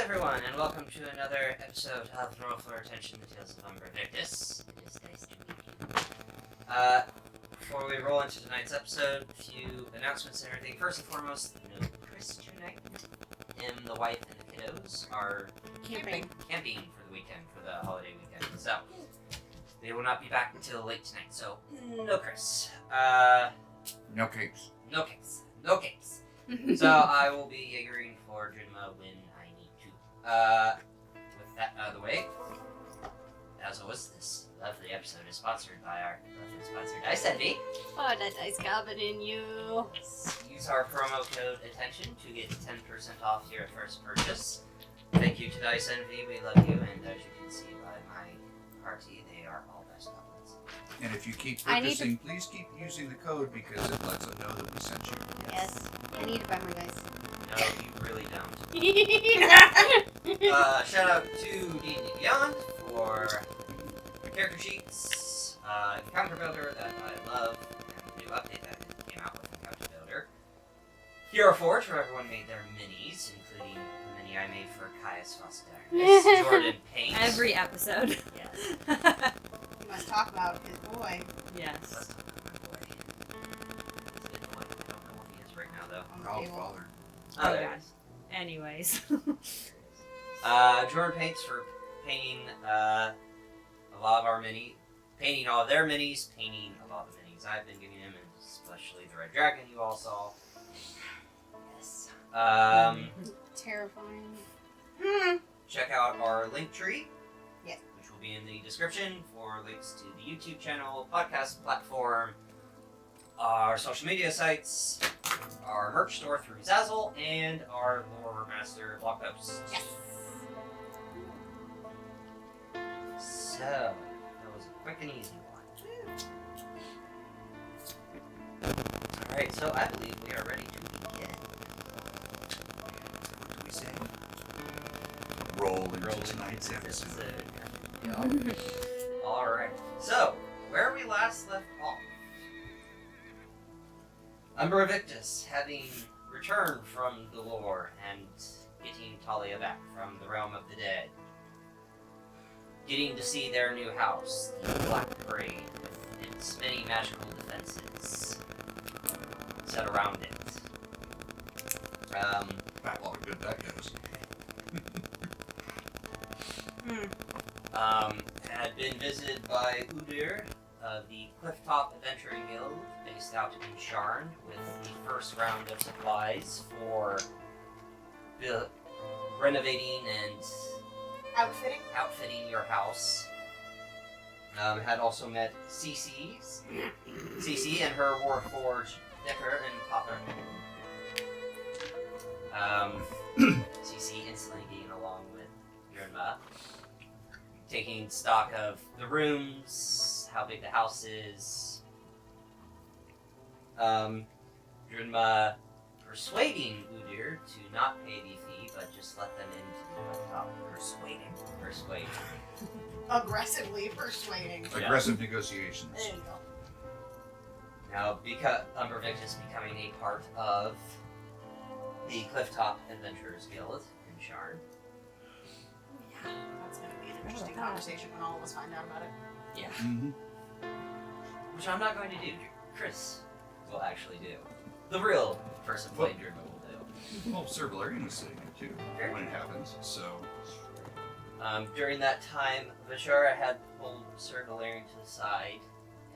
everyone, and welcome to another episode of Roll for Attention, the Tales of Umbra Victus. It is nice to meet you. Before we roll into tonight's episode, a few announcements and everything. First and foremost, no Chris tonight. Him, the wife, and the kiddos are camping for the weekend, for the holiday weekend. So, they will not be back until late tonight, so no Chris. No cakes. No cakes. No cakes. So I will be Jaegering for Drinma when I need to. With that out of the way, as always, this lovely episode is sponsored by our lovely sponsor, Dice Envy. Oh, that dice goblin in you. Use our promo code ATTENTION to get 10% off your first purchase. Thank you to Dice Envy, we love you, and as you can see by my party, they are all dice goblins. And if you keep purchasing, please keep using the code because it lets them know that we sent you. Yes. I need to buy more dice. No, you really don't. Shout out to D&D Beyond for the character sheets, Encounter Builder that I love, and the new update that came out with Encounter Builder. Hero Forge, where everyone made their minis, including the mini I made for Caius Fosterdaris, Jordan Paint. Every episode. Yes. You must talk about his boy. Yes. Let's talk about my boy. He's a good boy. I don't know what he is right now, though. On the Oh, table. father. Oh, Oh, there God. it is. Anyways. Jordan Paints for painting a lot of our painting all of their minis, painting a lot of the minis I've been giving him, and especially the Red Dragon you all saw. Yes. Terrifying. Check out our link tree. Yes. Which will be in the description for links to the YouTube channel, podcast platform, our social media sites, our merch store through Zazzle, and our Lore Master blog posts. Yes. So, that was a quick and easy one. Alright, so I believe we are ready to begin. What do we say? Roll into tonight's episode. Alright, so, where we last left off. Umbra Victus, having returned from the lore and getting Talia back from the realm of the dead. Getting to see their new house, the Black Parade, with its many magical defenses set around it. Backlog, good that goes. Had been visited by Udir of the Clifftop Adventuring Guild, based out in Sharn, with the first round of supplies for renovating and outfitting your house. Had also met Cece and her Warforged Decker and Popper. Cece instantly getting along with Yurnma, taking stock of the rooms, how big the house is. Yurnma persuading Udir to not pay the fee, but just let them into the top. Persuading. Aggressively persuading. Aggressive negotiations. There you go. Now, because Umbra Victus becoming a part of the Clifftop Adventurers Guild in Sharn. Yeah, that's going to be an interesting conversation when all of us find out about it. Yeah. Mm-hmm. Which I'm not going to do. Chris will actually do. The real person playing Drinma will do. Well, Sir Valerian was sitting there too when it happens, so. During that time, Vishara had pulled Sir Valerian to the side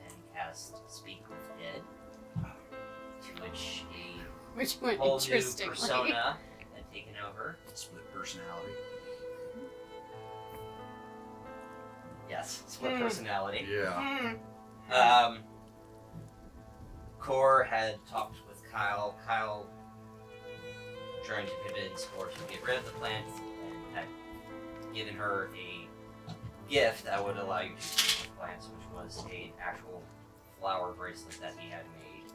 and cast Speak with Dead, to which Which a went whole new interestingly. persona had taken over. Split personality. Yes, split personality. Yeah. Core had talked with Kyle. Kyle trying to convince Core to get rid of the plant and had given her a gift that would allow you to use the plants, which was an actual flower bracelet that he had made.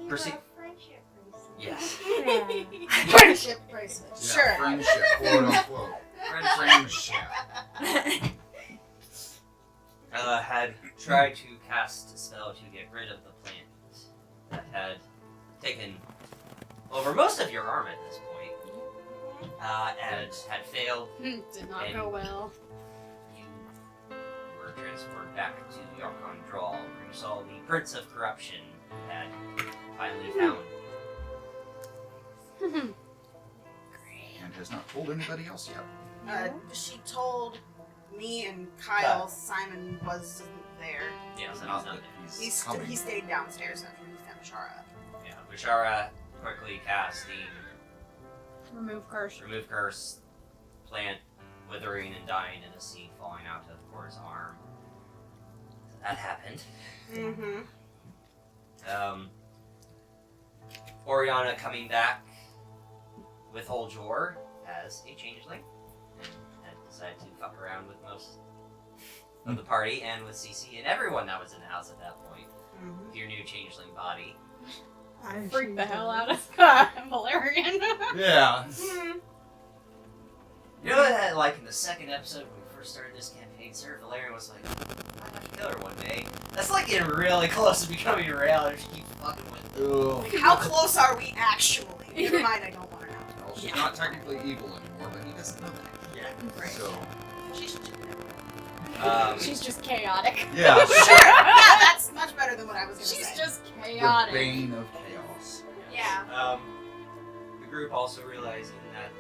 Friendship bracelet. Yes. Friendship bracelet. Yeah, Sure. friendship, quote unquote. Friendship. Had tried to cast a spell to get rid of the plant that had taken over most of your arm at this point. and had failed. Did not go well. You were transported back to Yarkon Drawl, where you saw the Prince of Corruption had finally found. And has not told anybody else yet. She told me and Kyle Simon wasn't there. Yeah, so Not not that there. he's coming. He stayed downstairs after we found Shara. Yeah, Bashara quickly cast the Remove curse. Remove Curse, plant withering and dying and a seed falling out of Cora's arm. So that happened. Mm-hmm. Oriana coming back with Oljor as a changeling and had decided to fuck around with most of the party and with Cece and everyone that was in the house at that point. With your new changeling body. I freaked the hell out of Valerian. Yeah. You know that, like, in the second episode when we first started this campaign, Sir Valerian was like, I might have to kill her one day. That's like getting really close to becoming a reality. She keeps fucking with it. Ugh. Like, how close are we actually? Never mind, I don't want to know. Well, she's not technically evil anymore, but he doesn't know that. Yeah. Right. So, She's just... She's just chaotic. yeah. Sure! Yeah, that's much better than what I was going to say. She's just The chaotic. bane of chaos. Yeah. The group also realizing that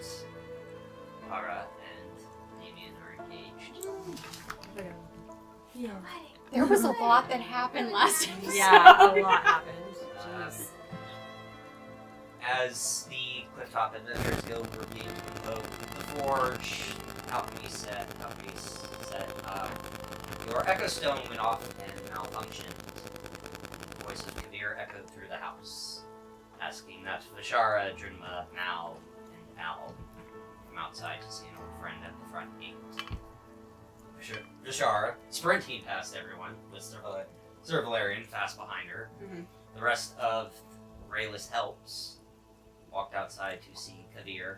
Kara and Damien are engaged. Yeah. There was a lot that happened last episode. Yeah, a lot happened. Jeez. As the Clifftop Adventurers Guild were being invoked, the Forge, Alchemy set, your Echo Stone went off and malfunctioned. The voice of Kavir echoed through the house, asking that Vishara, Drinma, Mal, and Al come outside to see an old friend at the front gate. Vishara, sprinting past everyone, with Sir Valerian fast behind her. Mhm. The rest of Rayless Helps walked outside to see Kavir.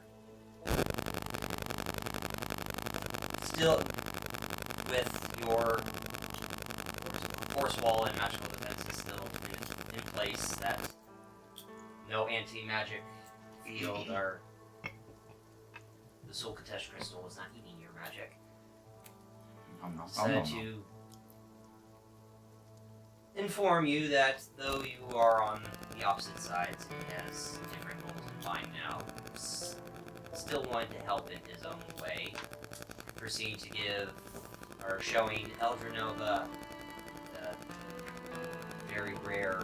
Still, with your force wall and magical defenses still in place, that no anti-magic field or the Soul Katesh Crystal was not eating your magic. Decided to inform you that though you are on the opposite sides and he has different goals in mind now, still wanted to help in his own way. Proceed to give, or showing Eldrinova the very rare,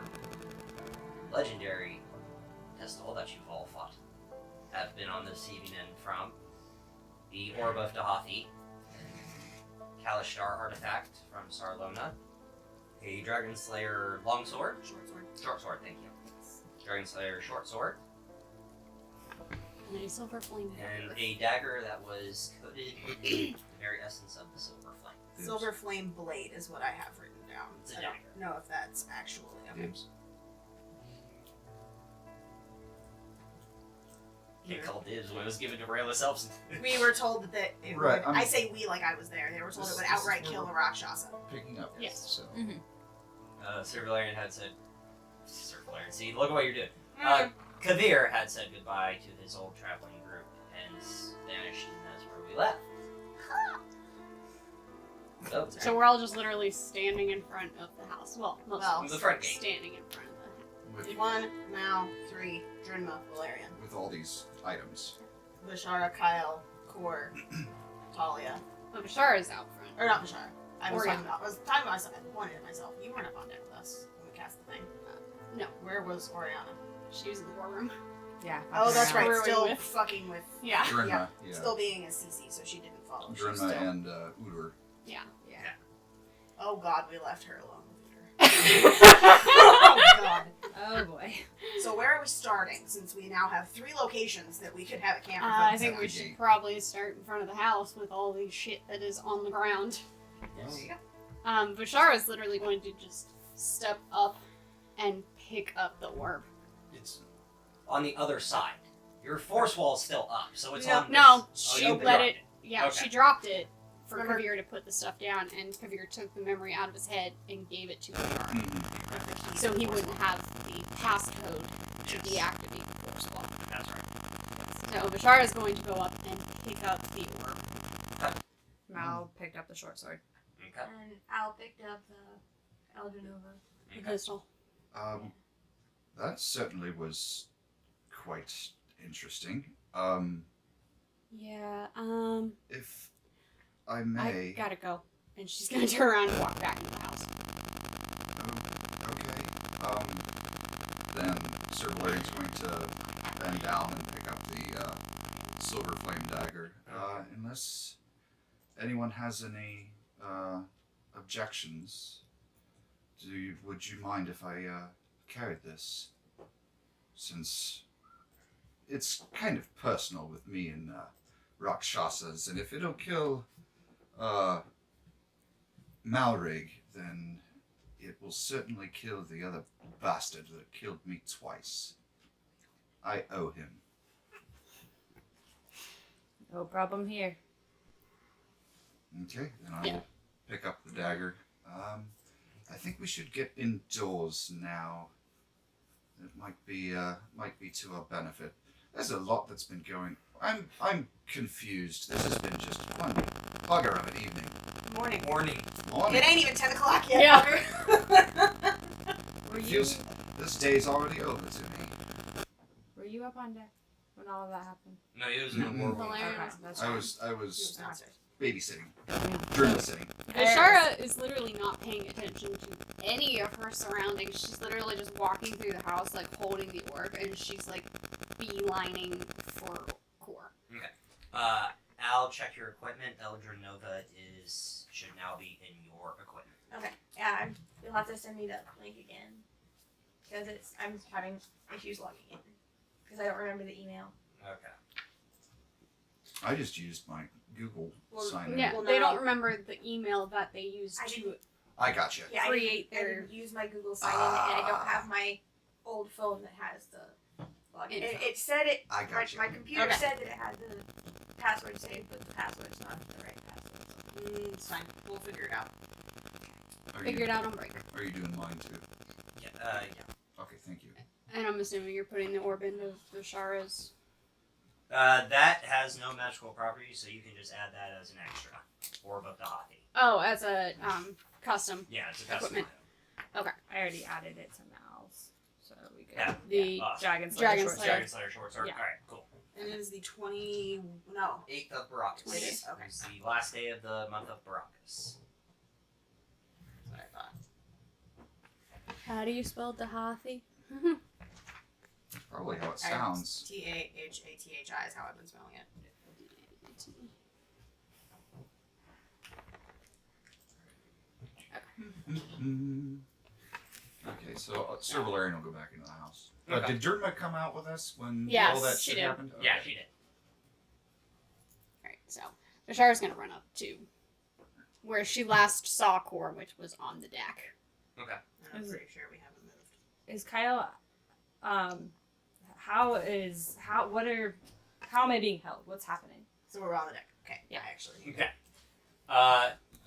legendary pistol that you've all fought, have been on the receiving end from, the Orb of Dahathi, Kalishtar artifact from Sarlona, a Dragon Slayer longsword, short sword, thank you, Dragon Slayer short sword, And a silver flame. and a dagger that was coated with the very essence of the silver flame. Silver Flame Blade is what I have written down. It's a I dagger. don't know if that's actually... Dibs. Can't call dibs when it was given to Rayless Elves. We were told that it Right, would... I say we like I was there. They were told it would outright kill a Rakshasa. Picking up. Yes. So. Sir Valerian had said, Sir Valerian, see, look at what you're doing. Mm. Kavir had said goodbye to his old traveling group and vanished, and that's where we left. So we're all just literally standing in front of the house. Well, most Well, of us the front gate. standing in front of With, 1, Mal, 3, Drinma, Valerian. with all these items. Vishara, Kyle, Kor, Talia. the. Oh, Bashara is out front. Or not Vishara. I was Oriana. talking about myself. I pointed at myself. You weren't up on deck with us when we cast the thing. No. Where was Oriana? She was in the war room. Yeah. Oh, that's right. Brewing Still with- fucking with... Yeah. Drinma, yeah. Still being a CC, so she didn't follow. She was Drinma still... and Udur. Yeah. Oh god, we left her alone with her. oh Oh god. Oh boy. So where are we starting, since we now have 3 locations that we could have a camper I focus think on? we should probably start in front of the house with all the shit that is on the ground. There you go. Bashara is literally going to just step up and pick up the orb. It's on the other side. Your force wall is still up, so it's on. No, this- she you let dropped it. Yeah, Okay. she dropped it for Remember- Kavir to put the stuff down, and Kavir took the memory out of his head and gave it to Bashara. Mm-hmm. So he wouldn't have the passcode to Yes. deactivate the force wall. That's right. So Bashara is going to go up and pick up the orb. Mal picked up the short sword. Okay. And Al picked up the Eldenova. The pistol. That certainly was quite interesting. Yeah, If I may. I gotta go. And she's gonna turn around and walk back into the house. Okay. Then Sir Valerian's going to bend down and pick up the silver flame dagger. Unless anyone has any objections, would you mind if I carried this? Since it's kind of personal with me and Rakshasas, and if it'll kill Malrig, then it will certainly kill the other bastard that killed me twice. I owe him. No problem here. Okay, then I will pick up the dagger. I think we should get indoors now. It might be to our benefit. There's a lot that's been going. I'm confused. This has been just one bugger of an evening. Morning. Morning. It ain't even 10 o'clock yet, Yeah. fucker. Were It you feels this day's already over to me. were you up on deck when all of that happened? No, he was in the war room. Valerian. Okay, that's I fine. was He was downstairs. babysitting, dream sitting. Bashara is literally not paying attention to any of her surroundings. She's literally just walking through the house, like, holding the orb, and she's, like, beelining for Core. Al, check your equipment. Eldra Nova should now be in your equipment. Okay. Yeah, you'll have to send me that link again. Because I'm having issues logging in. Because I don't remember the email. Okay. I just used my Google sign in. Yeah, Well, they no. don't remember the email that they used I to didn't- I gotcha. Yeah, create I their... didn't use my Google sign in, and I don't have my old phone that has the login. It said it. I gotcha. My computer Okay. said that it had the password saved, but the password's not the right password. It's fine. We'll figure it out. Are Figure you, it out on break. Are you doing mine too? Yeah. Okay, thank you. And I'm assuming you're putting the orb into Bashara's... That has no magical properties, so you can just add that as an extra. Orb of the Hathi. Oh, as a, custom. Yeah, it's a custom Equipment. item. I already added it to Mal's, so we could. Yeah. The... Awesome. Dragon Slayer Dragon short Slayer. sword. Dragon Slayer short sword. Yeah. Alright, cool. And it is the 20. No. 8th of Baracus. It is? Okay. It's the last day of the month of Baracus. That's what I thought. How do you spell Dahathi? Probably how it sounds. Tahathi is how I've been spelling it. Okay, so Sir Valerian will go back into the house. Okay. Did Derma come out with us when Yes, all that she shit did. happened? Yeah, Okay. she did. Alright, so Bashara's gonna run up to where she last saw Core, which was on the deck. Okay. And I'm Is pretty sure we haven't moved. Is Kyle? How am I being held? What's happening? So we're on the deck. Okay. Yeah. Actually. Okay.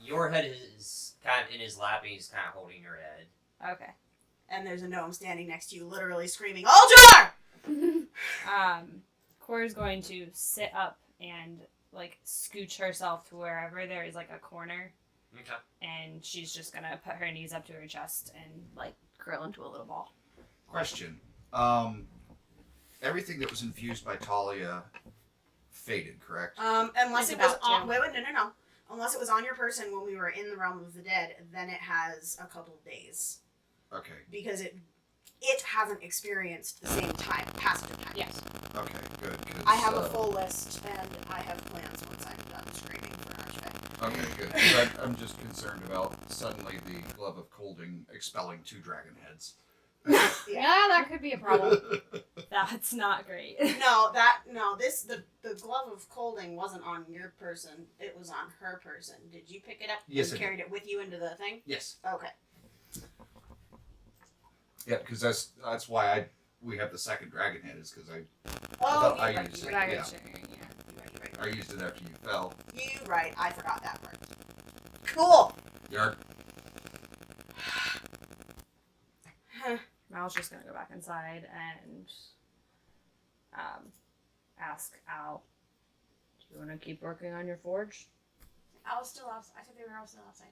Your head is kind of in his lap, and he's kind of holding your head. Okay. And there's a gnome standing next to you, literally screaming, Aljar! Cora's going to sit up and like scooch herself to wherever there is like a corner, Okay. and she's just gonna put her knees up to her chest and like curl into a little ball. Question. Everything that was infused by Talia faded, correct? Unless It's it was about on. to. Wait, no. Unless it was on your person when we were in the realm of the dead, then it has a couple days Okay. because it hasn't experienced the same passage of time. Yes. Okay, good. 'Cause, I have a full list and I have plans once I'm done screaming for Archfey. Okay, good. 'Cause I'm just concerned about suddenly the glove of Colding expelling 2 dragon heads. Yeah, that could be a problem. That's not great. The glove of Colding wasn't on your person. It was on her person. Did you pick it up Yes, and I did. carried it with you into the thing? Yes. Okay. Yeah, because that's why we have the second dragon head, is because I Oh, I you're right, used you're it. right, Dragon Yeah. sharing, yeah. you're right. I used it after you fell. You right. I forgot that part. Cool. Yark. Mal's just gonna go back inside and ask Al, do you want to keep working on your forge? I was still outside. I said they were all still outside.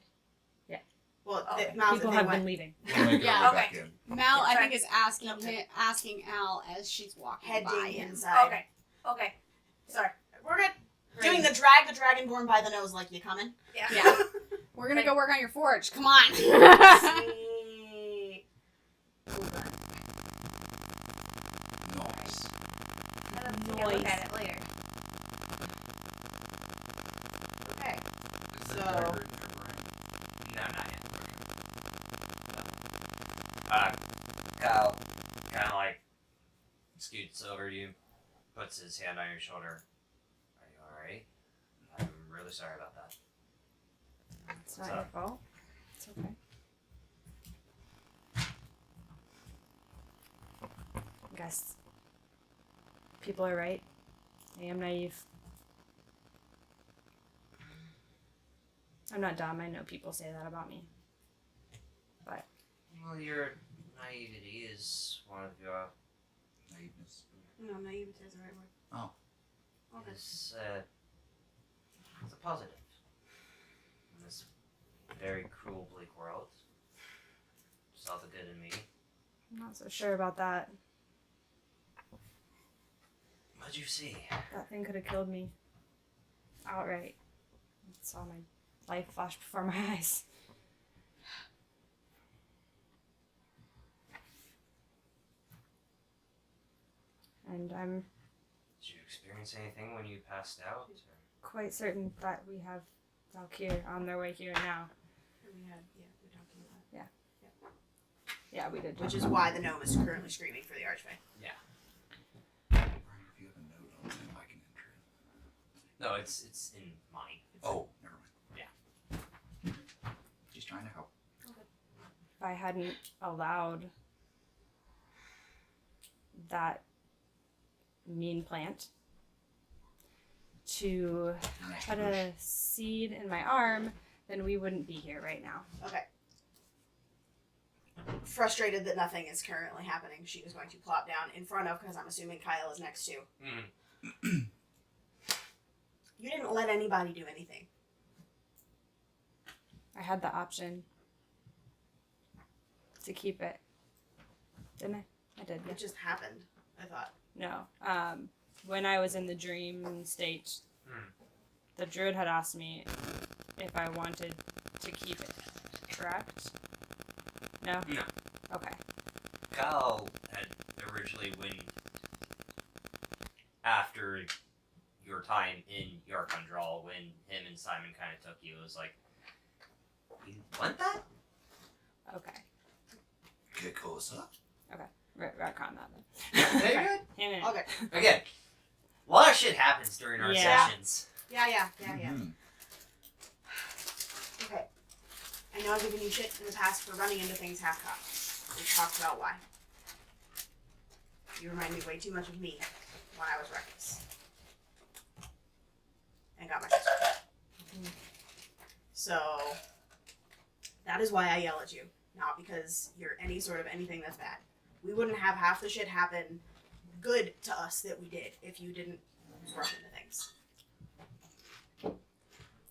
Well, Oh, Mal said People they have went. been leaving. We'll make Yeah. our way Okay. back in. Mal, I Sorry. think, is asking Okay. asking Al as she's walking by Heading him. inside. Okay. Sorry. We're good. Doing the drag the dragonborn by the nose like you coming. Yeah. Yeah. We're gonna go work on your forge. Come on. Sweet. Nice. I'll take a look at it later. Okay. Is the So- dagger in your brain? No, not yet. Kyle kind of like scoots over to you, puts his hand on your shoulder. Are you alright? I'm really sorry about that. It's not your fault. It's okay. I guess people are right. I am naive. I'm not dumb. I know people say that about me. But Well, your naivety is one of your Naiveness. No, naivety is the right word. Oh. Okay. is it's a positive in this very cruel, bleak world. Saw the good in me. I'm not so sure about that. What'd you see? That thing could have killed me outright. I saw my life flash before my eyes. And I'm Did you experience anything when you passed out? Or? quite certain that we have Valkyr on their way here now. We had, we were talking about Yeah, we did. that. Which is why the gnome is currently screaming for the archway. Brian, if you have a note on him, I can enter it. No, it's in mine. It's Oh, never mind. Just trying to help. If I hadn't allowed that mean plant to Next put push. a seed in my arm, then we wouldn't be here right now. Okay. Frustrated that nothing is currently happening, she is going to plop down in front of, because I'm assuming Kyle is next to. Mm. You didn't let anybody do anything. I had the option to keep it. Didn't I? I did, yeah. It just happened, I thought. No. When I was in the dream state, the druid had asked me if I wanted to keep it. Correct? No? No. Okay. Kyle had originally, when after your time in Yarkundral, when him and Simon kind of took you, it was like, you want that? Okay. Get closer. Retcon that then. Very good. Damn it. Okay. Again, a lot of shit happens during our Yeah. sessions. Yeah. Mhm. Okay. I know I've given you shit in the past for running into things half-cocked. We've talked about why. You remind me way too much of me when I was reckless. And got my shit started. So, that is why I yell at you. Not because you're any sort of anything that's bad. We wouldn't have half the shit happen good to us that we did if you didn't run into things.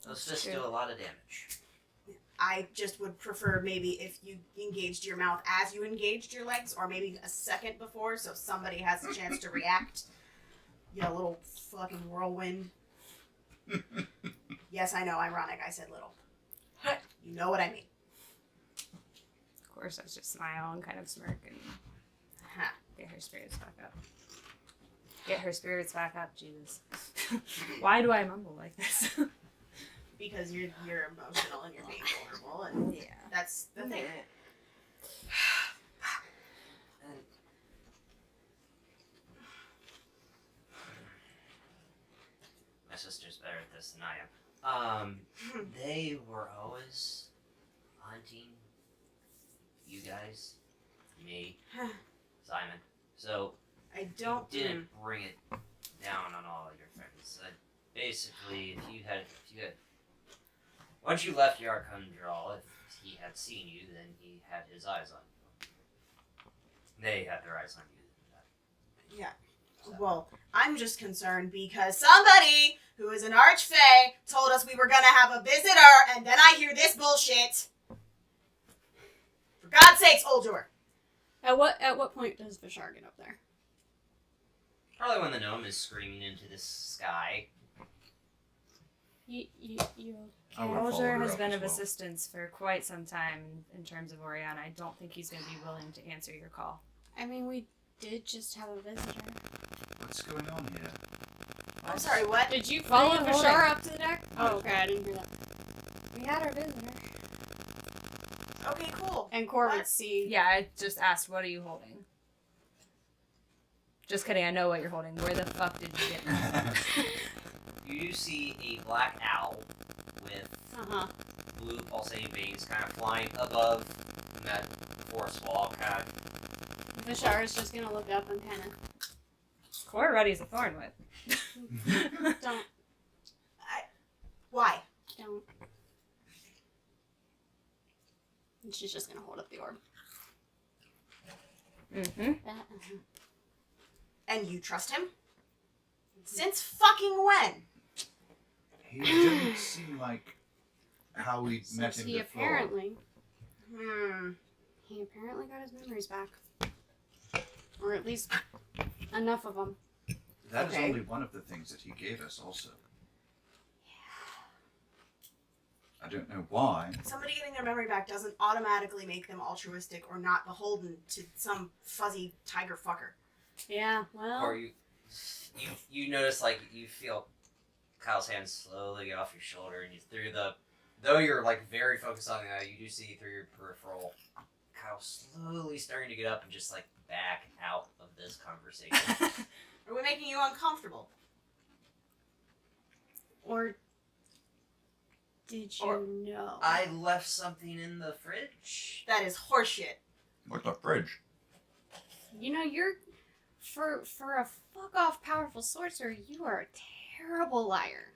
Those fists True. do a lot of damage. I just would prefer maybe if you engaged your mouth as you engaged your legs, or maybe a second before, so somebody has a chance to react. You little fucking whirlwind. Yes, I know, ironic, I said little. You know what I mean. Of course, I just smile and kind of smirk and Ha. get her spirits back up. Get her spirits back up, Jesus. Why do I mumble like this? Because you're emotional and you're being vulnerable, and Yeah. that's the thing. And my sister's better at this than I am. They were always hunting you guys, me, Simon. So I don't. didn't bring it down on all of your friends. Basically, if you had once you left Yarkundral, if he had seen you, then he had his eyes on you. They had their eyes on you. Yeah. Well, I'm just concerned because somebody who is an archfey told us we were gonna have a visitor, and then I hear this bullshit. For God's sakes, Oldor. At what point does Vishar get up there? Probably when the gnome is screaming into the sky. You I would follow Olger her has up been as of well. assistance for quite some time in terms of Oriana. I don't think he's going to be willing to answer your call. I mean, we did just have a visitor. What's going on here? I'm sorry, what? Did you follow What are you Vishar holding? up to the deck? Oh, okay, I didn't hear that. We had our visitor. Okay, cool. And Cor would What? see. Yeah, I just asked, what are you holding? Just kidding, I know what you're holding. Where the fuck did you get that? You do see a black owl with Uh-huh. blue pulsating veins kind of flying above that forest wall, kind of. Vishar is just gonna look up and kind of Core ready's a thorn whip. don't. Why? Don't. And she's just gonna hold up the orb. Mm-hmm. And you trust him? Since fucking when? He didn't seem like how we met Since him he before. apparently, Hmm. got his memories back, or at least enough of them. That is Okay. only one of the things that he gave us also. I don't know why. Somebody getting their memory back doesn't automatically make them altruistic or not beholden to some fuzzy tiger fucker. Yeah. Well. Or you notice, like, you feel Kyle's hand slowly get off your shoulder, and you through the, though you're like very focused on that, you do see through your peripheral Kyle slowly starting to get up and just like back out of this conversation. Are we making you uncomfortable? Or did you Or- know? I left something in the fridge. That is horseshit. What's the fridge? You know, you're for a fuck off powerful sorcerer, you are a terrible liar.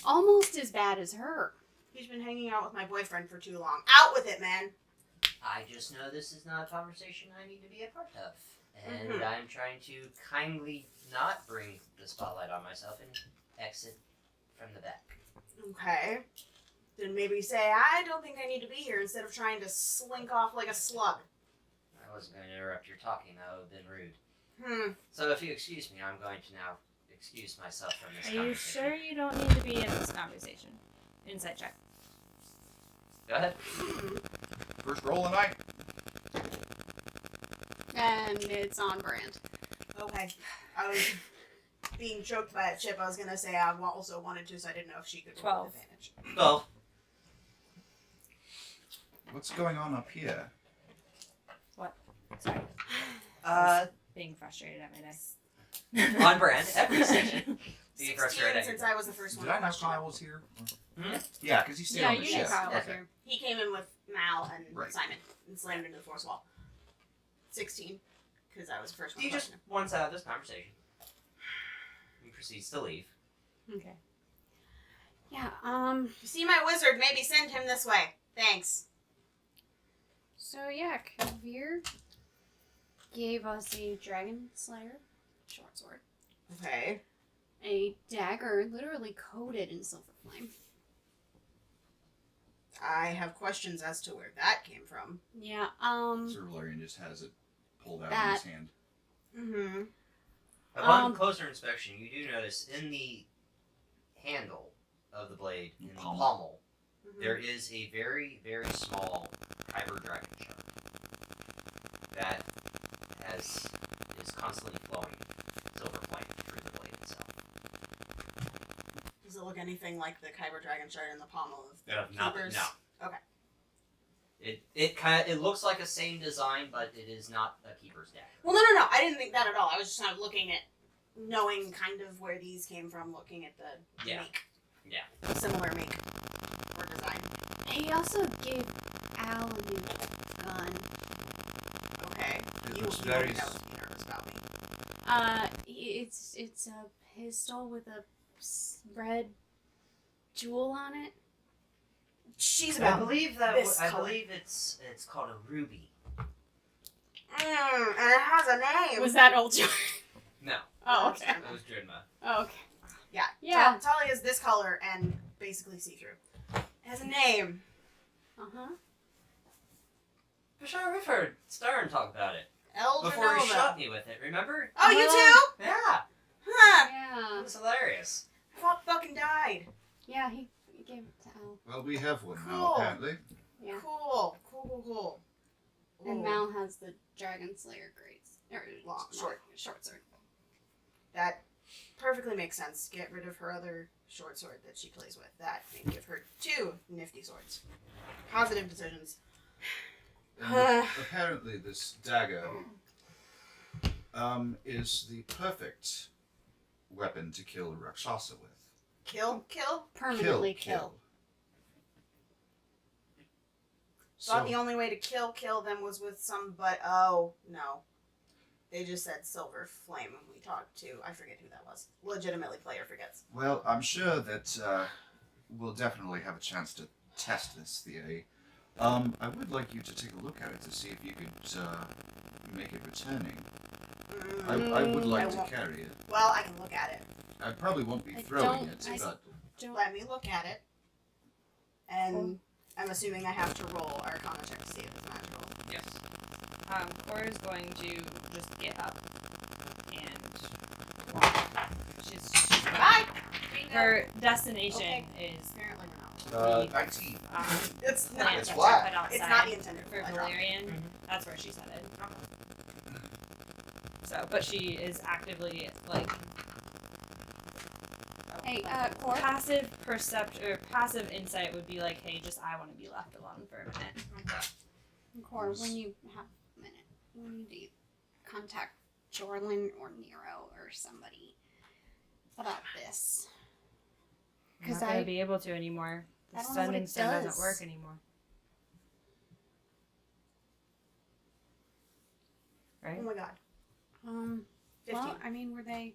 Almost as bad as her. He's been hanging out with my boyfriend for too long. Out with it, man. I just know this is not a conversation I need to be a part of. And Mhm. I'm trying to kindly not bring the spotlight on myself and exit from the back. Okay. Then maybe say, I don't think I need to be here instead of trying to slink off like a slug. I wasn't going to interrupt your talking, that would have been rude. Hmm. So if you excuse me, I'm going to now excuse myself from this Are you conversation. sure you don't need to be in this conversation? Insight check. Go ahead. First roll of the night. And it's on brand. Okay. I was being choked by a chip. I was going to say I also wanted to, so I didn't know if she could roll 12. with advantage. Well, What's going on up here? Sorry. Being frustrated at my dice. on brand, every session. Being 16 frustrated. since I was the first one Did I to know question Kyle it. was here? Hmm? Yeah, because he stayed Yeah, on the you knew ship. Kyle was Okay. here. He came in with Mal and Right. Simon and slammed into the force wall. 16, because I was the first one He to just question wants out of this conversation. He proceeds to leave. Okay. Yeah, him. If you see my wizard, maybe send him this way. Thanks. so yeah, Kavir gave us a dragon slayer short sword. Okay. A dagger literally coated in silver flame. I have questions as to where that came from. Yeah, Sir Valerian just has it pulled out in That- his hand. Mm-hmm. Upon closer inspection, you do notice in the handle of the blade, in the Pommel. pommel, Mm-hmm. there is a very, very small kyber dragon shard that is constantly flowing silver flame through the blade itself. Does it look anything like the Kyber Dragon shard in the pommel of the Not, keepers? no. Okay. It looks like a same design, but it is not a keeper's dagger. Well, no. I didn't think that at all. I was just kind of looking at, knowing kind of where these came from, looking at the Yeah. make. Yeah. Similar make or design. he also gave Al a new gun. Okay. It You looks know very that was nervous about me. It's a pistol with a red jewel on it. She's I about believe that this I color. believe it's called a ruby. And it has a name. Was that old Jordan? No, Oh, okay. that was Drinma. Oh, okay. Yeah. Yeah. Talia is this color and basically see-through. It has a name. Uh-huh. For sure, we've heard Stern talk about it. Before he Eldrenova. shot me with it, remember? Oh, you too? Yeah, Huh. it Yeah. was hilarious. I thought fucking died. Yeah, he gave it to Al. Well, we have one now, Cool. apparently. Yeah. Cool. And Ooh. Mal has the Dragon Slayer grades. Or Long, short sword. That perfectly makes sense. Get rid of her other short sword that she plays with. That and give her 2 nifty swords. Positive decisions. And apparently this dagger is the perfect weapon to kill Rakshasa with. Kill. Permanently kill. Thought So, the only way to kill them was with some, but oh no. They just said silver flame when we talked to, I forget who that was. Legitimately player forgets. well, I'm sure that we'll definitely have a chance to test this theory. I would like you to take a look at it to see if you could make it returning. I would like I to won't. carry it. Well, I can look at it. I probably won't be I throwing don't- it, but Let me look at it. And I'm assuming I have to roll Arcana check to see if it's magical. Yes. Cora's going to just get up and walk. She's Bye! her destination is Apparently we're not. 19. It's plant not. that It's she flat. put outside It's not the intended for flat drop. Valerian. That's where she's headed. So, but she is actively like Hey, Core. passive passive insight would be like, hey, just I want to be left alone for a minute. Core, when you have a minute, we need to contact Jorlin or Nero or somebody about this. I'm not 'Cause gonna I- be able to anymore. The I don't know sun what and it stone does. doesn't work anymore. Right? Oh my god. 15. Well, I mean, were they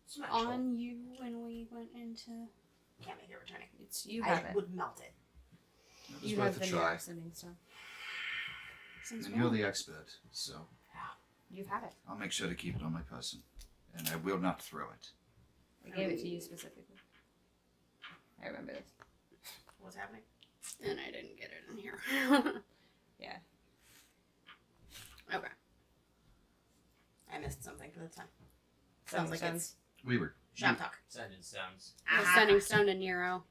It's natural. on you when we went into? Can't make it returning. It's you have I it. would melt it. It was You worth have a the try. Nero sending stone. Since And when? you're the expert, so You've had it. I'll make sure to keep it on my person. And I will not throw it. I gave it to you specifically. I remember this. What's happening? And I didn't get it in here. Yeah. Okay. I missed something for the time. Sending Sounds like stones. it's We were. shop talk. Sending stones. I was sending stone to Nero.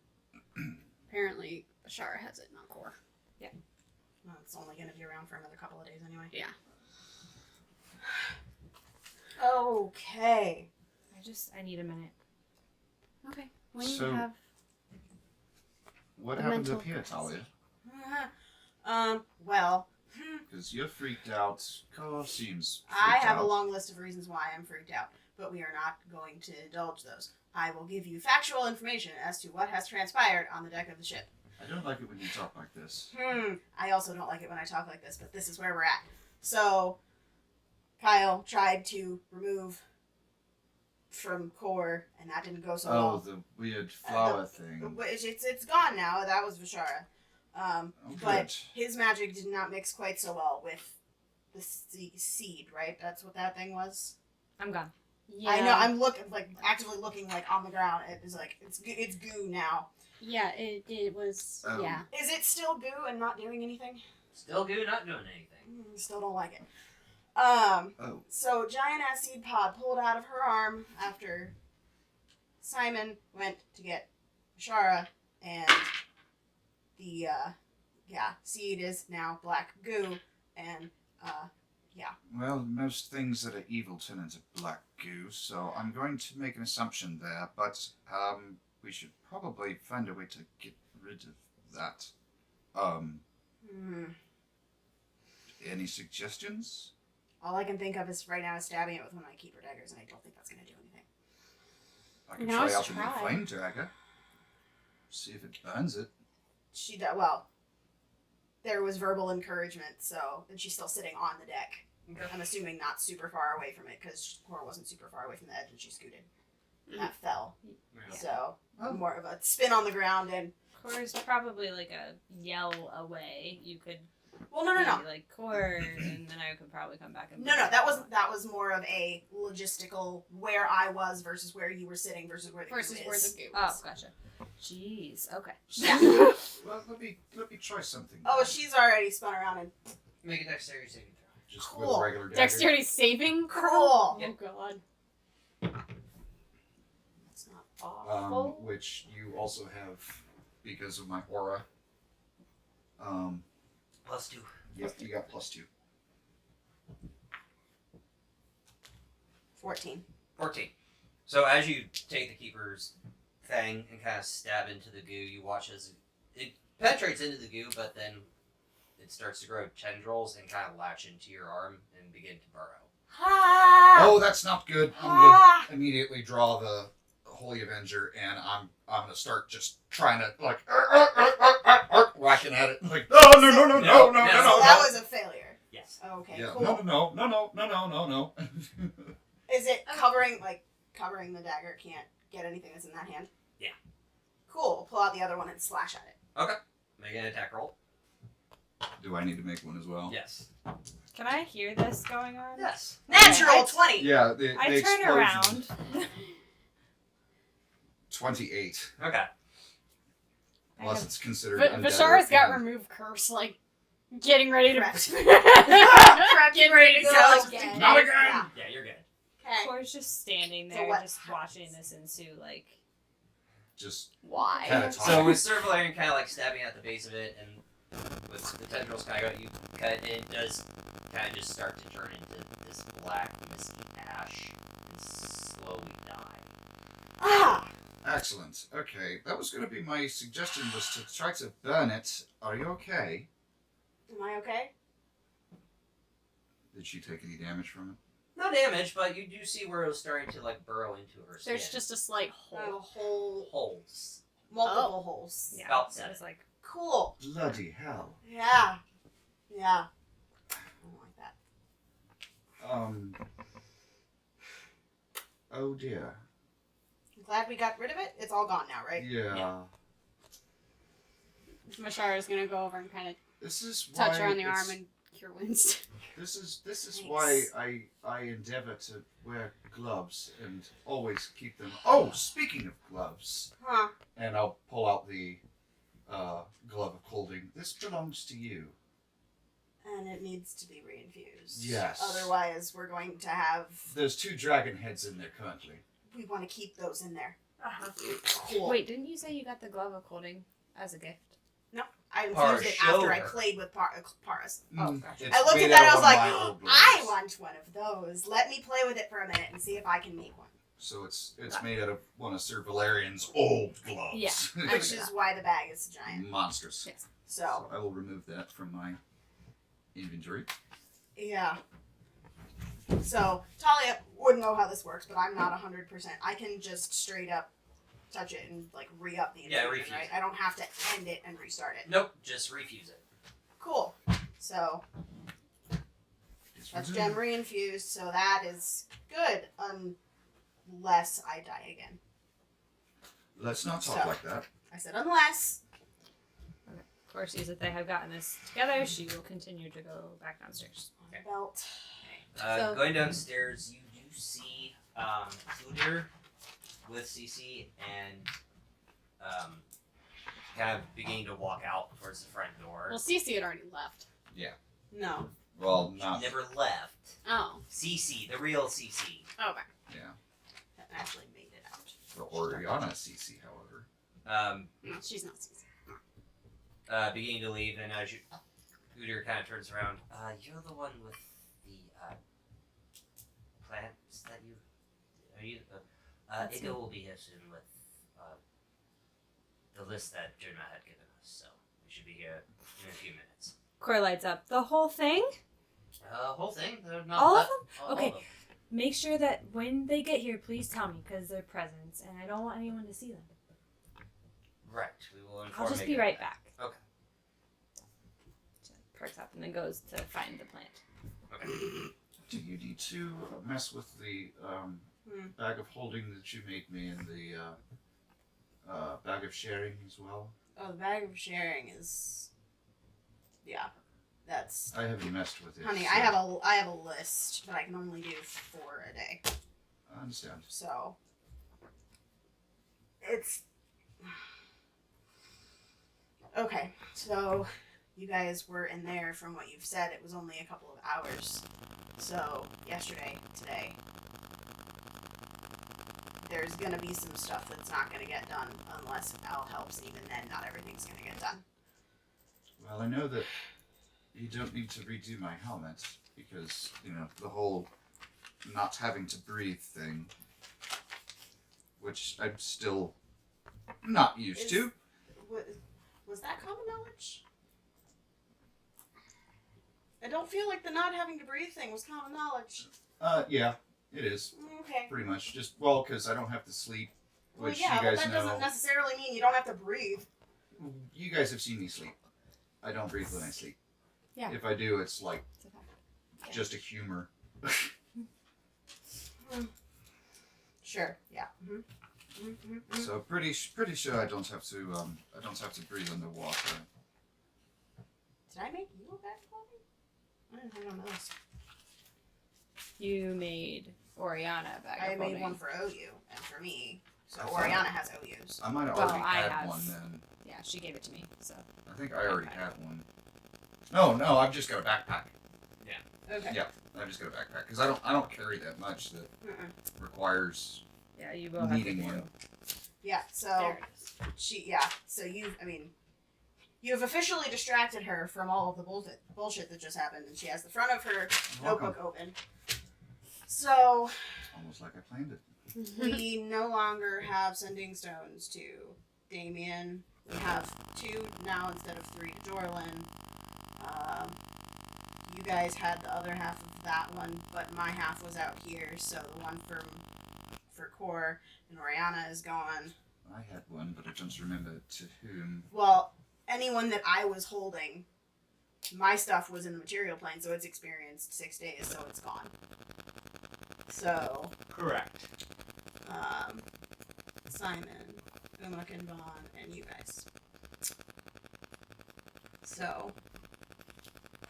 Apparently, Bashara has it, not Core. Well, it's only going to be around for another couple of days anyway. Yeah. Okay. I need a minute. Okay. When So- you have What The happened mental up here, Talia? Well, Because you're freaked out. Car seems I freaked have a out. long list of reasons why I'm freaked out, but we are not going to indulge those. I will give you factual information as to what has transpired on the deck of the ship. I don't like it when you talk like this. I also don't like it when I talk like this, but this is where we're at. So, Kyle tried to remove from Core, and that didn't go so Oh, well. the weird flower thing. Which it's gone now. That was Vishara. Oh, But good. his magic did not mix quite so well with the seed, right? That's what that thing was. I'm gone. yeah. I know. I'm actively looking on the ground. It is it's goo now. Yeah, it was. Oh. Yeah. Is it still goo and not doing anything? Still good, not doing anything. Still don't like it. Oh, So giant ass seed pod pulled out of her arm after Simon went to get Shara, and the seed is now black goo, and well, most things that are evil turn into black goo, so I'm going to make an assumption there, but we should probably find a way to get rid of that. Any suggestions? all I can think of is right now is stabbing it with one of my keeper daggers, and I don't think that's gonna do anything. I can You can try always out the new try. flame dagger. See if it burns it. She did well. There was verbal encouragement, and she's still sitting on the deck. Okay. I'm assuming not super far away from it because Cora wasn't super far away from the edge and she scooted. Mm. That fell. Yeah. So Oh. more of a spin on the ground and Core's probably like a yell away. You could Well, no. be like Core, and then I could probably come back and. No, that was more of a logistical where I was versus where you were sitting versus where the Versus goo where is. the goo Oh, is. gotcha. Jeez. Okay. Yeah. Well, let me try something. Oh, she's already spun around and Make a dexterity saving throw. Just cool. with a regular dagger. Dexterity saving? cool. Oh, Yep. God. That's not awful. Which you also have because of my aura. +2. Yep, you got +2. 14. 14. So as you take the keeper's fang and kind of stab into the goo, you watch as it penetrates into the goo, but then it starts to grow tendrils and kind of latch into your arm and begin to burrow. Ah! Oh, that's not good. I'm Ah! gonna immediately draw the Holy Avenger, and I'm gonna start just trying to like whacking at it. Like no. So that was a failure. Yes. Okay, Yeah, cool. no. Is it covering the dagger? Can't get anything that's in that hand? Yeah. Cool. Pull out the other one and slash at it. Okay. Make an attack roll. Do I need to make one as well? Yes. Can I hear this going on? Yes. Natural I- 20! Yeah, the I turn explosion. around. 28. Okay. Unless it's considered undead. Vishara's or- got remove curse, like, getting ready to... Prepped. Getting ready to go again. Not again! Yeah. Yeah, you're good. Okay. Core's just standing So there, what just happens? watching this ensue. Like, Just Why? Kinda So with Sir Valerian kind of like stabbing at the base of it, and with the tendrils kind of you cut it, it does kind of just start to turn into this black misty ash and slowly die. Ah! excellent. Okay, that was going to be my suggestion, was to try to burn it. Are you okay? Am I okay? Did she take any damage from it? No damage, but you do see where it was starting to like burrow into her skin. There's just a slight I have a hole. whole, holes. multiple holes. yeah, About so that. it's like, Cool. Bloody hell. Yeah. Yeah. I don't like that. Oh dear. I'm glad we got rid of it. It's all gone now, right? Yeah. Yeah. Mashara's gonna go over and kind of This is why touch her on the it's- arm and cure wounds. This is Thanks. why I endeavor to wear gloves and always keep them. Oh, speaking of gloves, Huh. and I'll pull out the glove of holding. This belongs to you. And it needs to be reinfused. Yes. Otherwise, we're going to have. There's 2 dragon heads in there currently. We want to keep those in there. Uh-huh. Cool. wait, didn't you say you got the glove of holding as a gift? I Par infused it showed after I her. played with Paras. Oh, gotcha. It's I looked made at that out and I of was one of like, my old gloves. I want one of those. Let me play with it for a minute and see if I can make one. So it's made out of one of Sir Valerian's old gloves. Yeah. Which is why the bag is giant. monstrous. Yes. So, I will remove that from my inventory. yeah. So, Talia wouldn't know how this works, but I'm not 100%. I can just straight up touch it and, like, re-up the Yeah, infusion, refuse right? it. I don't have to end it and restart it. Nope, just refuse it. Cool. So, that's gem reinfused, so that is good, unless I die again. Let's not talk So. like that. I said unless. Core sees that they have gotten this together. She will continue to go back downstairs. Belt. So- Going downstairs, you do see Udir with CC and kind of beginning to walk out towards the front door. Well, Cece had already left. No. Well, She not. never left. Oh. CC, the real CC. Okay. Yeah. That actually made it out. The Oriana CC, however. No, she's not Cece. Beginning to leave, and as Udir kind of turns around, you're the one with the plants that you. Are you? That's Ego me. will be here soon with the list that Jonah had given us, so we should be here in a few minutes. Core lights up. The whole thing? Whole thing? They're not All of that- all Okay. of them. Make sure that when they get here, please tell me, because they're presents, and I don't want anyone to see them. Right. We will inform I'll just be Megan. right back. Okay. She perks up and then goes to find the plant. Okay. Do you need to mess with the bag of holding that you made me and the bag of sharing as well? Oh, the bag of sharing is. Yeah, that's. I haven't messed with it. Honey, so I have a list, but I can only do 4 a day. I understand. So. It's. Okay, so you guys were in there. From what you've said, it was only a couple of hours. So yesterday, today, there's gonna be some stuff that's not gonna get done unless Al helps. Even then, not everything's gonna get done. Well, I know that you don't need to redo my helmet because, the whole not having to breathe thing, which I'm still not used to. Was that common knowledge? I don't feel like the not having to breathe thing was common knowledge. Yeah, it is. Okay. Pretty much. Just, because I don't have to sleep, Well, which yeah, you guys but that know. doesn't necessarily mean you don't have to breathe. You guys have seen me sleep. I don't breathe when I sleep. Yeah. If I do, it's like It's okay. just a humor. Sure. Yeah. Mm-hmm. So pretty sure I don't have to breathe underwater. Did I make you a bag of holding? I didn't think on those. You made Oriana a bag I of made holding. one for OU and for me. So I thought- Oriana has OUs. I might have Well, already I had have. one then. Yeah, she gave it to me. So I think I already had one. No, I've just got a backpack. Okay. Yeah, I've just got a backpack because I don't carry that much that requires yeah, you will have to needing do. one. Yeah. So There it is. So you've officially distracted her from all of the bullshit that just happened, and she has the front of her Welcome. notebook open. So Almost like I planned it. we no longer have sending stones to Damien. We have 2 now instead of 3 to Dorlin. You guys had the other half of that one, but my half was out here, so the one for Core and Oriana is gone. I had one, but I don't remember to whom. Well, anyone that I was holding, my stuff was in the material plane, so it's experienced 6 days, so it's gone. So, Correct. Simon, Umuk and Vaughn, and you guys. So,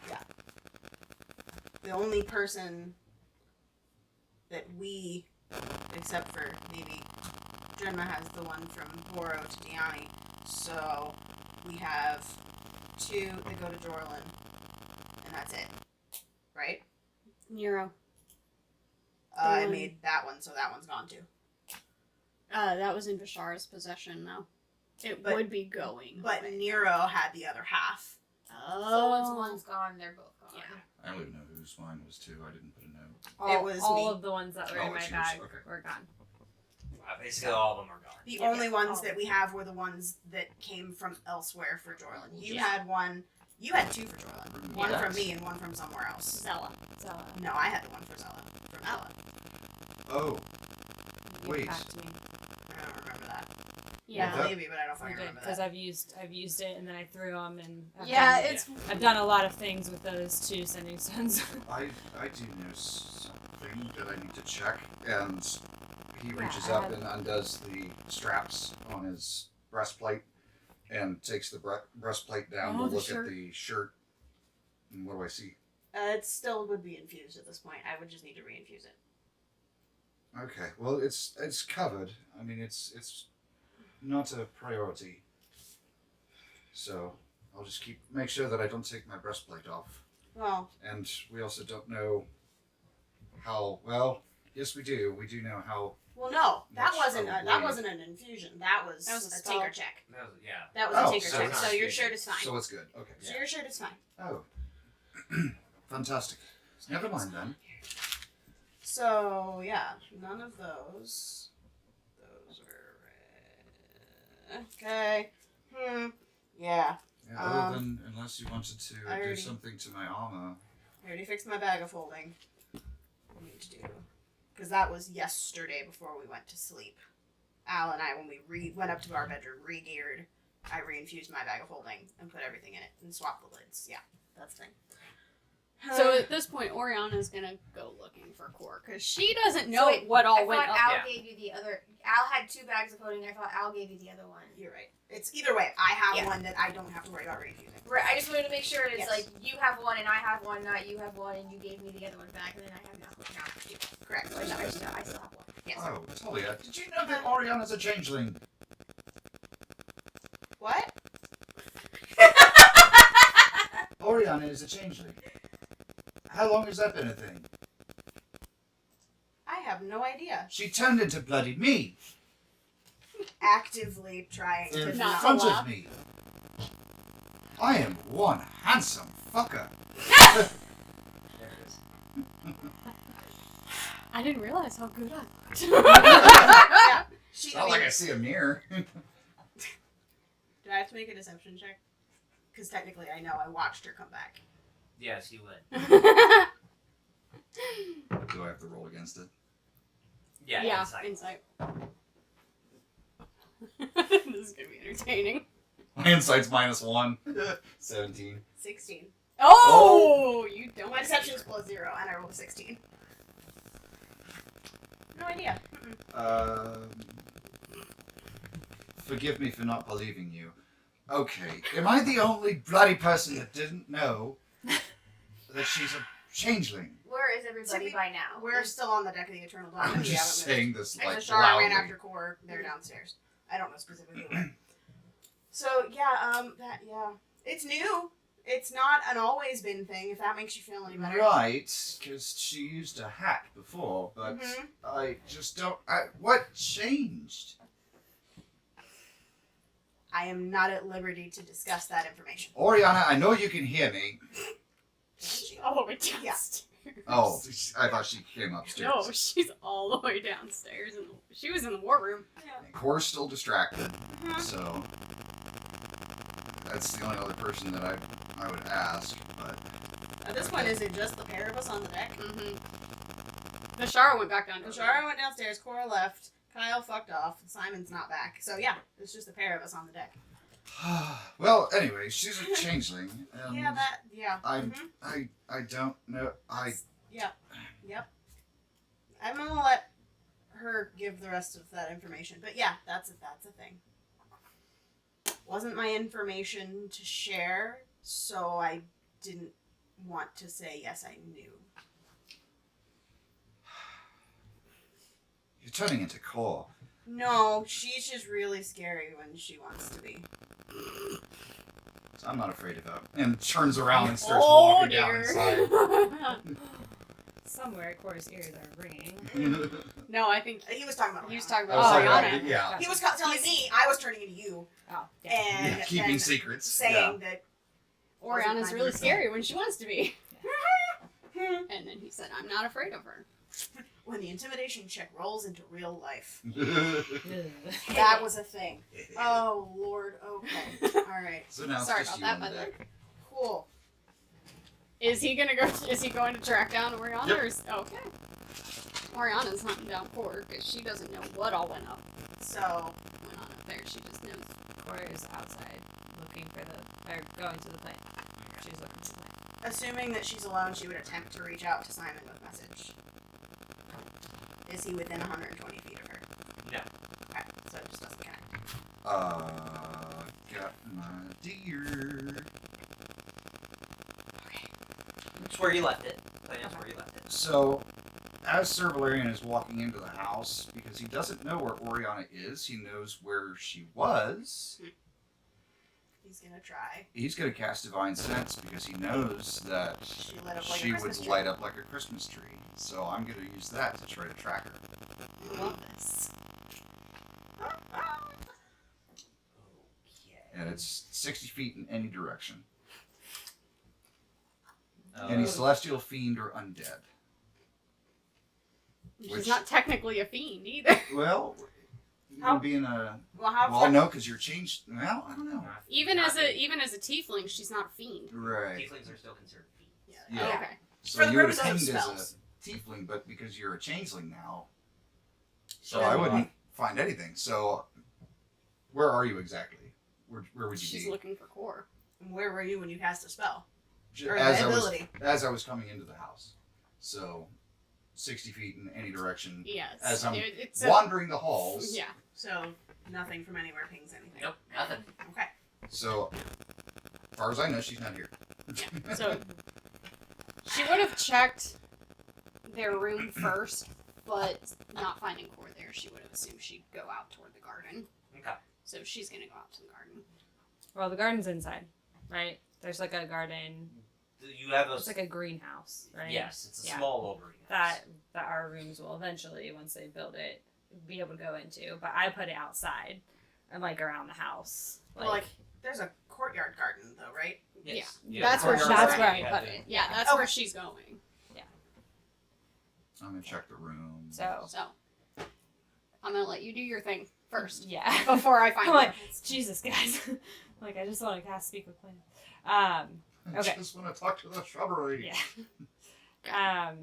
yeah. The only person that we, except for maybe Drenma, has the one from Boro to Diani. So, we have 2 that go to Dorlin, and that's it. Right? Nero. I made that one, so that one's gone too. That was in Vishar's possession, though. It But- would be going. But away. Nero had the other half. So once one's gone, they're both gone. Yeah. I don't even know whose mine was too. I didn't put a note. All, was all me. of the ones that were Oh, in my it's yours, bag okay. were gone. Basically, all of them are gone. The Yeah, only yeah, ones all that of we have were the ones that came from elsewhere for Dorlin. You Yeah. had one. You had 2 for Dorlin. One Yes. from me and one from somewhere else. Zella. Zella. No, I had the one for Zella. From Zella. Oh, Give Wait. it back to me. I don't remember that. Yeah. that- Maybe, but I don't fucking remember Because that. I've used it and then I threw them and Yeah, I've done a lot of things with those 2 sending stones. I do know something that I need to check, and he Yeah, reaches I up had- and undoes the straps on his breastplate, and takes the breastplate down Oh, to the look shirt. at the shirt. And what do I see? It still would be infused at this point. I would just need to reinfuse it. Okay, well it's covered. I mean it's not a priority. So I'll just make sure that I don't take my breastplate off. Well, And we also don't know how well. Yes, we do. We do know how. no, that Much wasn't that probably- wasn't an infusion. That was That was a a spell. tinker check. Yeah. That was Oh, a tinker so check. it's So not your infusion. shirt is fine. So it's good. Okay. So your shirt is fine. Oh, fantastic. Never mind then. So yeah, none of those. Those are red. Okay. Yeah. Yeah, other than unless you wanted to I do already- something to my armor. I already fixed my bag of holding. I need to do because that was yesterday before we went to sleep. Al and I, when we went up to our bedroom, re-geared. I reinfused my bag of holding and put everything in it and swapped the lids. Yeah, that's the thing. So at this point, Oriana's gonna go looking for Core because she doesn't know wait, what all I went thought up. Al Yeah. gave you the other. Al had 2 bags of coding. I thought Al gave you the other one. You're right. It's either way. I have Yeah. one that I don't have to worry about refusing. Right. I just wanted to make sure it's Yes. like you have one and I have one, not you have one and you gave me the other one back, and then I have now. Correct. So I still have one. Yes. Oh, Talia, did you know that Oriana's a changeling? What? Oriana is a changeling. How long has that been a thing? I have no idea. She turned into bloody me Actively trying to in not front laugh. of me. I am one handsome fucker. There it is. I didn't realize how good I looked. Yeah. She, It's not like I see a mirror. do I have to make a deception check? Because technically I know I watched her come back. Yes, you would. Do I have to roll against it? Yeah, Yeah, inside. insight. This is gonna be entertaining. My insight's -1. 17. 16. Oh, you don't. My deception's +0 and I rolled a 16. No idea. Forgive me for not believing you. Okay, am I the only bloody person that didn't know that she's a changeling? Where is everybody by now? We're still on the deck of the Eternal Dawn. I'm We just haven't moved. saying this And like the Shara loudly. ran after Core. They're downstairs. I don't know specifically where. So yeah, it's new. It's not an always been thing. If that makes you feel any better. Right, because she used a hat before, but Mhm. I just don't. What changed? I am not at liberty to discuss that information. Oriana, I know you can hear me. She- All the way downstairs. Yeah. Oh, I thought she came upstairs. No, she's all the way downstairs, and she was in the war room. And Core's still distracted, Mhm. so that's the only other person that I would ask. But At this point, is it just the pair of us on the deck? Mm-hmm. The Shara went back down. Shara went downstairs. Cora left. Kyle fucked off. Simon's not back. So yeah, it's just the pair of us on the deck. well, anyway, she's a changeling. And Yeah. I'm mhm. I don't know. Yep. I'm gonna let her give the rest of that information. But yeah, that's a thing. Wasn't my information to share, so I didn't want to say yes I knew. You're turning into Core. No, she's just really scary when she wants to be. So I'm not afraid of her. And turns around and starts Oh walking down inside. dear. Somewhere Core's ears are ringing. No, I think He was talking about. he was Oriana. talking I was about talking Oriana. about- yeah. He was telling me. I was turning into you Oh, yeah. and Yeah, keeping then secrets. saying that. Oriana's Wasn't really my scary when she wants to be. Hmm. And then he said, I'm not afraid of her. When the intimidation check rolls into real life. Yeah. That was a thing. Oh, Lord. Okay. All right. So now it's Sorry just about you that, on the by the deck. Cool. Is he going to track down Oriana? Yep. Or okay. Oriana's hunting down Core because she doesn't know what all went So, on up there. She just knows. Core is outside looking for or going to the plane. She's looking for the plane. assuming that she's alone, she would attempt to reach out to Simon with message. Is he within 120 feet of her? No. Okay, so it just doesn't connect. Got my deer. Okay. It's where you left it. Plan is where you left it. So, as Sir Valerian is walking into the house, because he doesn't know where Oriana is, he knows where she was. He's gonna try. He's going to cast Divine Sense because he knows that She lit up like she a would Christmas tree. light up like a Christmas tree. So I'm going to use that to try to track her. I love this. And it's 60 feet in any direction. Oh. Any celestial, fiend, or undead. She's Which- not technically a fiend either. Well, How- you being a... Well, how Well, far? no, because you're changed... Well, I don't know. Even as a tiefling, she's not a fiend. Right. Tieflings are still considered fiends. Yeah. Yeah. Okay. So For the you would have purposes of pinged as spells. a tiefling, but because you're a changeling now, So so I wouldn't find anything. So, where are you exactly? Where would you She's be? looking for Core. And where were you when you cast a spell? Or as the I was ability. as I was coming into the house. So 60 feet in any direction Yes. as I'm it's wandering the halls. Yeah. So nothing from anywhere pings anything. Nope, nothing. Okay. So as far as I know, she's not here. So she would have checked their room first, but not finding Core there, she would have assumed she'd go out toward the garden. Okay. So she's gonna go out to the garden. Well, the garden's inside, right? There's like a garden. You have a It's like a greenhouse, right? yes, it's a Yeah. small little greenhouse. That our rooms will eventually, once they build it, be able to go into. But I put it outside and like around the house. Well, like there's a courtyard garden though, right? Yes. Yeah. You have That's the where courtyard that's garden, where I you have put the- it. Yeah, that's Okay. where she's going. I'm gonna check the room. So So I'm gonna let you do your thing first yeah. before I find I'm her. like, Jesus, guys. Like, I just want to cast Speak with Plants. I okay. just want to talk to the shrubbery. Yeah.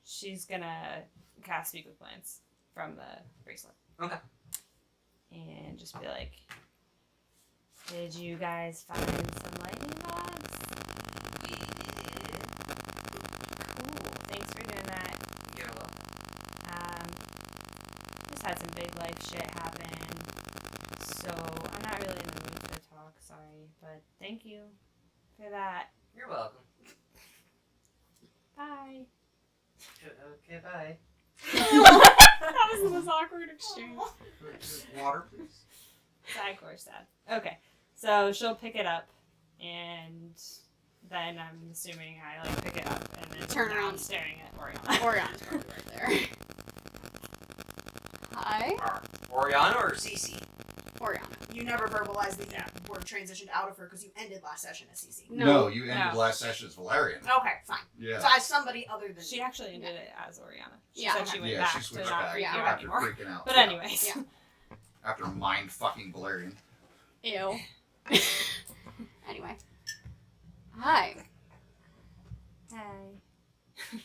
She's gonna cast Speak with Plants from the bracelet. Okay. And just be like, did you guys find some lightning rods? Cool. Thanks for doing that. You're welcome. Just had some big life shit happen. So I'm not really in the mood to talk, sorry. But thank you for that. You're welcome. Bye. Okay, bye. That was the most awkward exchange. Water, please. Side course that. Okay. So she'll pick it up and then I'm assuming I like pick it up and then Turn now around. I'm staring at Oriana. Orion's probably right there. Hi, Oriana or Cece? Oriana. You never verbalized that you were transitioned out of her because you ended last session as CC. No. You ended No. last session as Valerian. Okay, fine. Yeah. So as somebody other than She actually ended it as Oriana. She Yeah. said she went Yeah, back she to switched not back freak Yeah. you out after anymore. freaking out. But Yeah. anyways. Yeah. After mind fucking Valerian. Ew. Anyway. Hi. Hi.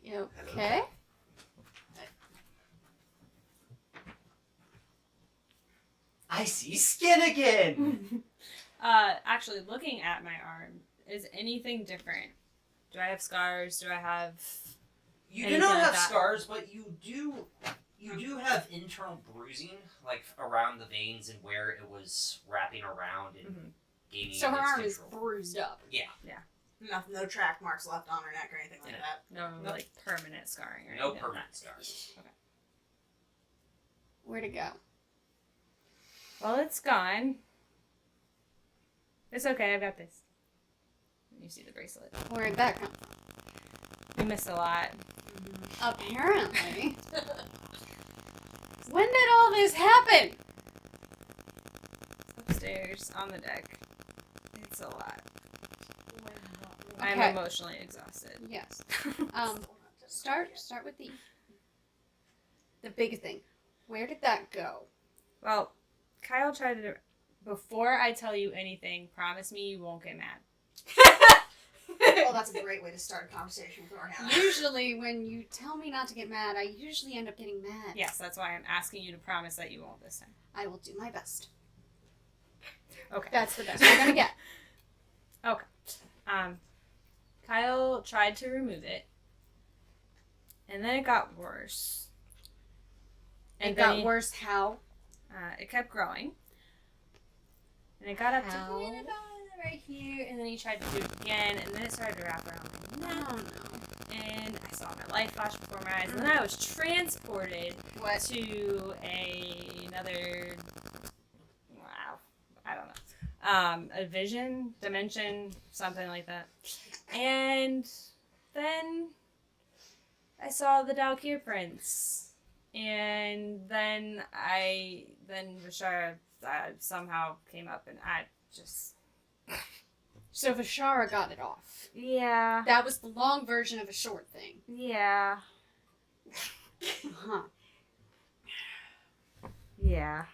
You okay? I see skin again! Actually, looking at my arm, is anything different? Do I have scars? Do I have... You do Anything not like have that. scars, but you do have internal bruising, like around the veins and where it was wrapping around and Mhm. gaining So her its arm is control. bruised up. no track marks left on her neck or anything like Yeah. that. No, Nope. like, permanent scarring or No anything like permanent that. scars. Where'd it go? Well, it's gone. It's okay, I've got this. You see the bracelet. Where'd that come from? We missed a lot. Apparently. When did all this happen? Upstairs, on the deck. It's a lot. I'm Okay. emotionally exhausted. Yes. Start with the big thing. Where did that go? Well, Kyle tried to... Before I tell you anything, promise me you won't get mad. Well, that's a great way to start a conversation with Oriana. Usually, when you tell me not to get mad, I usually end up getting mad. Yes, that's why I'm asking you to promise that you won't this time. I will do my best. Okay. That's the best we're gonna get. Kyle tried to remove it, and then it got worse. It then got worse. How? It kept growing, and it got up How? to right here, and then he tried to do it again, and then it started to wrap around my neck, Oh no. and I saw my life flash before my eyes, and then I was transported What? to another, wow, I don't know, a vision, dimension, something like that. And then I saw the Dalkir prince, and then Vishara somehow came up, and I just, So Vishara got it off. yeah, That was the long version of a short thing. yeah, Huh. yeah.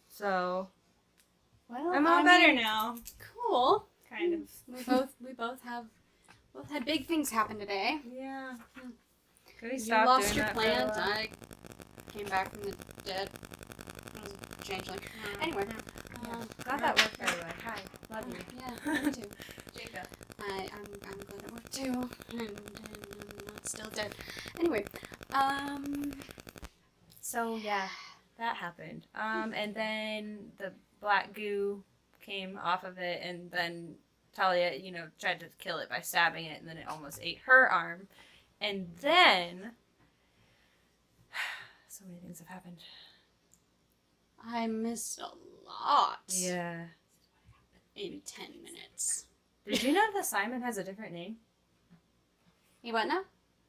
So Well, I'm all I better mean, now, Cool. kind of. We both had big things happen today. Yeah. Could we You stop lost doing your that for a plant. while? I came back from the dead. I was a changeling. Anyway. Glad that worked, by the way. Hi. Love you. Yeah. So yeah, that happened. And then the black goo came off of it, and then Talia, tried to kill it by stabbing it, and then it almost ate her arm. And then so many things have happened. I missed a lot. Yeah. In 10 minutes. Did you know that Simon has a different name? You what now?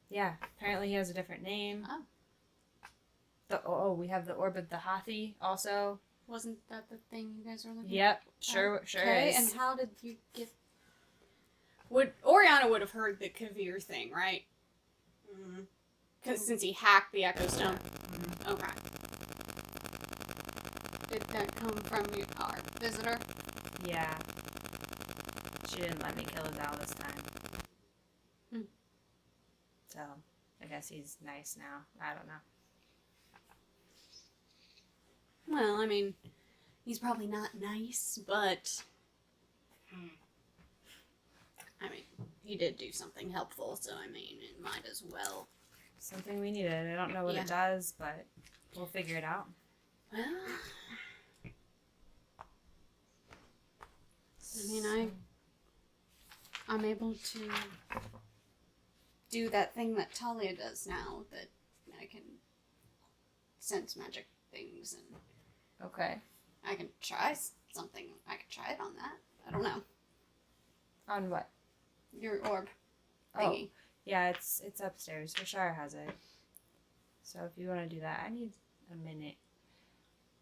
Yeah, apparently he has a different name. Oh. We have the Orb of the Hathi also. Wasn't that the thing you guys were looking Yep, sure Okay, is. and how did you get... Oriana would have heard the Kavir thing, right? Because since he hacked the Echo Stone. Okay. Did that come from our visitor? Yeah. She didn't let me kill Adele this time. So, I guess he's nice now. I don't know. Well, I mean, he's probably not nice, but... I mean, he did do something helpful, so I mean, it might as well. Something we needed. I don't know what it does, but we'll figure it out. Well... I mean, I'm able to do that thing that Talia does now, that I can sense magic things, and Okay. I can try something. I could try it on that. I don't know. On what? Your orb Oh, thingy. yeah, it's upstairs. Rashara has it. So if you want to do that, I need a minute.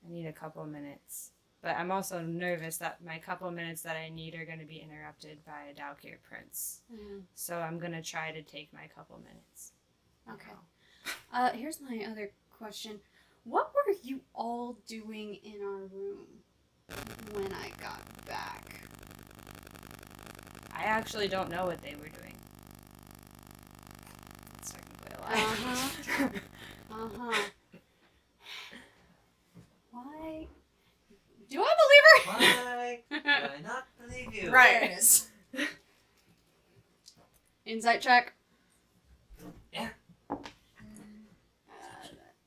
I need a couple minutes. But I'm also nervous that my couple minutes that I need are going to be interrupted by a Dalkir Prince. So I'm going to try to take my couple minutes. Okay. Here's my other question. What were you all doing in our room when I got back? I actually don't know what they were doing. That's technically a lie. Uh-huh. Uh-huh. Why? Do I believe her? Why do I not believe you? Right. There it is. Insight check. Yeah. That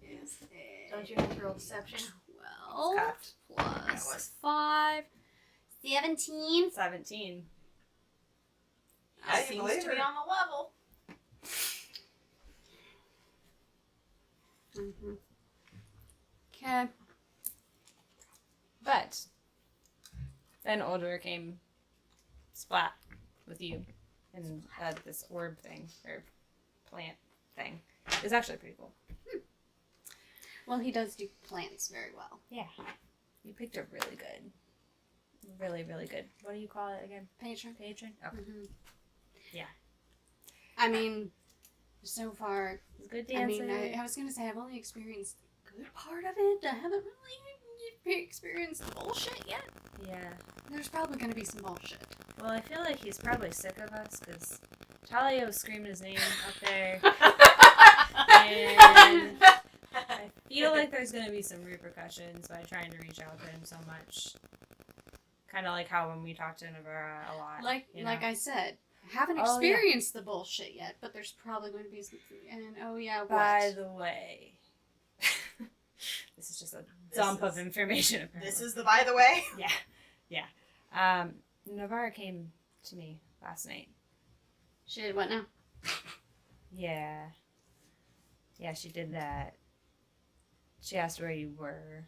is a Don't you have to roll deception? 12 Cocked. plus That was- 5. 17. 17. How do you Seems believe to be her? on the level. Mm-hmm. Okay. But then Older came splat with you and had this orb thing, or plant thing. It's actually pretty cool. Well, he does do plants very well. Yeah. You picked a really good. Really, really good. What do you call it again? Patron. Patron? Oh, Mm-hmm. Yeah. I mean, so far, it's good I dancing. mean, I was going to say I've only experienced the good part of it. I haven't really experienced the bullshit yet. Yeah. There's probably going to be some bullshit. Well, I feel like he's probably sick of us because Talia was screaming his name up there. And I feel like there's going to be some repercussions by trying to reach out to him so much. Kind of like how when we talked to Navarra a lot. Like I said, haven't Oh, yeah. experienced the bullshit yet, but there's probably going to be some. And oh yeah, what? By the way, this is just a dump of information. Apparently. This is the by the way. Yeah. Navarra came to me last night. She did what now? Yeah. Yeah, she did that. She asked where you were.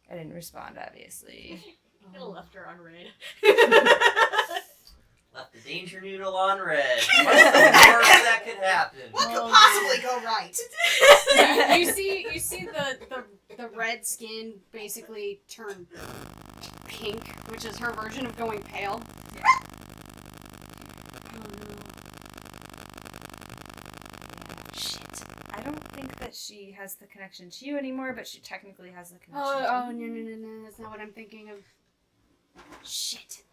I didn't respond, obviously. You could have left her on red. Left the danger noodle on red. What's the worst that could happen? What could Oh, possibly go right? you see the red skin basically turn pink, which is her version of going pale. Yeah. Oh no. Shit. I don't think that she has the connection to you anymore, but she technically has the connection Oh to me. no, that's not what I'm thinking of. Shit.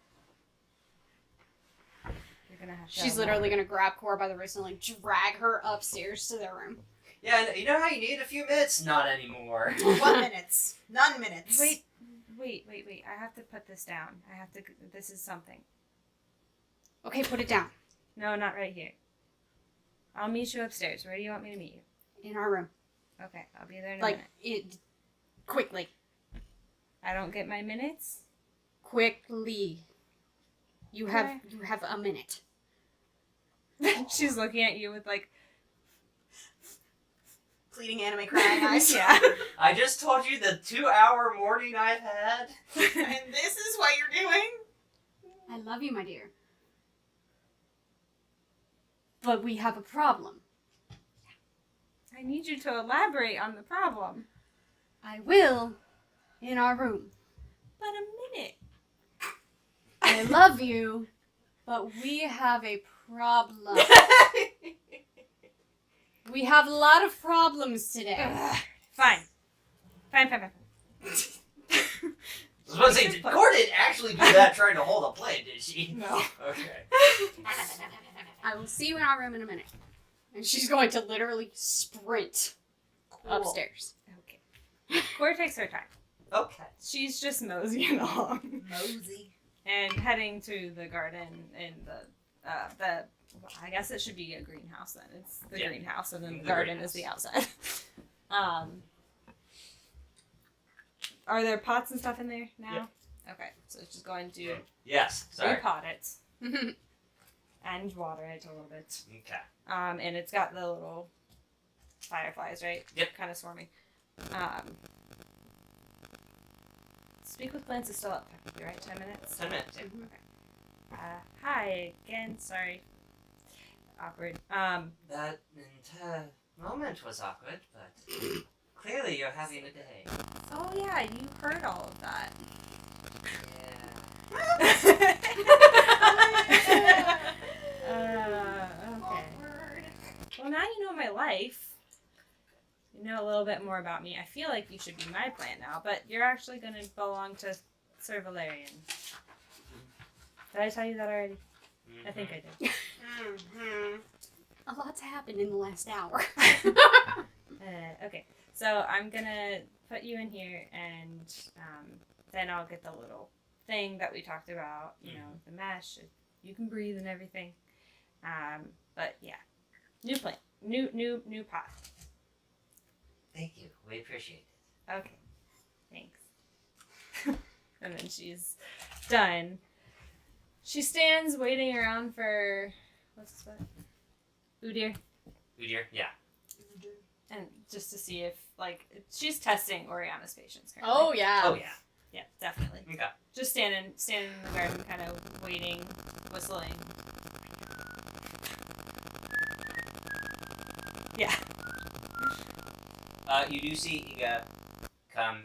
You're gonna have to She's literally gonna grab Cora by the wrist and like drag her upstairs to their room. Yeah, you know how you need a few minutes? Not anymore. 1 minutes. None minutes. Wait. I have to put this down. This is something. Okay, put it down. No, not right here. I'll meet you upstairs. Where do you want me to meet you? In our room. Okay, I'll be there in a Like, minute. quickly. I don't get my minutes? Quickly. You have Okay. you have a minute. She's looking at you with like, Pleading anime crying eyes. yeah. I just told you the 2-hour morning I've had. And this is what you're doing? I love you, my dear. But we have a problem. I need you to elaborate on the problem. I will in our room. But a minute. I love you, but we have a problem. We have a lot of problems today. Ugh. Fine. Fine. I was about to say, did Gordon actually do that trying to hold a plane, did she? No. Okay. I will see you in our room in a minute. And she's going to literally sprint upstairs. Okay. Cora takes her time. Okay. She's just moseying along Mosey. and heading to the garden in the I guess it should be a greenhouse then. It's the Yeah. greenhouse and then the The garden greenhouse. is the outside. Are there pots and stuff in there now? Okay, so it's just going to Yes, sorry. repot it and water it a little bit. Okay. And it's got the little fireflies, right? Yep. Kind of swarming. Speak with plants is still up technically, right? 10 minutes? 10 minutes, yeah. Hi again. Sorry. Awkward. That entire moment was awkward, but clearly you're having a day. Oh yeah, you heard all of that. Yeah. Okay. Well, now you know my life. You know a little bit more about me. I feel like you should be my plant now, but you're actually going to belong to Sir Valerian. Did I tell you that already? I think I did. Mm-hmm. A lot's happened in the last hour. Okay, so I'm gonna put you in here, and then I'll get the little thing that we talked about. You know, the mesh. You can breathe and everything. But yeah, new plant, new pot. Thank you. We appreciate it. Okay, thanks. And then she's done. She stands waiting around for what's that? Udir. Udir? Yeah. And just to see if, like, she's testing Oriana's patience currently. Oh, yeah. Oh, yeah. Yeah, definitely. Okay. Just standing in the garden, kind of waiting, whistling. Yeah. You do see Iga come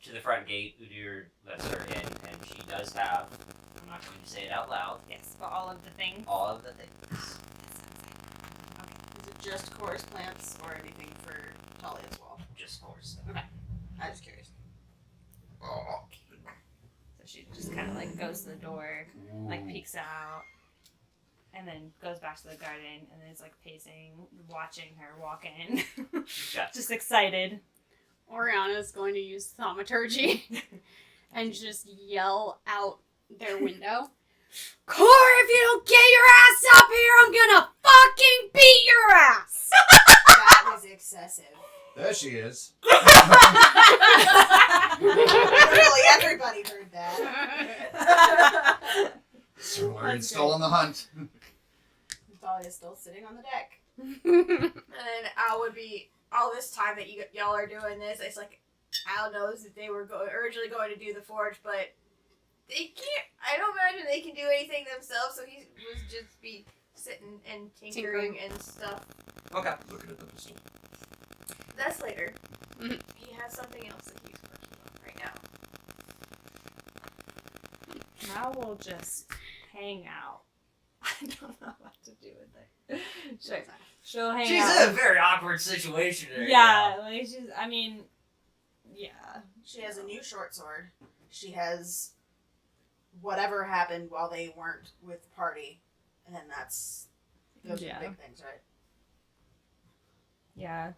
to the front gate. Udir lets her in, and she does have, I'm not going to say it out loud, Yes, but all of the things. all of the things. Is it just chorus plants or anything for Talia as well? Just course. I'm just curious. So she just kind of, like, goes to the door, like, peeks out, and then goes back to the garden, and then is, like, pacing, watching her walk in. Yeah. Just excited. Oriana's going to use thaumaturgy and just yell out their window. Core, if you don't get your ass up here, I'm gonna fucking beat your ass! That was excessive. There she is. Literally everybody heard that. Sir Valerian's still on the hunt. Talia's still sitting on the deck. And then Al would be all this time that y'all are doing this. It's like Al knows that they were originally going to do the forge, but they can't. I don't imagine they can do anything themselves. So he was just be sitting and tinkering and stuff. Okay. Looking at the pistol. That's later. Mhm. He has something else that he's working on right now. Now we'll just hang out. I don't know what to do with it. She'll hang She's out. in a very awkward situation right Yeah, now. like she's. I mean, yeah. She has a new short sword. She has whatever happened while they weren't with the party. And then that's those are Yeah. the big things, right? Yeah.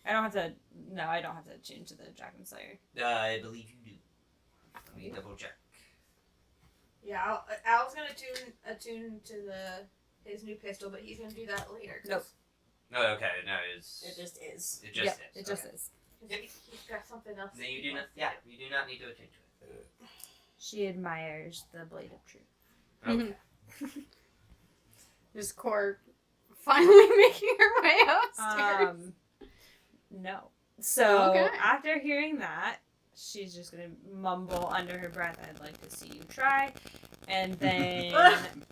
I don't have to. No, I don't have to tune to the Dragon Slayer. I believe you do. Let me double check. Yeah, Al's gonna attune to his new pistol, but he's gonna do that later. 'cause Nope. No, okay, no, it's... It just is. It just Yep, is. it just okay. is. He's got something else. Then you do not, yeah, you do not need to attend to it. She admires the blade of truth. Okay. Is Core finally making her way upstairs? No. So Okay. after hearing that, she's just gonna mumble under her breath, "I'd like to see you try," and then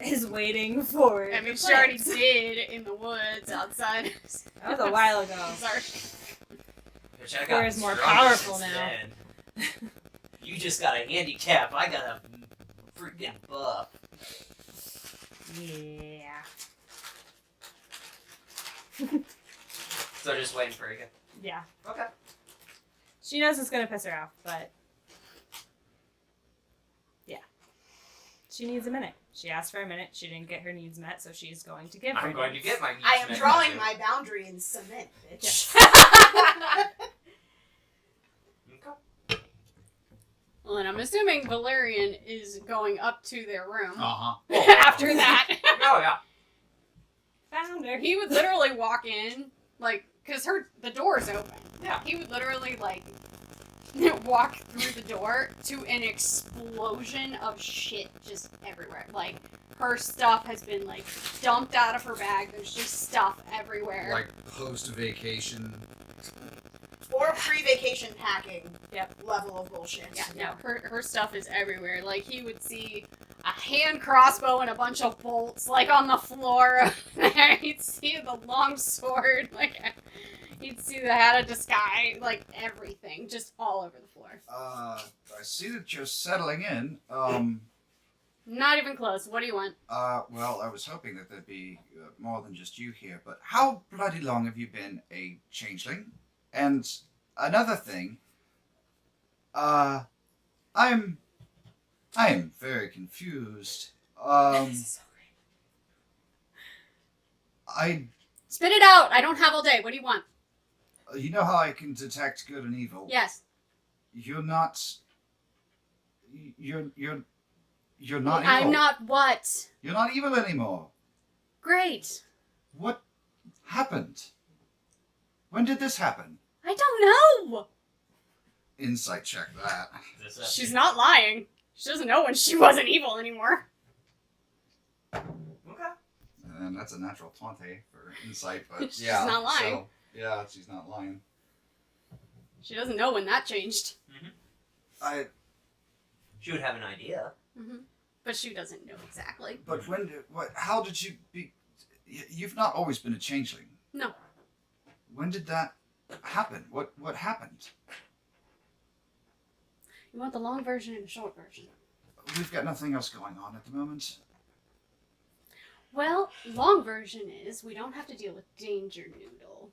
is waiting for. I mean, the she already plants. did in the woods outside. That was a while ago. Sorry. Which I Core got is more stronger powerful since now. then. You just got a handicap. I got a freaking buff. Yeah. So just waiting for you. Yeah. Okay. She knows it's gonna piss her off, but yeah. She needs a minute. She asked for a minute. She didn't get her needs met, so she's going to give her. I'm going to needs. get my needs I am met, drawing too. my boundary in cement, bitch. Okay. Well, and I'm assuming Valerian is going up to their room Uh-huh. after that. Oh, yeah. Found her. He would literally walk in, like, because the door's open. Yeah. He would literally, like, walk through the door to an explosion of shit just everywhere. Like, her stuff has been, like, dumped out of her bag. There's just stuff everywhere. Like post-vacation. Or pre-vacation packing. Yep. Level of bullshit. Yeah, no, her stuff is everywhere. Like, he would see a hand crossbow and a bunch of bolts, like, on the floor there. He'd see the long sword, like, he'd see the hat of disguise, like, everything, just all over the floor. I see that you're settling in. Not even close. What do you want? Well, I was hoping that there'd be more than just you here, but how bloody long have you been a changeling? And another thing, I am very confused. Spit it out! I don't have all day. What do you want? You know how I can detect good and evil? Yes. You're not. You're not evil. I'm not what? You're not evil anymore. Great. What happened? When did this happen? I don't know! Insight check that. She's not lying. She doesn't know when she wasn't evil anymore. Okay. And that's a natural 20 for insight, but She's yeah. not lying. So, yeah, she's not lying. She doesn't know when that changed. She would have an idea. Mm-hmm. But she doesn't know exactly. But how did you be, you've not always been a changeling. No. When did that happen? What happened? You want the long version and the short version? We've got nothing else going on at the moment. Well, long version is we don't have to deal with Danger Noodle.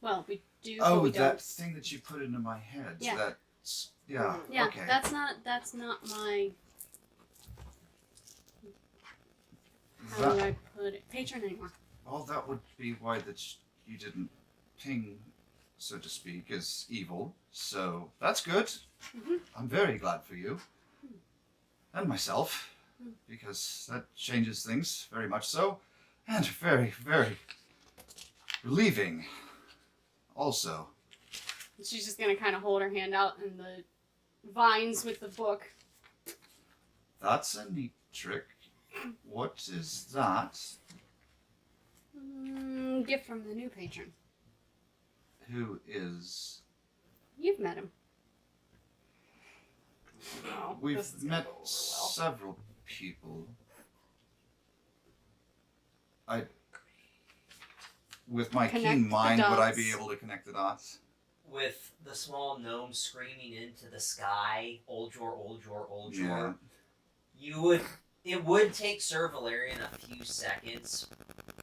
Well, we do, but Oh, we that don't. thing that you put into my head. Yeah. Yeah, Yeah, okay. that's not my... How do I put it? Patron anymore. Well, that would be why you didn't ping, so to speak, as evil. So that's good. Mhm. I'm very glad for you. And myself. Because that changes things, very much so. And very, very relieving. Also. She's just gonna kind of hold her hand out in the vines with the book. That's a neat trick. What is that? Gift from the new patron. Who is... You've met him. Oh, this We've is gonna met go well. several people. With my Connect keen the mind, would I dots. be able to connect the dots? With the small gnome screaming into the sky, Old Jor, Old Jor, Old Jor, it would take Sir Valerian a few seconds,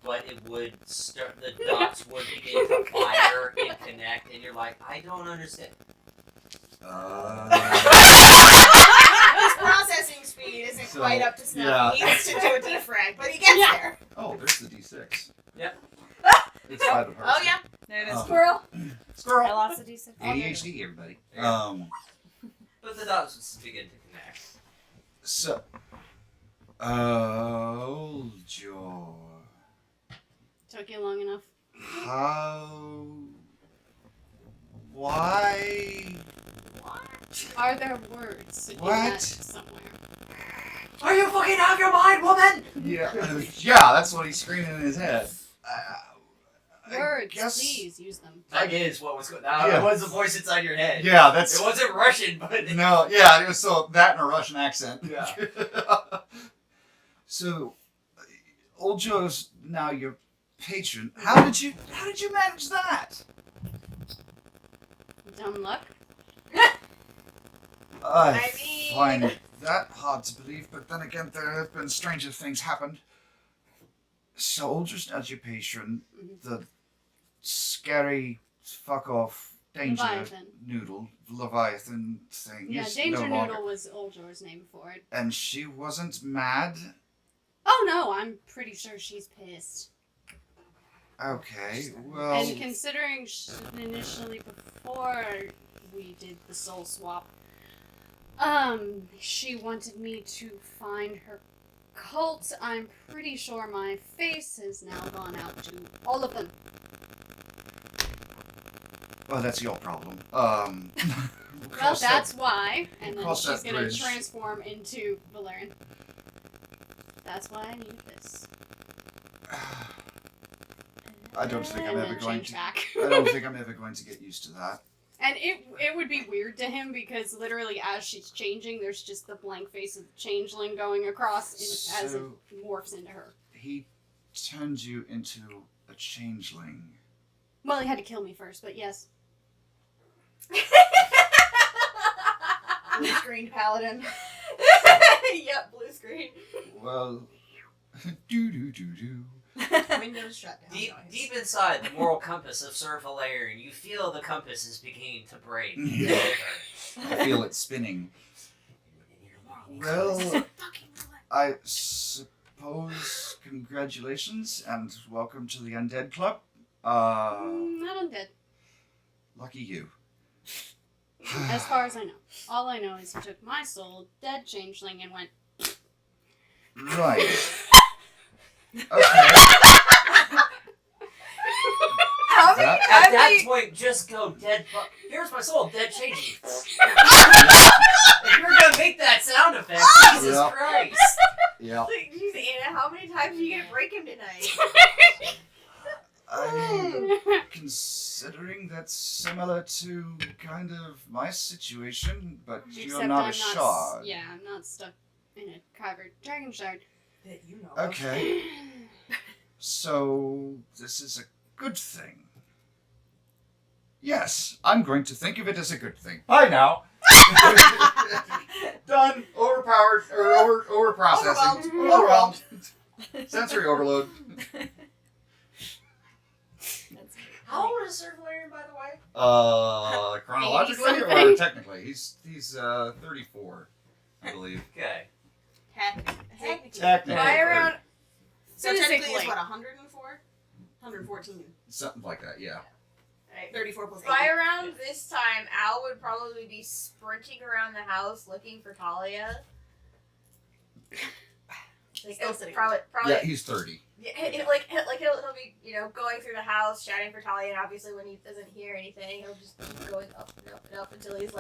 but it would start, the dots would begin to fire and connect, and you're like, I don't understand. His processing speed isn't So, quite up to snuff. yeah. He needs to do a defrag, but he gets Yeah. there. Oh, there's the D6. Yep. It's by the person. Oh yeah. There it is. Oh. Squirrel. I Squirrel. lost the D6. ADHD, everybody. But the dots would begin to connect. So. Oh, Jor. Took you long enough. How? Why? Are there words in What? that somewhere? Are you fucking out of your mind, woman? Yeah, yeah, that's what he's screaming in his head. I Words, guess- please use them. That is what was going on. Yeah. It was the voice inside your head. Yeah, that's It wasn't Russian, but no, yeah, it was so that and a Russian accent. Yeah. So, Old Joe's now your patron. How did you manage that? Dumb luck. I mean- find that hard to believe, but then again, there have been stranger things happened. So, Old Joe's now your patron. Mhm. The scary fuck off danger Leviathan. noodle Leviathan thing Yeah, is Danger no longer. Noodle was Oldor's name for it. And she wasn't mad. Oh no, I'm pretty sure she's pissed. Okay, well, And considering initially before we did the soul swap, she wanted me to find her cult. I'm pretty sure my face has now gone out to all of them. well, that's your problem. Well, that's why. And then cross she's that gonna bridge. transform into Valerian. That's why I needed this. I don't think I'm And ever then going change to. back. I don't think I'm ever going to get used to that. And it would be weird to him because literally as she's changing, there's just the blank face of the changeling going across as it So- morphs into her. He turned you into a changeling. Well, he had to kill me first, but yes. Blue screened paladin. Yep, blue screen. Well, do. Windows shut down. deep inside the moral compass of Sir Valerian, you feel the compass is beginning to break. Yeah. I feel it spinning. Well, I suppose congratulations and welcome to the Undead Club. Not undead. Lucky you. As far as I know. All I know is he took my soul, dead changeling, and went, Right. Okay. How many That- At times that do you- point, just go dead. Here's my soul, dead changing. If you're gonna make that sound effect, Jesus Yeah. Christ! Yeah. like, geez, Anna, how many times are you gonna break him tonight? I'm considering that's similar to kind of my situation, but you're Except not I'm a shard. Yeah, I'm not stuck in a covered dragon shard. That you know of. Okay, so this is a good thing. Yes, I'm going to think of it as a good thing. Bye now. Done. Overpowered or over processing. Overwhelmed. Sensory overload. How old is Sir Valerian, by the way? Chronologically or something. technically? He's 34, I believe. Okay. Technically. Technically. By around So technically it's Physically. what, 104? 114. Something like that, yeah. 34 plus 8. by around this time, Al would probably be sprinting around the house looking for Talia. Like, Still sitting. probably. Yeah, he's 30. Yeah, he'll be, going through the house, shouting for Talia, and obviously when he doesn't hear anything, he'll just keep going up and up and up until he's,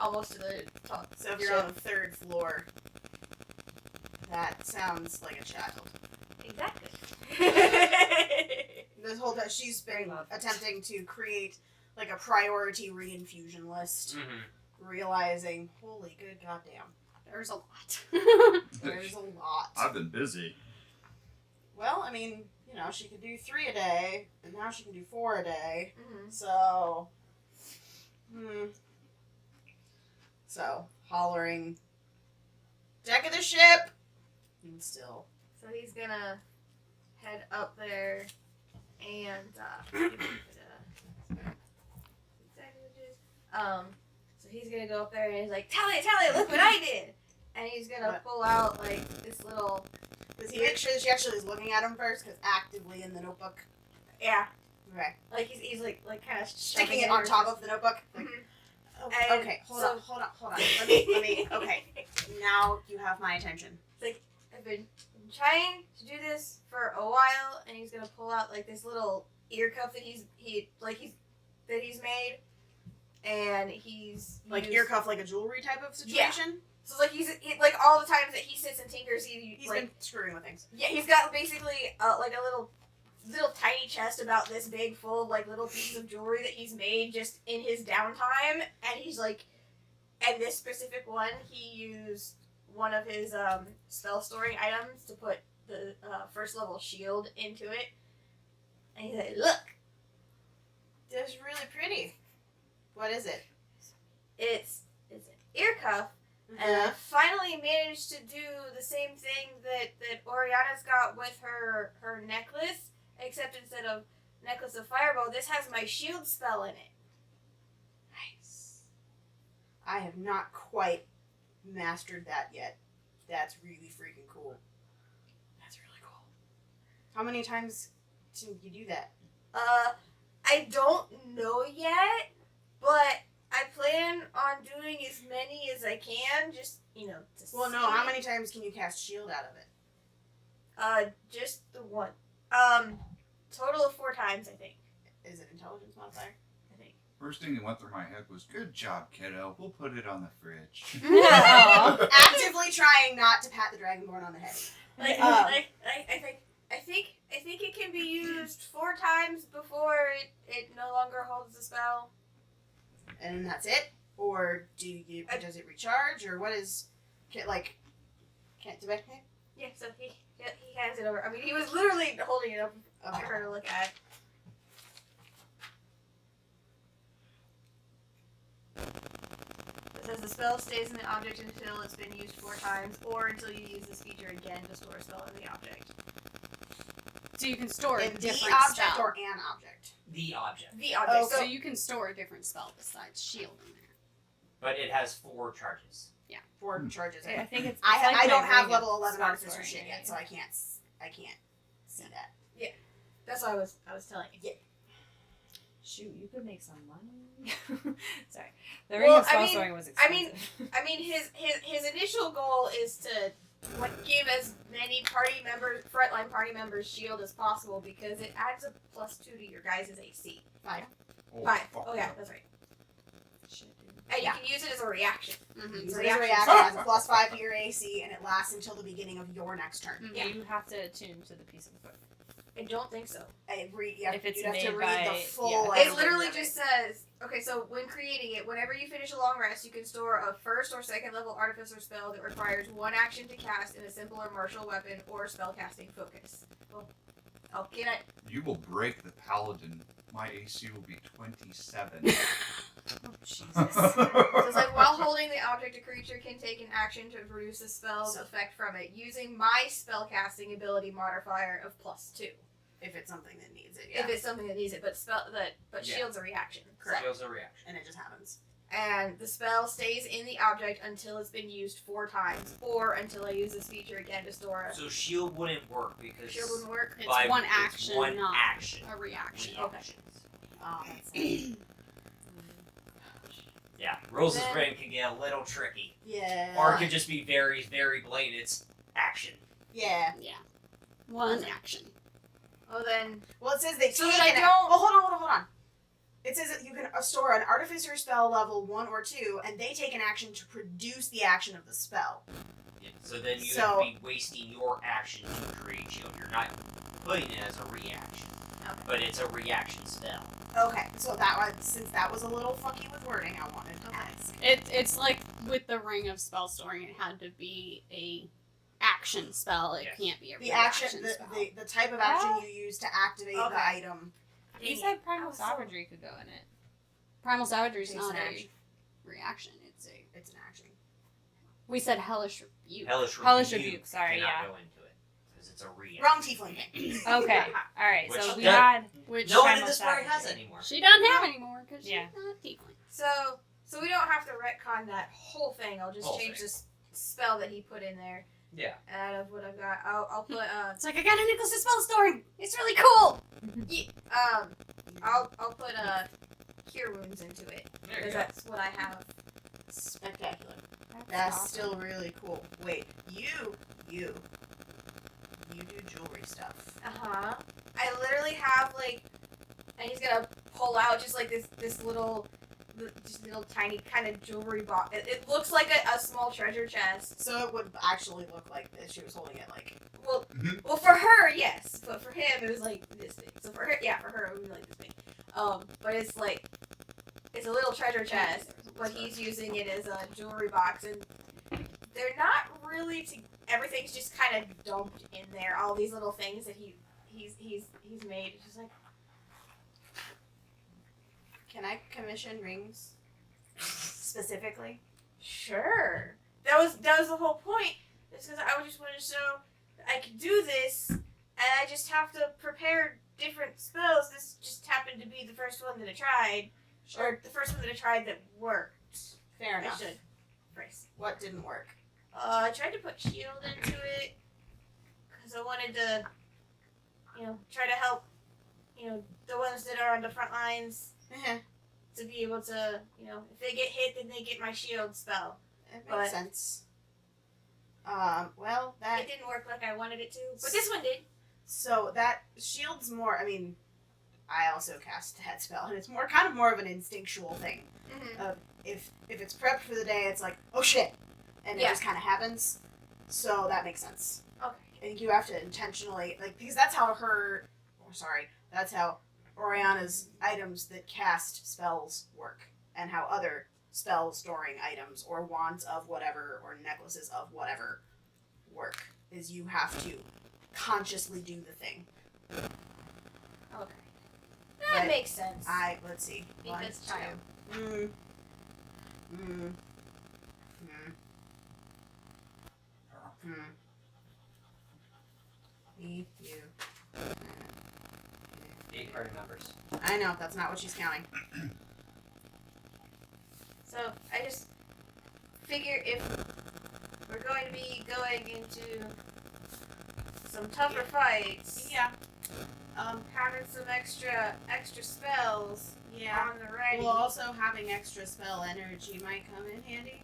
almost to the top. So if you're on the 3rd floor, that sounds like a child. Exactly. This whole time she's been attempting to create like a priority reinfusion list, realizing, holy good goddamn, There's a lot. there's a lot. I've been busy. Well, I mean, she could do 3 a day, and now she can do 4 a day. Mhm. So, So, hollering, deck of the ship, and still. So he's gonna head up there and so he's gonna go up there and he's like, Talia, look what I did, and he's gonna What? pull out this little She actually is looking at him first, because actively in the notebook. yeah, Okay. he's like kind of Sticking it on top of the notebook. Like, oh, And okay, hold so- on. Let me, okay. Now you have my attention. I've been trying to do this for a while, and he's gonna pull out this little ear cuff that he's made, and he's Like used- ear cuff, like a jewelry type of situation. So like like all the times that he sits and tinkers, He's like been screwing with things. yeah, he's got basically like a little tiny chest about this big, full of like little pieces of jewelry that he's made just in his downtime, and he's like, and this specific one, he used one of his spell storing items to put the first level shield into it, and he's like, look, That's really pretty. What is it? it's an ear cuff. And I finally managed to do the same thing that Oriana's got with her necklace, except instead of necklace of fireball, this has my shield spell in it. Nice. I have not quite mastered that yet. That's really freaking cool. That's really cool. How many times can you do that? I don't know yet, but I plan on doing as many as I can, just, to Well, no. see How it. many times can you cast shield out of it? Just the one. Total of 4 times, I think. Is it intelligence modifier? I think. First thing that went through my head was, "Good job, kiddo. We'll put it on the fridge." Actively trying not to pat the dragonborn on the head. I think it can be used 4 times before it no longer holds the spell. And that's it? Or does it recharge? Or what is... Can't do it? Yeah, so he hands it over. I mean, he was literally holding it up for her to look at. It says the spell stays in the object until it's been used 4 times, or until you use this feature again to store a spell in the object. So you can store a In the different object spell. or an object? The object. The object. Okay. So you can store a different spell besides shield in there. But it has 4 charges. 4 charges. I think it's. I don't have ring level of 11 spell artificer storing, shit right? yet, so I can't see that. That's what I was telling you. Shoot, you could make some money. Sorry, the ring Well, of spell I mean- storing was I mean- expensive. I mean, his initial goal is to give as many frontline party members shield as possible because it adds a +2 to your guys' AC. 5. Oh, 5. fuck. Oh yeah, that's right. Shit, dude. And Yeah. you can use it as a reaction. Mm-hmm. Use So it as a reaction. reaction, has a +5 to your AC, and it lasts until the beginning of your next turn. Yeah. You have to attune to the piece of equipment. I don't think so. If it's you'd have to made read the by- full. yeah. language It literally of just it. says, okay, so when creating it, whenever you finish a long rest, you can store a 1st or 2nd level artificer spell that requires 1 action to cast in a simple or martial weapon or spellcasting focus. Well, I'll get it. You will break the paladin. My AC will be 27. Jesus. So it's like, while holding the object, a creature can take an action to produce a spell's So- effect from it, using my spellcasting ability modifier of +2. If it's something that needs it, yeah. If it's something that needs it, but Yeah. shield's a reaction. Correct. Shields a reaction. And it just happens. And the spell stays in the object until it's been used 4 times, or until I use this feature again to store a So shield wouldn't work because shield wouldn't work. It's by- one it's action, one not action. a reaction. Reactions. Oh, that's Yeah, rules as Then- written can get a little tricky, yeah. or it could just be very, very blatant. It's action. Yeah. Yeah. One action. Oh, then Well, it says they So take then I an. don't- Well, hold on. It says that you can store an artificer spell level 1 or 2, and they take an action to produce the action of the spell. Yeah, so then you So- would be wasting your action to create shield. You're not putting it as a reaction, Okay. but it's a reaction spell. Okay, so that was, since that was a little funky with wording, I wanted to ask. It's like with the ring of spell storing, it had to be a action spell. It Yes. can't be a The reaction action, spell. the type of action you use to activate Okay. the item. You said primal savagery could go in it. Primal savagery is It's not an a action. reaction. It's an action. We said hellish rebuke. Hellish rebuke, sorry, cannot yeah. go into it because it's a reaction. Wrong tiefling thing. Okay, alright, so Which we that- had. Which No one in primal this party has savagery. anymore. she doesn't have anymore because she's Yeah. not tiefling. So we don't have to retcon that whole thing. I'll just Whole change thing. this spell that he put in there. Yeah. Out of what I've got, I'll put It's like I got a necklace of spell storing. It's really cool. I'll put cure wounds into it There you because go. that's what I have. Spectacular. That's still really cool. Wait, you do jewelry stuff. I literally have like and he's gonna pull out just like this little tiny kind of jewelry box. It looks like a small treasure chest. So it would actually look like this. She was holding it like. Well, for her, yes, but for him, it was like this big. So for her, yeah, for her, it would be like this big. But it's like it's a little treasure chest, but he's using it as a jewelry box, and they're not really. Everything's just kind of dumped in there. All these little things that he's made. It's just like. Can I commission rings specifically? Sure. That was the whole point. It's because I just wanted to show that I could do this, and I just have to prepare different spells. This just happened to be the first one that I tried, or the first one that I tried that worked. Fair I enough. should phrase. What didn't work? I tried to put shield into it because I wanted to, try to help, the ones that are on the front lines. To be able to, if they get hit, then they get my shield spell. It But- makes sense. Well, that It didn't work like I wanted it to, but this one did. so that shield's more. I mean, I also cast that spell, and it's kind of more of an instinctual thing. Mm-hmm. If it's prepped for the day, it's like, oh shit, and it Yeah. just kind of happens. So that makes sense. Okay. I think you have to intentionally, because that's how that's how Oriana's items that cast spells work, and how other spell storing items or wands of whatever or necklaces of whatever work, is you have to consciously do the thing. Okay. That But makes sense. Let's see. Beat One, this child. two. Me, you. 8 card numbers. I know, that's not what she's counting. So I just figure if we're going to be going into some tougher fights, Yeah. having some extra spells Yeah. on the ready. Well, also having extra spell energy might come in handy.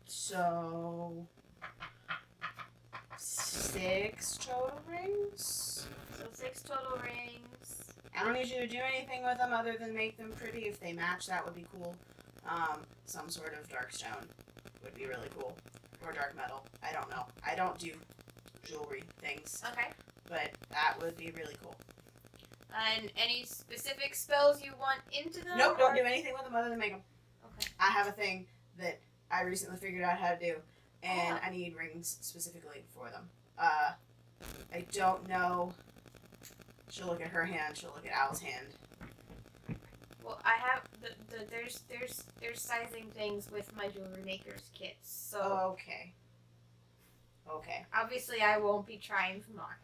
So 6 total rings. So 6 total rings. I don't need you to do anything with them other than make them pretty. If they match, that would be cool. Some sort of dark stone would be really cool. Or dark metal. I don't know. I don't do jewelry things, Okay. but that would be really cool. And any specific spells you want into them? Nope, don't or- do anything with them other than make them. Okay. I have a thing that I recently figured out how to do, and Oh. I need rings specifically for them. I don't know. She'll look at her hand. She'll look at Al's hand. Well, I have there's sizing things with my jewelry maker's kits, so Okay. Okay. obviously I won't be trying for more.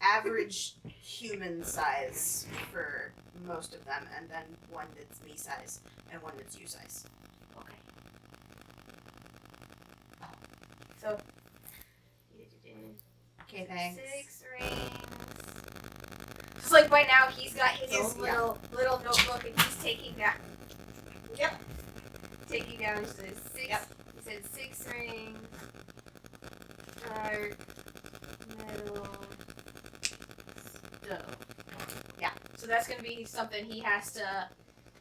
Average human size for most of them, and then one that's me size and one that's you size. Okay. So. Okay, thanks. 6 rings. It's like by now he's got his Yes, own little notebook and he's taking down. Yep. Taking down his 6. Yep. He said 6 rings. Dark metal stone. Yeah. So that's gonna be something he has to.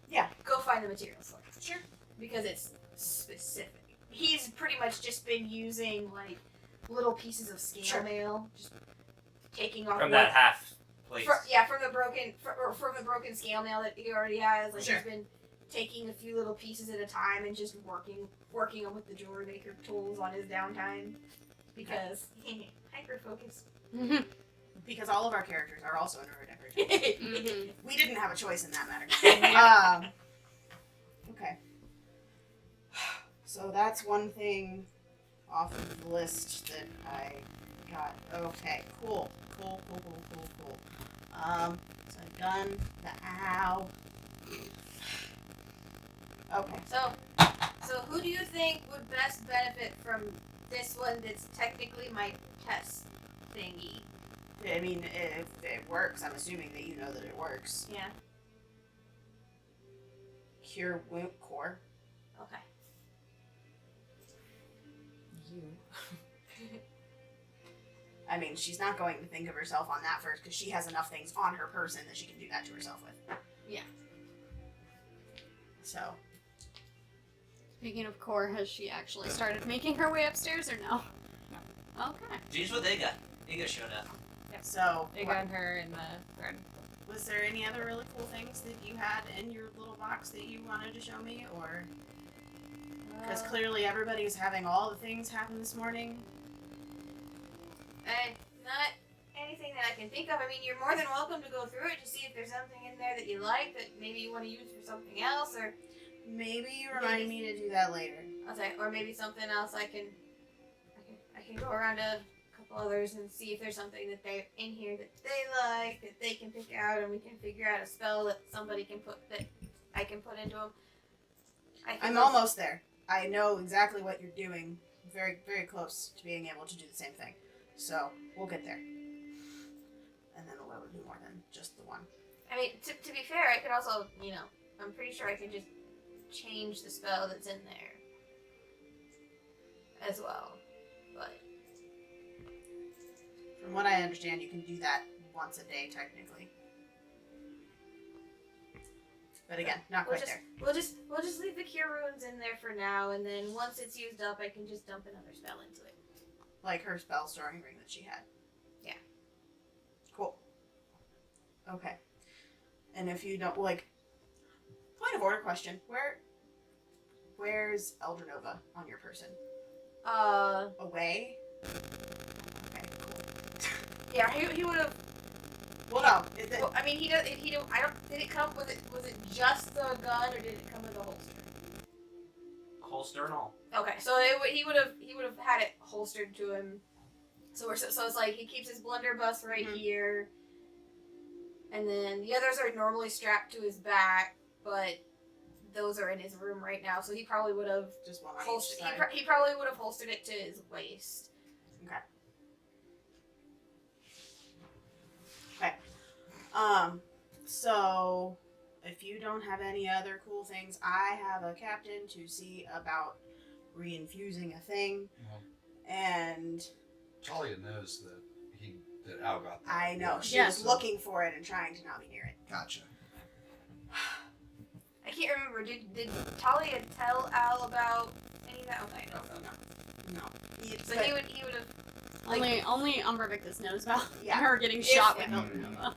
Yeah. Go find the materials for. Sure. Because it's specific. He's pretty much just been using like little pieces of scale Sure. mail, just taking off From what- that half plate. from the broken scale mail that he already has. Like Sure. he's been taking a few little pieces at a time and just working them with the jewelry maker tools on his downtime because hyper focus. Because all of our characters are also neurodivergent. Mhm. We didn't have a choice in that matter. Okay. So that's one thing off of the list that I got. Okay, cool. So I've done the ow. Okay. So who do you think would best benefit from this one that's technically my test thingy? I mean, if it works, I'm assuming that you know that it works. Yeah. Cure wound core. Okay. You. I mean, she's not going to think of herself on that first because she has enough things on her person that she can do that to herself with. Yeah. So, Speaking of core, has she actually started making her way upstairs or no? No. Okay. Geez, what they got? Ego showed up. so They got her in the garden. was there any other really cool things that you had in your little box that you wanted to show me, or because clearly everybody's having all the things happen this morning? Not anything that I can think of. I mean, you're more than welcome to go through it to see if there's something in there that you like that maybe you want to use for something else, or Maybe you remind me to do that later. I'll say, or maybe something else. I can go around a couple others and see if there's something that they're in here that they like that they can pick out, and we can figure out a spell that somebody can put that I can put into them. I'm almost there. I know exactly what you're doing. Very, very close to being able to do the same thing. So, we'll get there. And then we'll be able to do more than just the one. I mean, to be fair, I could also, I'm pretty sure I could just change the spell that's in there as well. But From what I understand, you can do that once a day, technically. But again, not quite there. We'll just leave the cure runes in there for now, and then once it's used up, I can just dump another spell into it. Like her spell storing ring that she had. Yeah. Cool. Okay. And if you don't, point of order question, where's Eldrenova on your person? Away? Okay, cool. Yeah, he would have. Well, no. Well, I mean, did it come with it? Was it just the gun, or did it come with a holster? Holster and all. Okay, so he would have had it holstered to him. So it's like he keeps his blunderbuss right here, and then the others are normally strapped to his back, but those are in his room right now. So he probably would have just one on each holstered. side. He probably would have holstered it to his waist. Okay. Okay. So if you don't have any other cool things, I have a captain to see about reinfusing a thing. Well, And Talia knows that Al got that. I know one, she Yeah. was looking for it and trying to not be near it. Gotcha. I can't remember. Did Talia tell Al about any of that? Okay, no. So But he would have. Only Umbra Victus knows about Yeah. her getting If- shot with Mhm. Eldrenova.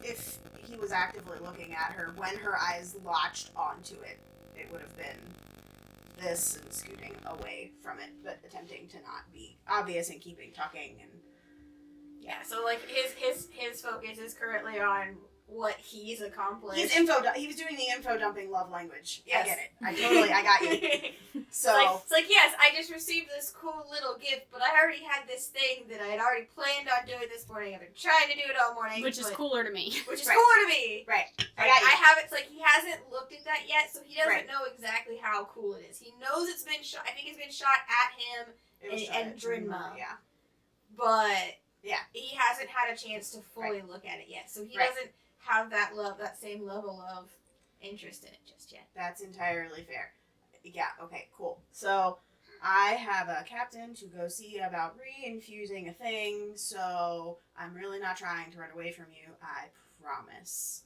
if he was actively looking at her when her eyes latched onto it, it would have been this and scooting away from it, but attempting to not be obvious and keeping tucking and Yeah. So like his focus is currently on what he's accomplished. he was doing the info dumping love language. Yes. I get it. I got you. So it's like, yes, I just received this cool little gift, but I already had this thing that I had already planned on doing this morning. I've been trying to do it all morning. Which is but- cooler to me. Which is Right. cooler to me. right. I Like, got you. I have it. It's like he hasn't looked at that yet, so he doesn't Right. know exactly how cool it is. He knows it's been shot. I think it's been shot at him, It was and shot at Drinma. Yeah. but Yeah. he hasn't had a chance to fully look at it yet. So he Right. doesn't have that same level of interest in it just yet. That's entirely fair. Yeah, okay, cool. So I have a captain to go see about re-infusing a thing, so I'm really not trying to run away from you, I promise.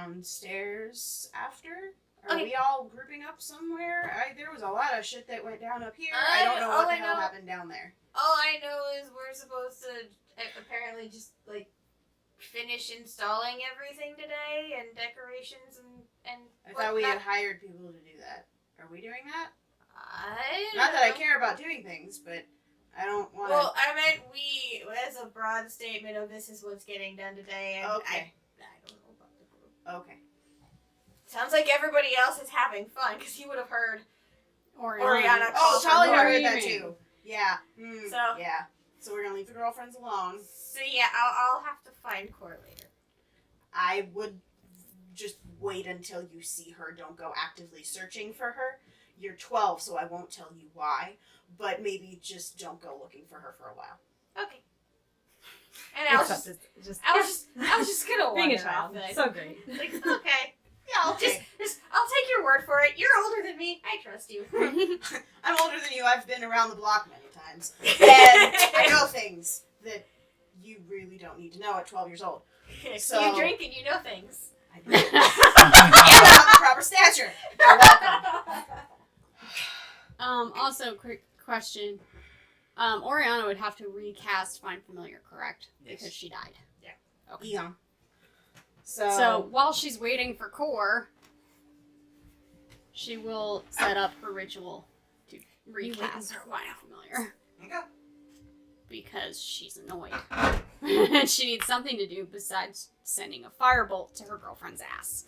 Downstairs after? Are Okay. we all grouping up somewhere? There was a lot of shit that went down up here. I I don't know all what the I hell know- happened down there. All I know is we're supposed to apparently just like finish installing everything today and decorations and I thought we had whatnot. hired people to do that. Are we doing that? I Not that I don't know. care about doing things, but I don't want to... Well, I meant we as a broad statement of this is what's getting done today. And Okay. I don't know about the group. Okay. Sounds like everybody else is having fun because he would have heard. Oriana. Oh, called Talia for heard that screaming. too. Yeah. So- yeah. So we're gonna leave the girlfriends alone. So yeah, I'll have to find Core later. I would just wait until you see her. Don't go actively searching for her. You're 12, so I won't tell you why. But maybe just don't go looking for her for a while. Okay. And I was just gonna being a wander child. off, like- So great. Like, okay. Yeah, Just I'll take your word for it. You're older than me. I trust you. I'm older than you. I've been around the block many times. And I know things that you really don't need to know at 12 years old. So you drink and you know things. I do. And I have the proper stature. You're welcome. Also, quick question. Oriana would have to recast Find Familiar, correct? Yes. Because she died. Yeah. Okay. Eon. So while she's waiting for Core, she will set up her ritual to recast her Find Familiar. Okay. Because she's annoyed. And she needs something to do besides sending a firebolt to her girlfriend's ass.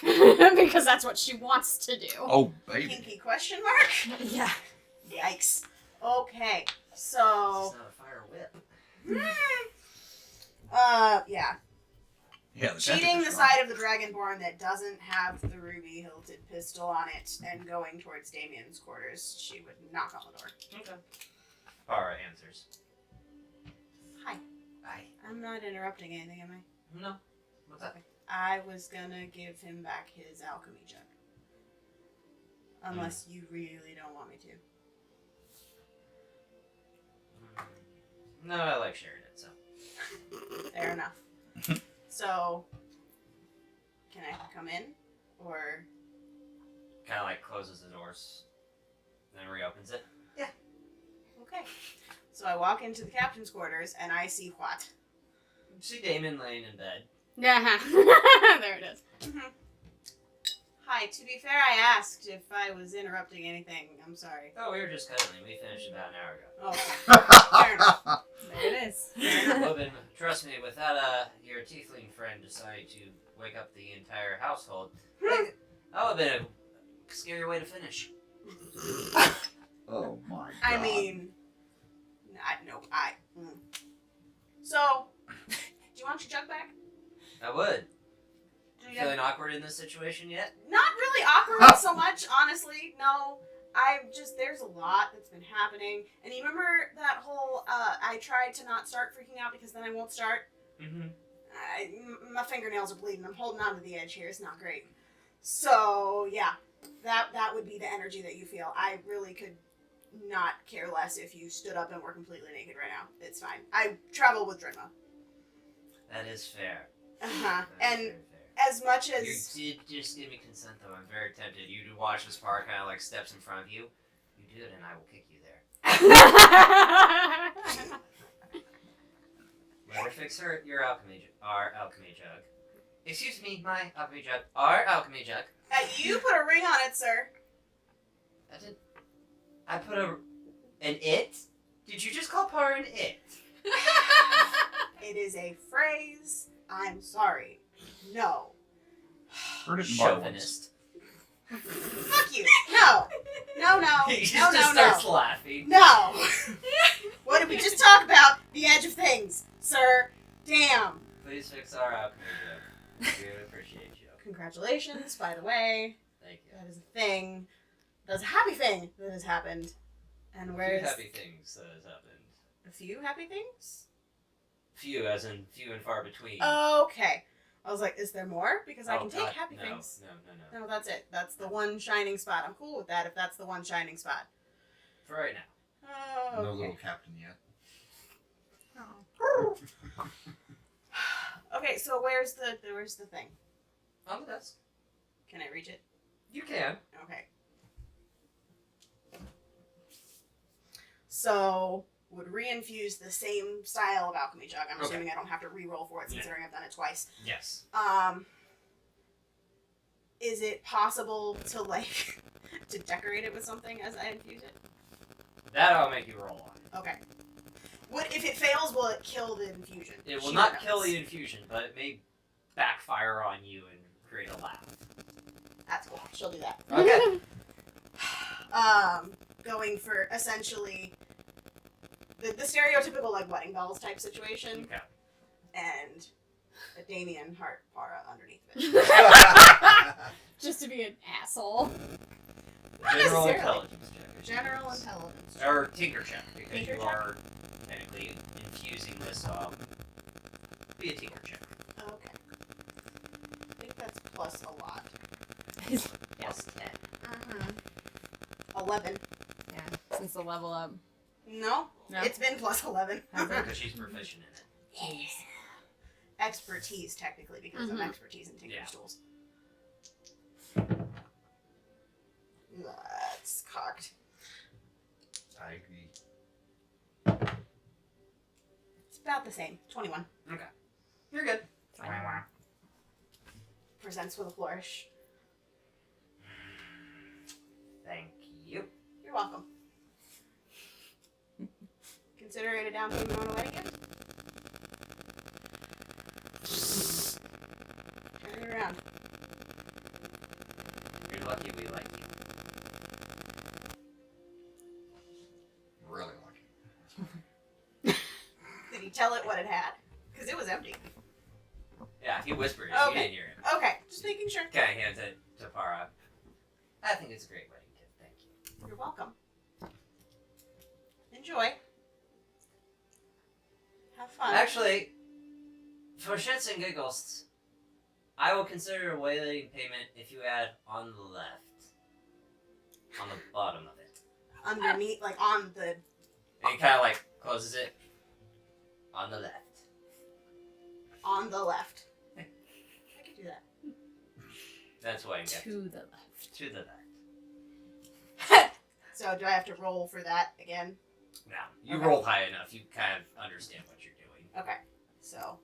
Because that's what she wants to do. Oh, baby. Kinky question mark? Yeah. Yikes. Okay, This so is not a fire whip. yeah. Yeah, the Cheating tentacle's the strong. side of the Dragonborn that doesn't have the ruby hilted pistol on it and going towards Damien's quarters, she would knock on the door. Okay. Para answers. Hi. Bye. I'm not interrupting anything, am I? No. What's up? I was gonna give him back his alchemy jug. Unless you really don't want me to. No, I like sharing it, so. Fair enough. So, can I come in? Or. Kind of like closes the doors, then reopens it. Okay. So I walk into the captain's quarters and I see what? You see Damon laying in bed. Yeah. There it is. Hi, to be fair, I asked if I was interrupting anything. I'm sorry. Oh, we were just cuddling. We finished about an hour ago. Oh, fair enough. There it is. Well, then, trust me, without your tiefling friend deciding to wake up the entire household, that would have been a scary way to finish. Oh my god. I mean, So, do you want your jug back? I would. Do you have... Feeling awkward in this situation yet? Not really awkward so much, honestly. No, there's a lot that's been happening. And you remember that whole, I tried to not start freaking out because then I won't start? Mm-hmm. My fingernails are bleeding. I'm holding on to the edge here. It's not great. So, yeah, that would be the energy that you feel. I really could not care less if you stood up and were completely naked right now. It's fine. I travel with Drinma. That is fair. Uh-huh. That is And very fair. as much as... You did just give me consent, though. I'm very tempted. You to watch this part kind of like steps in front of you. You do it, and I will kick you there. Let her fix your our alchemy jug. Excuse me, my alchemy jug. Our alchemy jug. You put a ring on it, sir. I put an it? Did you just call Par an it? It is a phrase. I'm sorry. No. Heard it in bar once. Chauvinist. Fuck you. No. No, no. He No, just no, starts no. laughing. No. What did we just talk about? The edge of things, sir. Damn. Please fix our alchemy jug. We would appreciate you. Congratulations, by the way. Thank you. That is a thing. That's a happy thing that has happened. And A few where's happy things that has happened. a few happy things? Few, as in few and far between. Okay. I was like, is there more? Because I Oh, can take God, happy no, things. No. No, that's it. That's the one shining spot. I'm cool with that if that's the one shining spot. For right now. Oh, No okay. little captain yet. Okay, so where's the thing? On the desk. Can I reach it? You can. Okay. So would reinfuse the same style of alchemy jug. I'm Okay. assuming I don't have to re-roll for it considering I've done it twice. Yes. Is it possible to like to decorate it with something as I infuse it? That I'll make you roll on. Okay. If it fails, will it kill the infusion? It will She not knows. kill the infusion, but it may backfire on you and create a laugh. That's cool. She'll do that. Okay. Going for essentially the stereotypical like wedding bells type situation, Okay. and a Damien heart para underneath it. Just to be an asshole. Not General necessarily. intelligence check. General intelligence. Or tinker check, because Tinker you check? are technically infusing this. Be a tinker check. Okay. I think that's plus a lot. Plus 10. 11. Yeah, since the level up. No, No. it's been plus 11. Because she's proficient in it. Expertise, technically, because of Mhm. expertise in Tinker's Yeah. tools. That's cocked. I agree. It's about the same. 21. Okay. You're good. Presents with a flourish. Thank you. You're welcome. Consider it a down payment on a wedding gift. Turn it around. You're lucky we like you. Really lucky. Did he tell it what it had? Because it was empty. Yeah, he whispered it. Okay. You didn't hear him. Okay, just making sure. Okay, hands it to Para. I think it's a great wedding gift. Thank you. You're welcome. Enjoy. Have fun. Actually, for shits and giggles, I will consider a wedding payment if you add on the left. On the bottom of it. Underneath, like on the. And he kind of like closes it. On the left. On the left. I could do that. That's wedding gift. To the left. To the left. So do I have to roll for that again? Now, you Okay. rolled high enough. You kind of understand what you're doing. Okay. So.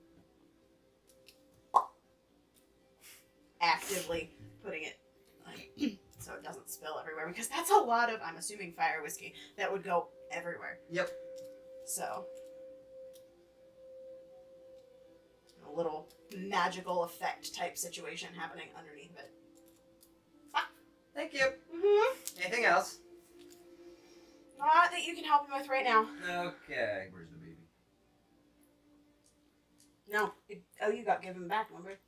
Actively putting it like, so it doesn't spill everywhere because that's a lot of, I'm assuming, fire whiskey that would go everywhere. Yep. So. A little magical effect type situation happening underneath it. Thank you. Mm-hmm. Anything else? Not that you can help me with right now. Okay. Where's the baby? No. You got given back, remember?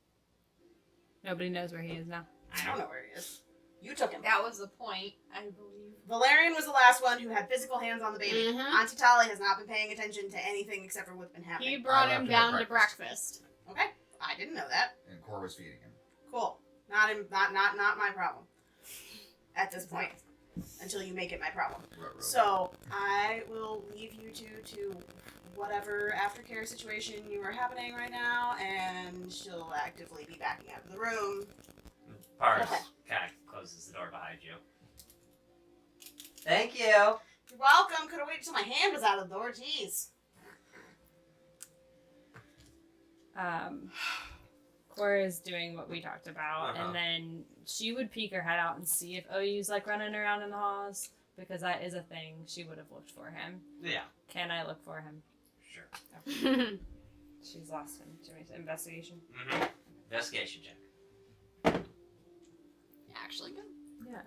Nobody knows where he is now. I don't know where he is. You took him. That was the point, I believe. Valerian was the last one who had physical hands on the baby. Mhm. Auntie Tali has not been paying attention to anything except for what's been He happening. brought I him left him down at to breakfast. breakfast. Okay, I didn't know that. And Cor was feeding him. Cool. Not my problem. At this point, until you make it my problem. Ruh-roh. So I will leave you two to whatever aftercare situation you are happening right now, and she'll actively be backing out of the room. Pars Okay. kind of closes the door behind you. Thank you. You're welcome. Could have waited till my hand was out of the door. Jeez. Cora is doing what we talked about, Uh-huh. and then she would peek her head out and see if OU's like running around in the halls, because that is a thing. She would have looked for him. Yeah, Can I look for him? sure. She's lost him to me. Investigation. Mm-hmm. Investigation check. Actually good. Yeah.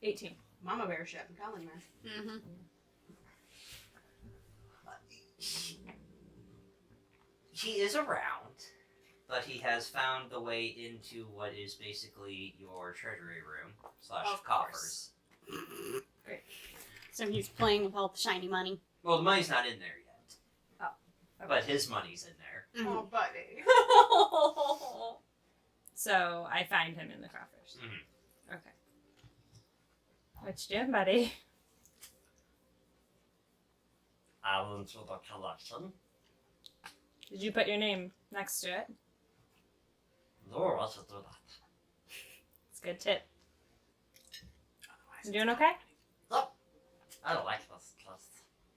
18. Mama bear shit. I'm telling you, man. Mm-hmm. He is around, but he has found the way into what is basically your treasury room / Of coffers. So he's playing with all the shiny money. Well, the money's not in there yet. Oh, okay. But his money's in there. Mhm. Oh, buddy. So I find him in the coffers. Mhm. Okay. What you doing, buddy? I'll into the collection. Did you put your name next to it? Laura to do that. It's a good tip. You doing okay? I like this because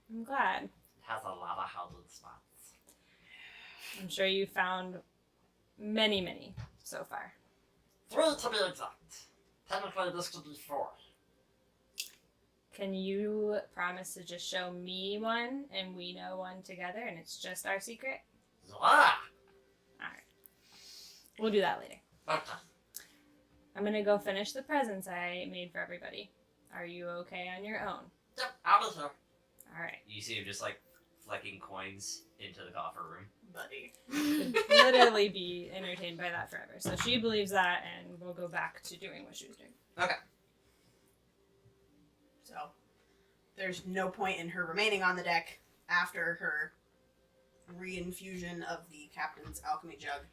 I'm glad. it has a lot of housing spots. I'm sure you found many so far. 3 to be exact. Technically, this could be 4. Can you promise to just show me one and we know one together and it's just our secret? Zwa! Alright. We'll do that later. Okay. I'm gonna go finish the presents I made for everybody. Are you okay on your own? Yep, out of here. Alright. You see him just like flecking coins into the coffer room. Buddy. Literally be entertained by that forever. So she believes that and we'll go back to doing what she was doing. So, there's no point in her remaining on the deck after her reinfusion of the captain's alchemy jug.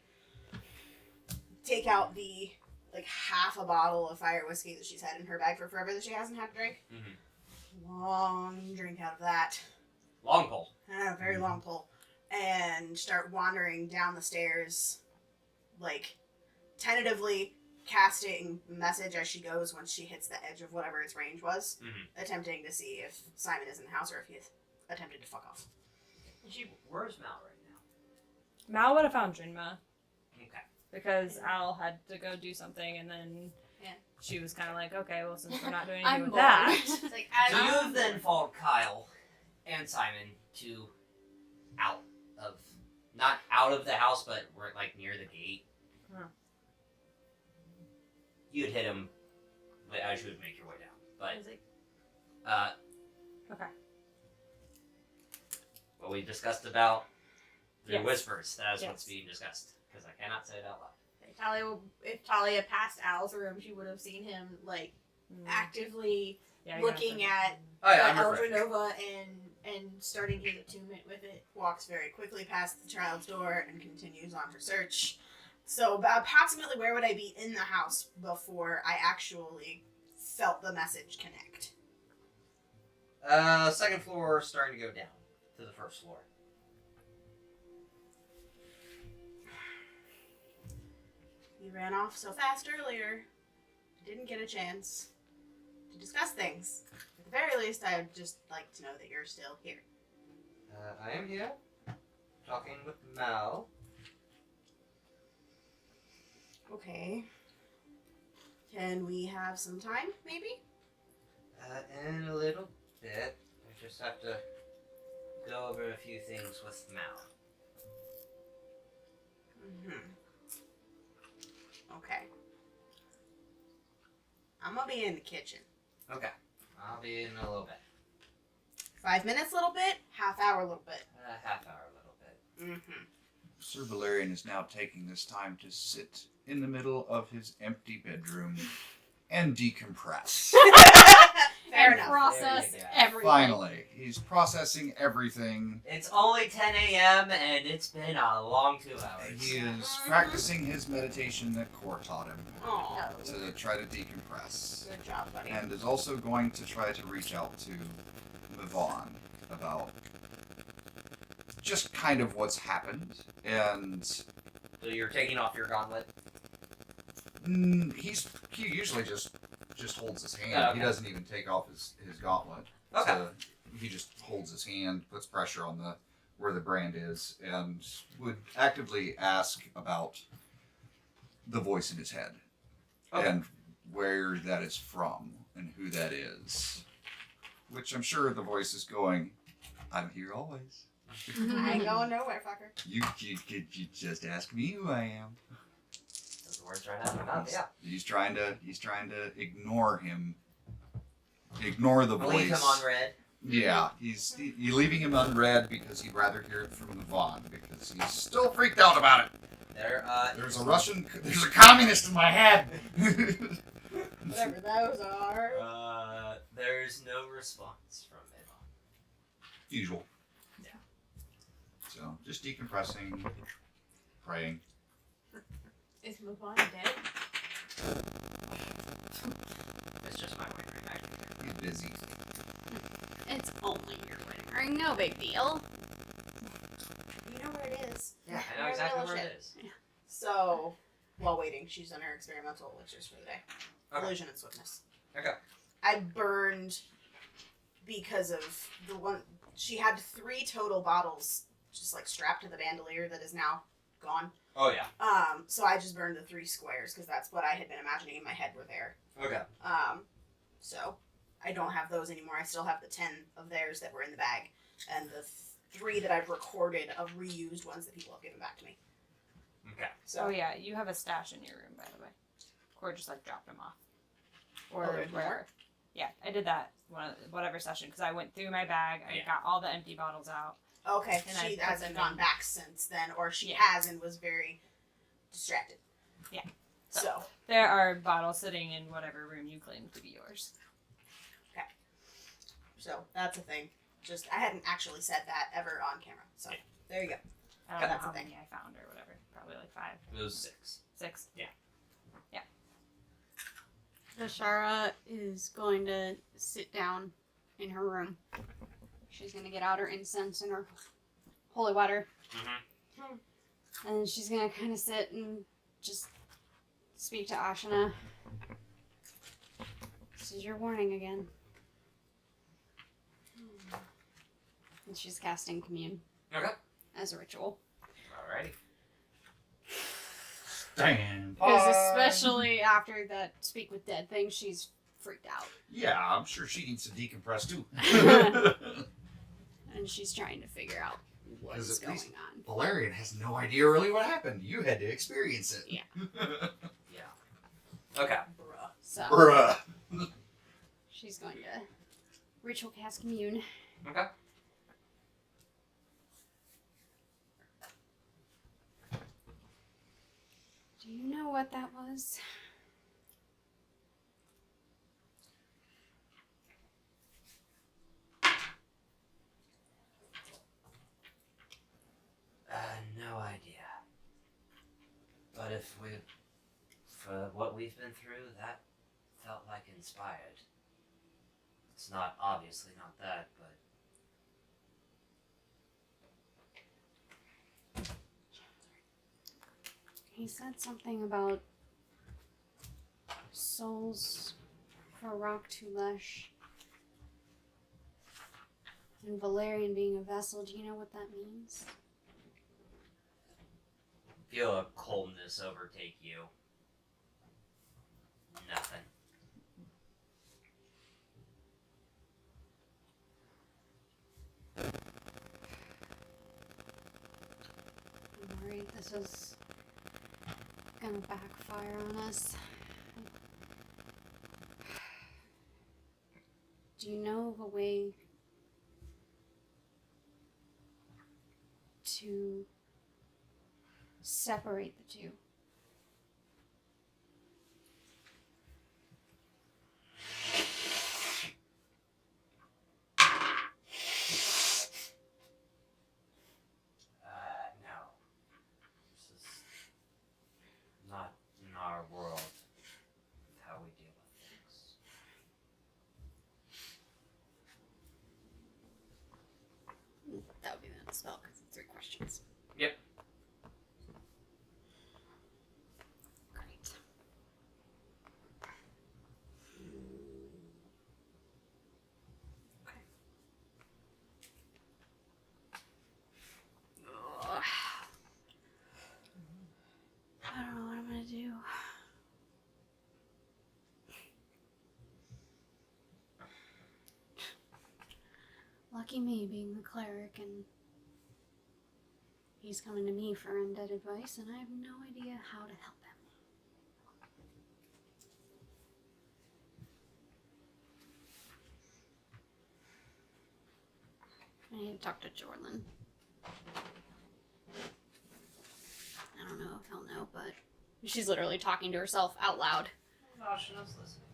Take out the, like, half a bottle of fire whiskey that she's had in her bag for forever that she hasn't had to drink. Mm-hmm. Long drink out of that. hat, Long pole. and a very long pole, and start wandering down the stairs, like tentatively casting message as she goes once she hits the edge of whatever its range was, attempting to see if Simon is in the house or if he's attempted to fuck off. Where's Mal right now? Mal would have found Drinma. Okay. Because Al had to go do something, and then she was kind of like, okay, well, since we're not doing anything I'm with bored. that. It's like, So I you've then followed Kyle and Simon to not out of the house, but we're like near the gate. Huh. You'd hit him as you would make your way down. I But was like, Okay. what we discussed about the Yes. whispers, that is what's Yes. being discussed. Because I cannot say it out loud. if Talia passed Al's room, she would have seen him like actively Yeah, looking at Oh yeah, the I'm refreshed. Eldrenova and starting his attunement with it. Walks very quickly past the child's door and continues on her search. So approximately where would I be in the house before I actually felt the message connect? Second floor starting to go down to the first floor. You ran off so fast earlier, didn't get a chance to discuss things. At the very least, I would just like to know that you're still here. I am here, talking with Mal. Okay. Can we have some time, maybe? In a little bit. I just have to go over a few things with Mal. Okay. I'm gonna be in the kitchen. Okay. I'll be in a little bit. 5 minutes, little bit. Half hour, little bit. Half hour, a little bit. Sir Valerian is now taking this time to sit in the middle of his empty bedroom and decompress. Fair and enough. process There you go. everything. Finally, he's processing everything. It's only 10 a.m. and it's been a long 2 hours. He is practicing his meditation that Core taught him Aw, to try to decompress. good job, buddy. And is also going to try to reach out to Mivon about just kind of what's happened. And So you're taking off your gauntlet? he usually just holds his hand. Oh, okay. He doesn't even take off his gauntlet. Okay. So he just holds his hand, puts pressure on where the brand is, and would actively ask about the voice in his head. Okay. And where that is from and who that is. Which I'm sure the voice is going, I'm here always. I ain't going nowhere, fucker. You just ask me who I am. Those words right out of my mouth, yeah. He's trying to ignore him. Ignore the voice. Leave him on red. Yeah, he's leaving him unread because he'd rather hear it from Mivon because he's still freaked out about it. There's a communist in my head. Whatever those are. There's no response from Mivon. Usual. Yeah. So just decompressing, praying. Is Mufon dead? It's just my way of reacting there. He's busy. It's only your wedding ring, no big deal. You know where it is. Yeah, I know You're exactly little where shit. it is. So, while waiting, she's done her experimental elixirs for the day. Okay. Illusion and swiftness. Okay. I burned because of the one. She had 3 total bottles just like strapped to the bandolier that is now gone. Oh, yeah. So I just burned the 3 squares because that's what I had been imagining in my head were there. Okay. So I don't have those anymore. I still have the 10 of theirs that were in the bag, and the 3 that I've recorded of reused ones that people have given back to me. Okay. So Oh yeah, you have a stash in your room, by the way. Core just like dropped them off. Or Oh, there's wherever. more? Yeah, I did that whatever session because I went through my bag. I Yeah. got all the empty bottles out. okay, And she I put hasn't them gone in. back since then, or she Yeah. has and was very distracted. Yeah. So There are bottles sitting in whatever room you claim to be yours. that's a thing. Just I hadn't actually said that ever on camera. So there you go. I don't know That's how the thing. many I found or whatever. Probably like 5, It was 6. 6. Ashara is going to sit down in her room She's gonna get out her incense and her holy water. Mm-hmm. And she's gonna kind of sit and just speak to Ashina. This is your warning again. And she's casting Commune Okay. as a ritual. Alrighty. Stand Because by. especially after that speak with dead thing, she's freaked out. Yeah, I'm sure she needs to decompress too. And she's trying to figure out what 'Cause is at going least- on. Valerian has no idea really what happened. You had to experience it. Yeah. Yeah. Okay. Bruh. So Bruh. she's going to ritual cast Commune. Okay. Do you know what that was? No idea. But for what we've been through, that felt like inspired. It's not, obviously not that, but... He said something about souls for Rock Tulesh and Valerian being a vessel. Do you know what that means? Feel a coldness overtake you. Nothing. I'm worried this is gonna backfire on us. Do you know of a way to separate the two? No. This is not in our world how we deal with things. That would be the spell because it's 3 questions. Yep. Great. Okay. Ugh. I don't know what I'm gonna do. Lucky me being the cleric, and he's coming to me for undead advice, and I have no idea how to help him. I need to talk to Jorlin. I don't know if he'll know, but she's literally talking to herself out loud. No, she knows listening.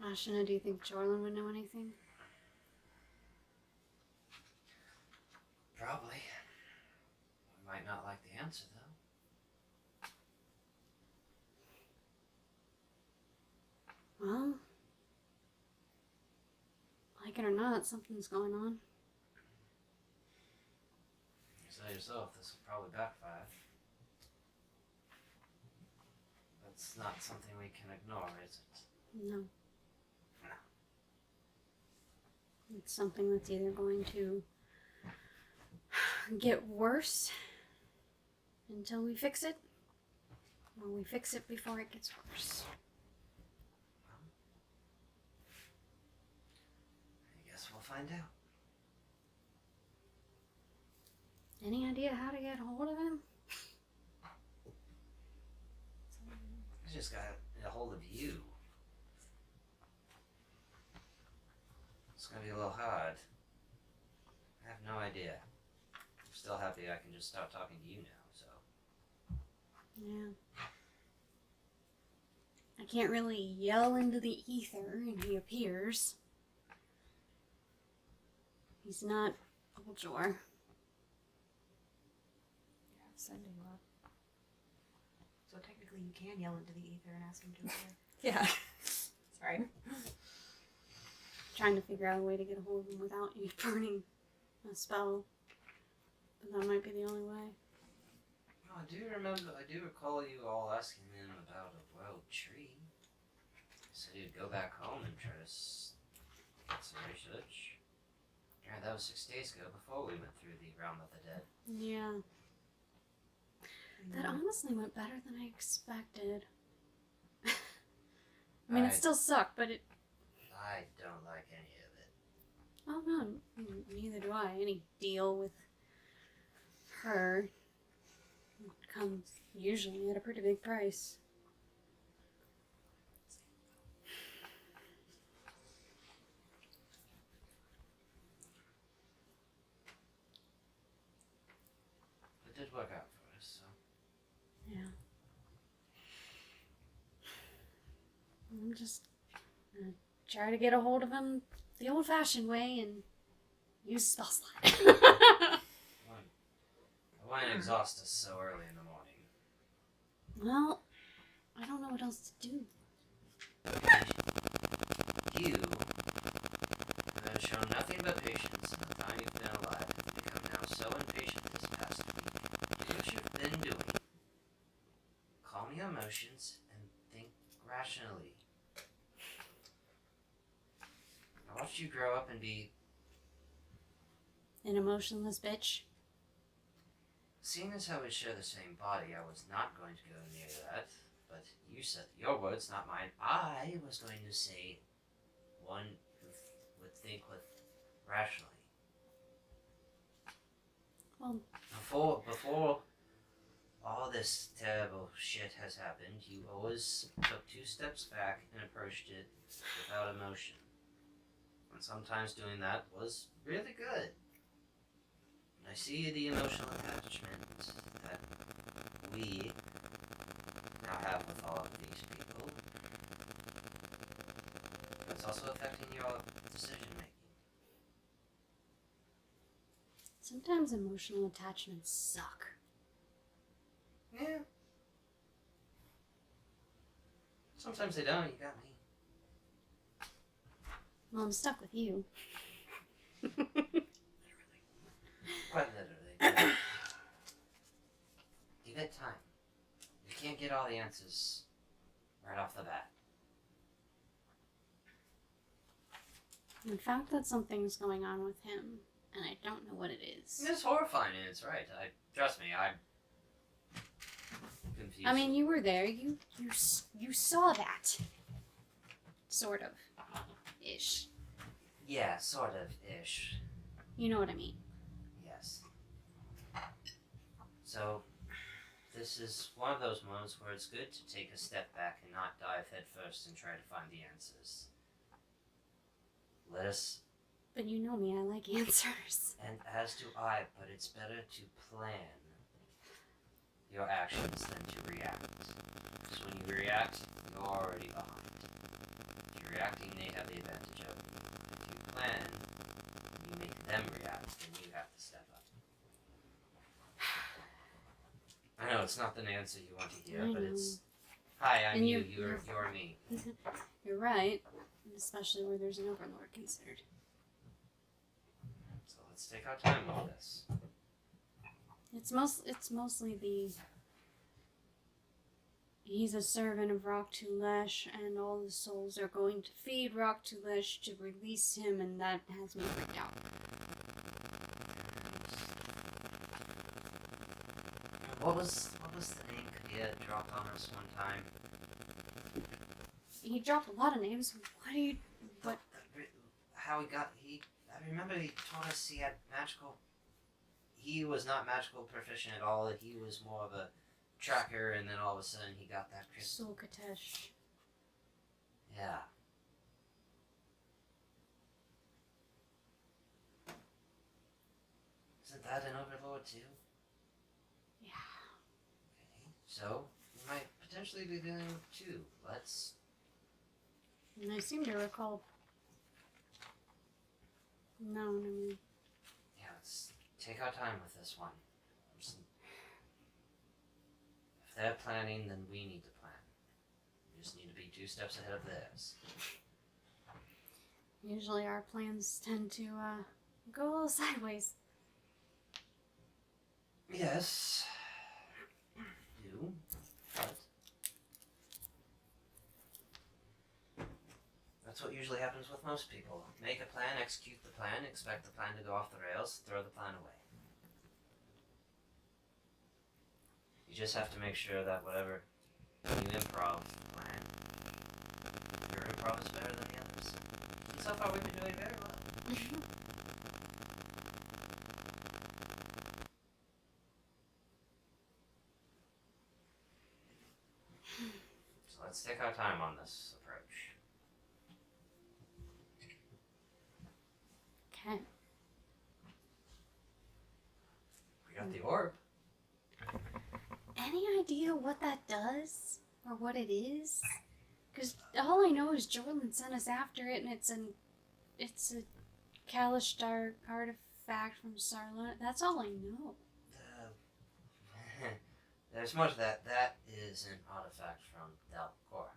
Ashina, do you think Jorlin would know anything? Probably. We might not like the answer, though. Well, like it or not, something's going on. You say yourself, this will probably backfire. That's not something we can ignore, is it? No. It's something that's either going to get worse until we fix it, or we fix it before it gets worse. I guess we'll find out. Any idea how to get a hold of him? I just got a hold of you. It's gonna be a little hard. I have no idea. I'm still happy I can just start talking to you now, so. Yeah. I can't really yell into the ether and he appears. He's not Uljor. Sending love. So technically you can yell into the ether and ask him to appear. Yeah. trying to figure out a way to get a hold of him without you burning a spell. But that might be the only way. Oh, I do recall you all asking him about a wild tree. So you'd go back home and try to get some research. Yeah, that was 6 days ago, before we went through the realm of the dead. Yeah. That honestly went better than I expected. I mean, it still sucked, but it... I don't like any of it. Oh, no, neither do I. Any deal with her comes usually at a pretty big price. It did work out for us, so. Yeah. I'm just gonna try to get a hold of him the old-fashioned way and use spell slot. I wouldn't exhaust us so early in the morning. Well, I don't know what else to do. You have shown nothing but patience in the time you've been alive and become now so impatient this past week. Do what you've been doing. Calm your emotions and think rationally. I watched you grow up and be... An emotionless bitch. Seeing as how we share the same body, I was not going to go near that. But you said your words, not mine. I was going to say one who would think with rationally. Well, Before all this terrible shit has happened, you always took 2 steps back and approached it without emotion. And sometimes doing that was really good. And I see the emotional attachment that we now have with all of these people. But it's also affecting your decision making. sometimes emotional attachments suck. Yeah. Sometimes they don't, you got me. Well, I'm stuck with you. Quite literally. You get time. You can't get all the answers right off the bat. In fact, that something's going on with him, and I don't know what it is. It's horrifying, and it's right. Trust me, I'm confused. I mean, you were there. You saw that. Sort of. Ish. Yeah, sort of ish. You know what I mean. Yes. So, this is one of those moments where it's good to take a step back and not dive head first and try to find the answers. Let us, But you know me, I like answers. and as do I, but it's better to plan your actions than to react. Because when you react, you're already behind. If you're reacting, they have the advantage of it. If you plan, you make them react, then you have to step up. I know it's not the answer you want to hear, I but know. it's, hi, I'm And you, you're- you're me. You're right. Especially where there's an overlord considered. So let's take our time with this. It's mostly the... He's a servant of Rock Tulesh, and all the souls are going to feed Rock Tulesh to release him, and that has me freaked out. What was the name Kadia dropped on us one time? He dropped a lot of names. What do you... What? How I remember he told us he had magical... He was not magical proficient at all. He was more of a tracker, and then all of a sudden he got that crystal. Soul Katesh. Yeah. Isn't that an overlord too? Yeah. Okay. So, we might potentially be dealing with 2. Let's... And I seem to recall... No, no, no. Yeah, let's take our time with this one. If they're planning, then we need to plan. We just need to be 2 steps ahead of theirs. Usually our plans tend to go a little sideways. Yes. Do. But that's what usually happens with most people. Make a plan, execute the plan, expect the plan to go off the rails, throw the plan away. You just have to make sure that whatever you improv plan, your improv is better than the others. And so far we've been doing very well. So let's take our time on this approach. Okay. We got the orb. Any idea what that does? Or what it is? Because all I know is Jordan sent us after it, and it's a Kalishtar artifact from Sarlon. That's all I know. There's more to that. That is an artifact from Dalcor.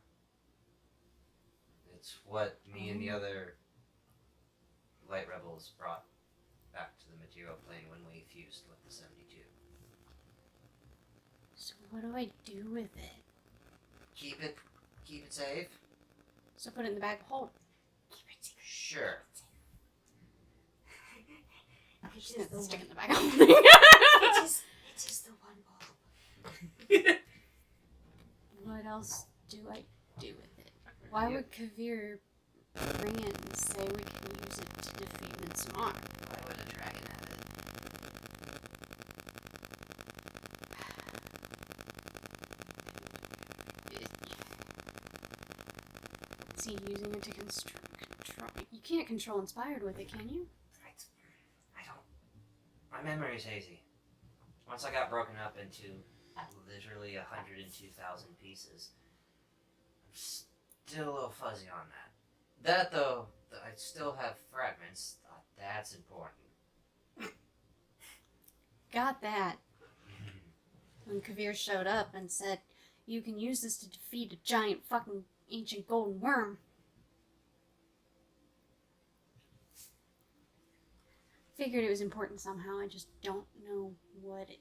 It's what me and the other light rebels brought back to the material plane when we fused with the 72. So what do I do with it? Keep it safe. So put it in the bag of hold. Keep it secret. Sure. Just It is stick it the in the bag of holding. it is the one bulb. What else do I do with it? Why would Kavir bring it and say we can use it to defeat Midsummer? Why would a dragon have it? Is he using it to control? You can't control Inspired with it, can you? I don't. My memory's hazy. Once I got broken up into literally 102,000 pieces, I'm still a little fuzzy on that. That though, I still have fragments. That's important. Got that. When Kavir showed up and said, you can use this to defeat a giant fucking ancient golden worm. Figured it was important somehow, I just don't know what it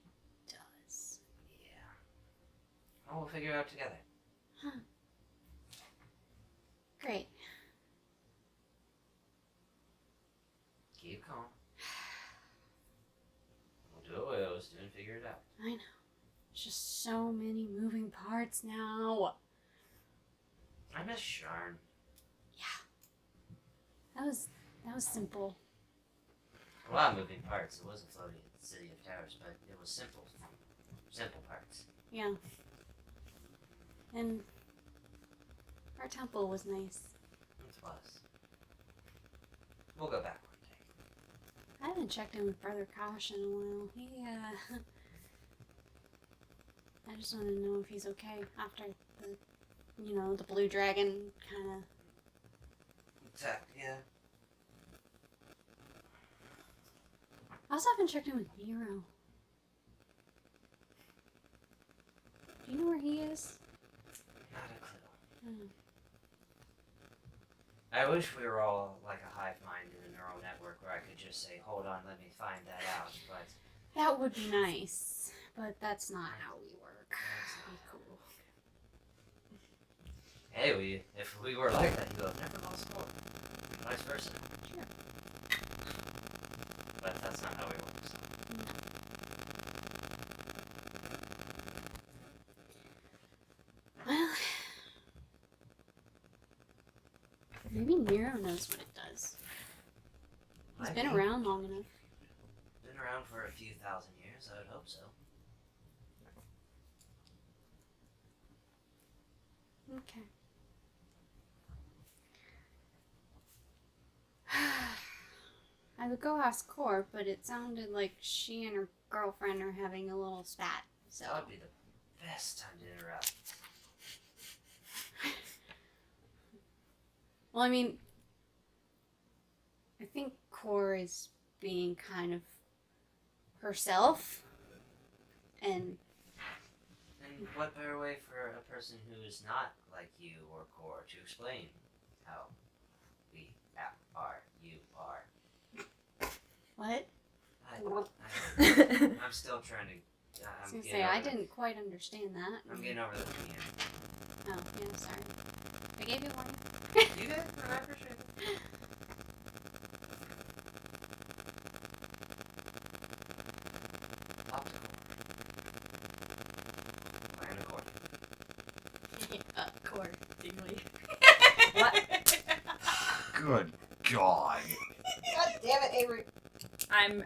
does. Yeah. Well, we'll figure it out together. Huh. Great. Keep calm. We'll do what we always do and figure it out. I know. There's just so many moving parts now. I miss Sharn. That was simple. A lot of moving parts. It wasn't floating at the City of Towers, but it was simple. Simple parts. Yeah. And our temple was nice. It was. We'll go back one day. I haven't checked in with Brother Kosh in a while. I just want to know if he's okay after the blue dragon kind of. Exactly, yeah. I also haven't checked in with Nero. Do you know where he is? Not a clue. Hmm. I wish we were all like a hive mind in a neural network where I could just say, hold on, let me find that out, but That would be nice, but that's not how we work. that's not Cool. Hey, if we were like that, you have never lost hope. Vice versa. Sure. But that's not how we work, so. Well, maybe Nero knows what it does. He's Might been be. around long enough. Been around for a few thousand years, I would hope so. Okay. I would go ask Cor, but it sounded like she and her girlfriend are having a little spat. So That would be the best time to interrupt. well, I mean, I think Cor is being kind of herself, and And what better way for a person who is not like you or Core to explain how we are. You are. What? I'm still trying to. I was I'm gonna getting say, over I the- didn't quite understand that. I'm getting over the piano. Oh, yeah, sorry. I gave you one. You did, and I appreciate it. Optical. Land accordion. Accordingly. What? Good God. God damn it, Avery. I'm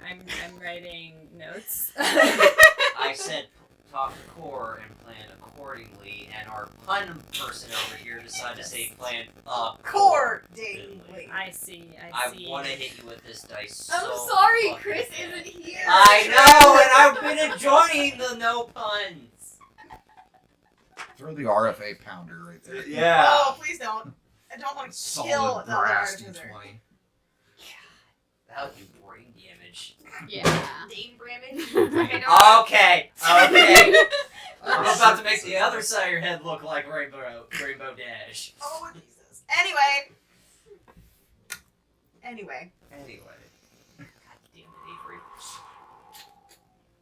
writing notes. I said talk to core and plan accordingly, and our pun person over here decided to say plan Accordingly. I see. I want to hit you with this dice so I'm sorry, fucking Chris bad. isn't here. I know, and I've been enjoying the no puns. Throw the RFA pounder right there. Yeah. Oh, please don't. I don't want to kill Solid the other brass artificer. D20. That'll do brain damage. Yeah. Dane Bramage. Okay. I'm about to make the other side of your head look like Rainbow Dash. Oh, Jesus. Anyway. Anyway. God damn it, Avery.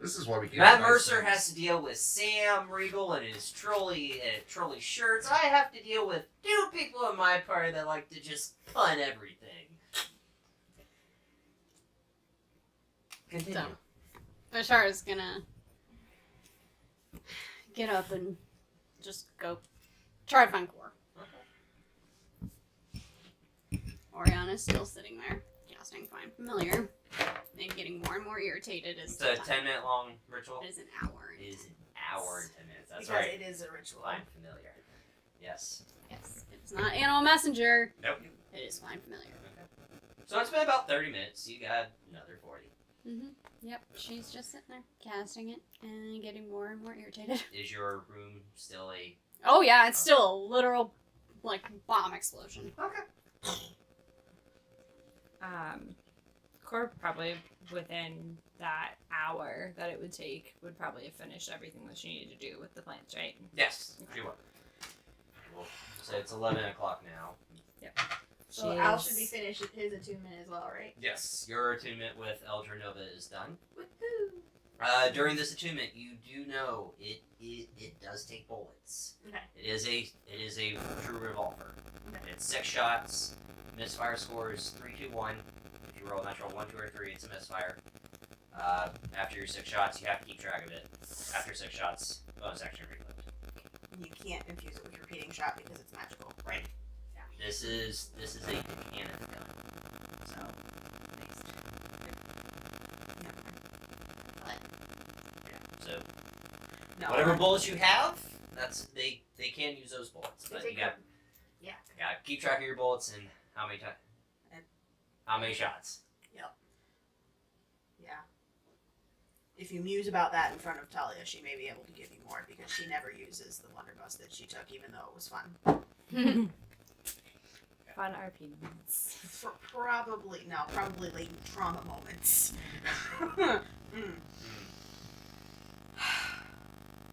This is why we get Matt nice Mercer things. has to deal with Sam Regal and his trolley shirts. I have to deal with 2 people in my party that like to just pun everything. Continue. So, Bashar's gonna get up and just go try to find Core. Oriana's still sitting there, casting Find Familiar, and getting more and more irritated as It's a 10-minute long ritual. It is an hour. It is an hour and 10 minutes. That's Because right. it is a ritual. Find familiar. Yes. Yes, it's not Animal Messenger. Nope. It is Find Familiar. So it's been about 30 minutes. You got another 40. Mm-hmm. Yep, she's just sitting there, casting it, and getting more and more irritated. Is your room still a... Oh yeah, it's still a literal, like, bomb explosion. Okay. Core probably within that hour that it would take would probably have finished everything that she needed to do with the plants, right? Yes, she will. Well, so it's 11 o'clock now. So Al should be finished with his attunement as well, right? Yes, your attunement with Eldra Nova is done. Woohoo! During this attunement, you do know it does take bullets. Okay. It is a true revolver. Okay. It's 6 shots. Misfire score is 3, 2, 1. If you roll a natural 1, 2, or 3, it's a misfire. After your 6 shots, you have to keep track of it. After 6 shots, bonus action reload. You can't infuse it with repeating shot because it's magical. Right. Yeah. This is a cannon gun. So. So No. whatever bullets you have, that's they can use those bullets. They But take you got yeah. gotta keep track of your bullets and how many times, how many shots. Yeah. If you muse about that in front of Talia, she may be able to give you more because she never uses the blunderbuss that she took, even though it was fun. Fun RP moments. Probably latent trauma moments.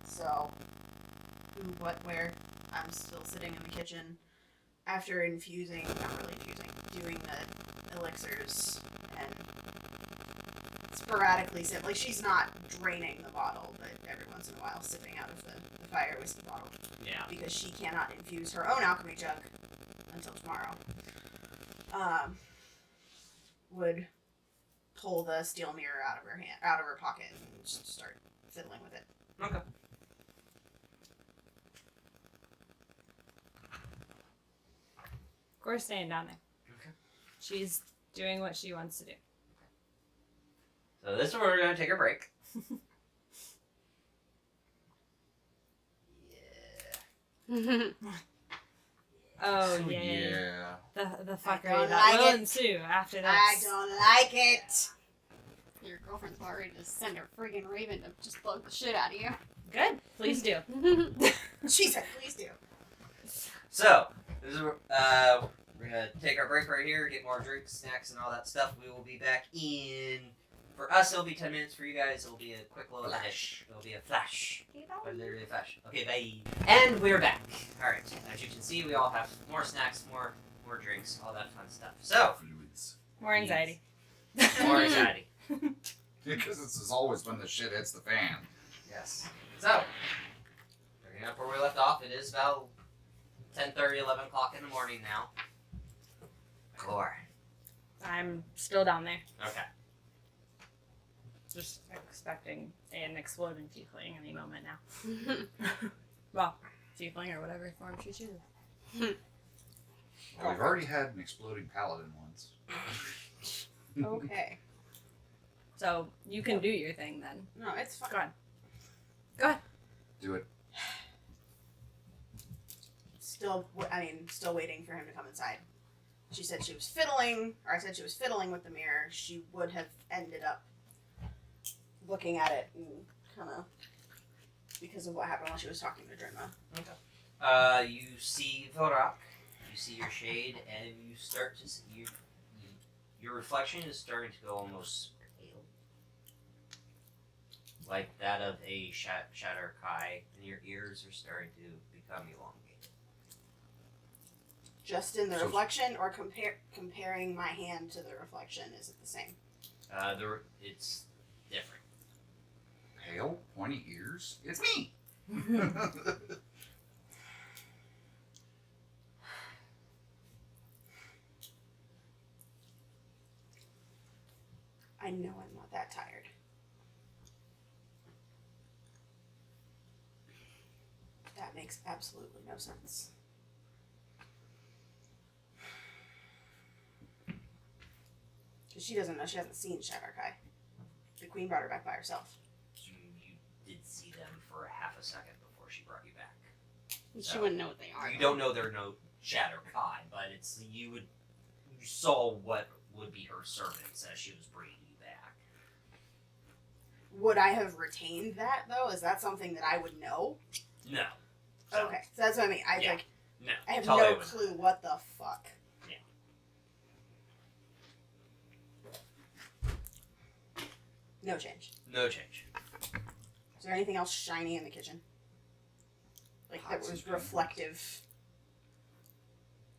So, who, what, where? I'm still sitting in the kitchen after infusing, not really infusing, doing the elixirs and sporadically sip. Like, she's not draining the bottle, but every once in a while sipping out of the fire whiskey bottle. Yeah. Because she cannot infuse her own alchemy jug until tomorrow. Would pull the steel mirror out of her pocket, and just start fiddling with it. Okay. Core's staying down there. Okay. She's doing what she wants to do. So this is where we're gonna take a break. Oh, Oh, yeah. The don't fuckery that like will it. ensue after this. I don't like it. Your girlfriend's about ready to send her friggin' raven to just bug the shit out of you. Good. Please do. She said, please do. So this is we're gonna take our break right here, get more drinks, snacks, and all that stuff. We will be back in. For us, it'll be 10 minutes. For you guys, it'll be a quick little hit. It'll be a flash. But literally a flash. Okay, bye. And we're back. Alright, as you can see, we all have more snacks, more drinks. fluids, all that fun stuff. So, Fluids. More anxiety. more anxiety. Because this is always when the shit hits the fan. Yes. So, picking up where we left off, it is about 10:30, 11 o'clock in the morning now. Core. I'm still down there. Okay. Just expecting an exploding tiefling any moment now. Well, tiefling or whatever form she chooses. Well, we've already had an exploding paladin once. Okay. So you can do your thing then. No, it's fine. Go ahead. Do it. Still waiting for him to come inside. She said she was fiddling, or I said she was fiddling with the mirror. She would have ended up looking at it and kind of, because of what happened while she was talking to Drinma. You see Vorak, you see your shade, and you start to see your reflection is starting to go almost pale. Like that of a Shatter Kai, and your ears are starting to become elongated. Just in the So- reflection, or comparing my hand to the reflection, is it the same? It's different. Pale, pointy ears. It's me. I know I'm not that tired. That makes absolutely no sense. Because she doesn't know, she hasn't seen Shadarkai. The queen brought her back by herself. You did see them for a half a second before she brought you back. She wouldn't know what they are. You don't know they're no Shatter Kai, but it's you saw what would be her servants as she was bringing you back. Would I have retained that, though? Is that something that I would know? No. So, Okay, so that's what I mean. Yeah. No. I have totally no wouldn't. clue what the fuck. No change. No change. Is there anything else shiny in the kitchen? Like that Pots was and pans. reflective.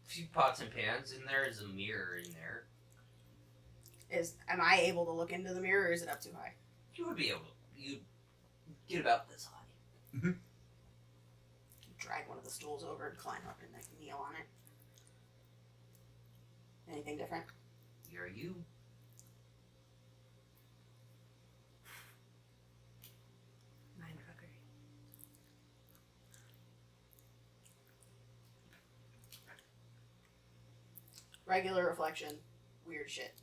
A few pots and pans in there. Is a mirror in there. Am I able to look into the mirror, or is it up too high? You would be able to. You get about this high. Drag one of the stools over and climb up and like kneel on it. Anything different? You're you. Mindfucker. Regular reflection, weird shit.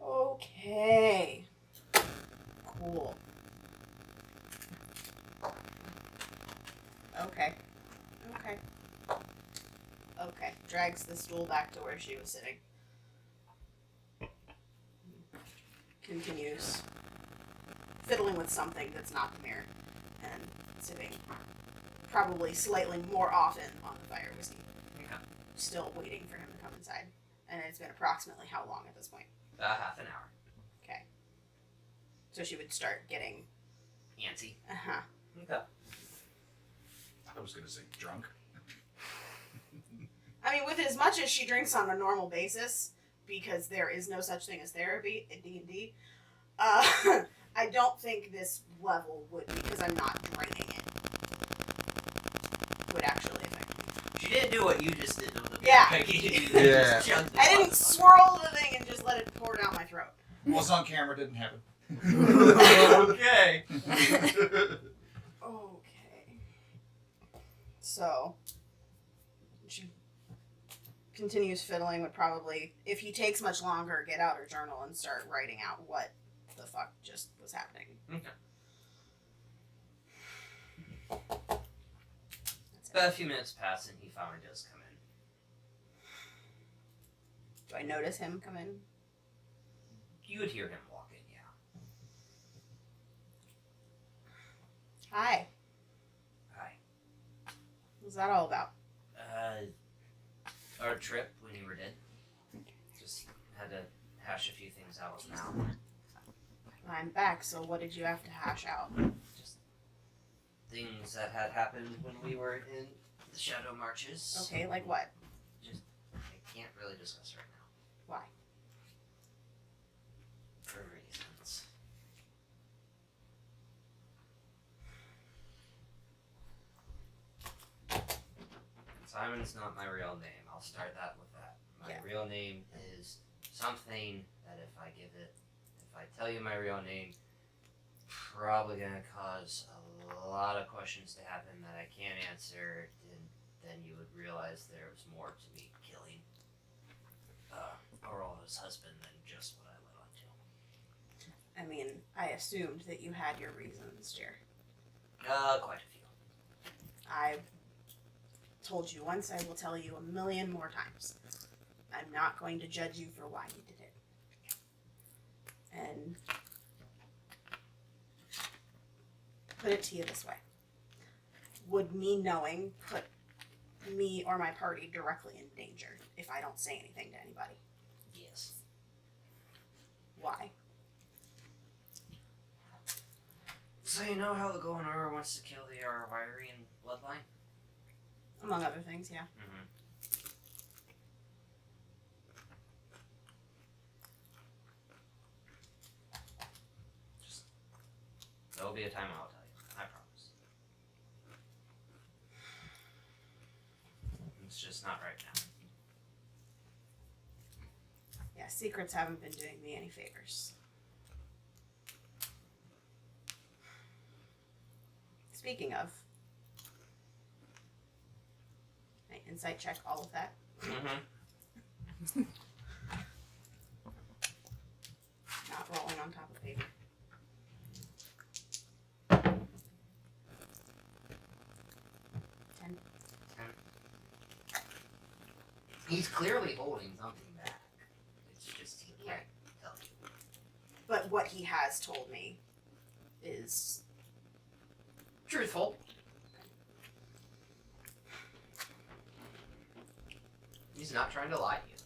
Okay. Cool. Okay. Okay. Okay. Drags the stool back to where she was sitting. Continues fiddling with something that's not the mirror and sipping probably slightly more often on the fire whiskey. Okay. Still waiting for him to come inside. And it's been approximately how long at this point? Half an hour. Okay. So she would start getting, Antsy. uh-huh. Okay. I was gonna say drunk. I mean, with as much as she drinks on a normal basis, because there is no such thing as therapy in D&D, I don't think this level would, because I'm not draining it, would actually affect me. She didn't do what you just did to the Yeah. Peggy. Yeah. I didn't swirl the thing and just let it pour down my throat. Was on camera, didn't happen. Okay. Okay. So, she continues fiddling, would probably, if he takes much longer, get out her journal and start writing out what the fuck just was happening. Okay. That's it. About a few minutes pass and he finally does come in. Do I notice him come in? You would hear him walk in, yeah. Hi. Hi. What's that all about? Our trip when you were dead. Just had to hash a few things out now. I'm back, so what did you have to hash out? Just things that had happened when we were in the Shadow Marches. Okay, like what? I can't really discuss right now. Why? For reasons. Simon's not my real name. I'll start that with that. My Yeah. real name is something that if I tell you my real name, probably gonna cause a lot of questions to happen that I can't answer, and then you would realize there was more to me killing Aurora's husband than just what I let on to. I mean, I assumed that you had your reasons, Jer. Quite a few. I told you once, I will tell you a million more times. I'm not going to judge you for why you did it. And put it to you this way. Would me knowing put me or my party directly in danger if I don't say anything to anybody? Yes. Why? So you know how the Gohanora wants to kill the Arawirian bloodline? Among other things, yeah. Mm-hmm. Just there'll be a time I'll tell you. I promise. It's just not right now. Yeah, secrets haven't been doing me any favors. Speaking of, I insight check all of that. Mm-hmm. Not rolling on top of paper. 10. He's clearly holding something back. It's just he can't tell you. But what he has told me is Truthful. He's not trying to lie to you.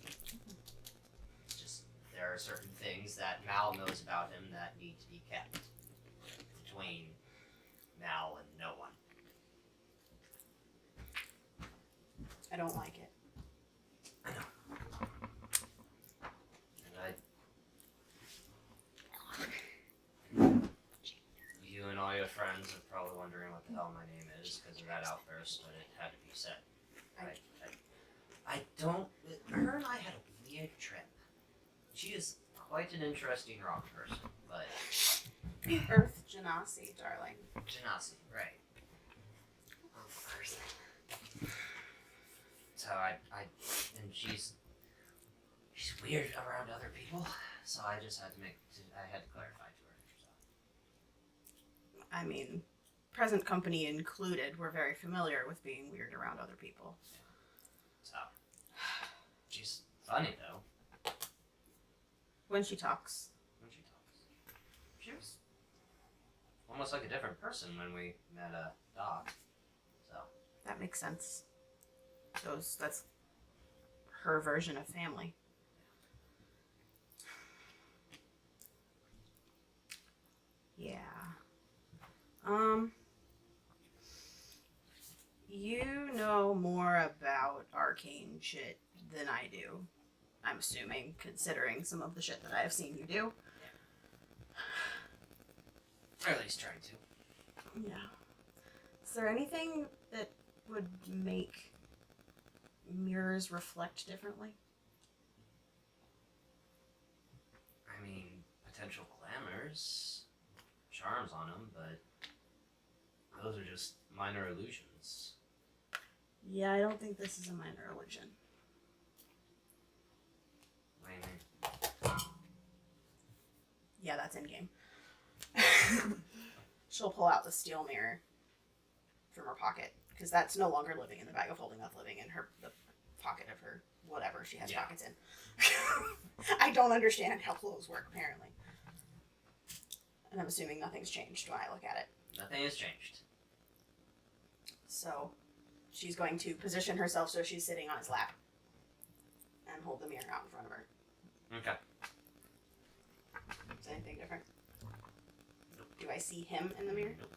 It's just there are certain things that Mal knows about him that need to be kept between Mal and no one. I don't like it. I know. And you and all your friends are probably wondering what the hell my name is because of that outburst, but it had to be said. I don't. Her and I had a weird trip. She is quite an interesting rock person, but Earth Genasi, darling. Genasi, right? So and she's weird around other people, so I just had to I had to clarify to her. So. I mean, present company included, we're very familiar with being weird around other people. So, she's funny though When she talks. when she talks. She was almost like a different person when we met Doc. So That makes sense. That's her version of family. Yeah. You know more about arcane shit than I do. I'm assuming, considering some of the shit that I have seen you do. or at least trying to. Yeah. Is there anything that would make mirrors reflect differently? I mean, potential glamours, charms on them, but those are just minor illusions. Yeah, I don't think this is a minor illusion. What do you mean? Yeah, that's in game. She'll pull out the steel mirror from her pocket because that's no longer living in the bag of holding. That's living in the pocket of her whatever she has Yeah. pockets in. I don't understand how clothes work apparently, and I'm assuming nothing's changed when I look at it. Nothing has changed. So she's going to position herself so she's sitting on his lap and hold the mirror out in front of her. Okay. Is anything different? I see him in the mirror? Nope.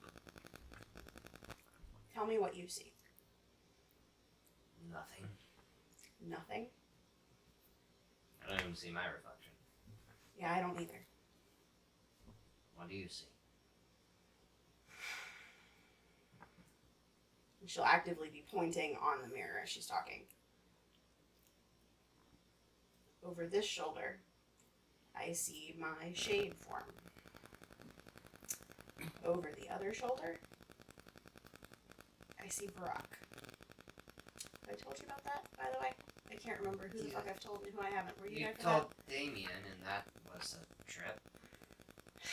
Tell me what you see. Nothing. Nothing? I don't even see my reflection. Yeah, I don't either. What do you see? And she'll actively be pointing on the mirror as she's talking. Over this shoulder, I see my shade form. Over the other shoulder, I see Barack. Have I told you about that, by the way? I can't remember who the fuck I've told and who I haven't. Were you You there for told Damien, and that was a trip. that?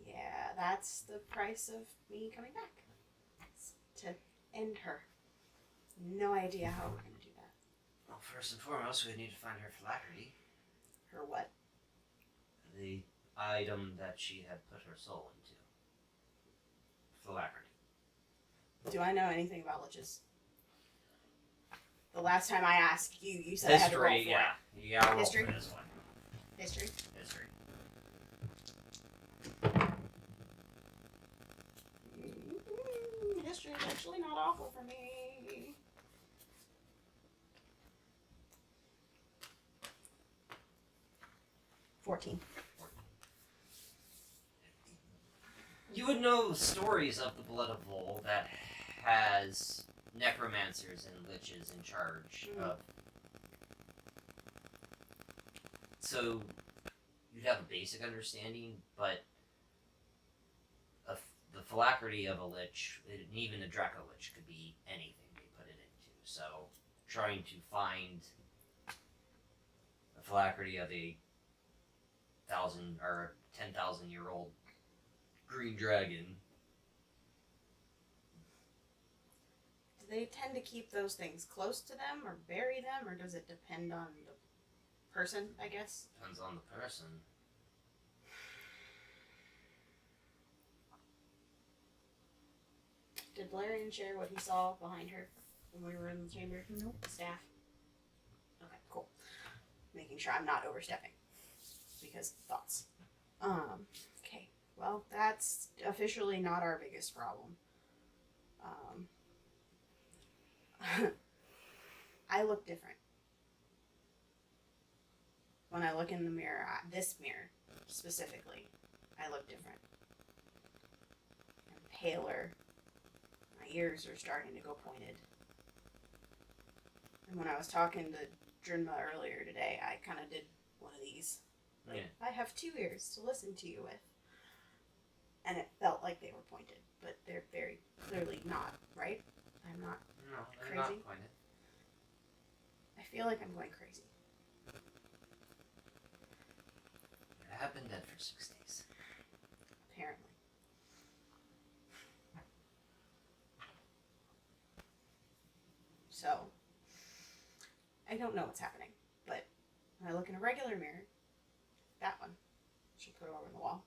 Yeah, that's the price of me coming back. It's to end her. No idea how we're gonna do that. Well, first and foremost, we need to find her phylactery. Her what? The item that she had put her soul into. Phylactery. Do I know anything about liches? The last time I asked you, you said I had to roll for History, yeah. it. You gotta roll History? for this one. History? History. History is actually not awful for me. $14. You would know stories of the Blood of Vol that has necromancers and liches in charge of. So you'd have a basic understanding, but the phylactery of a lich, and even a Draco lich, could be anything they put it into. So trying to find the phylactery of a 1,000 or 10,000-year-old green dragon. Do they tend to keep those things close to them or bury them, or does it depend on the person, I guess? Depends on the person. Did Valerian share what he saw behind her when we were in the chamber? Nope. Staff? Okay, cool. Making sure I'm not overstepping. Because thoughts. Okay. Well, that's officially not our biggest problem. I look different. When I look in the mirror, this mirror specifically, I look different. I'm paler. My ears are starting to go pointed. And when I was talking to Drinma earlier today, I kind of did one of these. Like, Yeah. I have 2 ears to listen to you with. And it felt like they were pointed, but they're very clearly not, right? I'm not. No, they're Crazy? not pointed. I feel like I'm going crazy. I have been dead for 6 days. Apparently. So, I don't know what's happening, but when I look in a regular mirror, that one, she'll put it over the wall,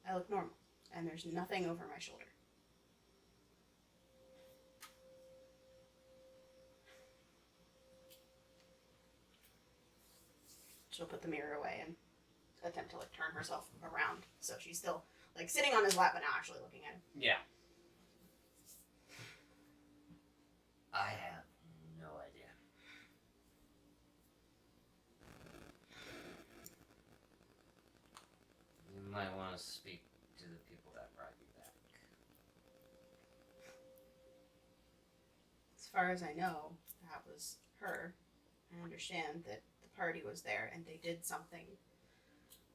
I look normal, and there's nothing over my shoulder. She'll put the mirror away and attempt to like turn herself around, so she's still like sitting on his lap but not actually looking at him. Yeah. I have no idea. You might want to speak to the people that brought you back. As far as I know, that was her. I understand that the party was there and they did something.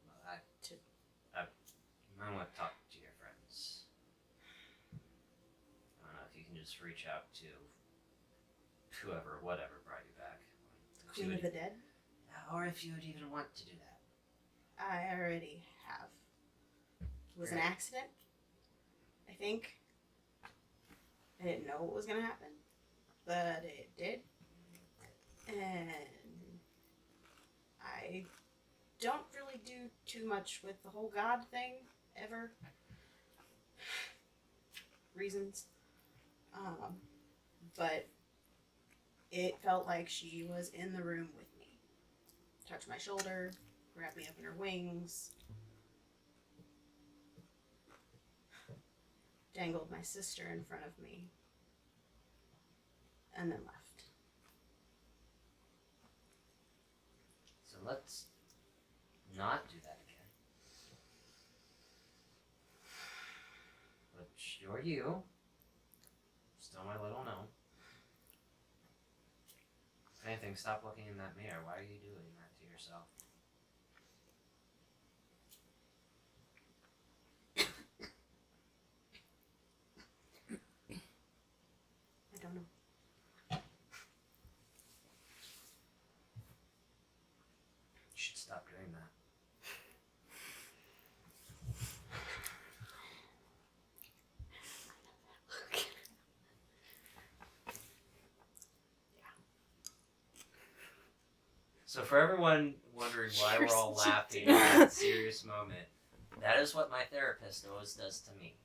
Well, To- you might want to talk to your friends. I don't know if you can just reach out to whoever, whatever brought you back. Queen of the Dead? Or if you would even want to do that. I already have. It was an Right. accident, I think. I didn't know what was going to happen, but it did. And I don't really do too much with the whole God thing, ever. Reasons. But it felt like she was in the room with me. Touched my shoulder, grabbed me up in her wings. dangled my sister in front of me, and then left. So let's not do that again. But you're you. Still my little gnome. If anything, stop looking in that mirror. Why are you doing that to yourself? I don't know. You should stop doing that. So for everyone wondering why we're all laughing at that serious moment, that is what my therapist always does to me.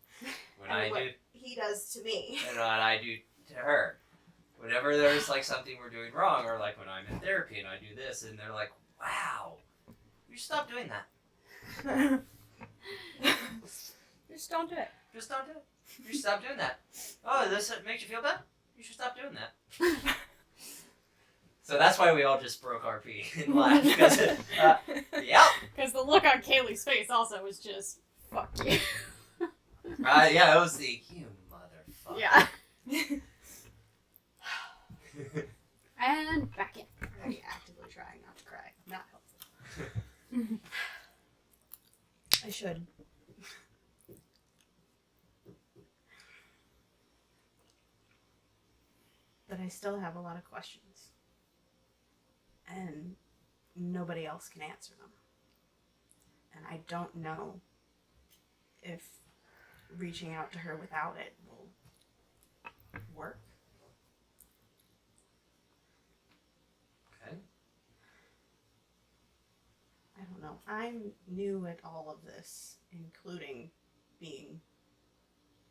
When And I what do, he does to me. and what I do to her. Whenever there's like something we're doing wrong, or like when I'm in therapy and I do this, and they're like, "Wow, you should stop doing that. Just don't do it. Just don't do it. You should stop doing that. Oh, this makes you feel bad? You should stop doing that." So that's why we all just broke our pee and laughed. Because, yep. Because the look on Kaylee's face also was just, fuck you. Yeah, it was the, you motherfucker. Yeah. And back in. I'm actively trying not to cry. Not helpful. I should. But I still have a lot of questions. And nobody else can answer them. And I don't know if reaching out to her without it will work. Okay. I don't know. I'm new at all of this, including being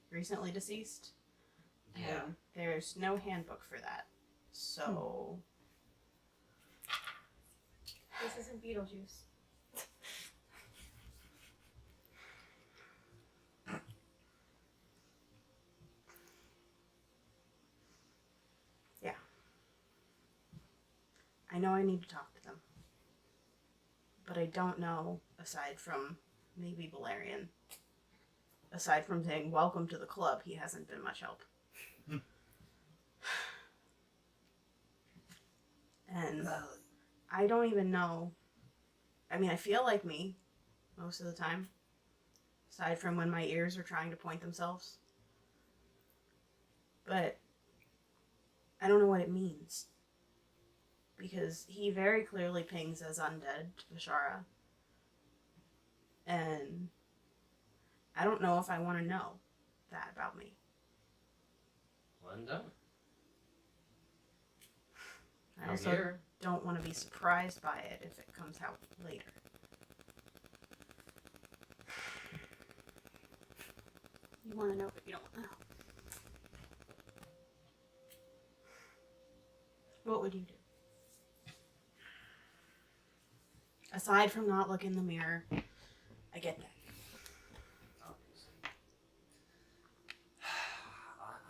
recently deceased. Yeah. And there's no handbook for that. So This isn't Beetlejuice. I know I need to talk to them. But I don't know, aside from maybe Valerian. Aside from saying, welcome to the club, he hasn't been much help. And I don't even know. I mean, I feel like me most of the time. Aside from when my ears are trying to point themselves. But I don't know what it means. Because he very clearly pings as undead to Bashara. And I don't know if I want to know that about me. Well done. I You're also here. don't want to be surprised by it if it comes out later. You want to know, but you don't want to know. What would you do? Aside from not look in the mirror, I get that.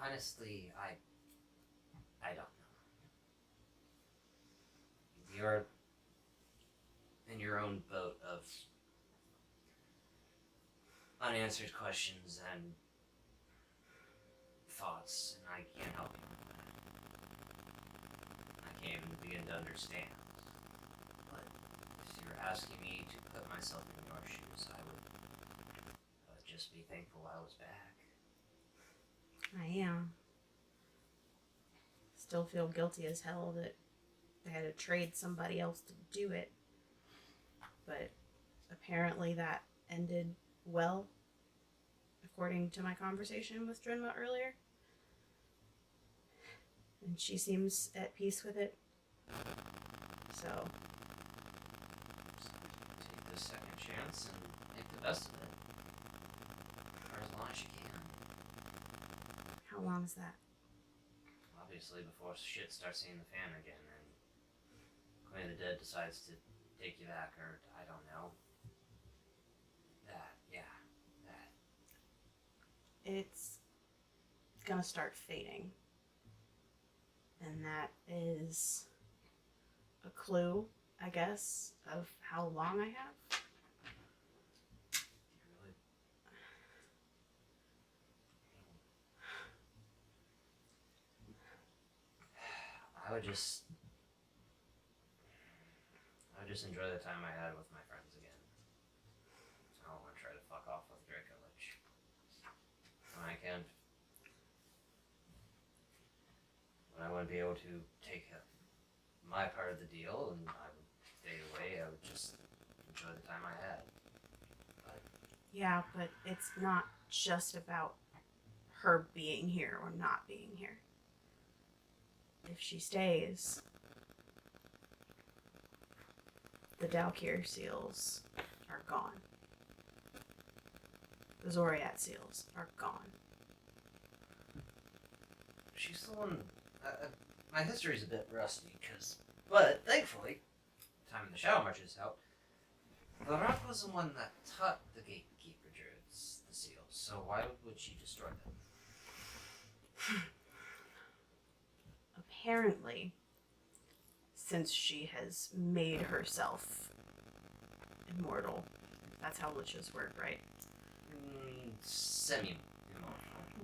Honestly, I don't know. You're in your own boat of unanswered questions and thoughts, and I can't help you with that. I can't even begin to understand. But if you're asking me to put myself in your shoes, I would just be thankful I was back. I am. Still feel guilty as hell that I had to trade somebody else to do it. But apparently that ended well, according to my conversation with Drenma earlier. And she seems at peace with it. So, Take this second chance and make the best of it. For as long as you can. how long is that? Obviously, before shit starts hitting the fan again, and Queen of the Dead decides to take you back, or I don't know. That. It's gonna start fading. And that is a clue, I guess, of how long I have. Really? I would just enjoy the time I had with my friends again. I don't want to try to fuck off with Draco Lich. When I can. When I wouldn't be able to take my part of the deal and I would fade away, I would just enjoy the time I had. Yeah, but it's not just about her being here or not being here. If she stays, the Dalkir seals are gone. The Zoriat seals are gone. She's the one. My history's a bit rusty, but thankfully, time in the Shadow Marches out. The Rock was the one that taught the Gatekeeper Druids the seals, so why would she destroy them? Apparently, since she has made herself immortal, that's how liches work, right? Semi-immortal.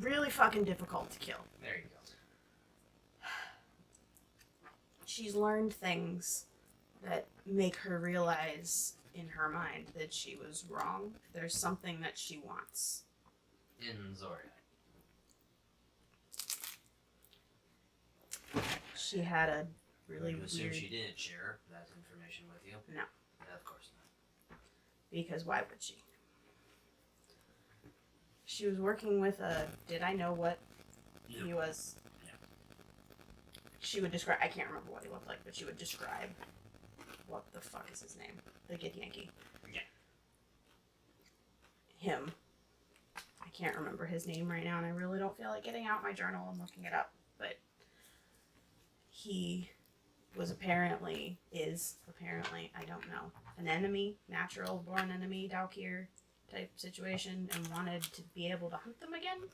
Really fucking difficult to kill. There you go. She's learned things that make her realize in her mind that she was wrong. There's something that she wants. In Zoria. She had a really Would assume weird... she didn't share that information with you? No. Of course not. Because why would she? She was working with a... Did I know what No. he was? No. She would describe... I can't remember what he looked like, but she would describe... What the fuck is his name? The Githyanki. Yeah. Him. I can't remember his name right now, and I really don't feel like getting out my journal and looking it up. But he was apparently, I don't know, an enemy, natural born enemy, Dalkir type situation, and wanted to be able to hunt them again.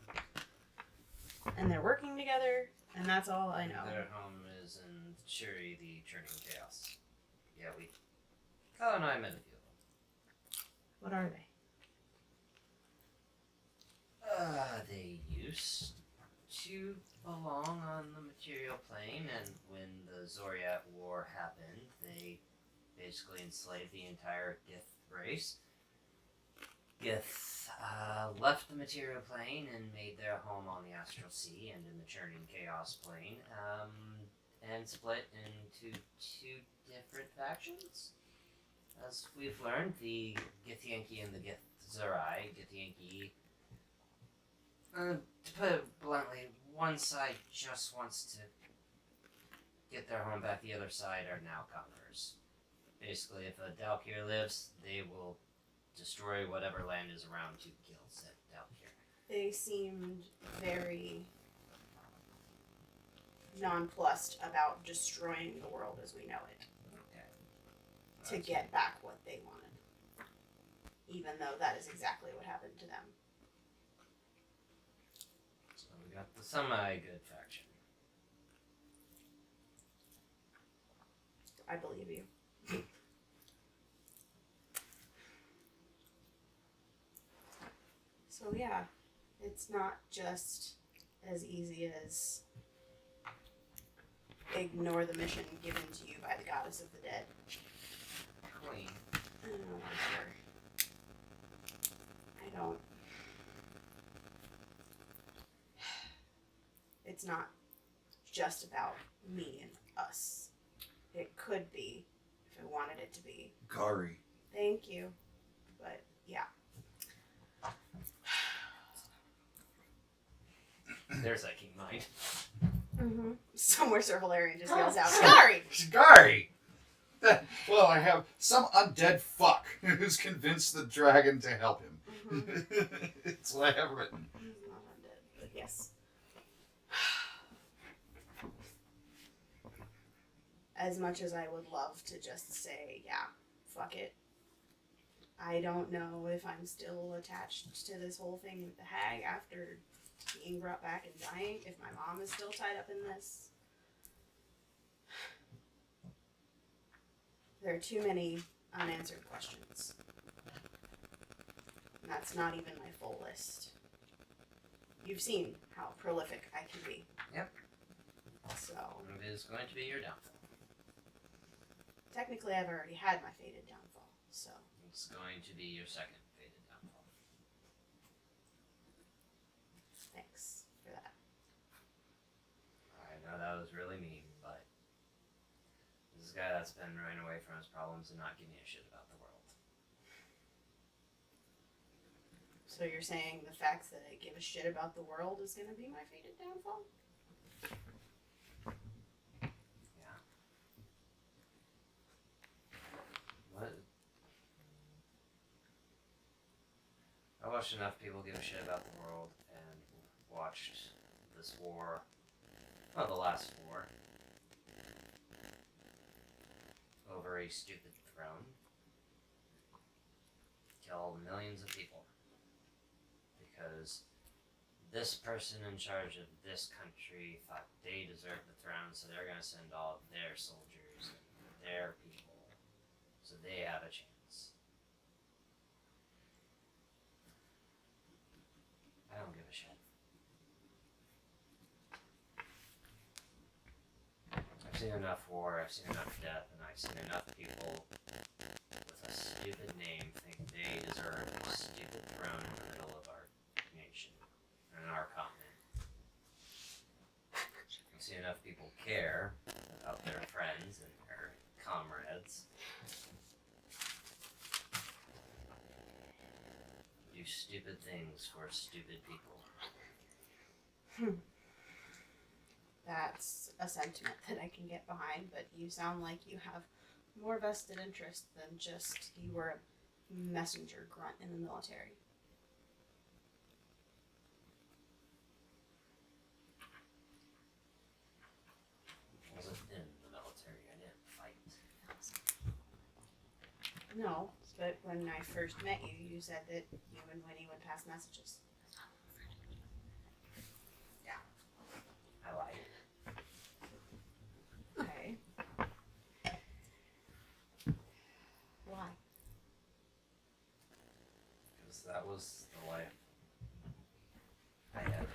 And they're working together, and that's all I know. Their home is in Shuri, the Churning Chaos. Yeah, Kyle and I met a few of them. What are they? They used to belong on the material plane, and when the Zoriat War happened, they basically enslaved the entire Gith race. Gith left the material plane and made their home on the Astral Sea and in the Churning Chaos plane, and split into two different factions. As we've learned, the Githyanki and the Githzerai. Githyanki, to put it bluntly, one side just wants to get their home back, the other side are now conquerors. Basically, if a Dalkir lives, they will destroy whatever land is around to kill said Dalkir. They seemed very nonplussed about destroying the world as we know it Okay. to get back what they wanted. Even though that is exactly what happened to them. So we got the semi-good faction. I believe you. So yeah, it's not just as easy as ignore the mission given to you by the goddess of the dead. Queen. I'm sure. I don't. It's not just about me and us. It could be, if I wanted it to be. Gari. Thank you. But, yeah. There's that king mind. Mm-hmm. Somewhere Sir Valerian just yells out, Skari! Gari! Well, I have some undead fuck who's convinced the dragon to help him. Mm-hmm. It's what I have written. He's not undead, but yes. As much as I would love to just say, yeah, fuck it. I don't know if I'm still attached to this whole thing with the hag after being brought back and dying, if my mom is still tied up in this. There are too many unanswered questions. And that's not even my full list. You've seen how prolific I can be. Yep. So, It is going to be your downfall. technically I've already had my fated downfall, so. It's going to be your second fated downfall. Thanks for that. I know that was really mean, but this is a guy that's been running away from his problems and not giving a shit about the world. So you're saying the fact that I give a shit about the world is gonna be my fated downfall? Yeah. What? I watched enough people give a shit about the world and watched this war, well, the last war, over a stupid throne, kill millions of people. Because this person in charge of this country thought they deserved the throne, so they're going to send all of their soldiers and their people so they have a chance. I don't give a shit. I've seen enough war, I've seen enough death, and I've seen enough people with a stupid name think they deserve a stupid throne in the middle of our nation and our continent. I've seen enough people care about their friends and their comrades. Do stupid things for stupid people. That's a sentiment that I can get behind, but you sound like you have more vested interest than just you were a messenger grunt in the military. I wasn't in the military, I didn't fight. No, but when I first met you, you said that you and Winnie would pass messages. I lied. Okay. Why? Because that was the life I had to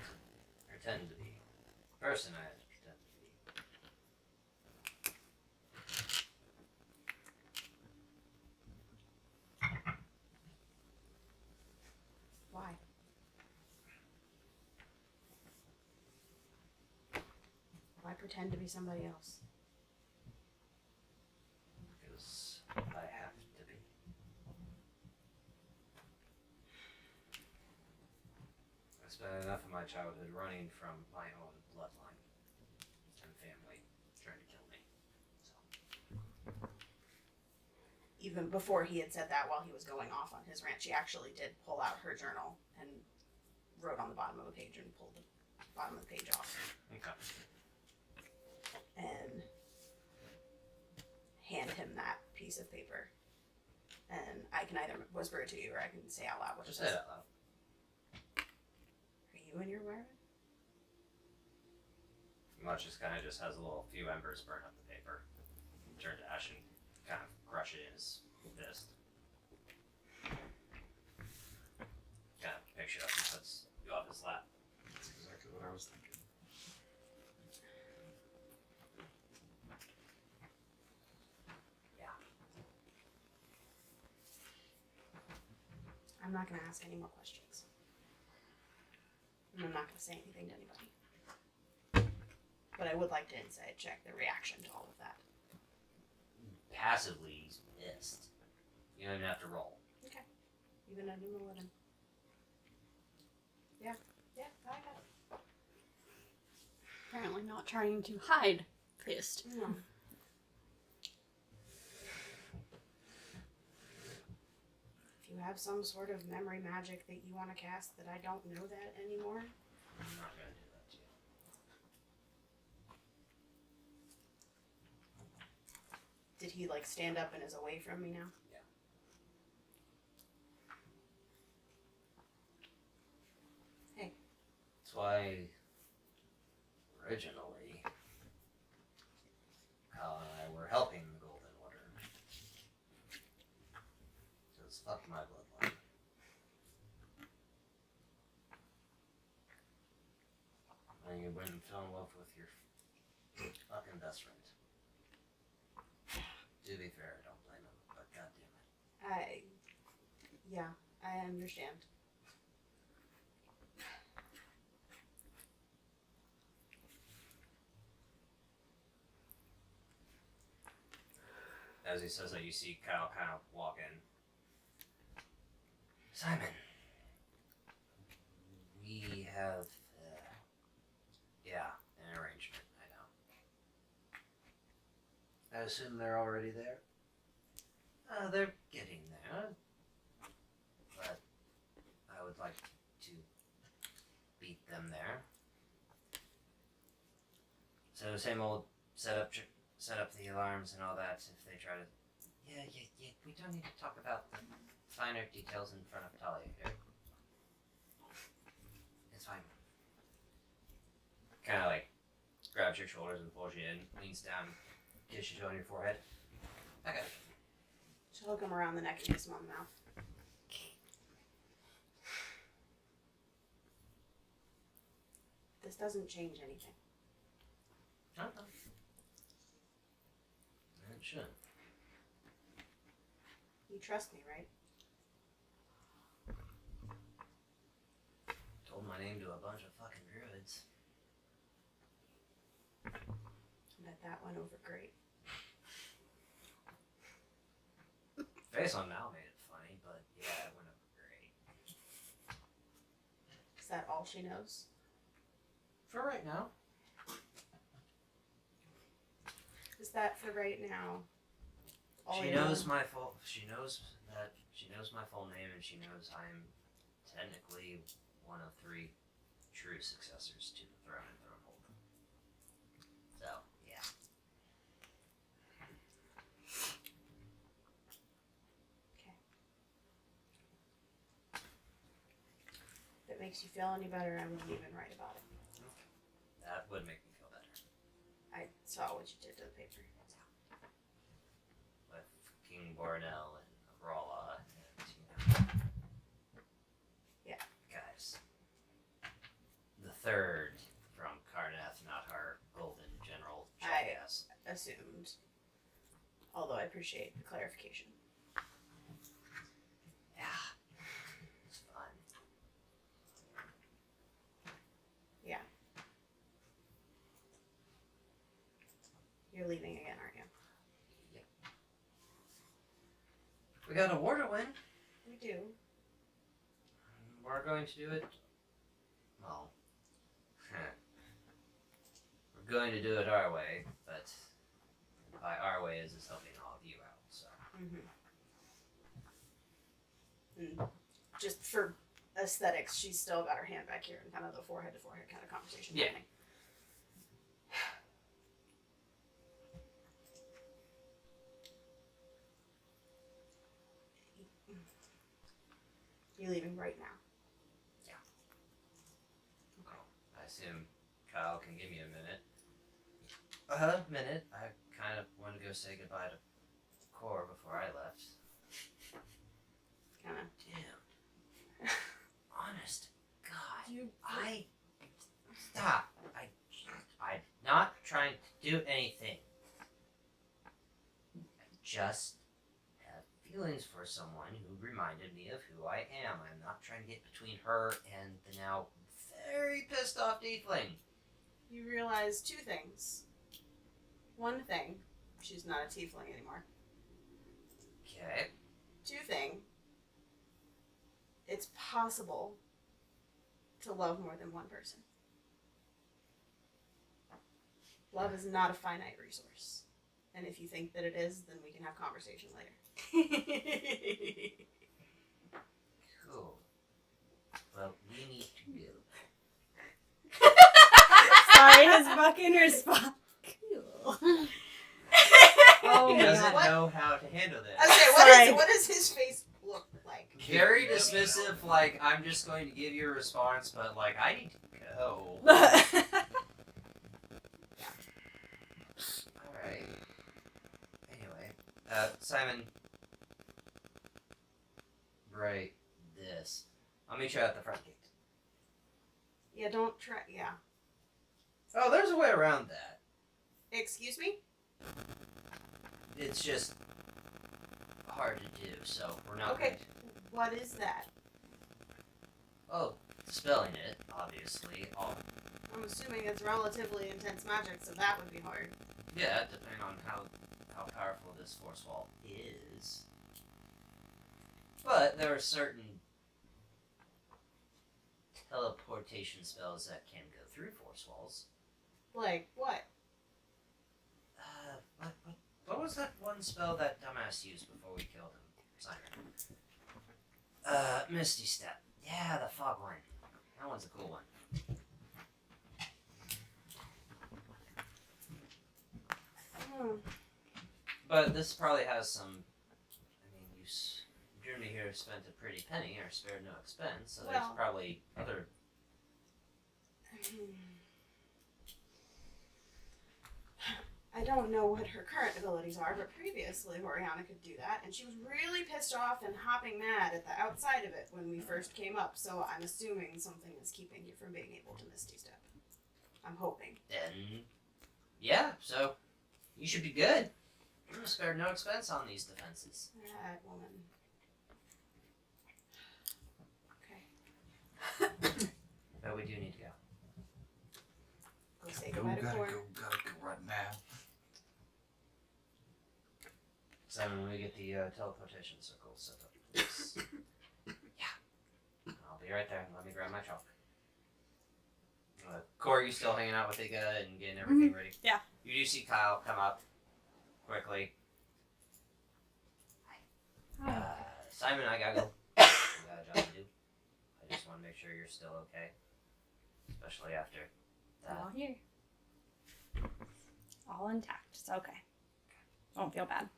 pretend to be. The person I had to pretend to be. Why? Why pretend to be somebody else? Because I have to be. I spent enough of my childhood running from my own bloodline and family trying to kill me. So. Even before he had said that while he was going off on his rant, she actually did pull out her journal and wrote on the bottom of the page and pulled the bottom of the page off. Okay. And hand him that piece of paper. And I can either whisper it to you or I can say out loud what Just it say says. it out loud. Are you in your wearing? Much just kind of just has a little few embers burn up the paper, turn to ash and kind of crush it in his fist. Kind of picks it up and puts you off his lap. That's exactly what I was thinking. I'm not going to ask any more questions. And I'm not going to say anything to anybody. But I would like to insight check the reaction to all of that. Passively, he's pissed. You don't even have to roll. Even under the 11. Yeah, I got it. Apparently not trying to hide pissed. No. If you have some sort of memory magic that you want to cast that I don't know that anymore, I'm not gonna do that to you. did he like stand up and is away from me now? Yeah. Hey. That's why why originally Kyle and I were helping the Golden Order. Because fuck my bloodline. And you went and fell in love with your fucking best friend. To be fair, I don't blame him, but goddammit. I understand. As he says that, you see Kyle kind of walk in. Simon, we have, an arrangement, I know. I assume they're already there? They're getting there. But I would like to beat them there. So same old set up the alarms and all that if they try to... Yeah, we don't need to talk about the finer details in front of Talia here. It's fine. Kind of like grabs your shoulders and pulls you in, leans down, kisses you on your forehead. I got it. She'll hook him around the neck and kiss him on the mouth. This doesn't change anything. Uh-huh. It should. You trust me, right? Told my name to a bunch of fucking druids. I bet that went over great. Face on Mal made it funny, but yeah, it went over great. Is that all she knows? For right now. Is that for right now? She knows my full. She knows my full name, and she knows I am technically one of 3 true successors to the throne and Thronehold. So yeah. Okay. If it makes you feel any better, I won't even write about it. That would make me feel better. I saw what you did to the paper. With King Bornell and Avrala and Yeah. Guys. The third from Karnath, not our golden general jackass. Assumed. Although I appreciate the clarification. Yeah. It's fun. Yeah. You're leaving again, aren't you? Yep. We got a war to win. We do. We're going to do it. Well, we're going to do it our way, but by our way is us helping all of you out. So. And just for aesthetics, she's still got her hand back here and kind of the forehead to forehead kind of conversation. Yeah. happening. You're leaving right now. I assume Kyle can give me a minute. Minute. I kind of want to go say goodbye to Core before I left. Kind of. Damn. Honest God. Stop. I'm not trying to do anything. I just have feelings for someone who reminded me of who I am. I'm not trying to get between her and the now very pissed off tiefling. You realize 2 things. One thing, she's not a tiefling anymore. Okay. 2 thing, it's possible to love more than one person. Love is not a finite resource. And if you think that it is, then we can have conversation later. Cool. Well, we need to go. Sorry, his fucking response. Oh He my doesn't god. know how to handle this. Okay, Sorry. what does his face look like? Very dismissive, like, I'm just going to give you a response, but, like, I need to no. Alright. Anyway, Simon, right this. I'll meet you at the front gate. Yeah, don't try. Yeah. Oh, there's a way around that. Excuse me? It's just hard to do, so we're not Okay. going to. What is that? Oh, spelling it, obviously. I'm assuming it's relatively intense magic, so that would be hard. Yeah, depending on how powerful this force wall is. But there are certain teleportation spells that can go through force walls. Like, what? What was that one spell that dumbass used before we killed him? Simon. Misty Step. Yeah, the fog one. That one's a cool one. But this probably has some. I mean, Journey here spent a pretty penny or spared no expense, so there's Well- probably other. I don't know what her current abilities are, but previously Oriana could do that, and she was really pissed off and hopping mad at the outside of it when we first came up, so I'm assuming something is keeping you from being able to Misty Step. I'm hoping. Then, yeah. So you should be good. You're gonna spare no expense on these defenses. That woman. Okay. But we do need to go. Go say Go, goodbye to gotta Cor. go right now. Simon, when we get the teleportation circle set up, please. Yeah. I'll be right there. Let me grab my chalk. Corey, you still hanging out with Iga and getting everything ready? Yeah. You do see Kyle come up quickly. Simon, I gotta go. I got a job to do. I just want to make sure you're still okay. Especially after that. All here. All intact. It's okay. Don't feel bad.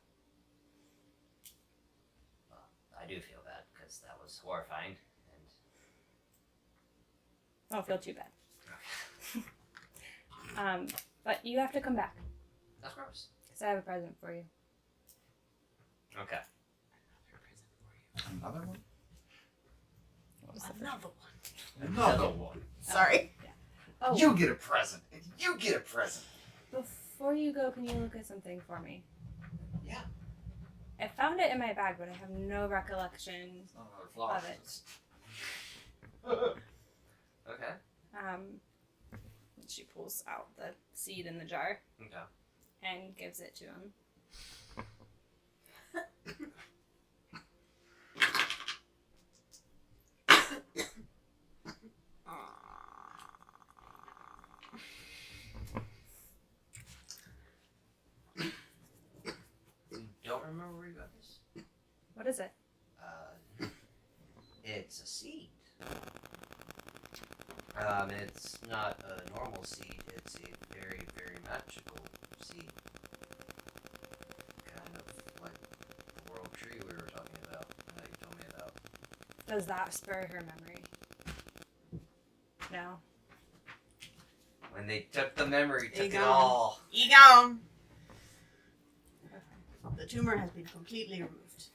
Well, I do feel bad because that was horrifying. And Don't feel too bad. But you have to come back that's gross. because I have a present for you. Okay. Another one? What was the first- Another one. Another one. Sorry. Oh, You get a present. And you get a present. before you go, can you look at something for me? Yeah. I found it in my bag, but I have no recollection It's not another flower. of it. Okay. She pulls out the seed in the jar Okay. and gives it to him. You don't remember where you got this? What is it? It's a seed. It's not a normal seed. It's a very, very magical seed. Kind of like the world tree we were talking about, that you told me about. Does that spur her memory? No. When they took the memory, took it Egon. all. Egon! The tumor has been completely removed.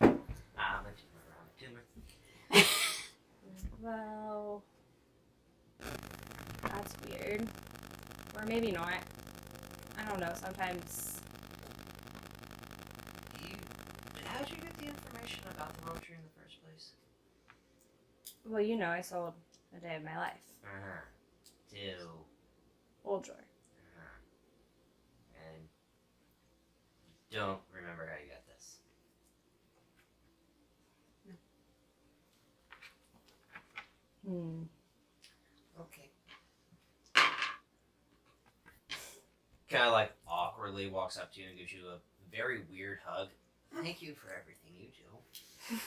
I'm a tumor, I'm a tumor. Well, that's weird. Or maybe not. I don't know. Sometimes. How'd you get the information about the world tree in the first place? Well, you know, I sold a day of my life. To. Old drawer. And don't remember how you got this. Okay. Kind of like awkwardly walks up to you and gives you a very weird hug. Thank you for everything you do.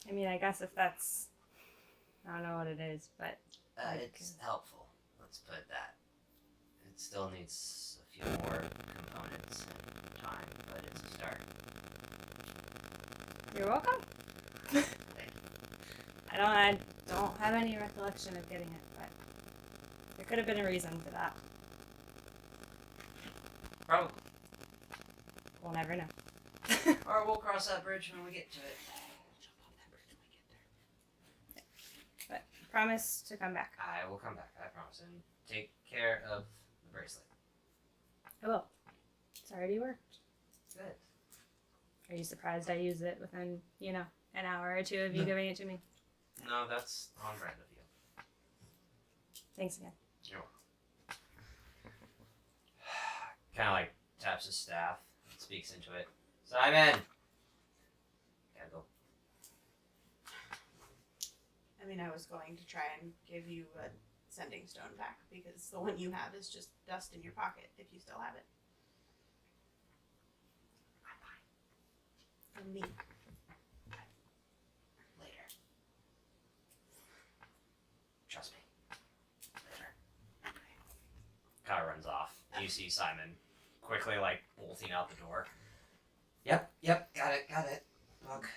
I mean, I guess if that's. I don't know what it is, but. It's helpful. Let's put it that. It still needs a few more components and time, but it's a start. You're welcome. Thank you. I don't have any recollection of getting it, but there could have been a reason for that. Probably. We'll never know. Or we'll cross that bridge when we get to it. Jump off that bridge when we get there. But promise to come back. I will come back, I promise. And take care of the bracelet. I will. It's already worked. Good. Are you surprised I used it within, an hour or two of you giving it to me? No, that's on brand of you. Thanks again. You're welcome. Kind of like taps his staff, speaks into it. Simon! Gotta go. I mean, I was going to try and give you a sending stone back because the one you have is just dust in your pocket if you still have it. I'm fine. For me. Later. Trust me. Later. Kyle runs off. You see Simon quickly, bolting out the door. Yep, got it. Book.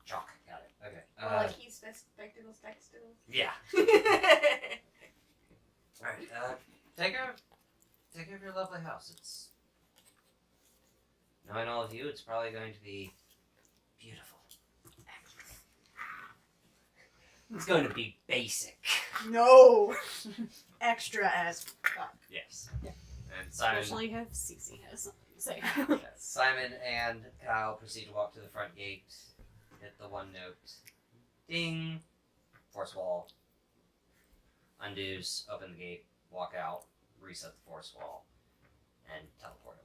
Chalk, got it. Okay. Well, he's spectacles. Yeah. Alright, take care of your lovely house. It's... Knowing all of you, it's probably going to be beautiful. It's going to be basic. No! Extra as fuck. Yes. Yeah. And Simon... Especially if Cece has something to say. Yes, Simon and Kyle proceed to walk to the front gate, hit the one note, ding, force wall, undoes, open the gate, walk out, reset the force wall, and teleport away.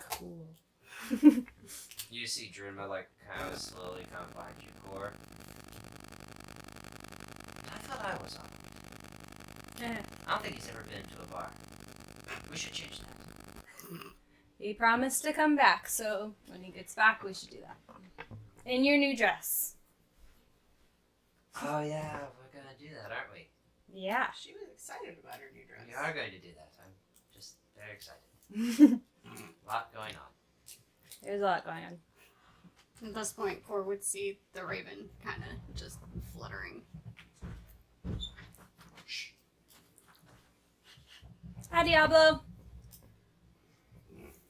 Cool. You see Drinma kind of slowly come behind you, Core. I thought I was on. I don't think he's ever been to a bar. We should change that. He promised to come back, so when he gets back, we should do that. In your new dress. Oh yeah, we're gonna do that, aren't we? Yeah. She was excited about her new dress. We are going to do that. I'm just very excited. A lot going on. There's a lot going on. At this point, Cor would see the raven kind of just fluttering. Hi, Diablo.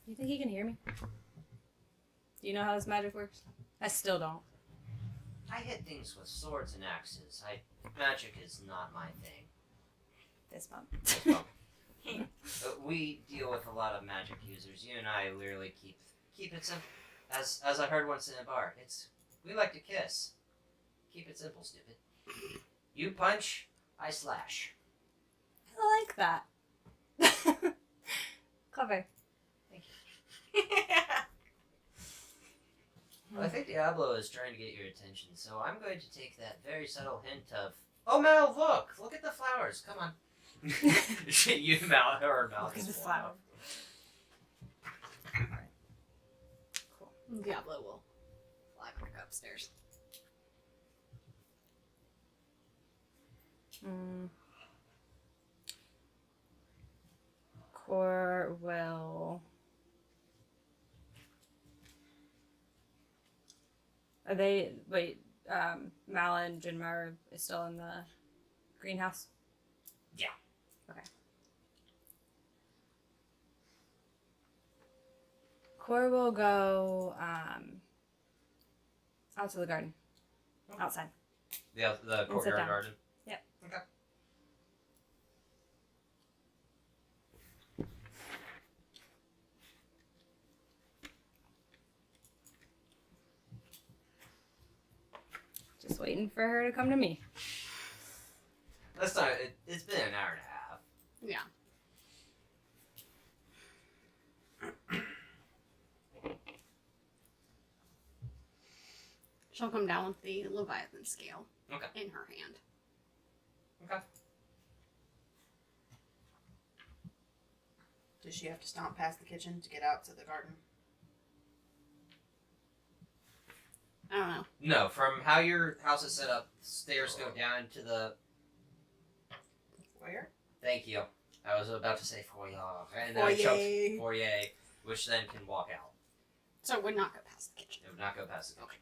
You think he can hear me? Do you know how this magic works? I still don't. I hit things with swords and axes. Magic is not my thing. This bump. But we deal with a lot of magic users. You and I literally keep it simple. As I heard once in a bar, we like to kiss. Keep it simple, stupid. You punch, I slash. I like that. Clever. Thank you. Well, I think Diablo is trying to get your attention, so I'm going to take that very subtle hint of, oh Mel, look at the flowers, come on. You mouth her mouth Look is at the full. flower. Cool. Diablo will fly back upstairs. Cor will. Are they. Wait, Mal and Jinmar is still in the greenhouse? Yeah. Okay. Cor will go out to the garden. Okay. Outside. The sit courtyard down. garden? Yep. Okay. Just waiting for her to come to me. This time, it's been an hour and a half. Yeah. She'll come down with the Leviathan scale in her hand. Okay. Does she have to stomp past the kitchen to get out to the garden? I don't know. No, from how your house is set up, stairs go down to the Foyer? Thank you. I was about to say foyer, and then I choked. Foyer, which then can walk out. So it would not go past the kitchen. It would not go past the kitchen.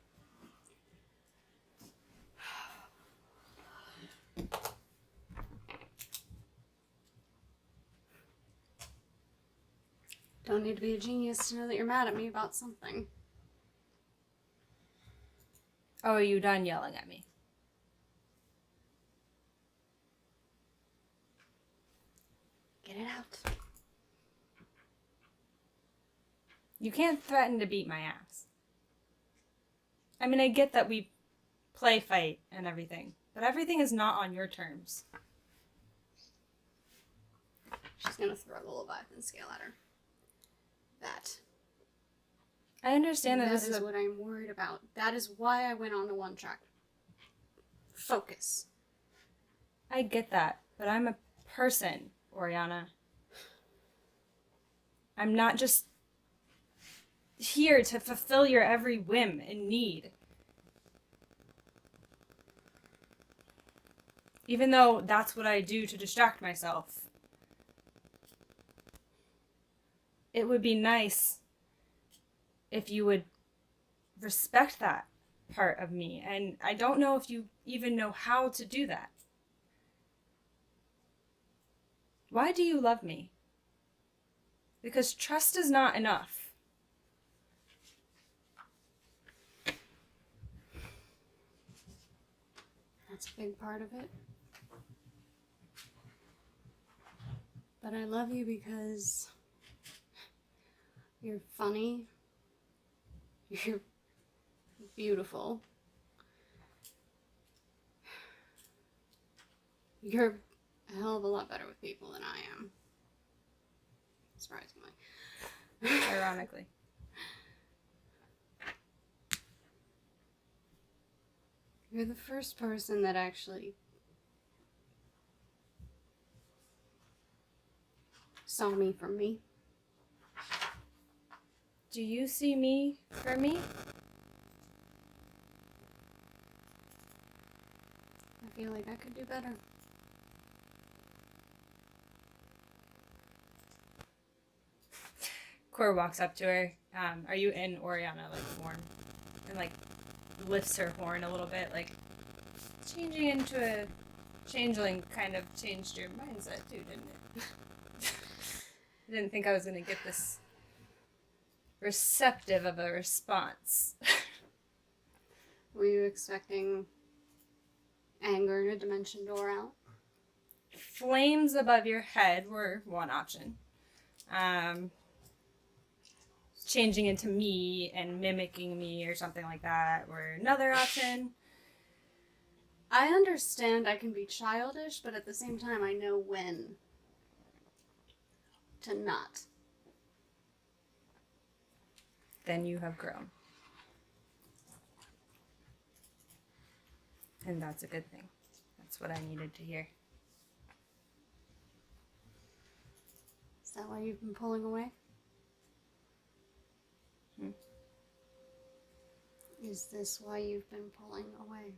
Don't need to be a genius to know that you're mad at me about something. Oh, are you done yelling at me? Get it out. You can't threaten to beat my ass. I mean, I get that we play fight and everything, but everything is not on your terms. She's gonna throw the Leviathan scale at her. That. I understand that That this is is a... what I'm worried about. That is why I went on to one track. Focus. I get that, but I'm a person, Oriana. I'm not just here to fulfill your every whim and need. Even though that's what I do to distract myself. It would be nice if you would respect that part of me, and I don't know if you even know how to do that. Why do you love me? Because trust is not enough. That's a big part of it. But I love you because you're funny. You're beautiful. You're a hell of a lot better with people than I am. Surprisingly. Ironically. You're the first person that actually saw me for me. Do you see me for me? I feel like I could do better. Cor walks up to her. Are you in Oriana, horn? And, lifts her horn a little bit, changing into a changeling kind of changed your mindset too, didn't it? I didn't think I was going to get this receptive of a response. Were you expecting anger in a dimension door out? Flames above your head were one option. Changing into me and mimicking me or something like that were another option. I understand I can be childish, but at the same time I know when to not. Then you have grown. And that's a good thing. That's what I needed to hear. Is that why you've been pulling away? Is this why you've been pulling away?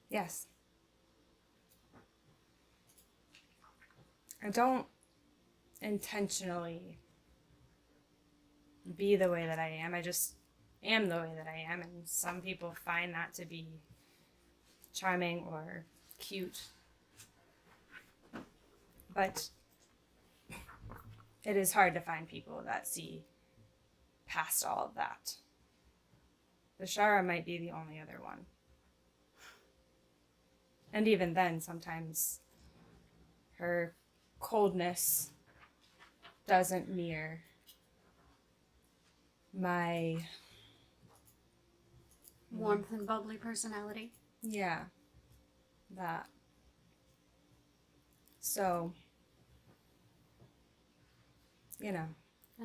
Yes. I don't intentionally be the way that I am. I just am the way that I am, and some people find that to be charming or cute. But it is hard to find people that see past all of that. Bashara might be the only other one. And even then, sometimes her coldness doesn't mirror my Warmth and bubbly personality. yeah, that. So, you know,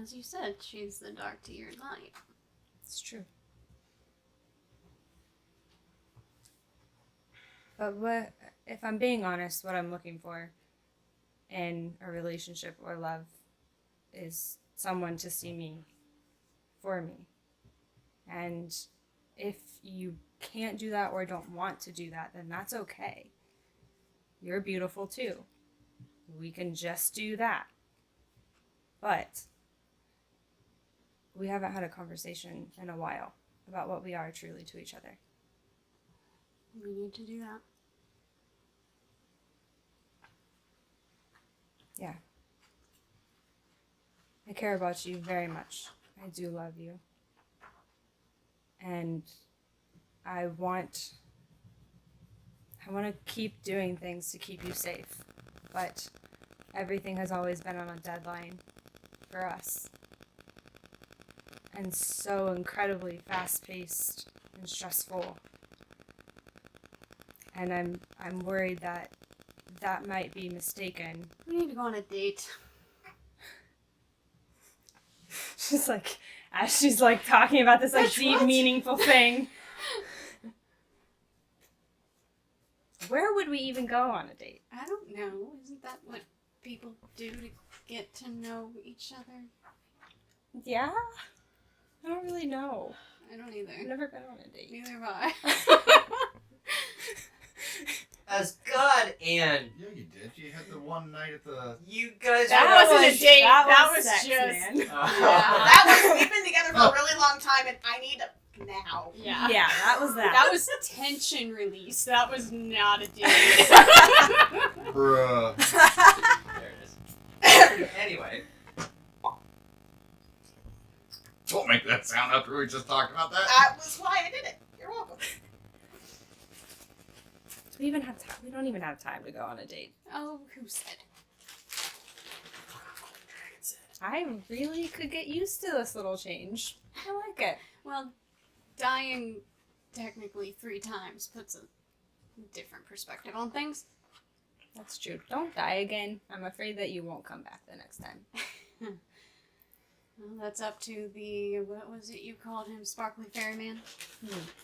As you said, she's the dark to your light. it's true. But what, if I'm being honest, what I'm looking for in a relationship or love is someone to see me for me. And if you can't do that or don't want to do that, then that's okay. You're beautiful too. We can just do that. But we haven't had a conversation in a while about what we are truly to each other. We need to do that. Yeah. I care about you very much. I do love you. And I want to keep doing things to keep you safe. But everything has always been on a deadline for us. And so incredibly fast-paced and stressful. And I'm worried that might be mistaken. We need to go on a date. She's like, as she's like talking about this like deep, meaningful thing. Where would we even go on a date? I don't know. Isn't that what people do to get to know each other? Yeah? I don't really know. I don't either. I've never been on a date. Neither have I. As God and Yeah, you did. You had the one night at the. you guys That were- wasn't a date. That was sex, just- man. Yeah. That was, we've been together for a really long time, and I need to now. Yeah. Yeah, that was that. That was tension release. That was not a date. Bruh. There it is. Anyway, Don't make that sound after we just talked about that. That was why I did it. You're welcome. Do we even have time? We don't even have time to go on a date. Oh, who said? I really could get used to this little change. I like it. Well, dying technically 3 times puts a different perspective on things. That's true. Don't die again. I'm afraid that you won't come back the next time. Well, that's up to the, what was it you called him, Sparkly Fairyman?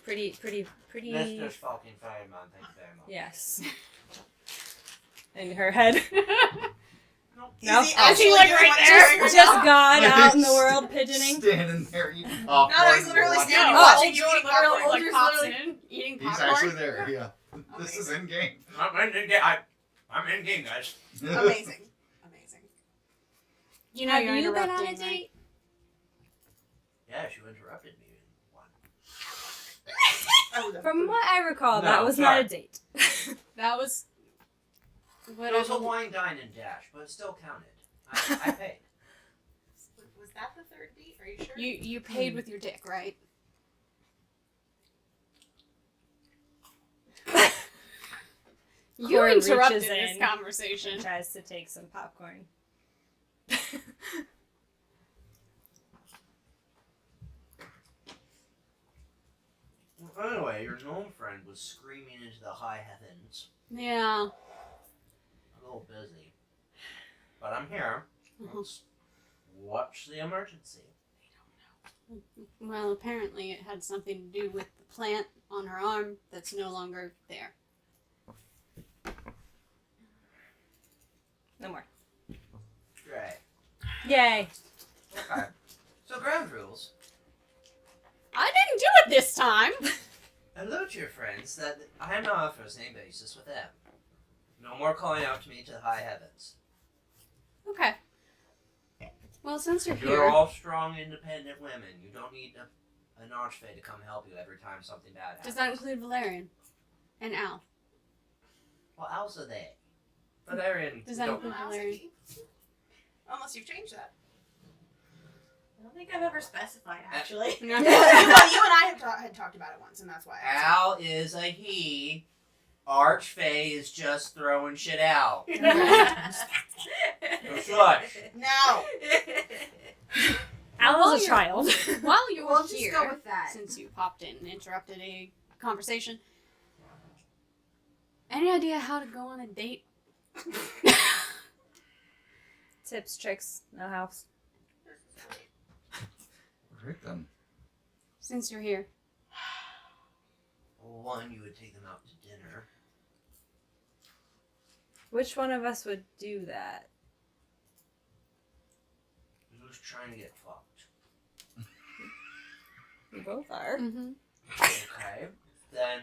Pretty. Mr. Falcon Fireman, thank you very much. Yes. In her head. Nope. Nope. Actually, like right there. Just God out in the world pigeoning. Standing there eating popcorn. No, he's literally watching- standing Oh, watching Old's you eat literally, popcorn. like, Like, pops pops in, eating He's popcorn. actually there, yeah. This is in game. I'm in game, guys. Amazing. Amazing. You know Have you're you been interrupting, on a right? date? Yeah, she interrupted me in one. Oh, the From food. what I recall, No, that was sorry. not a date. That was... It was a wine, dine, and dash, but it still counted. I paid. Was that the third date? Are you sure? You paid with your dick, right? You Corey interrupted reaches this in conversation. and tries to take some popcorn. Well, anyway, your gnome friend was screaming into the high heavens. Yeah. I'm a little busy. But I'm here. Let's watch the emergency. Well, apparently it had something to do with the plant on her arm that's no longer there. No more. Right. Yay. Okay. So ground rules. I didn't do it this time! Alert your friends that I am not on a first name basis with them. No more calling out to me to the high heavens. Okay. Well, since you're You're here... all strong, independent women. You don't need an archfey to come help you every time something bad happens. Does that include Valerian? And Al? Well, Al's a they. Valerian. Does that don't- include I'll Valerian? say- Unless you've changed that. I don't think I've ever specified, actually. Well, you and I had talked about it once, and that's why. Al is a he. Archfey is just throwing shit out. Shush. No. Al While was a you're- child. While you were We'll just here, go with that. since you popped in and interrupted a conversation, any idea how to go on a date? Tips, tricks, no house. Right then. Since you're here. One, you would take them out to dinner. Which one of us would do that? Who's trying to get fucked? We both are. Mm-hmm. Okay. Then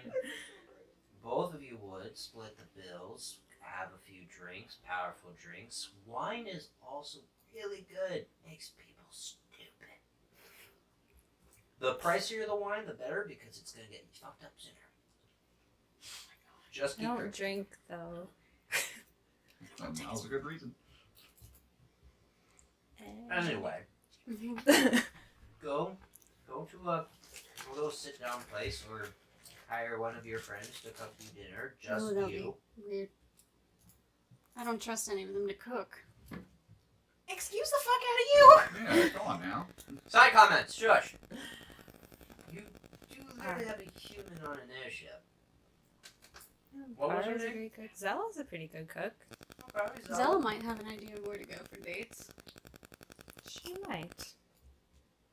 both of you would split the bills have a few drinks, powerful drinks. Wine is also really good. Makes people stupid. The pricier the wine, the better, because it's gonna get you fucked up sooner. Just I keep don't drinking. drink though. Now's a good reason. Anyway, go to a little sit down place or hire one of your friends to cook you dinner. Just that'd you. be weird. I don't trust any of them to cook. Excuse the fuck out of you! Yeah, go on now. Side comments, shush. You do literally have a human on an airship. What was her Vara's a name? great cook. Zella's a pretty good cook. Zella might have an idea of where to go for dates. She might.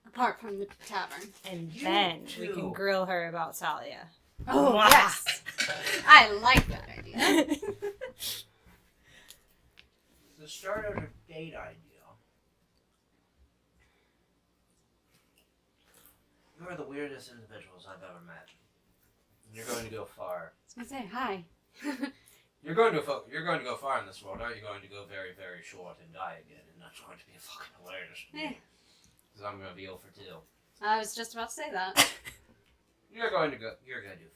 Apart from the tavern. And You then we too. can grill her about Talia. Oh, Wow. yes! I like that idea. The start of a date idea. You are the weirdest individuals I've ever met. You're going to go far. I was gonna say hi. You're going to go far in this world. Are you going to go very, very short and die again? And that's going to be fucking hilarious. Eh. Because I'm going to be 0 for 2. I was just about to say that. You're going to do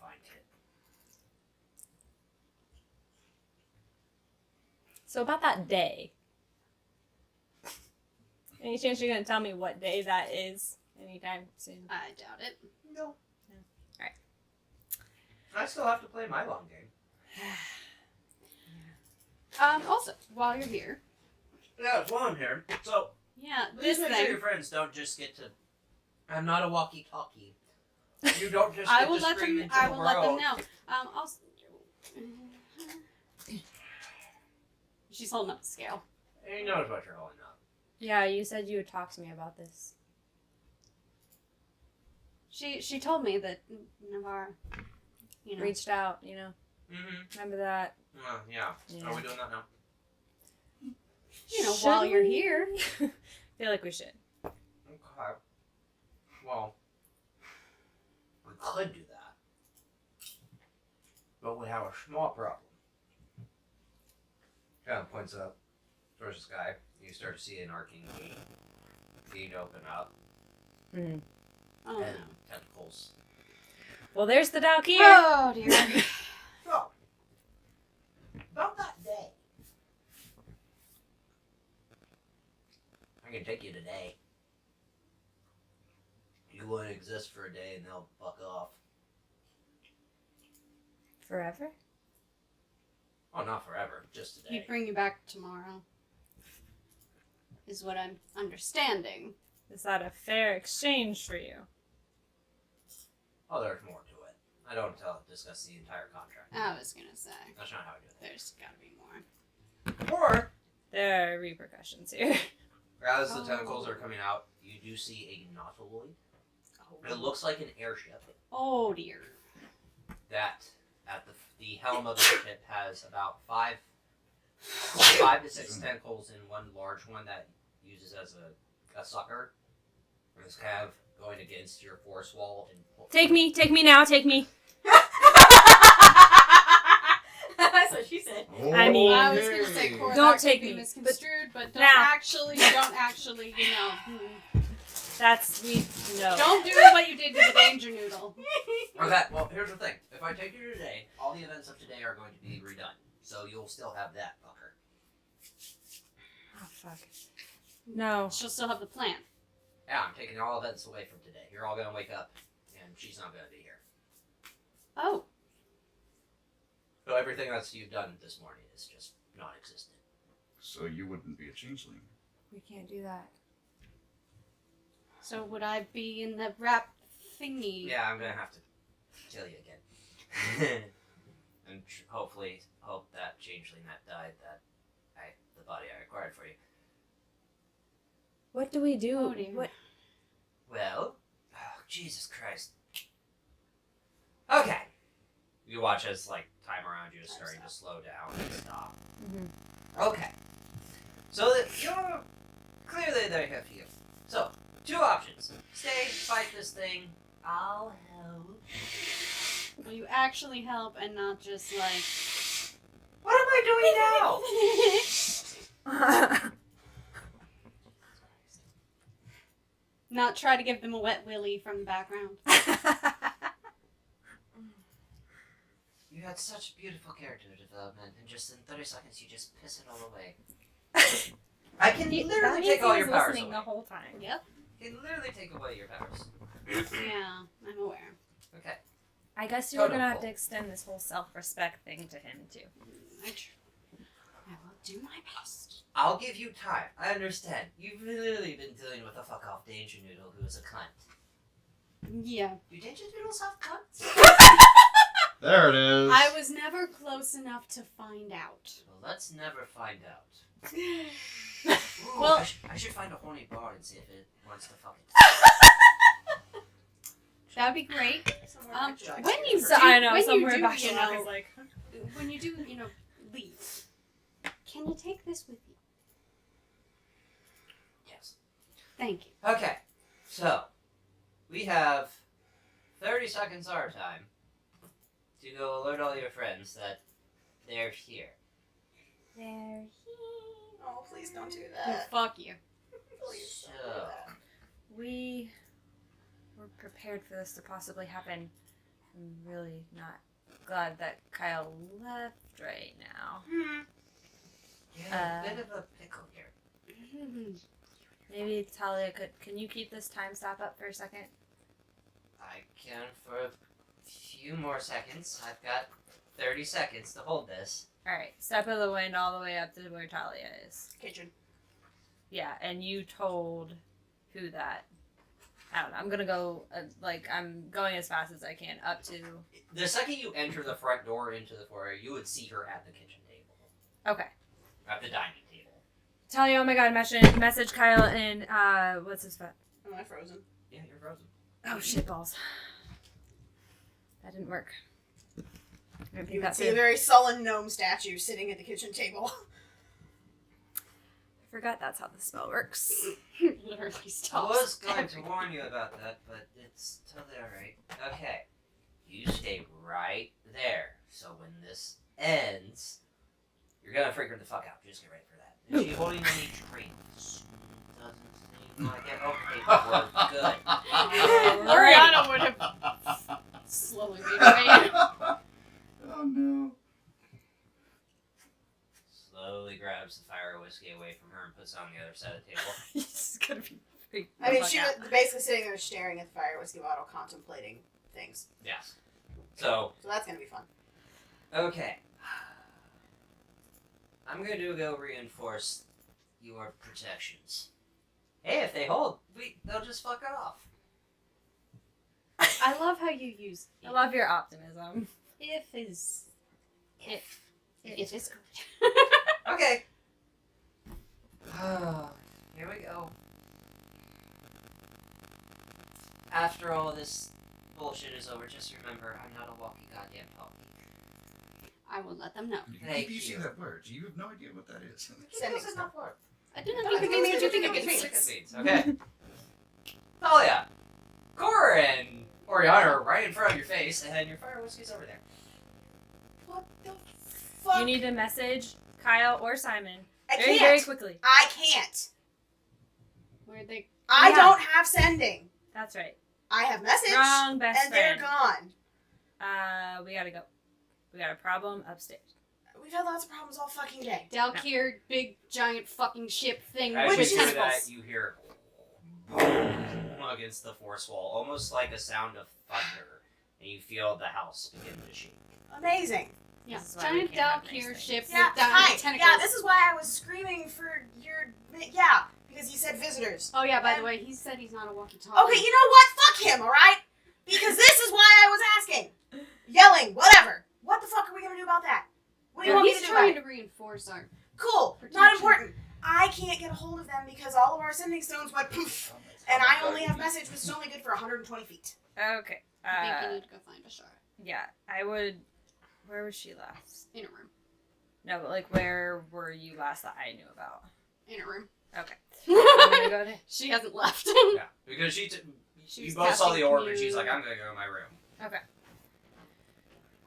fine, kid. So about that day. Any chance you're gonna tell me what day that is anytime soon? I doubt it. No. Alright. I still have to play my long game. Also, while you're here, Yeah, while I'm here. So, yeah, please this make sure thing. your friends don't just get to... I'm not a walkie-talkie. You don't just I get will to let scream them. into I the will world. let them know. Also, she's holding up the scale. He knows what you're holding up. Yeah, you said you would talk to me about this. She told me that Navarre, you know, Reached out, you know. Mm-hmm. Remember that? Yeah. Yeah. Are we doing that now? Should while you're we? here. Feel like we should. Okay. Well, we could do that. But we have a small problem. Kind of points up towards the sky. You start to see an arcing gate open up. Mm-hmm. Oh, and no. tentacles. Well, there's the Dalkier. Oh dear. So, about that day. I can take you today. You wouldn't exist for a day and they'll fuck off. Forever? Oh, not forever, just today. He'd bring you back tomorrow. Is what I'm understanding. Is that a fair exchange for you? Oh, there's more to it. I don't discuss the entire contract. I was gonna say, That's not how I do there's gotta be more. it. Or, There are repercussions here. as the tentacles are coming out, you do see a nautiloid. It looks like an airship Oh dear. that, at the helm of the ship, has about 5 to 6 tentacles in one large one that uses as a sucker. And it's kind of going against your force wall and Take me now, take me. That's what she said. I mean- I was gonna say, Cora, Don't that take could be me, misconstrued, but don't now. actually, you know. That's no. Don't do what you did to the danger noodle. Well, here's the thing. If I take you today, all the events of today are going to be redone. So you'll still have that fucker. Oh fuck. No. She'll still have the plan. Yeah, I'm taking all events away from today. You're all going to wake up, and she's not going to be here. Oh, So everything that's you've done this morning is just non-existent. So you wouldn't be a changeling. We can't do that. so would I be in the wrap thingy? Yeah, I'm going to have to kill you again. And hopefully hope that changeling that died, the body I acquired for you. What do we do? Oh, dear. What? Well, oh, Jesus Christ. Okay. You watch as, time around you is starting to slow down and stop. Mm-hmm. Okay. So that you're clearly there here for you. So, 2 options. Stay, fight this thing. I'll help. Will you actually help and not just What am I doing now? Not try to give them a wet willy from the background. You had such beautiful character development, and just in 30 seconds you just piss it all away. I can literally take all your powers away. the whole time. Yep. I can literally take away your powers. Yeah, I'm aware. Okay. I guess you were Totem gonna have pole. to extend this whole self-respect thing to him too. I will do my best. I'll give you time. I understand. You've literally been dealing with a fuck-off Danger Noodle who is a cunt. Yeah. Do Danger Noodles have cunts? There it is. I was never close enough to find out. Well, let's never find out. Ooh, Well- I should find a horny bar and see if it wants to fuck it. That would be great. Somewhere Um, next to when it. you So I know when somewhere you do, back you in know, is like. when you do, leave. Can you take this with you? Yes. Thank you. Okay, so we have 30 seconds our time to go alert all your friends that they're here. There. Oh, please don't do Oh, that. fuck you. Please don't do So, that. We were prepared for this to possibly happen. I'm really not glad that Kyle left right now. yeah, a bit of a pickle here. Maybe Talia can you keep this time stop up for a second? I can for a few more seconds. I've got 30 seconds to hold this. Alright, step of the wind all the way up to where Talia is. Kitchen. Yeah, and you told who that. I don't know, I'm gonna go, I'm going as fast as I can up to. The second you enter the front door into the foyer, you would see her at the kitchen table. Okay. At the dining table. Talia, oh my god, message Kyle and, what's his phone? Am I frozen? Yeah, you're frozen. Oh, shit balls. That didn't work. I didn't You think would that see a through. very sullen gnome statue sitting at the kitchen table. I forgot that's how the spell works. Literally I stops. was going to warn you about that, but it's totally alright. Okay. You stay right there. So when this ends, you're gonna freak her the fuck out. Just get ready for that. Is she holding any drinks? Doesn't seem like it. Okay, we're good. Ariana would have slowly made away. Oh no. Slowly grabs the fire whiskey away from her and puts it on the other side of the table. He's gonna be freaked I mean, the she fuck was basically sitting there staring at the fire whiskey bottle, contemplating things. Yes. So, So that's gonna be fun. okay. I'm gonna go reinforce your protections. Hey, if they hold, they'll just fuck off. I love how you use I love your optimism. if is If. if is good. Okay. Here we go. After all this bullshit is over, just remember, I'm not a walkie goddamn talkie. I will let them know. You Thank keep using you. that word. You have no idea what that is. Sending This is not for. I didn't I think think the it's what you what think you it think means. it means. Okay. Talia, Cora and Oriana are right in front of your face, and your fire whiskey's over there. What the fuck? You need to message Kyle or Simon I very, can't. very quickly. I can't. Where they I Yeah. don't have sending. That's right. I have message, Wrong, best and they're friend. gone. We gotta go. We got a problem upstairs. We've had lots of problems all fucking day. Dalkir big giant fucking ship thing As with you Which do is- tentacles. that, you hear boom against the force wall, almost like a sound of thunder, and you feel the house begin to shake. Amazing. Yeah, This is why we giant can't have nice Dalkir things. ship Yeah, with giant hi. tentacles. Yeah, this is why I was screaming for your. Yeah, because you said visitors. Oh yeah, by And- the way, he said he's not a walkie-talkie. Okay, you know what? Fuck him, alright? Because this is why I was asking. Yelling, whatever. What the fuck are we gonna do about that? What do you want me he's to do about trying it? to reinforce our. Cool, Protection. not important. I can't get a hold of them because all of our sending stones went poof. And I only have message, which is only good for 120 feet. Okay. I think you need to go find a shard Yeah, I would. Where was she last? in a room. No, but where were you last that I knew about? In a room. Okay. I'm gonna go there. She hasn't left. Yeah, because you She's both saw casting the orb, and she's commune. like, I'm gonna go to my room.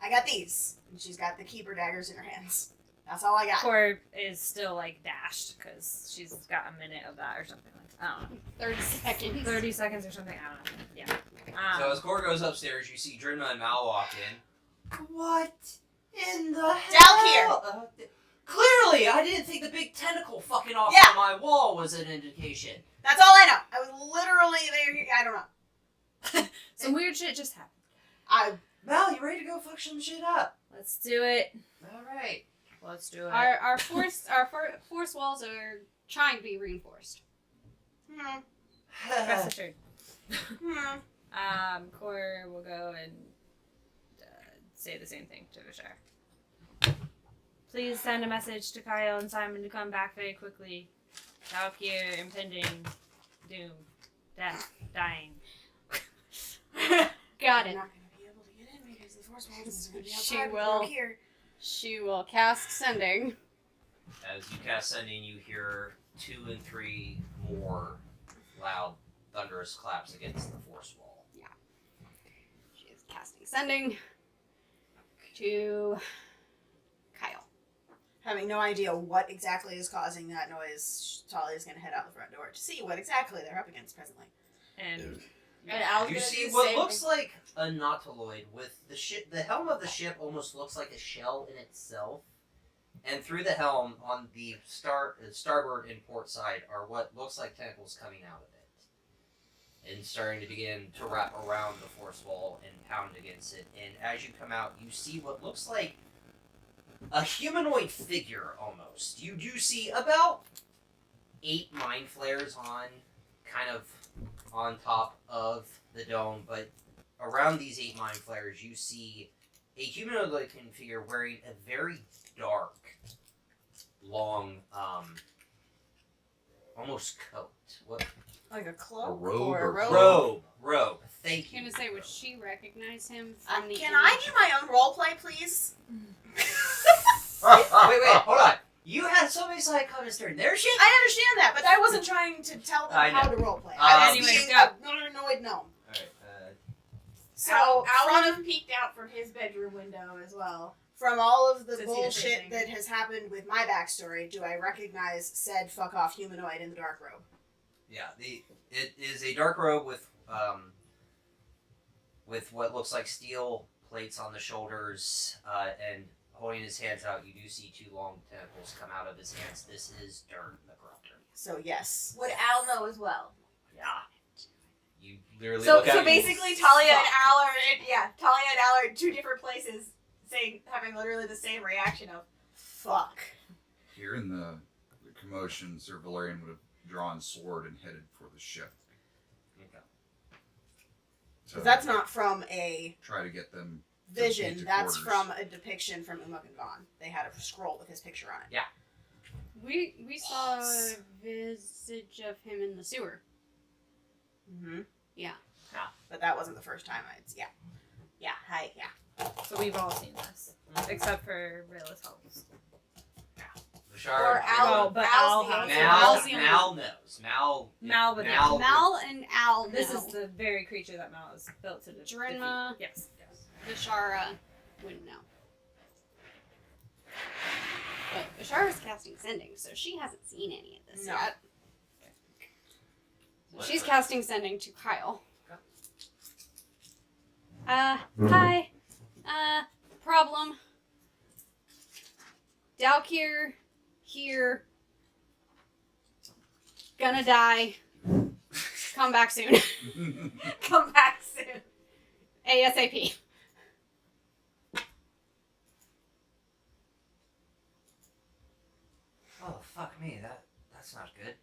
I got these. And she's got the keeper daggers in her hands. That's all I got. Core is still like dashed because she's got a minute of that or something like that. I don't know. 30 seconds. 30 seconds or something. I don't know. Yeah. So as Core goes upstairs, you see Drinma and Mal walk in. What in the Down hell? Clearly, I didn't think the big tentacle fucking off Yeah. of my wall was an indication. That's all I know. I was literally there. I don't know. Some weird shit just happened. Mal, you ready to go fuck some shit up? Let's do it. All right. Let's do it. Our force walls are trying to be reinforced. Press the turn. Hmm. Core will go and say the same thing to Vishar. Please send a message to Kyle and Simon to come back very quickly. Valkyr, impending doom, death, dying. Got I'm it. not gonna be able to get in because the force walls is gonna be She outside. will. Here. She will cast sending. As you cast sending, you hear 2 and 3 more loud, thunderous claps against the force wall. She is casting sending to Kyle. Having no idea what exactly is causing that noise, Talia is gonna head out the front door to see what exactly they're up against presently. And And Al's You gonna see do the what same looks thing. like a nautiloid with the ship. The helm of the ship almost looks like a shell in itself, and through the helm on the starboard and port side are what looks like tentacles coming out of it, and starting to begin to wrap around the force wall and pound against it. And as you come out, you see what looks like a humanoid figure almost. You do see about 8 mind flares kind of on top of the dome, but around these 8 mind flares, you see a humanoid-looking figure wearing a very dark, long, almost coat. What? Like a cloak A robe or a or robe. Robe. Thank I you. was gonna say, would she recognize him from the Can image? I do my own role play, please? wait, hold on. You had somebody say comments during their shit? I understand that, but I wasn't trying to tell them I how know. to role play. I was Anyways, being go. a annoyed gnome. Alright, So Al from would have peeked out from his bedroom window as well. from all of the To see the bullshit thing. that has happened with my backstory, do I recognize said fuck off humanoid in the dark robe? yeah, it is a dark robe with what looks like steel plates on the shoulders, and holding his hands out, you do see 2 long tentacles come out of his hands. This is Dern the Corruptor. So yes. Would Al know as well? Yeah. You literally So look at basically, Talia and Al are in 2 different places, having literally the same reaction of Fuck. Hearing the commotion, Sir Valerian would have drawn sword and headed for the ship. Okay. So Because that's not from a try to get them vision. to That's quarters. from a depiction from Umuk and Vaughn. They had a scroll with his picture on it. We saw a visage of him in the sewer. Mm-hmm. Yeah. But that wasn't the first time Yeah. Hi. Yeah. so we've all seen this, except for Rayla's house. Bashar, Or Al. Oh, but Al's Al the has- only Mal, Mal's the only Mal knows. Mal would Mal, Mal and Al This know. is the very creature that Mal is built to defeat. Drinma. Yes. Yes. Bashara wouldn't know. But Bashara's casting sending, so she hasn't seen any of this No. yet. So What? she's casting sending to Kyle. Okay. Hi. Problem. Dalkir here. Gonna die. Come back soon. come back soon. ASAP. Oh, fuck me. That's not good.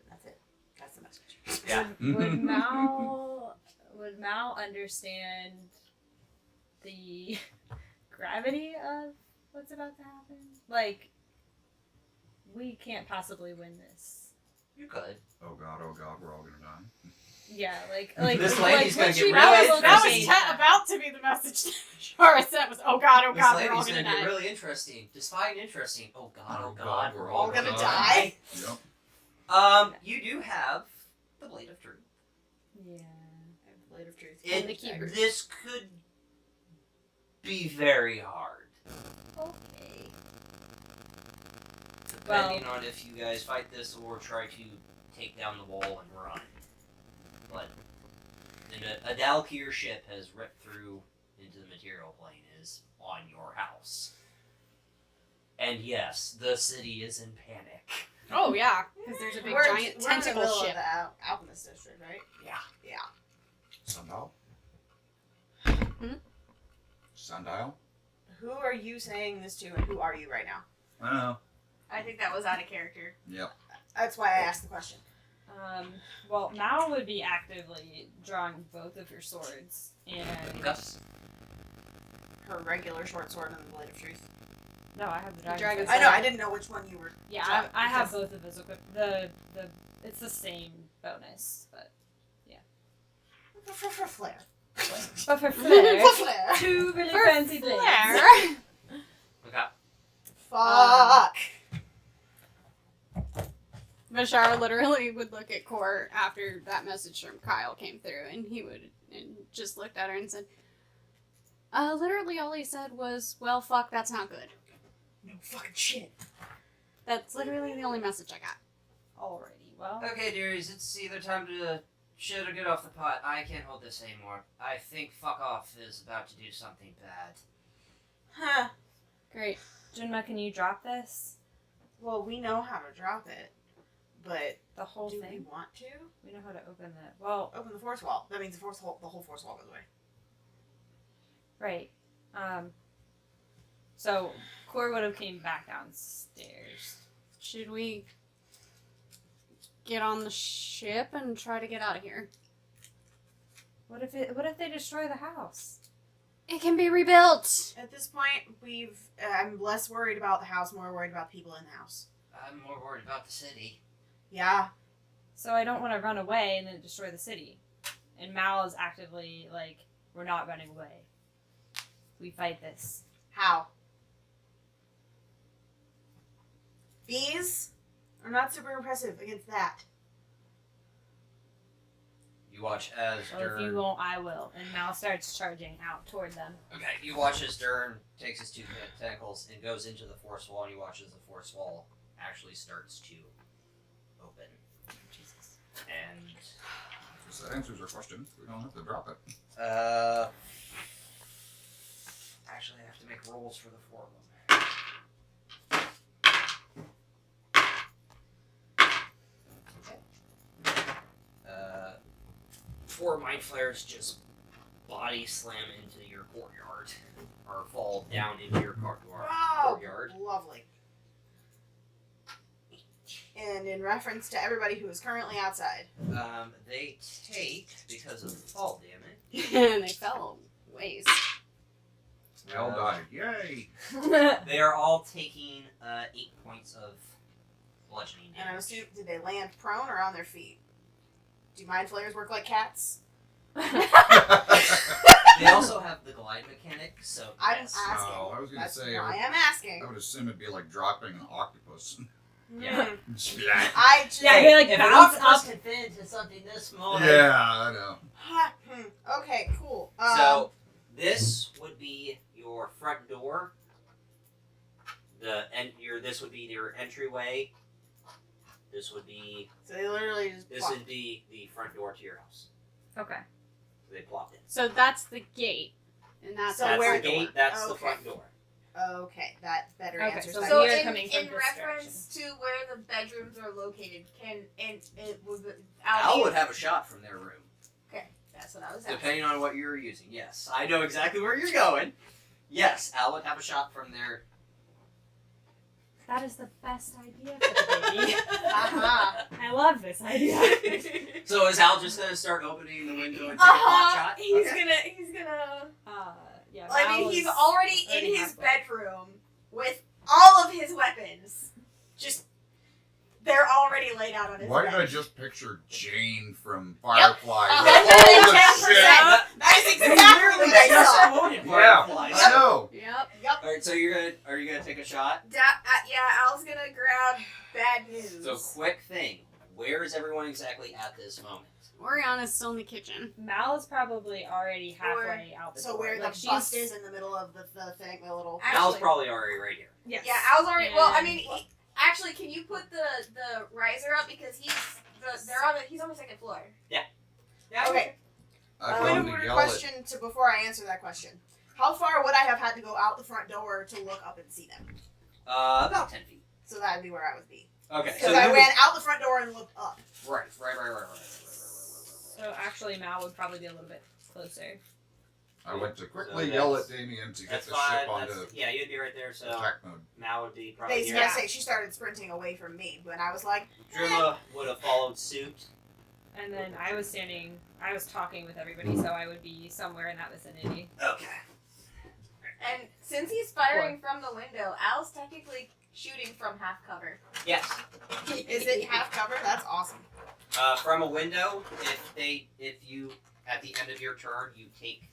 That's it. That's the message. Yeah. Would Mal understand the gravity of what's about to happen? Like, we can't possibly win this. You could. Oh god, we're all gonna die. Yeah, like This like, lady's would gonna she get be really able to That was change about to be the message Shara sent was, oh god, This we're all lady's gonna gonna get die. really interesting. Define interesting. Oh god, Oh God, We're all gonna die. Yep. You do have the Blade of Truth. Yeah. I Blade of Truth. And the keeper. This could be very hard. Okay. Depending on if you guys fight this or try to take down the wall and run. But a Dalkir ship has ripped through into the material plane is on your house. And yes, the city is in panic. Oh yeah, because there's a big We're giant in the tentacle middle ship. of the Alchemist District, right? Yeah. Yeah. Sundial? Hmm? Sundial? Who are you saying this to, and who are you right now? I don't know. I think that was out of character. Yep. That's why I asked the question. Well, Mal would be actively drawing both of your swords, and Yes. Her regular short sword and the Blade of Truth. no, I have the The dragon. dragon sword. I know. I didn't know which one you were. Yeah, I have because- both of his equip. The it's the same bonus, but For flair. but for flair, For flair. two really For fancy blades. flair. Okay. Fuck. Bashar literally would look at Core after that message from Kyle came through, and he would and just looked at her and said, literally all he said was, well, fuck, that's not good. No fucking shit. That's literally the only message I got. Alrighty, well, Okay, dearies, it's either time to shit or get off the pot. I can't hold this anymore. I think fuck off is about to do something bad. Huh. Great. Junma, can you drop this? Well, we know how to drop it, but The whole do we thing. want to? We know how to open the Open the force wall. That means the whole force wall goes away. right. So Core would have came back downstairs. Should we get on the ship and try to get out of here? What if they destroy the house? It can be rebuilt. At this point, I'm less worried about the house, more worried about people in the house. I'm more worried about the city. Yeah. So I don't want to run away and then destroy the city. And Mal is actively like, we're not running away. We fight this. How? Bees are not super impressive against that. You watch as Well, if you Dern. won't, I will. And Mal starts charging out toward them. Okay, you watch as Dern takes his two tentacles and goes into the force wall, and you watch as the force wall actually starts to open. Jesus. And So that answers our question. We don't have to drop it. actually, I have to make rolls for the four of them. Four mind flares just body slam into your courtyard, or fall down into your courtyard. Lovely. And in reference to everybody who is currently outside. They take, because of fall damage, And they fell ways. They all died. Yay! they are all taking 8 points of bludgeoning And I'm damage. assuming, did they land prone or on their feet? Do mind flayers work like cats? They also have the glide mechanic, so I'm yes. asking. Oh, I was gonna That's say, why I'm asking. I would assume it'd be like dropping an octopus. Yeah. Splat. I just, Yeah, they like if bounce an octopus up. can fit into something this small, Yeah, I know. Okay, cool. So this would be your front door. This would be your entryway. This would be So they literally just. this plop. would be the front door to your house. Okay. So they plopped in. So that's the gate. And that's So That's where the gate. That's the Okay. front door. Okay, that better Okay, answers so that. So we are in, coming from in this reference to where the bedrooms are located, Al would have a shot from their room, That's what I was asking. depending on what you're using. Yes, I know exactly where you're going. Yes, Al would have a shot from their. That is the best idea for the baby. Aha. I love this idea. So is Al just gonna start opening the window and take a pot shot? He's Okay. gonna. Yeah. I Mal mean, he's is already already in his halfway. bedroom with all of his weapons. Just they're already laid out on his Why bed. did I just picture Jane from Firefly? Yep. With all the 110%. shit. That is exactly what I saw. Yeah, I know. Yep. All right, so are you gonna take a shot? Yeah, Al's gonna grab bad news. So quick thing, where is everyone exactly at this moment? Oriana's still in the kitchen. Mal is probably already halfway out the So door. where Like, the bust is in the middle of the thing, the little. Al's probably already right here. Yes. Yeah, Al's already. Well, I Yeah. mean, actually, can you put the riser up because he's on the second floor. Yeah. Okay. I Point come of to order yell at. question to before I answer that question. How far would I have had to go out the front door to look up and see them? About 10 feet. So that'd be where I would be. Okay. Because I ran out the front door and looked up. Right. So actually, Mal would probably be a little bit closer. I went to quickly So yell that's- at Damien to get That's the fine. ship onto Yeah, you'd be right there. So attack mode. Mal would be probably They here. yeah. Say she started sprinting away from me when I was like, Druma would have followed suit. And then I was talking with everybody, so I would be somewhere in that vicinity. Okay. And since he's firing from the window, Al's technically shooting from half cover. Yes. is it half cover? That's awesome. From a window, if you at the end of your turn you take.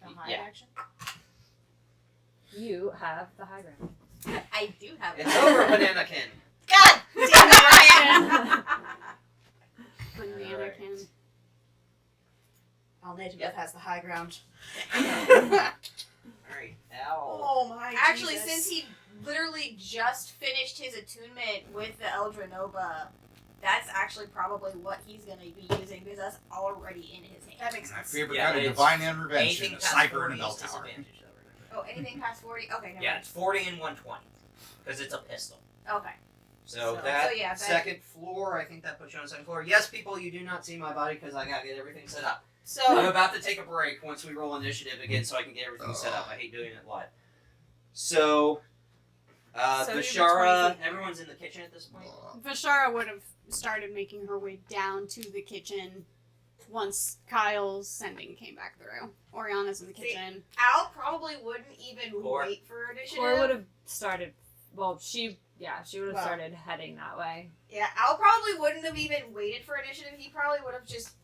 The hide Yeah. action. You have the high ground. I do have It's over, Bananakin. God damn it, Ryan! Banana Alright. can. Al Native Yep. has the high ground. Alright, Al. Oh my Actually, Jesus. since he literally just finished his attunement with the Eldranova, that's actually probably what he's going to be using because that's already in his That hand. makes My sense. favorite Yeah, kind of it's divine intervention, Anything a past sniper 40 and a bell is tower. disadvantage, though, Oh, anything past 40? Okay, never Yeah, mind. it's 40 and 120 because it's a pistol. Okay. So So- that so yeah, that- second floor, I think that puts you on the second floor. Yes, people, you do not see my body because I gotta get everything set up. I'm So about to take a break once we roll initiative again, so I can get everything set up. I hate doing it live. So, So you're Bashara, between- everyone's in the kitchen at this point. Vashara would have started making her way down to the kitchen once Kyle's sending came back through. Oriana's in the See, kitchen. Al probably wouldn't even Core. wait for initiative. Or would have started. Well, she would have Well. started heading that way. Yeah, Al probably wouldn't have even waited for initiative. He probably would have just.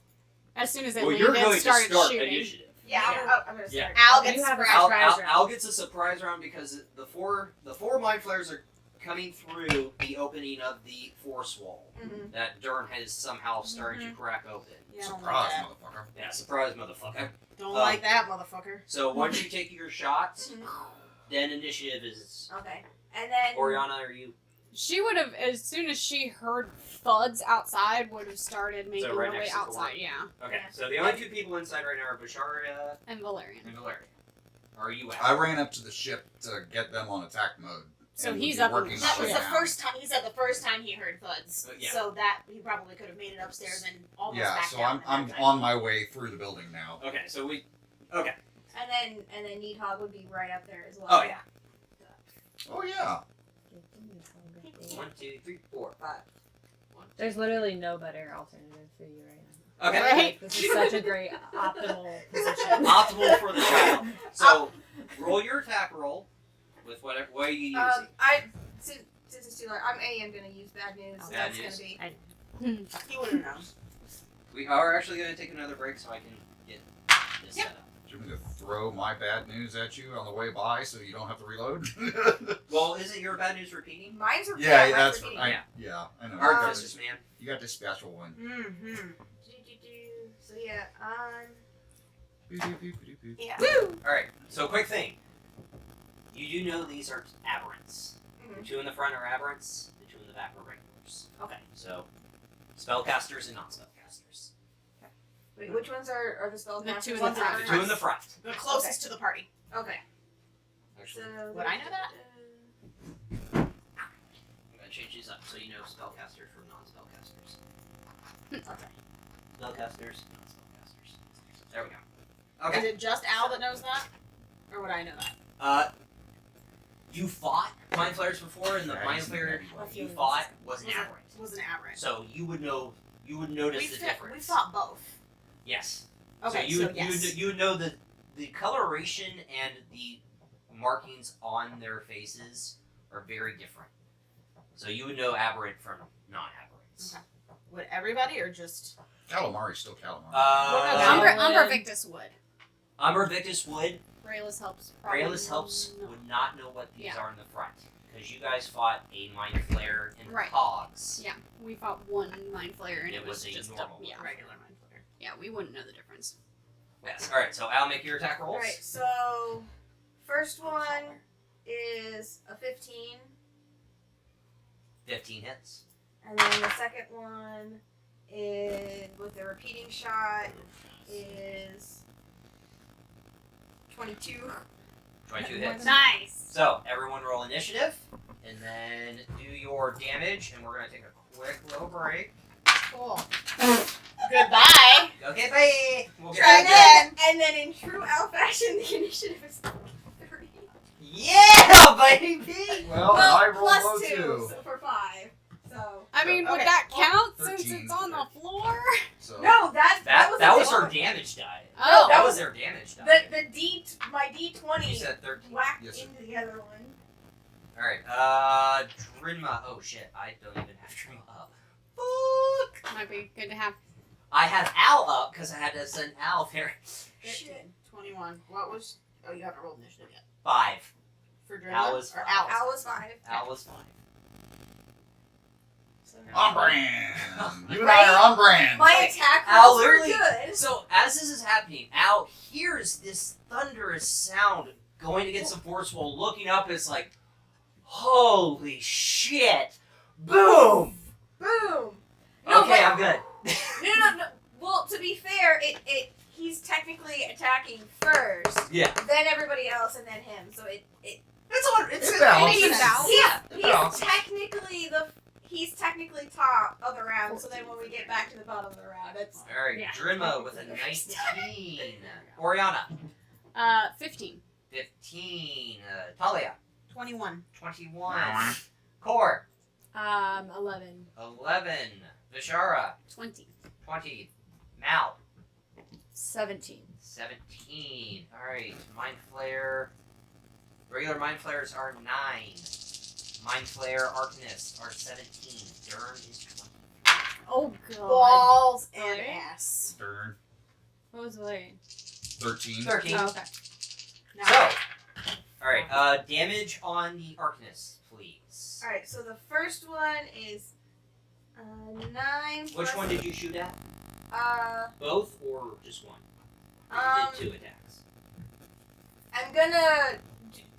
As soon as it Well, landed, you're going to started start shooting. initiative. Yeah, I'm gonna Yeah. start. Al You gets have a surprised. surprise round. Al gets a surprise round because the four mind flares are coming through the opening of the force wall Mhm. that Dern has somehow started to crack open. Yeah, I don't Surprise, like motherfucker. Yeah, surprise, motherfucker. that. Don't like that, motherfucker. So once you take your shots, Mhm. then initiative is. Okay, and then. Oriana, are you? She would have, as soon as she heard thuds outside, would have started making right her way next to the door. outside. Yeah, Okay, Yeah. so the only two people inside right now are Bashara and Valerian. and Valeria. Are you out? I ran up to the ship to get them on attack mode. So and would he's be up on working the my That was way the down. first time. He said the first time he heard thuds. Yeah. So that he probably could have made it upstairs and almost Yeah, back so down. I'm at that time. on my way through the building now. Okay, so we. Okay. And then Needhog would be right up there as well. Oh yeah. Oh yeah. 1, 2, 3, 4, 5. 1, 2, There's literally no better alternative for you right now. Okay. Right? This is such a great optimal position. Optimal for the child. So roll your attack roll with whatever. What are you using? Since it's too late, I'm gonna use bad news. So Bad that's news. gonna be. He wouldn't know. We are actually going to take another break so I can get this Yep. set up. Do you want me to throw my bad news at you on the way by so you don't have to reload? Well, is it your bad news repeating? Mine's yeah, mine's that's repeating. I, Yeah. yeah, I know. Artificers, man. You got this special one. Mm-hmm. So yeah, yeah. Alright, so quick thing. You do know these are aberrants. Mhm. The two in the front are aberrants, the two in the back are regulars. Okay. So, spellcasters and non-spellcasters. Wait, which ones are the spellcasters? The two in the Ones that front. The two in the front. The closest to the party. Okay. Actually, So Would I know that? I'm going to change these up so you know spellcasters from non-spellcasters. Okay. Spellcasters, non-spellcasters. There we go. Okay. Is it just Al that knows that? Or would I know that? You fought mind flayers before, and the Yeah, mind he's flayer nebulous. you fought was an Was it- aberrant. Was an aberrant. So you would know, you would notice We the fi- difference. we fought both. Yes. Okay, so yes. you would know the coloration and the markings on their faces are very different. So you would know aberrant from non-aberrants. Okay. Would everybody or just? Calamari's still calamari. Umbra Would- Victus would. Umbra Victus would. Rayless helps. probably Rayless helps no. would not know what these Yeah. are in the front because you guys fought a mind flare in Right. Cogs. Yeah, we fought one mind flayer and It it was was a just normal yeah. Regular mind flayer. Yeah, we wouldn't know the difference. Yes. All right. So Al, make your attack rolls. Alright, so first one is a 15, 15 hits. and then the second one is with the repeating shot is 22. 22 hits. Nice. So everyone roll initiative, and then do your damage, and we're gonna take a quick little break. Cool. Goodbye. Okay, bye. We'll be Try back. again, and then in true L fashion, the initiative is 30. Yeah, baby. Well, I rolled plus low 2 too. so for 5. So I mean, would Okay, that well, count since 13 it's on the floor? So no, that That was the her one. damage die. Oh, That was their damage die. My D20 You said 13. whacked Yes, sir. into the other one. All right. Drinma. Oh shit, I don't even have Drinma up. Fuck. might be good to have. I have Al up because I had to send Al there. 15, 21. What was? Oh, you haven't rolled initiative yet. 5. For Drenna? Al was or five. Al? Al was 5. Al was 5. So on brand. You and I are on brand. my Like, attack Al rolls were literally- good. So as this is happening, Al hears this thunderous sound going against the force wall. Looking up, it's like, holy shit! Boom! Boom. No, Okay, but- I'm good. No. Well, to be fair, he's technically attacking first, Yeah, then everybody else, and then him. So it's on. It's It a balances. it's- Balance. Yeah. he's technically top of the round. So then when we get back to the bottom of the round, it's All right, Yeah. Drimma with a 19. Oriana, 15. 15. Talia, 21. 21. Core, 11. 11. Vishara, 20. 20. Mal, 17. 17. Alright, Mind Flayer. Regular Mind Flayers are 9. Mind Flayer Arcanists are 17. Dern is 20. Oh, God. Balls and Alright. ass. Turn. What was Valerian? 13. 13. Oh, okay. Now, So, alright, damage on the Arcanists, please. all right. So the first one is 9. Which plus- one did you shoot at? Both. Both or just one? Um, You did 2 attacks. I'm gonna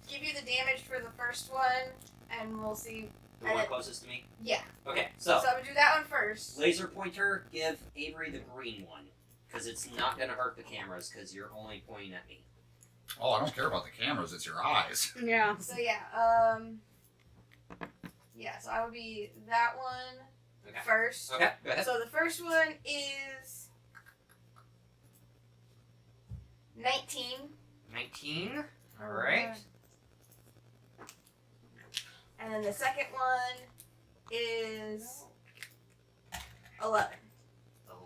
give you the damage for the first one, and we'll see. The one closest to me? Yeah. Okay, So so I'm gonna do that one first. laser pointer, give Avery the green one. Because it's not going to hurt the cameras because you're only pointing at me. Oh, I don't care about the cameras. It's your eyes. Yeah. So yeah, so I would be that one Okay. first. Okay, go ahead. So the first one is 19, 19. Alright. and then the second one is 11.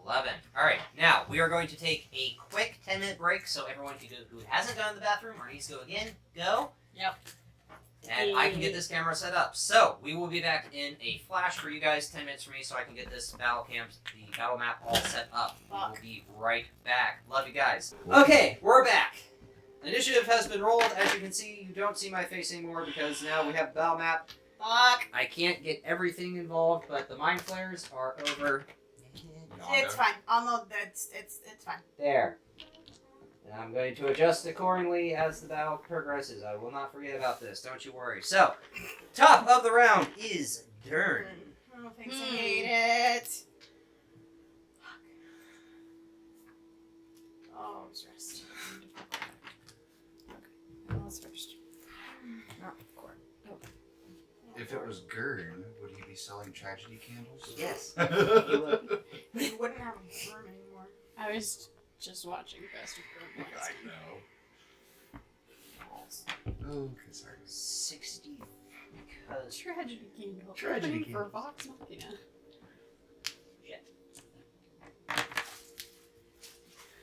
11. Alright, now we are going to take a quick 10-minute break so everyone can go, who hasn't gone to the bathroom or needs to go again, go. Yep. And I can get this camera set up. So, we will be back in a flash for you guys, 10 minutes for me, so I can get this battle camp, the battle map all set up. We will be right back. Love you guys. Okay, we're back. Initiative has been rolled. As you can see, you don't see my face anymore because now we have battle map. fuck. I can't get everything involved, but the mind flares are over It's fine. I'll know that it's fine. there. And I'm going to adjust accordingly as the battle progresses. I will not forget about this. Don't you worry. So, top of the round is Dern. Oh, thanks. I hate it. Fuck. Oh, I'm stressed. Who was first? Not Court. If it was Gurn, would he be selling tragedy candles? Yes. You wouldn't have a room anymore. I was just watching Best of Grim I know. Oh, sorry. 60 because... Tragedy Candle. Tragedy Opening Candle. for Vox Machina.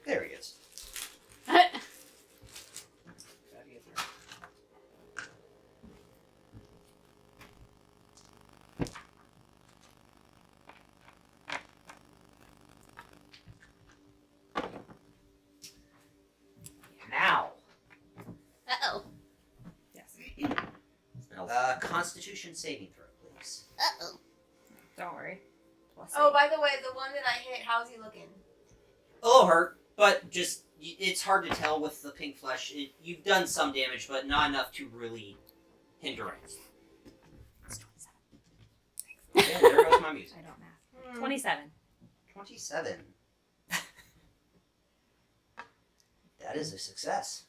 There he is. Now, Uh-oh. Yes. Constitution saving throw, please. Uh-oh. Don't worry. Plus Oh, 8. by the way, the one that I hit, how's he looking? A little hurt, but just it's hard to tell with the pink flesh. You've done some damage, but not enough to really hinder it. It's 27. Yeah, there goes my music. I don't math. 27. 27. That is a success.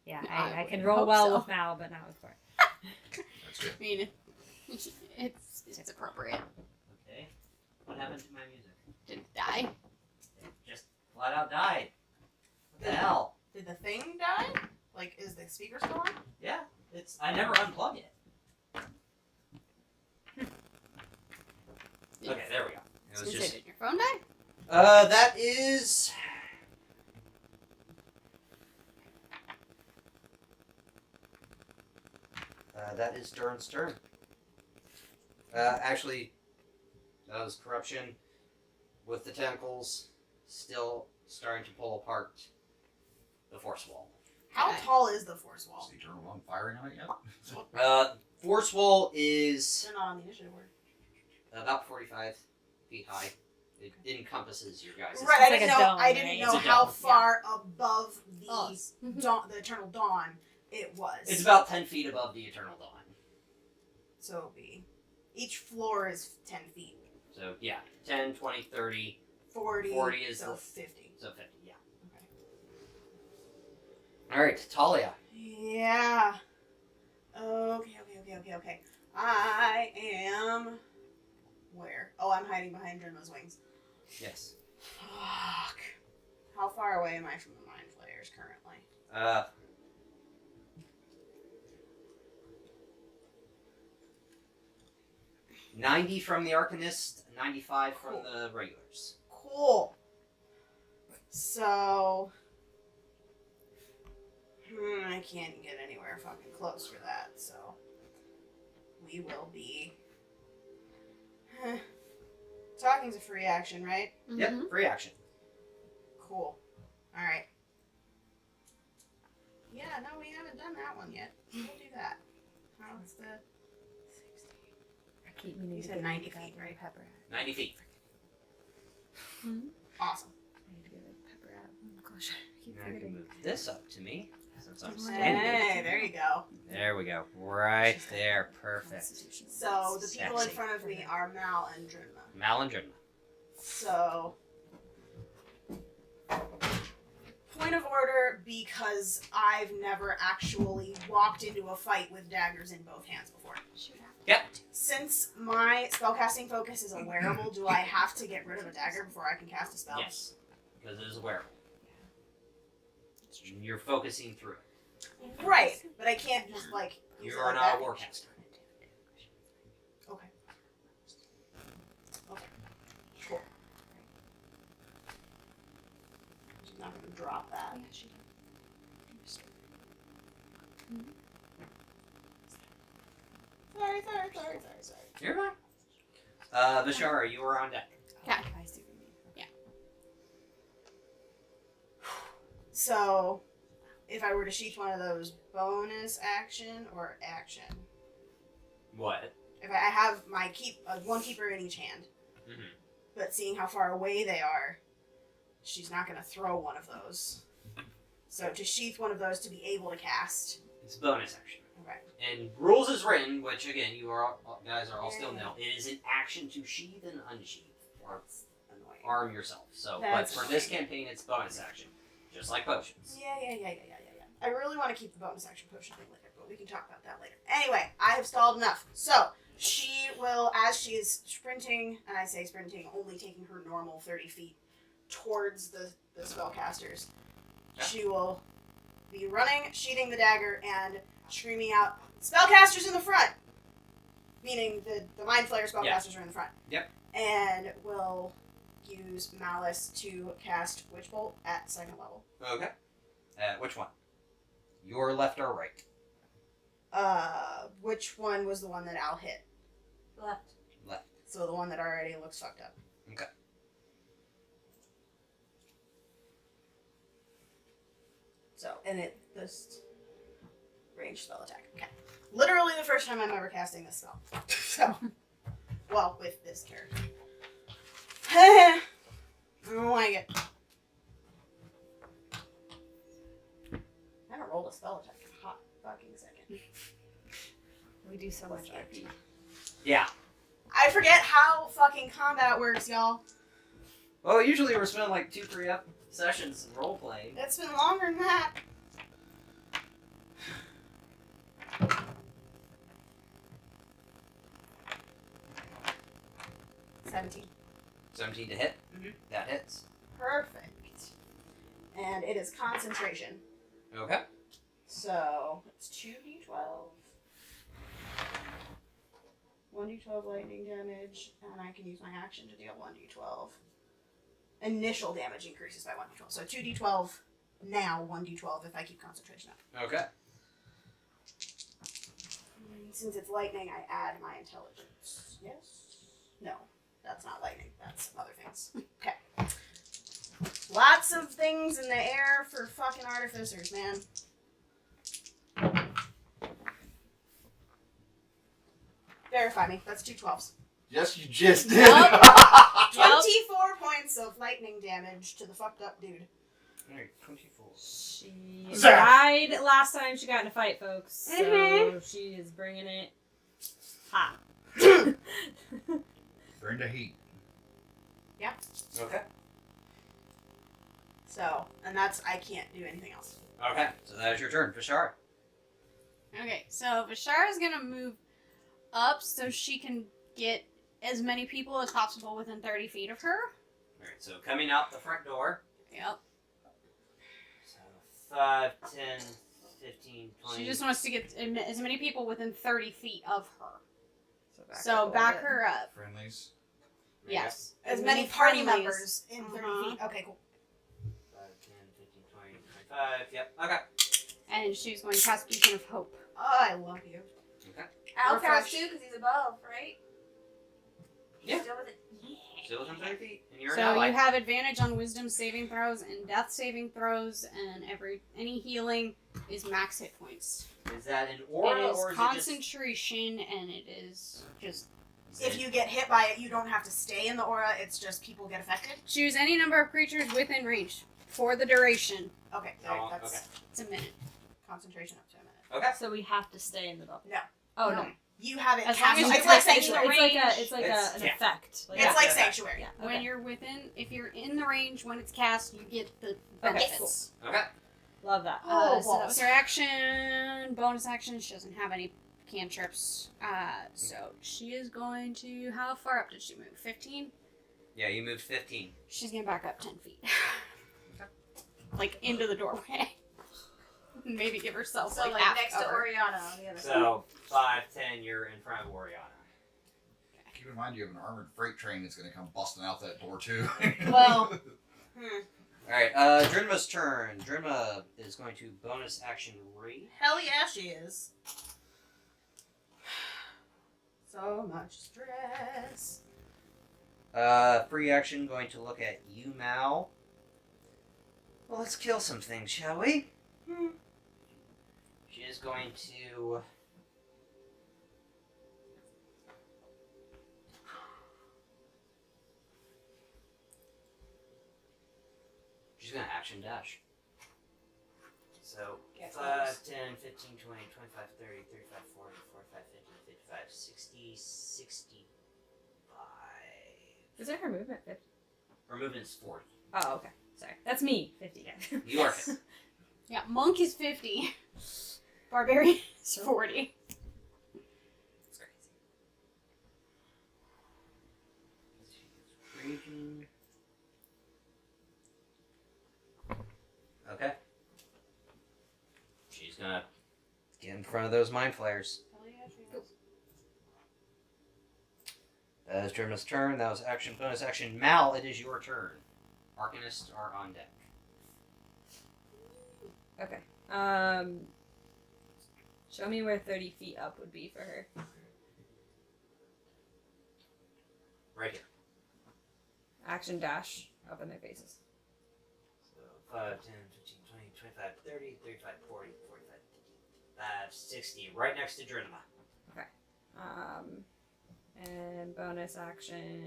Yeah, I I can would roll hope well so. with Mal, but not with Court. That's good. I mean, it's appropriate. Okay. What happened to my music? Didn't die. It just flat out died. What the hell? Did the thing die? Like, is the speaker still on? Yeah, I never unplug it. Okay, there we go. It was just. Did your phone die? That is. That is Dern's turn. Actually, that was corruption with the tentacles still starting to pull apart the force wall. How Okay. tall is the force Is wall? the eternal one firing on it yet? Force wall is They're not on the initiative board. about 45 feet high. It encompasses your guys'. Right, I like didn't a know. dome, I didn't right? know It's a how dome. far above the Us. dawn, the eternal dawn, it was. It's about 10 feet above the Eternal Dawn. So it'll be. Each floor is 10 feet. So, yeah, 10, 20, 30, 40. 40 is so the- 50. so 50, yeah. Okay. Alright, Talia. Yeah. Okay. I am. Where? Oh, I'm hiding behind Drenma's wings. Yes. Fuck. How far away am I from the mind flayers currently? 90 from the Arcanist, 95 from Cool. the regulars. Cool. So. I can't get anywhere fucking close for that, so. We will be. Talking's a free action, right? Yep, free action. Cool. Alright. Yeah, no, we haven't done that one yet. We'll do that. How's the 60? I keep meaning You to said give 90 you that feet, right? Pepper. 90 feet. Awesome. I need to get a pepper out. Oh gosh, I keep Now I can forgetting. move this up to me, since I'm Hey, standing. Hey, there you go. There we go. Right there. Perfect. So the people in Sexy. front of me are Mal and Drinma. Malindrin. So point of order, because I've never actually walked into a fight with daggers in both hands before. Yep. Since my spellcasting focus is a wearable, do I have to get rid of a dagger before I can cast a spell? Yes. Because it is a wearable. You're focusing through it. Right, but I can't just like. use You it are like not that. a warcaster. Okay. Okay. Cool. She's not gonna drop that. Yeah, she does. Sorry. You're fine. Vishara, you are on deck. Yeah. I see what you mean. So, if I were to sheath one of those, bonus action or action? What? If I have my one keeper in each hand, Mm-hmm. but seeing how far away they are, she's not going to throw one of those. So to sheath one of those to be able to cast. It's bonus action. Okay. And rules is written, which again, guys are all still know. It is an action to sheath and unsheath, or That's annoying. arm yourself. So, That's but for this annoying. campaign, it's bonus action, just like potions. Yeah. I really want to keep the bonus action potion thing later, but we can talk about that later. Anyway, I have stalled enough. So, she will, as she is sprinting, and I say sprinting, only taking her normal 30 feet towards the spellcasters, Yeah. she will be running, sheathing the dagger, and screaming out, "Spellcasters in the front!" Meaning the Mind Flayer spellcasters are in the front. Yep. And will use Malice to cast Witch Bolt at second level. Okay. Which one? Your left or right? Which one was the one that Al hit? Left. Left. So the one that already looks fucked up. Okay. So, and it just range spell attack. Okay. Literally the first time I'm ever casting this spell. So, well, with this character. I don't like it. a spell attack in a hot fucking second. We do so much RP. Yeah. I forget how fucking combat works, y'all. Well, usually we're spending like 2-3 sessions role playing. It's been longer than that. $17. 17 to hit. Mhm. That hits. Perfect. And it is concentration. Okay. So it's 2d12. 1d12 lightning damage, and I can use my action to deal 1d12. Initial damage increases by 1d12. So 2d12 now, 1d12 if I keep concentration up. Okay. Since it's lightning, I add my intelligence. Yes? No, that's not lightning. That's some other things. Okay. Lots of things in the air for fucking artificers, man. Verify me. That's 2 12s. Yes, you just did. Yup. 24 points of lightning damage to the fucked up dude. Alright, 24. She Zap. died last time she got in a fight, folks. So Mhm. she is bringing it hot. Burn the heat. Okay. So, and that's, I can't do anything else. Okay. So that is your turn, Vishara. Okay, so Vishara's gonna move up so she can get as many people as possible within 30 feet of her. Alright, so coming out the front door. Yep. So 5, 10, 15, 20. She just wants to get as many people within 30 feet of her. So So back her up. Friendlies. Yes. As many party friendlies. members in 30 Uh-huh. feet. Okay, cool. 5, 10, 15, 20, 25. Yep. Okay. And she's going to cast Beacon of Hope. Oh, I love you. I'll cast Refresh. too because he's above, right? Yeah. Still with it. Still within 30 feet. And you're an So ally. you have advantage on Wisdom saving throws and Death saving throws, and any healing is max hit points. Is that an aura It is or is concentration, and it is just If you get hit by it, you don't have to stay in the aura. It's just people get affected. choose any number of creatures within range for the duration. Okay, Oh, that's okay. It's a minute. concentration up to a minute. Okay. So we have to stay in the bubble. No. Oh No. no. You have it As cast. long as It's you're like within sanctuary. range. It's like It's- an yeah. effect. Like, It's Yeah. like Yeah. sanctuary. yeah. When Okay. you're within, if you're in the range when it's cast, you get the Okay, benefits. Okay. Love that. Oh, So that was balls. her action. Bonus action. She doesn't have any cantrips. So she is going to. How far up did she move? 15? Yeah, you moved 15. She's gonna back up 10 feet. Like into the doorway. Maybe give herself So like like half next cover. to Oriana on the other side. So 5, 10, you're in front of Oriana. Keep in mind you have an armored freight train that's going to come busting out that door too. Well, Alright, Drinma's turn. Drinma is going to bonus action rage. hell yeah, she is. So much stress. Free action going to look at you, Mal. Well, let's kill some things, shall we? She is going to. She's going to action dash. So, Get 5, close. 10, 15, 20, 25, 30, 35, 40, 45, 50, 55, 60, 65. Is that her movement? 50? Her movement's 40. Oh, okay. Sorry. That's me. 50. Yeah. You are 50. Yeah, monk is 50. Barbarian is 40. That's crazy. Raging. Okay. She's gonna get in front of those mind flayers. Hell yeah, she is. That is Germa's turn. That was action, bonus action. Mal, it is your turn. Arcanists are on deck. Okay. Show me where 30 feet up would be for her. Right here. Action dash up in their faces. So 5, 10, 15, 20, 25, 30, 35, 40, 45, 55, 60. Right next to Drinma. And bonus action.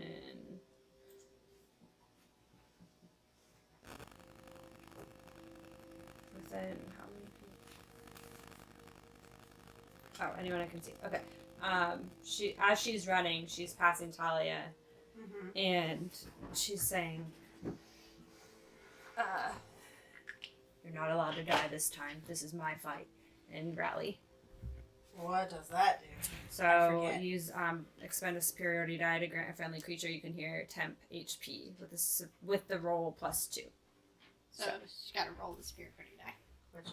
Within how many feet? Oh, anyone I can see. Okay. As she's running, she's passing Talia, Mm-hmm. and she's saying, "You're not allowed to die this time. This is my fight." And rally. What does that do? I So forget. use expend a superiority die to grant a friendly creature you can hear temp HP with the roll +2. So she gotta roll the spirit pretty die. Which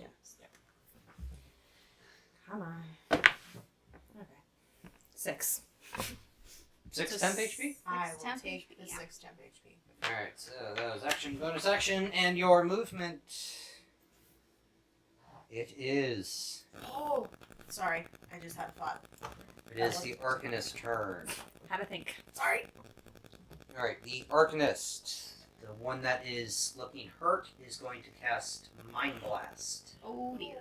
Come on. Okay. 6. 6 So temp HP? I Six will temp take HP, the yeah. 6 temp HP. Alright, so that was action, bonus action, and your movement. It is. Oh! Sorry, I just had a thought. It is the Arcanist's turn. How to think. Sorry. Alright, the Arcanist, the one that is looking hurt, is going to cast Mind Blast. Oh dear.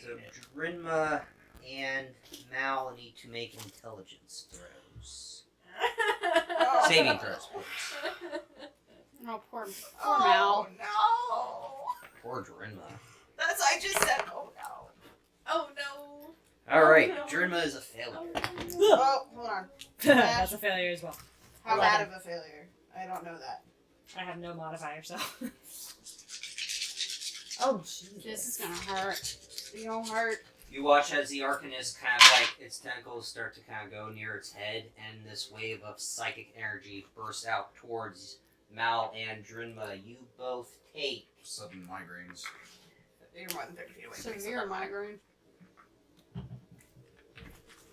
So Drinma and Mal need to make intelligence throws. Saving throws, please. Oh, poor Oh Mal. no! Poor Drinma. I just said, oh no. Oh no. Alright, Oh, no. Drinma is a failure. Oh, hold on. That's a failure as well. How 11. bad of a failure? I don't know that. I have no modifier, so. Oh, Jesus. This is gonna hurt. You don't hurt. You watch as the Arcanist kind of like its tentacles start to kind of go near its head, and this wave of psychic energy bursts out towards Mal and Drinma. You both take Sudden migraines. You're more than 30 feet away. from me, so Severe that's fine. migraine.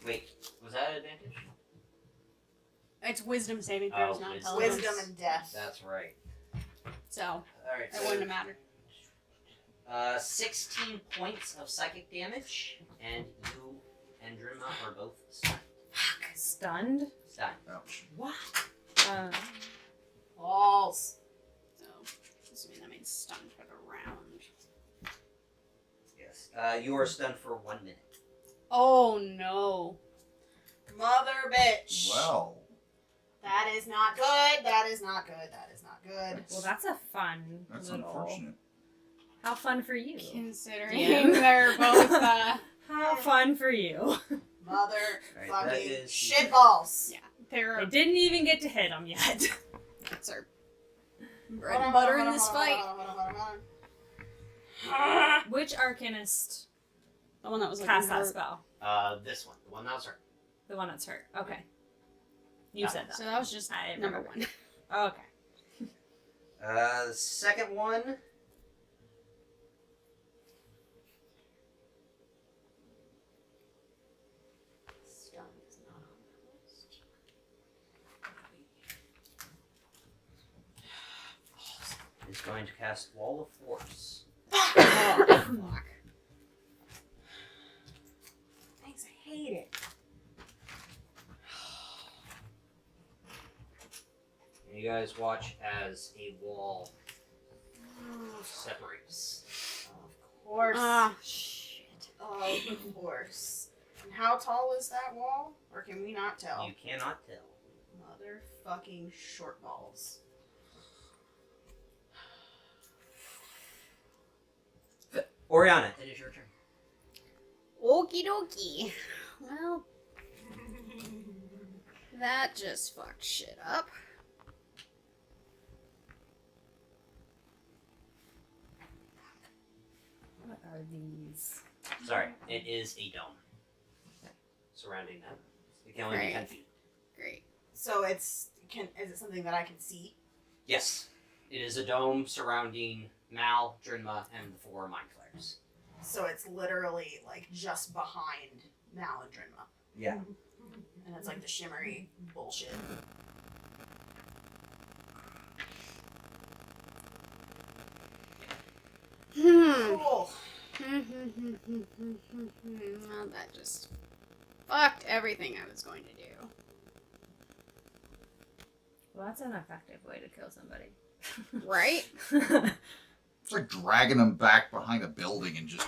Wait, was that an advantage? It's wisdom saving throws, Oh, not wisdom. intelligence. Wisdom and death. That's right. So Alright, it wouldn't have mattered. 16 points of psychic damage, and you and Drinma are both stunned. Stunned? Stunned. Ouch. What? Balls. So assuming that means stunned for the round. Yes. You are stunned for 1 minute. Oh no. Mother bitch. Well, That is not good. That is not good. That is not good. Well, that's a fun that's little... unfortunate. How fun for you. Considering Yeah. they're both How fun for you. Mother Right, that fucking is- shitballs. they're I didn't even get to hit him yet. that's our bread and butter in this fight. Which Arcanist The one that was like cast that spell? This one. The one that was hurt. The one that's hurt. Okay. You said that. So that was just I number remember. one. Okay. The second one. Stun is not on the list. Is going to cast Wall of Force. Oh, fuck. Thanks, I hate it. And you guys watch as a wall separates. Of course. Ah, shit. Of course. And how tall is that wall? Or can we not tell? You cannot tell. Motherfucking short balls. Oriana, it is your turn. Okie dokie. Well, that just fucked shit up. What are these? Sorry, it is a dome surrounding them. It can only be 10 Right. feet. Great. So is it something that I can see? Yes, it is a dome surrounding Mal, Drinma, and the 4 Mind Flayers. So it's literally like just behind Mal and Drinma. Yeah. And it's like the shimmery bullshit. Cool. Well, that just fucked everything I was going to do. Well, that's an effective way to kill somebody. Right? It's like dragging them back behind a building and just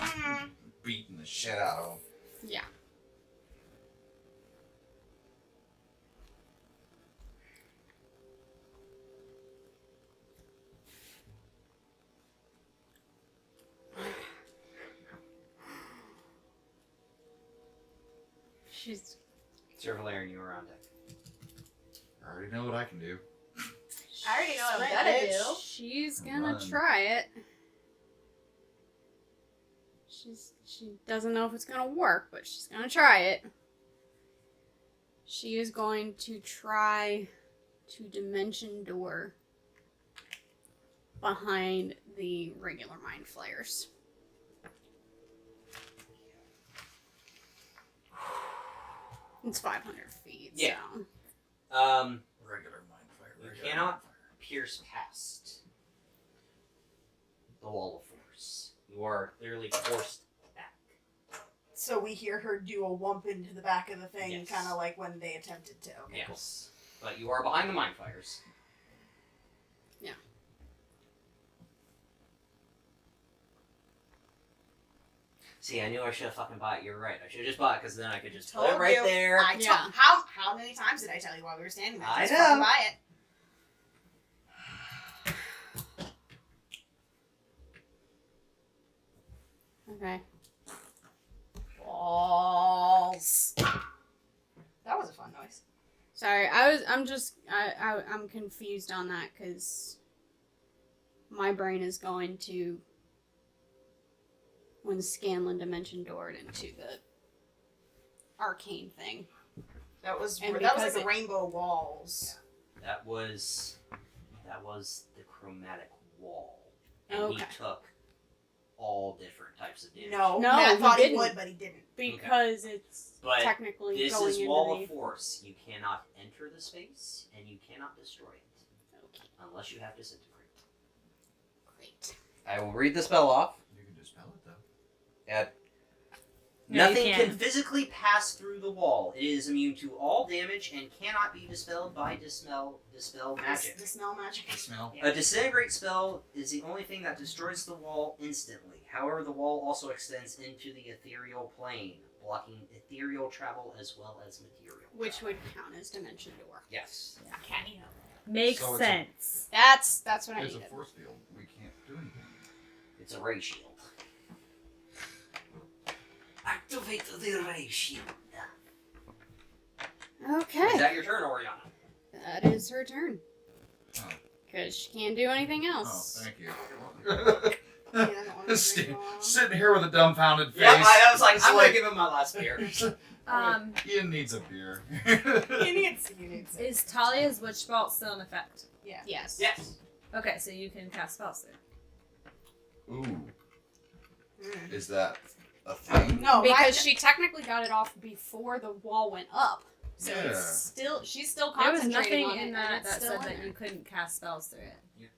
beating the shit out of them. Yeah. She's Sir Valerian, you were on deck. I already know what I can do. I already know what I'm Sprint, gonna bitch. do. she's gonna Run. try it. She doesn't know if it's gonna work, but she's gonna try it. She is going to try to dimension door behind the regular mind flayers. It's 500 feet. Yeah. So. Regular mind fire. You regular cannot mind fire. pierce past the wall of force. You are clearly forced back. So we hear her do a whump into the back of the thing, Yes. kind of like when they attempted to. Okay, cool. Yes. But you are behind the mind fires. Yeah. See, I knew I should have fucking bought it. You're right. I should have just bought it because then I could just put Told it right you. there. Yeah. How many times did I tell you while we were standing there? I Just know. fucking buy it. Okay. Balls. That was a fun noise. Sorry, I'm confused on that because my brain is going to when Scanlan dimension doored into the arcane thing. That was And like because the it- rainbow walls. That was the chromatic wall. And Okay. he took all different types of damage. No, No, Matt he thought he didn't. would, but he didn't. Because it's But technically This going is into wall the... of force. You cannot enter the space, and you cannot destroy it. Okay, Unless you have disintegrate. great. I will read the spell off. You can dispel it though. No, you Nothing can't. can physically pass through the wall. It is immune to all damage and cannot be dispelled by dispel magic. The smell magic. The smell. A disintegrate spell is the only thing that destroys the wall instantly. However, the wall also extends into the ethereal plane, blocking ethereal travel as well as material. Which travel. would count as dimension door. Yes. Canny help. Makes So it's a- sense. That's what I There's a needed. force field. We can't do anything. It's a ray shield. Activate the ray shield. Okay, Is that your turn, Oriana? that is her turn. Oh. Because she can't do anything Oh, else. thank you. He doesn't want to drink more. Sitting here with a dumbfounded face. Yeah, I was like, It's I'm gonna give him my last beer. Um, Ian needs a beer. He needs it. is Talia's witch bolt still in effect? Yes. Yes. Okay, so you can cast spells there. Ooh, Mm. is that a thing? No, Because she technically got it off before the wall went up. So Yeah. it's still she's still There was concentrating nothing on it, in and that it's that still said in that there. you couldn't cast spells through it.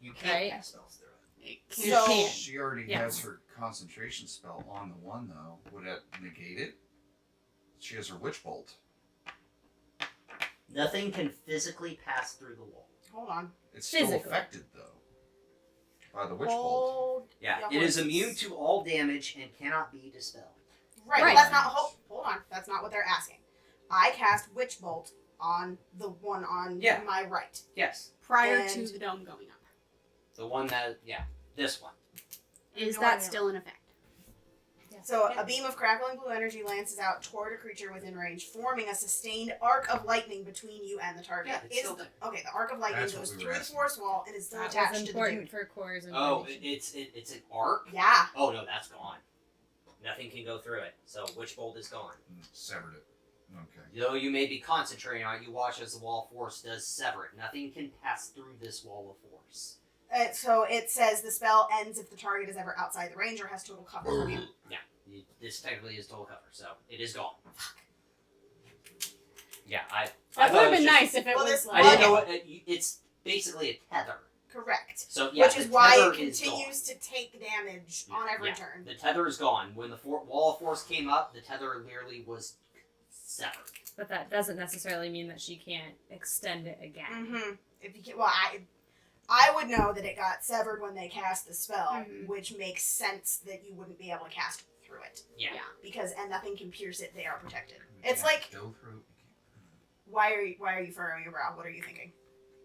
You can't Right. cast spells through it. It You can't. So- can't. She already Yeah. has her concentration spell on the one though. Would it negate it? She has her witch bolt. Nothing can physically pass through the wall. Hold on. It's still Physically. affected though by the witch bolt. Hold. Yeah, Yeah, it is horses. immune to all damage and cannot be dispelled. Right, Right. but that's not. Hold on. That's not what they're asking. I cast Witch Bolt on the one on Yeah. my right. Yes, Prior to And- the dome going up. the one that, this one. Is No, that I know. still in effect? So a beam of crackling blue energy lances out toward a creature within range, forming a sustained arc of lightning between you and the target. Yeah, it's Is still the, there. okay, the arc of lightning That's what goes we were through the asking. force wall and is still That attached was to the important dude. for Core's Oh, information. it's an arc? Yeah. Oh no, that's gone. Nothing can go through it. So Witch Bolt is gone. Severed it. Okay. Though you may be concentrating on it, you watch as the wall of force does sever it. Nothing can pass through this wall of force. So it says the spell ends if the target is ever outside the range or has total cover of you. Yeah, this technically is total cover, so it is gone. Yeah, I That thought would have it was been just- nice if it Well, was this- I like. didn't know what it's basically a tether. Correct. So yeah, Which the is why tether it is continues to take damage on every Yeah. turn. gone. The tether is gone. When the wall of force came up, the tether literally was severed. But that doesn't necessarily mean that she can't extend it again. Mm-hmm. If you can, well, I would know that it got severed when they cast the spell, Mhm. which makes sense that you wouldn't be able to cast through it Yeah. Yeah. because and nothing can pierce it. They are protected. You It's can't like go through it. why are you furrowing your brow? What are you thinking?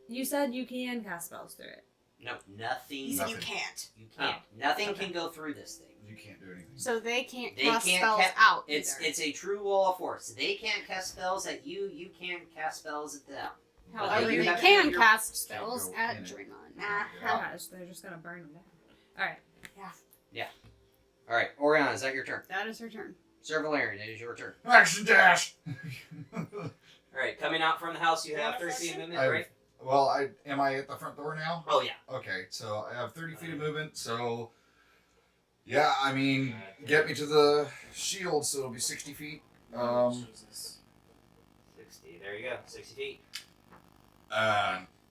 You said you can cast spells through it. No, nothing. He said you Nothing. can't. You can't. Nothing Okay. can go through this thing. You can't do anything. So they can't They cast can't spells ca- out. It's either. it's a true wall of force. They can't cast spells at you. You can't cast spells at them. However, you they have to can do your- cast spells go at in it. Draymond. Yeah, they're just gonna burn them down. All right. All right, Oriana, is that your turn? That is her turn. Sir Valerian, it is your turn. Action dash. All right, coming out from the house, you have 30 feet of movement, I've- right? Well, am I at the front door now? Oh yeah. Okay, so I have 30 feet of movement. So, yeah, I mean, get me to the shield, so it'll be 60 feet. Jesus. 60. There you go. 60 feet.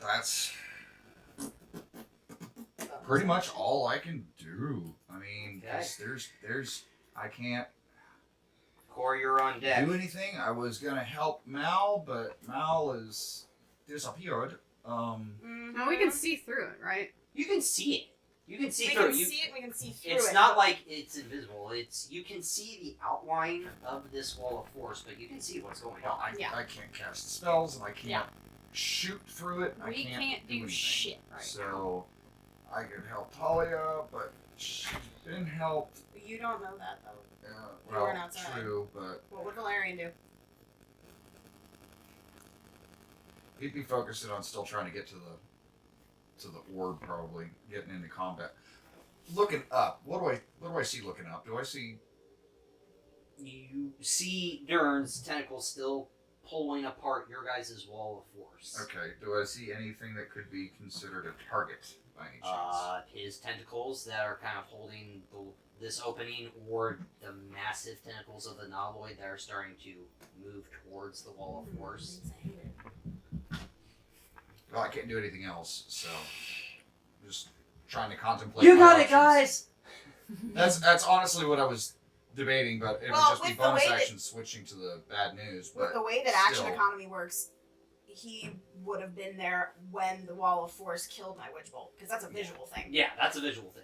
That's pretty much all I can do. I mean, 'cause there's, I can't Core, you're on deck. do anything. I was gonna help Mal, but Mal is disappeared. Now we can see through it, right? You can see it. You can see We through can it. see it. We can see through It's it. not like it's invisible. It's you can see the outline of this wall of force, but you can see what's going Well, on. Yeah. I can't cast spells, and I can't Yeah. shoot through it. I We can't do anything. shit right now. So I could help Talia, but she's been helped. You don't know that though. We Well, weren't outside. true, but What would Valerian do? he'd be focusing on still trying to get to the orb, probably getting into combat. Looking up, what do I see looking up? Do I see? You see Dern's tentacles still pulling apart your guys' wall of force. Okay, do I see anything that could be considered a target by any chance? His tentacles that are kind of holding this opening, or the massive tentacles of the Naloid that are starting to move towards the wall of force. Well, I can't do anything else, so just trying to contemplate. You my got it, options. guys! That's honestly what I was debating, but it Well, would just be with the bonus way that- action switching to the bad news. With But the way that action still. economy works, he would have been there when the wall of force killed my witch bolt, because that's a visual thing. Yeah, that's a visual thing.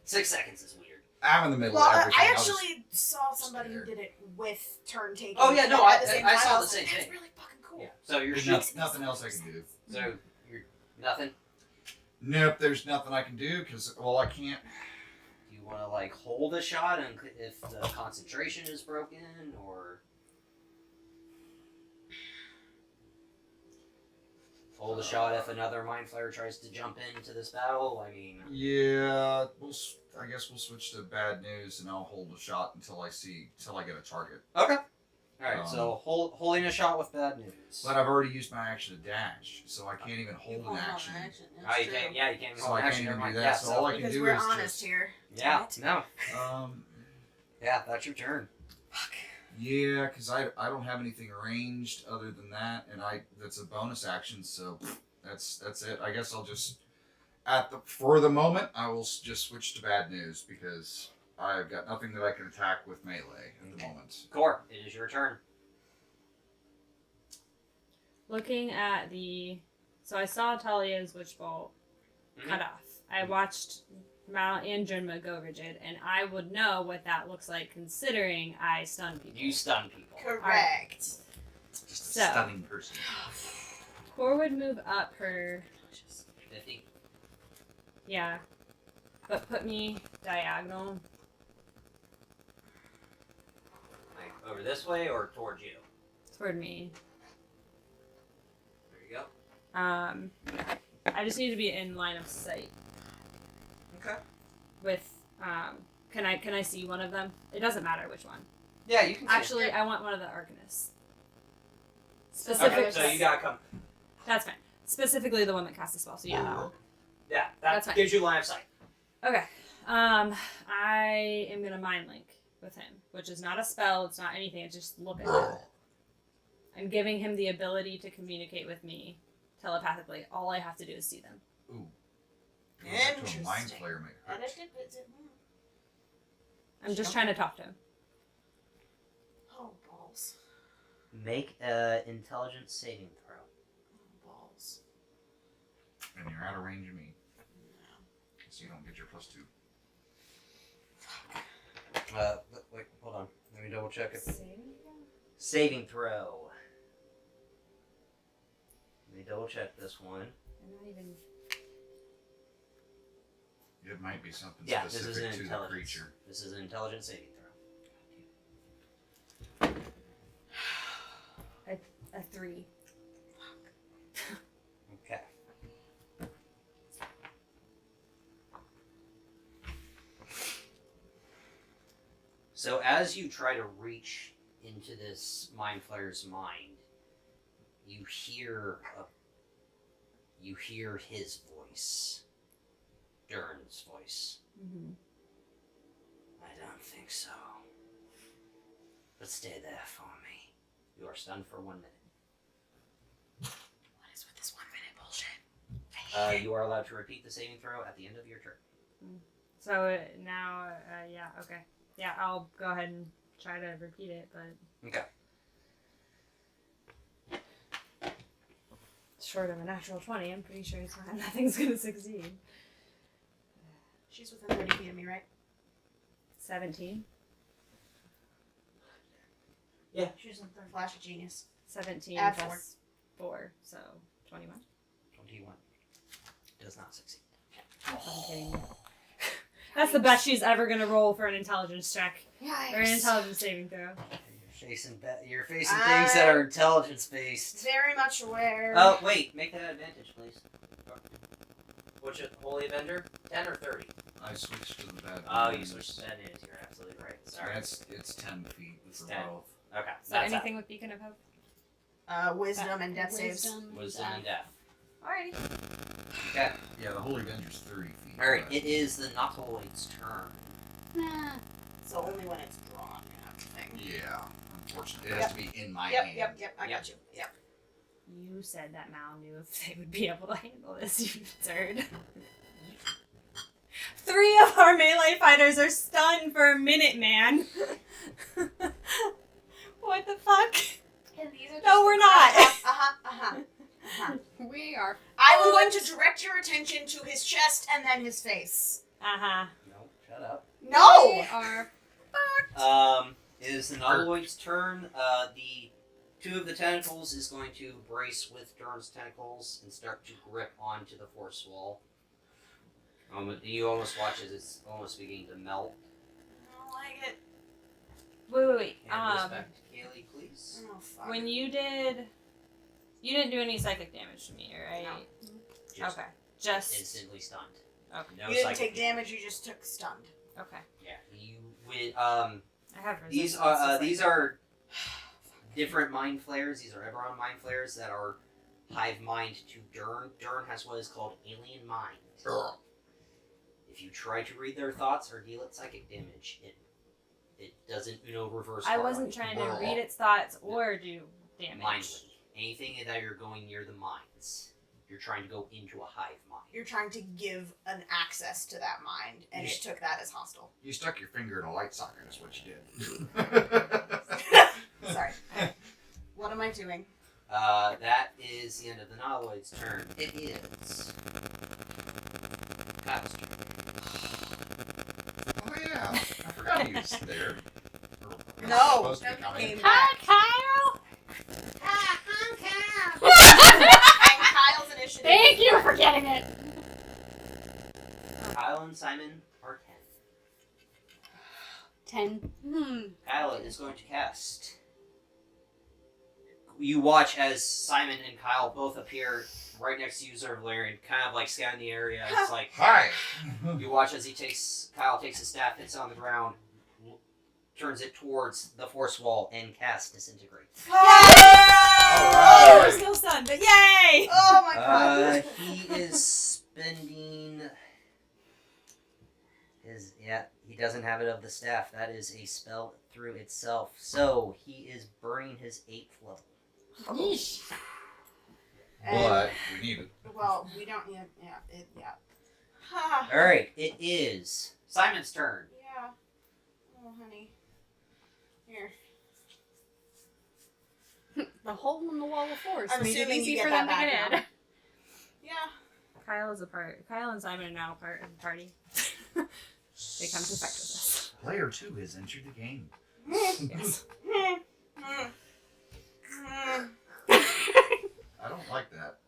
6 seconds is weird. I'm in the middle Well, of everything. I I'll just- actually saw somebody who stay did it with turn taking. Oh, yeah, no, at I- the same I time. saw the was same like, thing. That's really fucking cool. Yeah. So you're There's shooting. nothing else I can do. So you're nothing. Nope, there's nothing I can do because I can't. Do you want to like hold a shot, and if the concentration is broken, or hold a shot if another mind flayer tries to jump into this battle? I mean, Yeah, I guess we'll switch to bad news, and I'll hold a shot until I get a target. okay. All right. So holding a shot with bad news. But I've already used my action to dash, so I can't even hold an action. Oh, you can't. Yeah, you can't. So hold I can't action, even never do mind. that. Yeah, So all I can Because do we're is honest just, here. Yeah. Damn it. No. Yeah, that's your turn. Yeah, because I don't have anything arranged other than that, and that's a bonus action, so that's it. I guess I'll just for the moment I will just switch to bad news because I've got nothing that I can attack with melee at the moment. Core, it is your turn. Looking at so I saw Talia's witch bolt cut off. I watched Mal and Junma go rigid, and I would know what that looks like considering I stun people. You stun people. Correct. Just a So- stunning person. Core would move up her, 50. yeah, but put me diagonal. Like over this way or towards you. Toward me. There you go. I just need to be in line of sight Okay. with. Can I see one of them? It doesn't matter which one. Yeah, you can. Actually, I want one of the Arcanists. Okay, Specific. so you gotta come. That's fine. Specifically the one that casts the spell. So yeah, that one. Yeah, That's that fine. gives you line of sight. Okay. I am gonna mind link with him, which is not a spell. It's not anything. It's just look at him. I'm giving him the ability to communicate with me telepathically. All I have to do is see them. Ooh. Go back to a Interesting. mind flayer may hurt. I'm just trying to talk to him. Oh, balls. Make a intelligence saving throw. Oh, balls. And you're out of range of me. So you don't get your +2. Wait, hold on. Let me double check it. Saving throw. Let me double check this one. I'm not even. It might be something Yeah, this is specific an to the intelligence. creature. This is an intelligence saving throw. A 3. Okay. So as you try to reach into this mind flayer's mind, you hear his voice, Dern's voice. Mm-hmm. I don't think so. But stay there for me. You are stunned for 1 minute. What is with this 1 minute bullshit? You are allowed to repeat the saving throw at the end of your turn. So now, yeah, okay. Yeah, I'll go ahead and try to repeat it, but Okay. short of a natural 20, I'm pretty sure nothing's going to succeed. She's within 30 feet of me, right? 17. Yeah. She's within Flash of Genius. 17 Add plus 4, so 21. 21. Does not succeed. I'm kidding. That's the best she's ever going to roll for an intelligence check. Or an intelligence saving throw. You're facing things that are intelligence based. Very much aware. Oh, wait. Make that advantage, please. What's it? Holy Avenger? 10 or 30? I switched to the bad. Oh, you switched to that into. You're absolutely right. Sorry. It's 10 feet It's for 10. both. Okay. So anything with Beacon of Hope? Wisdom and death saves. Wisdom and death. Alrighty. Okay. Yeah, the Holy Avenger's 30 feet. Alright, it is the Knuckleoid's turn. Nah. So only when it's drawn, kind of thing. Yeah, unfortunately. It has to be in my Yep, hand. yep. I got you. Yep. You said that Mal knew if they would be able to handle this, you absurd. 3 of our melee fighters are stunned for a minute, man. What the fuck? And these are No, we're not. We are. I was going to direct your attention to his chest and then his face. Uh-huh. No, shut up. No! We are. It is the Knuckleoid's turn. The 2 of the tentacles is going to brace with Dern's tentacles and start to grip onto the force wall. You almost watch as it's almost beginning to melt. I don't like it. Wait. Hand this back to Kaylee, please. Oh, fuck. When you didn't do any psychic damage to me, right? No. Just Okay. Just instantly stunned. okay. No You didn't psychic take damage, you just took stunned. Okay. Yeah, you would. I have These resistance, are it's these like- are different mind flares. These are Eberron mind flares that are hive mind to Dern. Dern has what is called alien mind. If you try to read their thoughts or deal it psychic damage, it doesn't reverse. I wasn't trying to read its thoughts or do damage. Mindly. Anything that you're going near the minds, you're trying to go into a hive mind. You're trying to give an access to that mind, and it took that as hostile. You stuck your finger in a light socket, is what you did. Sorry. What am I doing? That is the end of the Knuckleoid's turn. It is Kyle's turn. Oh yeah, I forgot he was there. No, Supposed to be no, he coming. came Hi, back. Kyle. And Kyle's initiative. Thank you for getting it. Kyle and Simon are 10. Kyle is going to cast. You watch as Simon and Kyle both appear right next to you, Sir Valerian, kind of like scanning the area. It's like Hi. you watch as Kyle takes his staff, hits it on the ground, turns it towards the force wall, and casts Disintegrate. Oh, we're still stunned, but yay! Oh my god. He is spending his he doesn't have it of the staff. That is a spell through itself. So he is burning his 8th level. Yeesh. But we need it. Well, we don't need. Yeah. Ha. Alright, it is Simon's turn. Yeah. Oh, honey. Here. The hole in the wall of force I'm made it assuming easy you get for that them to get back in. now. Yeah. Kyle and Simon are now part of the party. They come to fight with us. Player 2 has entered the game. Yes. I don't like that.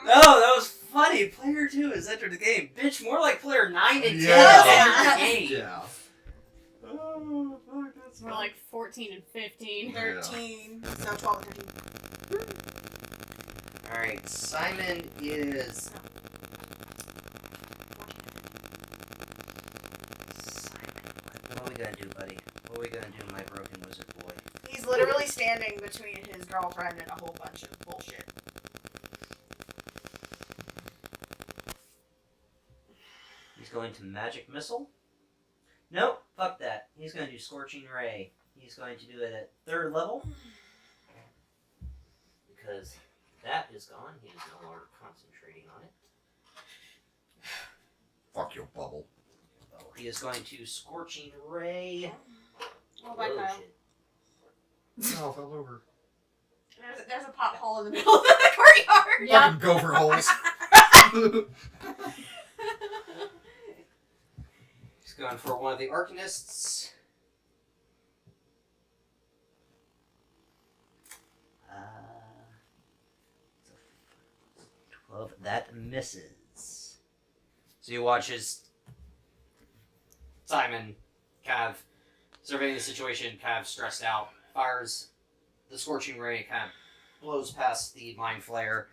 No, that was funny. Hey, player 2 has entered the game. Bitch, more like player 9 and 10 Yeah. has entered the game. Yeah. Oh, fuck, that's More like 14 and 15. 13. So 12 and 13. Alright, Simon is... Simon, what are we gonna do, buddy? What are we gonna do, my broken wizard boy? He's literally standing between his girlfriend and a whole bunch of bullshit. He's going to Magic Missile? Nope, fuck that. He's going to do Scorching Ray. He's going to do it at 3rd level. Because that is gone. He is no longer concentrating on it. Fuck your bubble. Oh, he is going to Scorching Ray. Oh, bye, Kyle. shit. Oh, fell over. There's a pothole in the middle of the courtyard. Yeah. Fucking gopher holes. He's going for one of the Arcanists. 12. That misses. So you watch as Simon, kind of surveying the situation, kind of stressed out, fires the Scorching Ray, kind of blows past the Mind Flayer,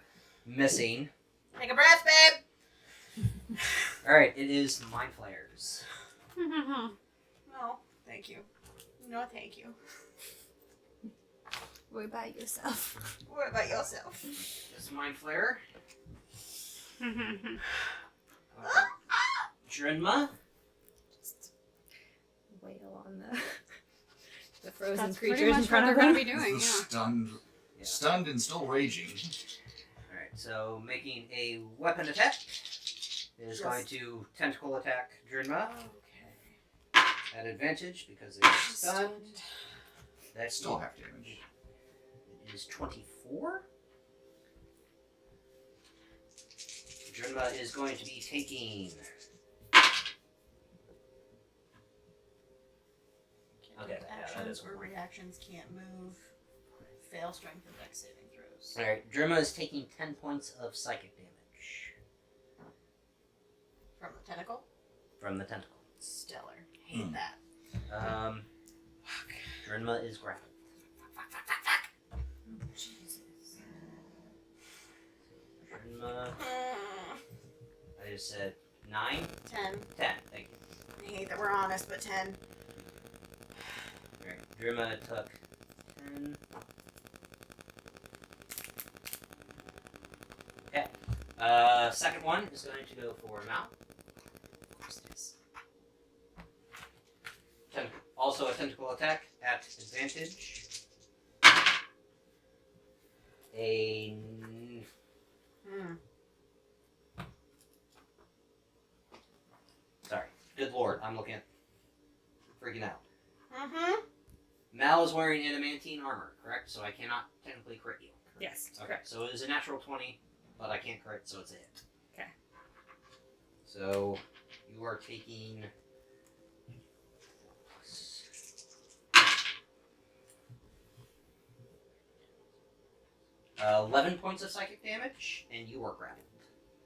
missing. Take a breath, babe. Alright, it is Mind Flayers. No, thank you. No, thank you. What about yourself? What about yourself? This Mind Flayer. Drinma. Just wail on the frozen That's pretty creatures in much what front they're of going them. to be doing, This is yeah. stunned and still raging. Alright, so making a weapon attack. It is Yes. going to tentacle attack Drinma Okay. at advantage because they're stunned. That's Still half damage. It is 24. Drinma is going to be taking. Okay, yeah, that Actions is or one. reactions can't move. Fail strength and dex saving throws. Alright, Drinma is taking 10 points of psychic damage From the tentacle. from the tentacle. Stellar. Hate that. Drinma is grappled. Jesus. Drinma, I just said 9, 10. 10. Thank you. I hate that we're honest, but 10. Alright, Drinma took 10. Okay. Second one is going to go for Mal. Of course it is. Also a tentacle attack at advantage. Sorry. Good lord, I'm looking at... freaking out. Mm-hmm. Mal is wearing adamantine armor, correct? So I cannot technically crit you. Yes, Okay, correct. so it is a natural 20, but I can't crit, so it's a hit. Okay. So you are taking... 11 points of psychic damage, and you are grappled.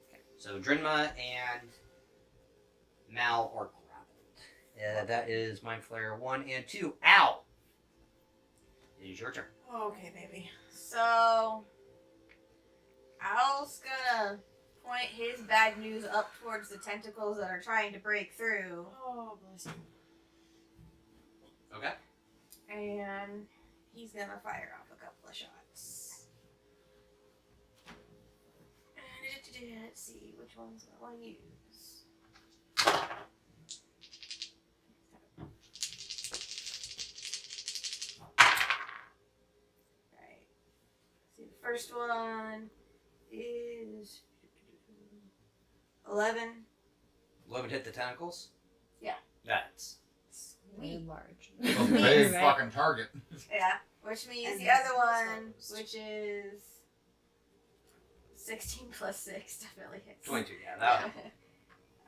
Okay. So Drinma and Mal are grappled. That is Mind Flayer 1 and 2. Ow! It is your turn. Okay, baby. So, Owl's gonna point his bad news up towards the tentacles that are trying to break through. Oh, bless you. Okay. And he's gonna fire off a couple of shots. Let's see which one's I want to use. Right. See, the first one is 11. 11 hit the tentacles? Yeah. That's... Very Sweet. large. A big fucking target. Yeah, which means And the then other one, exposed. which is 16 plus 6, definitely hits. 22, yeah. That one.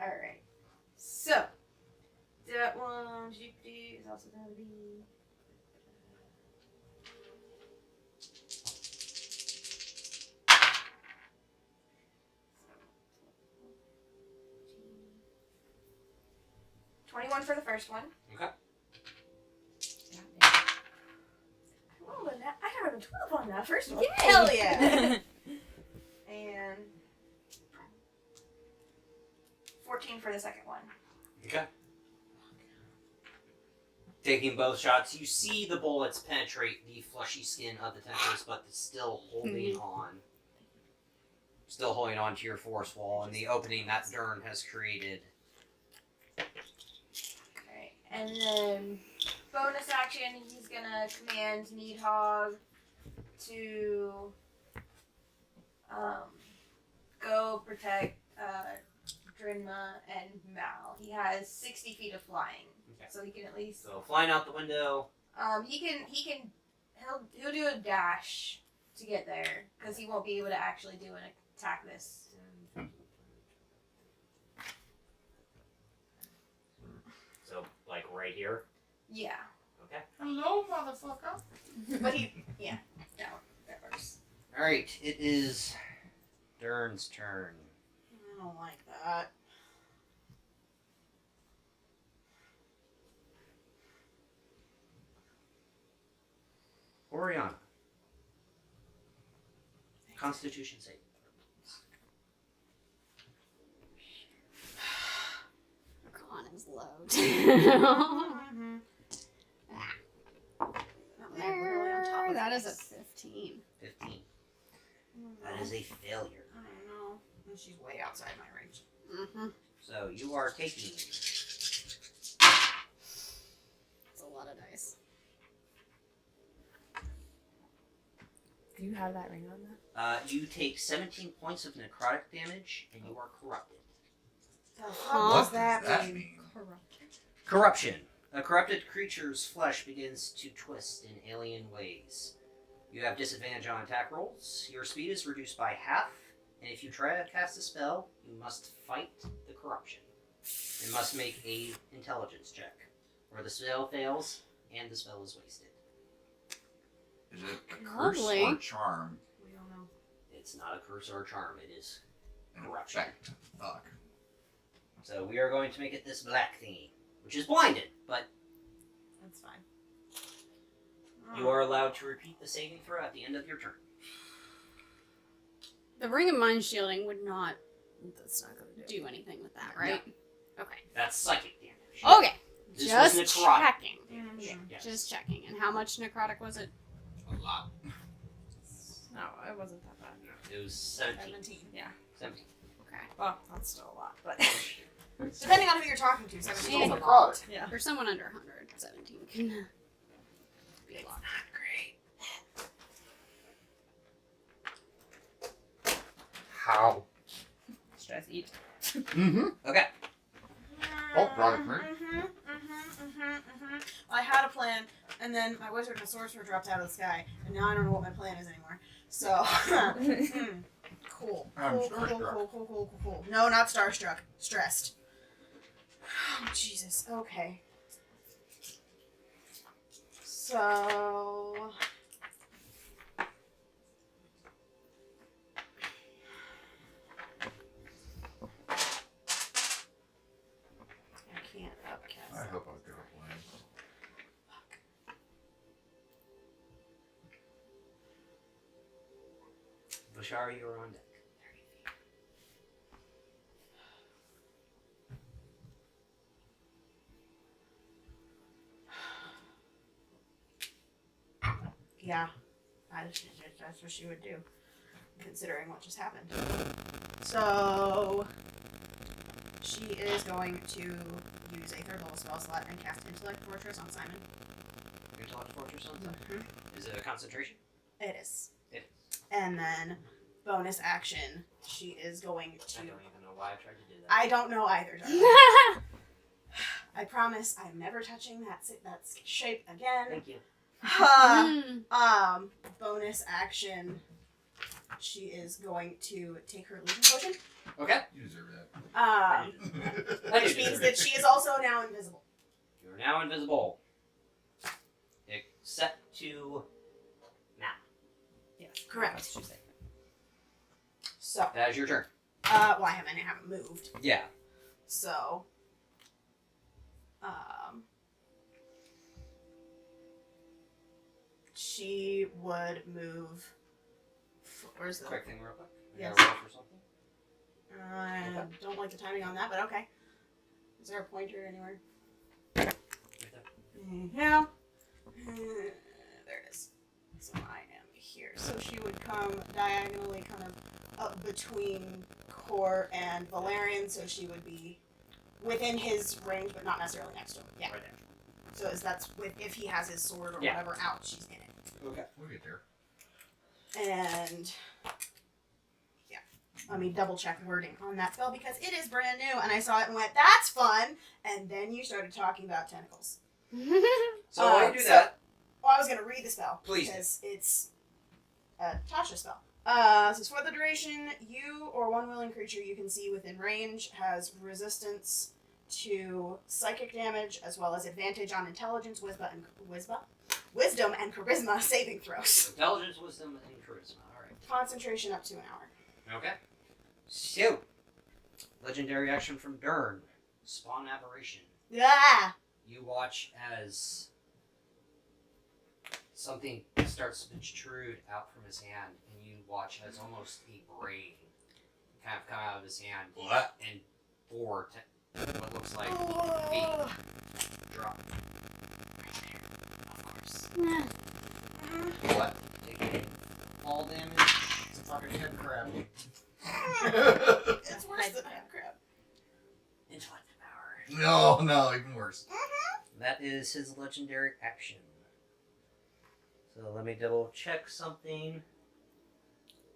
Alright. So, that one is also going to be. 1 for the first one. Okay. Oh, and that, I got a 12 on that first one. Hell yeah! And 14 for the second one. Okay. Taking both shots, you see the bullets penetrate the fleshy skin of the tentacles, but it's still holding on. Still holding on to your force wall and the opening that Dern has created. Okay, and then bonus action, he's gonna command Needhog to go protect Drinma and Mal. He has 60 feet of flying, Okay. so he can at least. So flying out the window. He'll do a dash to get there because he won't be able to actually do an attack this. So like right here. Yeah, Okay. Hello, motherfucker. but that works. All right. It is Dern's turn. I don't like that. Oriana. Constitution save. Con is low. Mm-hmm. That is a 15. 15. That is a failure. I don't know. She's way outside my range. Mm-hmm. So you are taking It's a lot of dice. Do you have that ring on that? you take 17 points of necrotic damage and you are corrupted. What does that mean? Corruption. A corrupted creature's flesh begins to twist in alien ways. You have disadvantage on attack rolls. Your speed is reduced by half, and if you try to cast a spell, you must fight the corruption. You must make a intelligence check, or the spell fails and the spell is wasted. Is it a curse Lovely. or charm? We don't know. It's not a curse or a charm, it is In corruption. effect. Fuck. So we are going to make it this black thingy, which is blinded, but That's fine. you are allowed to repeat the saving throw at the end of your turn. The ring of mind shielding would not That's not gonna do anything with that, right? Okay. That's psychic damage. Okay. This Just was necrotic. checking. damage. Yes. Just checking. And how much necrotic was it? A lot. No, it wasn't that bad. It was 17. 17. Yeah. 17. Okay. Well, that's still a lot, but Depending on who you're talking to, 17 is Yeah. a lot. yeah. For someone under 100, 17 can be a lot. Not great. How? Stress eat. Mm-hmm. Okay. Oh, brought it, right? I had a plan, and then my wizard and sorcerer dropped out of the sky, and now I don't know what my plan is anymore. So, cool. I'm Cool. starstruck. Cool. No, not starstruck. Stressed. Oh, Jesus. Okay. So. I can't upcast. I hope I've got a plan. Bashara, you are on deck. Yeah, that's what she would do, considering what just happened. So, she is going to use a third level spell slot and cast Intellect Fortress on Simon. Intellect Fortress on deck. Mm-hmm. Is it a concentration? It is. It And then, bonus action, she is going to. I don't even know why I tried to do that. I don't know either, darling. I promise I'm never touching that shape again. Thank you. Bonus action. She is going to take her illusion potion. Okay. You deserve Which means that she is also now invisible. You're now invisible. Except to now. Yes. Correct. That's what she said. So, That is your turn. well, I haven't moved. Yeah. So, She would move. Where's the? Quick thing, real quick. You Yes. gotta roll for something. I don't like the timing on that, but okay. Is there a pointer anywhere? Right there. Yeah. There it is. So I am here. So she would come diagonally kind of up between Core and Valerian, so she would be within his range, but not necessarily next to him. Yeah. Right there. So that's with if he has his sword or Yeah. whatever out, she's in it. Okay. We'll get there. And yeah, let me double check wording on that spell because it is brand new, and I saw it and went, "That's fun." And then you started talking about tentacles. So while you do so- that, Well, I was gonna read the spell Please do. because it's a Tasha spell. So for the duration, you or one willing creature you can see within range has resistance to psychic damage as well as advantage on intelligence, wisdom, and charisma saving throws. intelligence, wisdom, and charisma. All right. Concentration up to an hour. Okay. So, legendary action from Dern. Spawn aberration. Yeah. You watch as something starts to protrude out from his hand, and you watch as almost a brain kind of come out of his hand What? and four what looks like Oh. drop. Right there, of course. Mhm. What? Taking fall damage. It's a fucking head crab. It's worse than head crab. Intellect power. No, even worse. That is his legendary action. So let me double check something.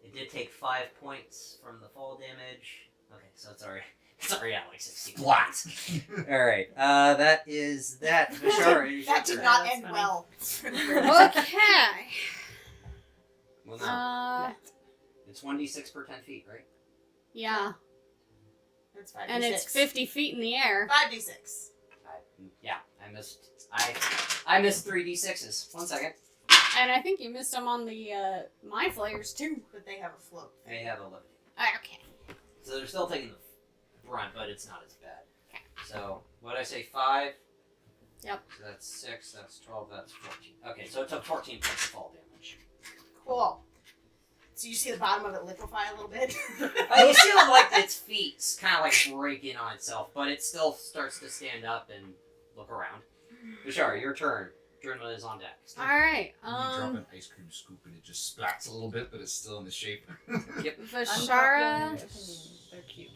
It did take 5 points from the fall damage. Okay, so it's already at like 60 points. Alright, that is that. Vishara, is That your did turn. not That's end funny. well. Okay. Well, no. It's 1d6 per 10 feet, right? Yeah. It's 5d6. And it's 50 feet in the air. 5d6. I missed. I missed 3d6s. 1 second. And I think you missed them on the my flares too. But they have a float. I have 11. Okay. So they're still taking the brunt, but it's not as bad. Okay. So, what did I say? 5? Yep. So that's 6, that's 12, that's 14. Okay, so it took 14 points of fall damage. Cool. So you see the bottom of it liquefy a little bit? You see like its feet kind of like break in on itself, but it still starts to stand up and look around. Bashar, your turn. Adrenaline is on deck. All right. You drop an ice cream scoop and it just splats a little bit, but it's still in the shape. Vashara They're cute.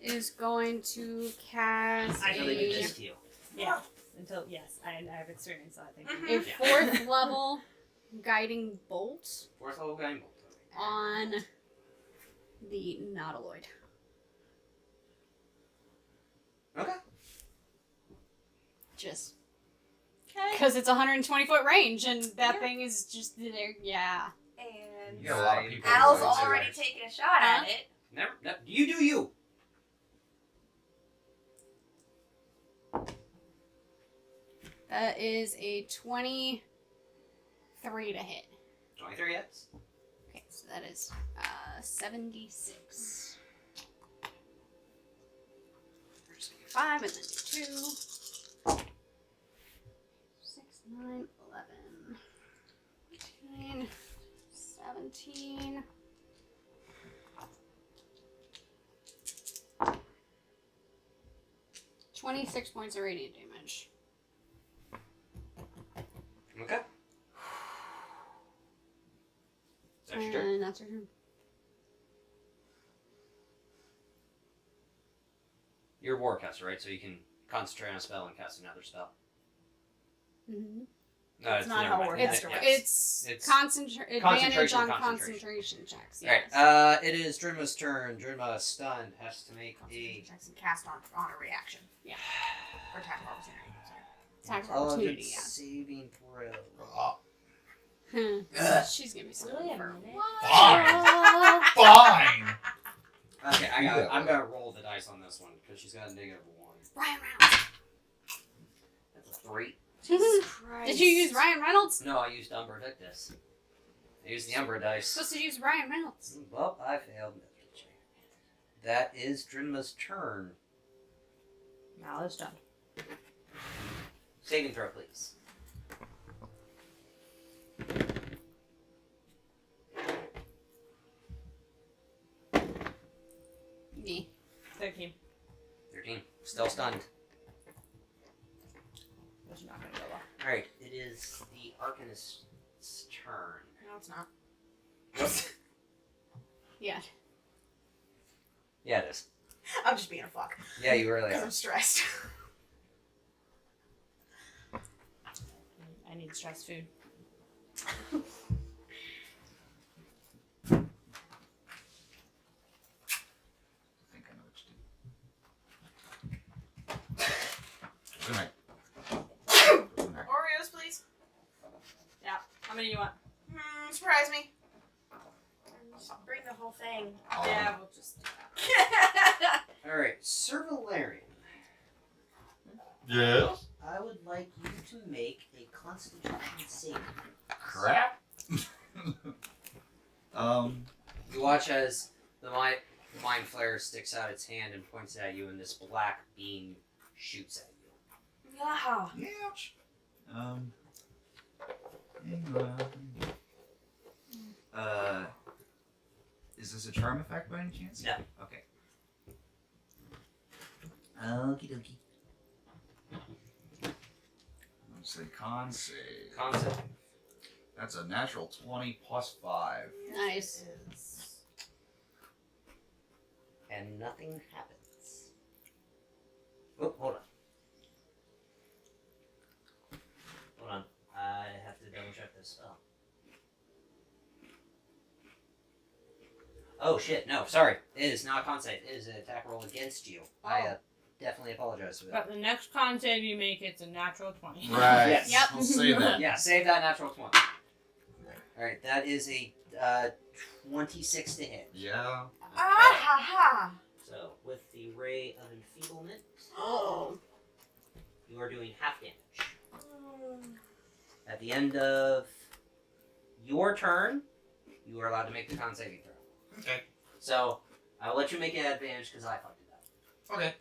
is going to cast I really did a this to you. Yeah. Until I have experience, so I think. Mhm. a 4th level guiding bolt 4th level guiding bolt. on the Nautiloid. Okay. Just Okay. because it's 120-foot range, and that thing is just there. Yeah. And You got a lot of people. Al's inside, too. already taken a shot at it. Never. You do you. That is a 23 to hit. 23 hits. Okay, so that is 76. There's 5 and then 2. 6, 9, 11, 18, 17. $26 points of radiant damage. Okay. That's your turn. And that's your turn. You're a warcaster, right? So you can concentrate on a spell and cast another spell. Mm-hmm. No, It's not never how mind. warcaster Yeah. works. It's It's advantage concentration, on concentration. concentration checks. Alright, Yes. it is Drinma's turn. Drinma, stunned, has to make a Concentration checks and cast on a reaction. Yeah. Or attack of opportunity. Sorry. Attack of opportunity, intelligence yeah. saving throw. She's gonna be so Really a for minute? Fine. Fine. Okay, Yeah. I'm gonna roll the dice on this one because she's got a -1. Ryan Reynolds. That's a 3. Jesus Christ. Did you use Ryan Reynolds? No, I used Umbra Victus. I used the Umbra dice. Supposed to use Ryan Reynolds. Well, I failed. That is Drinma's turn. Mal is done. Saving throw, please. Me. 13. 13. Still stunned. Which is not gonna go well. Alright, it is the Arcanist's turn. No, it's not. Yeah. Yeah, it is. I'm just being a fuck. Yeah, you really Because are. I'm stressed. I need stress food. I think I know what to do. Good night. Good night. Oreos, please. How many do you want? Surprise me. Just bring the whole thing. Yeah, we'll just. Alright, Sir Valerian. Yes. I would like you to make a Constitution save. Crap. You watch as the mind flare sticks out its hand and points at you, and this black beam shoots at you. Yeah. Ouch. Hang on. Is this a charm effect by any chance? No. Okay. Okie dokie. Let's say con save. Concept. That's a natural 20 plus 5. Nice. And nothing happens. Oh, hold on. Hold on. I have to double check this spell. Oh shit, no, sorry. It is not a con save. It is an attack roll against you. I definitely apologize for that. But the next con save you make, it's a natural 20. Right. Yes. Yep. I'll say that. Yeah, save that natural 20. Alright, that is a 26 to hit. Yeah. Ah ha ha. So, with the Ray of Enfeeblement, Oh. you are doing half damage. At the end of your turn, you are allowed to make the con saving throw. Okay. So, I'll let you make it advantage because I fucked it up. Okay.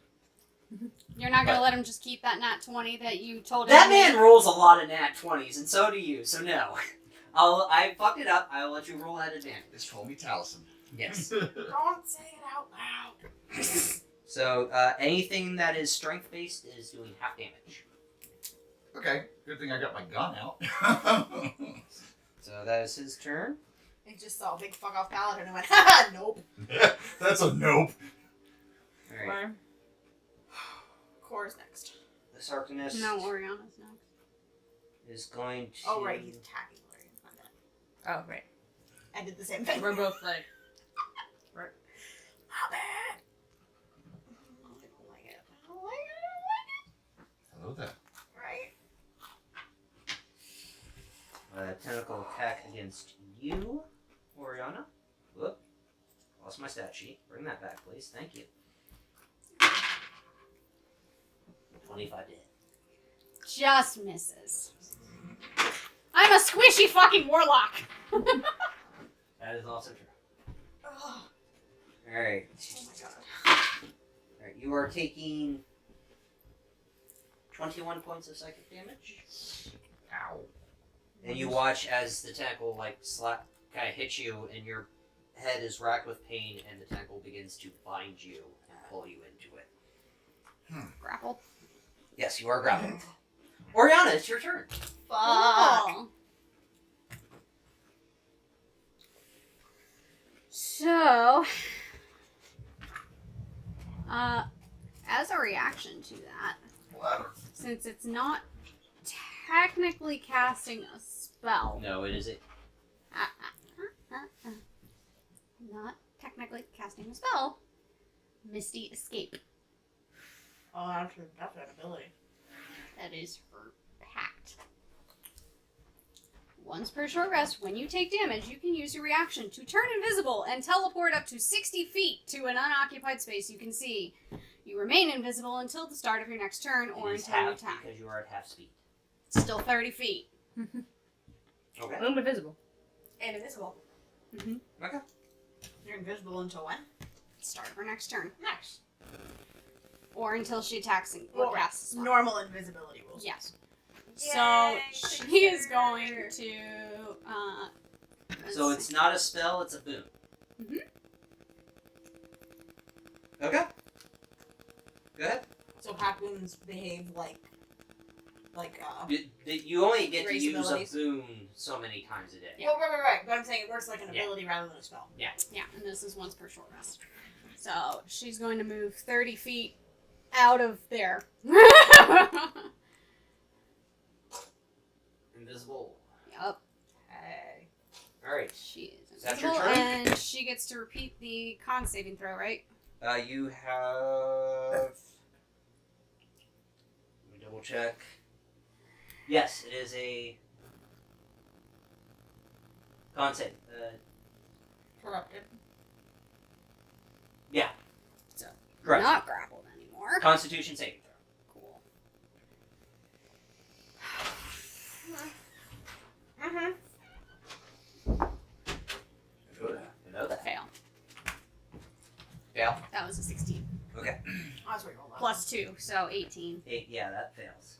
You're not gonna But- let him just keep that nat 20 that you told him. That to man make? rolls a lot of nat 20s, and so do you, so no. I fucked it up, I'll let you roll at advantage. This told me Taliesin. Yes. Don't say it out loud. So, anything that is strength-based is doing half damage. Okay. Good thing I got my gun out. So, that is his turn. I just saw a big fuck off paladin and went, ha, nope. That's a nope. Alright. Where? Core's next. The Sarcanist No, Oriana's next. is going to... Oh, right, he's attacking Lorian. Not that. Oh, right. I did the same thing. We're both like. My bad. I don't like it. I don't like it. Hello there. Right? Tentacle attack against you, Oriana. Whoop. Lost my stat sheet. Bring that back, please. Thank you. 25 to hit. Just misses. I'm a squishy fucking warlock. That is also true. Oh, Alright. oh my god. Alright, you are taking 21 points of psychic damage. Ow. And you watch as the tentacle, kind of hits you, and your head is racked with pain, and the tentacle begins to bind you and pull you into it. Grapple. Yes, you are grappled. Oriana, it's your turn. Cool. So, as a reaction to that, Ladder. since it's not technically casting a spell, No, it is a... not technically casting a spell, Misty Escape. Oh, that's an ability. That is her pact. Once per short rest, when you take damage, you can use your reaction to turn invisible and teleport up to 60 feet to an unoccupied space you can see. You remain invisible until the start of your next turn or It is until you half attack. because you are at half speed. Still 30 feet. Okay. I'm invisible. And invisible. Okay. You're invisible until when? Start of her next turn. Next. Or until she attacks and Well, casts a spell. normal invisibility rules. Yes. So Yay, she is success. going to. So it's not a spell, it's a boon. Mhm. Okay. Go ahead. So Hackboons behave like You only get to Grace use abilities. a boon so many times a day. Well, right. But I'm saying it works like an Yeah. ability rather than a spell. Yeah, and this is once per short rest. So she's going to move 30 feet out of there. Invisible. Yup. Hey. Alright. She is Is that your invisible, turn? and she gets to repeat the con saving throw, right? You have. Let me double check. Yes, it is a. Con save. Corrupted. Yeah. So Correct. not grappled anymore. Constitution saving throw. Cool. Mm-hmm. You know that. Fail. Fail. That was a 16. Okay. That's what you rolled up. Plus 2, so 18. Yeah, that fails.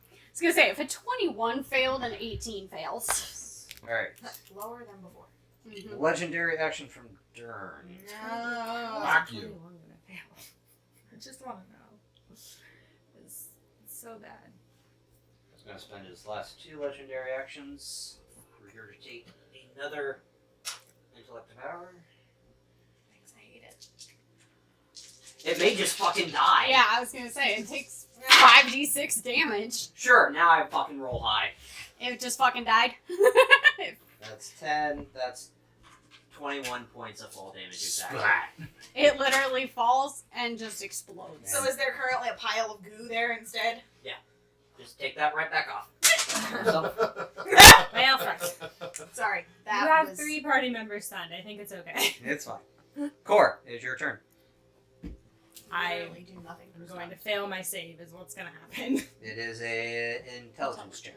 I was gonna say, if a 21 failed, an 18 fails. Alright. Lower than before. Mhm. Legendary action from Dern. No. Fuck you. I'm gonna fail. I just want to know. It's so bad. He's going to spend his last 2 legendary actions. Regurgitate another intellect power. Thanks, I hate it. It may just fucking die. Yeah, I was gonna say, it takes 5d6 damage. Sure, now I fucking roll high. It just fucking died. That's 10. That's 21 points of fall damage exactly. Splat. It literally falls and just explodes. So is there currently a pile of goo there instead? Just take that right back off. Well, fuck. Sorry. You That have was 3 party members stunned. I think it's okay. It's fine. Core, it is your turn. I literally do nothing. am going to fail my save is what's going to happen. It is a intelligence check.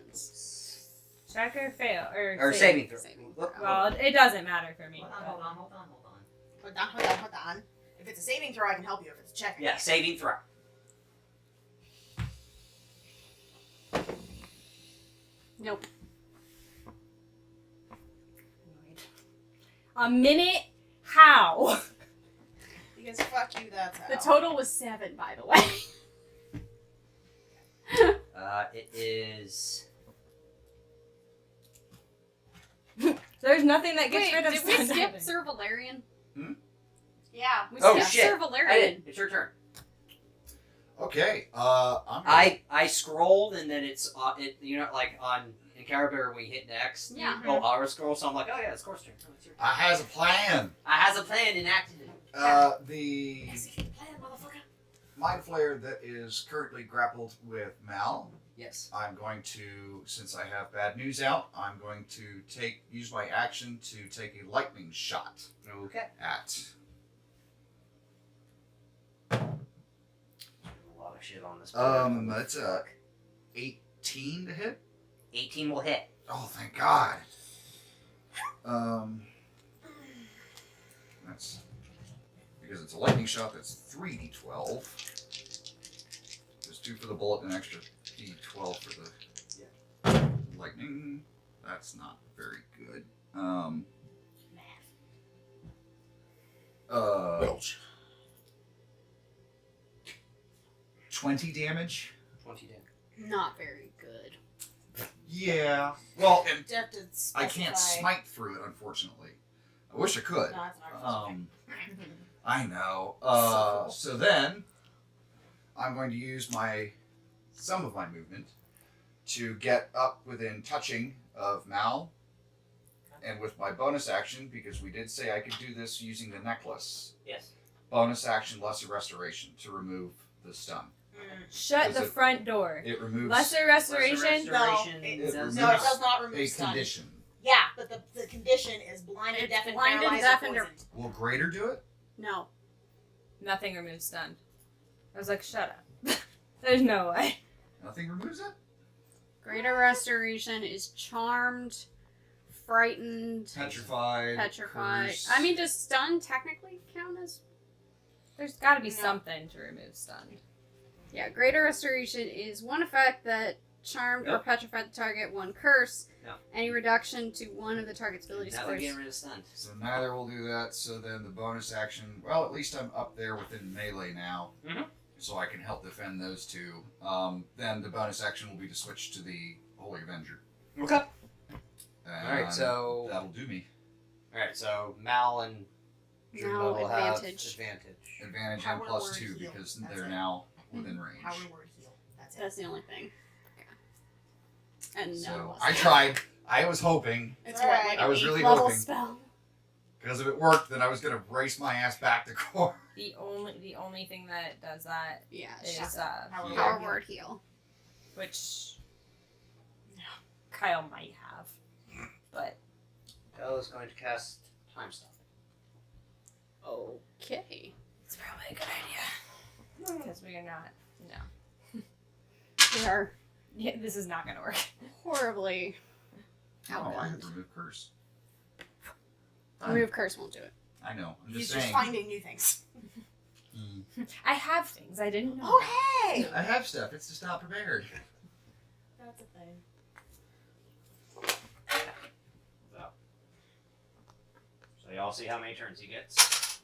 Check or fail? Or saving throw. Saving Look, throw. Well, it doesn't matter for me. hold on. Hold on. If it's a saving throw, I can help you. If it's a check, I Yeah, can't. saving throw. Nope. A minute? How? Because fuck you, that's how. The total was 7, by the way. It is. There's nothing that gets Wait, rid of did we stun skip damage. Sir Valerian? Yeah. We Oh, skipped shit. Sir I Valerian. did. It's your turn. Okay. I scrolled and then it's like on in Caribou we hit next. Yeah. Oh, auto scroll. So I'm like, oh yeah, it's Core's turn. Oh, it's your turn. I has a plan. I has a plan enacted it. The Execute the plan, motherfucker. Mind Flayer that is currently grappled with Mal. Yes. I'm going to, since I have bad news out, I'm going to use my action to take a lightning shot Okay. at. A lot of shit on this. That's a 18 to hit. 18 will hit. Oh, thank God. That's because it's a lightning shot. That's 3d12. There's 2 for the bullet and an extra d12 for the lightning. That's not very good. Belch. 20 damage. 20 damage. Not very good. Yeah. Well, and You have to I can't specify- smite through it, unfortunately. I wish I could. No, that's not I know. So- So then, I'm going to use some of my movement to get up within touching of Mal, and with my bonus action, because we did say I could do this using the necklace. Yes. Bonus action, Lesser Restoration to remove the stun. Shut the Does it- front door. It removes Lesser restoration? Restoration it does removes- No, it not. does not a remove stun. condition. Yeah, but the condition is blinded, It's deaf, and blinded, paralyzed, deaf, or and poisoned. Will Greater do it? No. Nothing removes stun. I was like, shut up. There's no way. Nothing removes it? Greater Restoration is charmed, frightened, Petrified. petrified. cursed. I mean, does stun technically count as? There's got to be No. something to remove stun. Yeah, Greater Restoration is one effect that charmed or Yep. petrified the target, 1 curse. No. Any reduction to one of the target's ability Now they're scores. getting rid of stunned. So neither will do that. So then the bonus action. Well, at least I'm up there within melee now, so I can help defend those two. Then the bonus action will be to switch to the Holy Avenger. Okay. And Alright, so that'll do me. Alright, so Mal and Juma No will advantage. have advantage. Advantage Power and plus word 2 heal. because That's they're it. now within range. Power word heal. That's it. That's the only thing. And no. So it I wasn't. tried. I was hoping. It's Alright. what, like I an was 8th really level hoping. spell. Because if it worked, then I was gonna race my ass back to core. The only thing that does that Yeah. is Just Power Yeah. power word word heal. which Kyle might have, but Kyle is going to cast Time Stop. Okay. it's probably a good idea because we are not. No, We are yeah, this is not gonna work. horribly Oh, I outgunned. have remove curse. Remove curse won't do it. I know. I'm He's just just saying. finding new things. I have things I didn't know. Oh, hey! I have stuff. It's just not prepared. That's a thing. So y'all see how many turns he gets?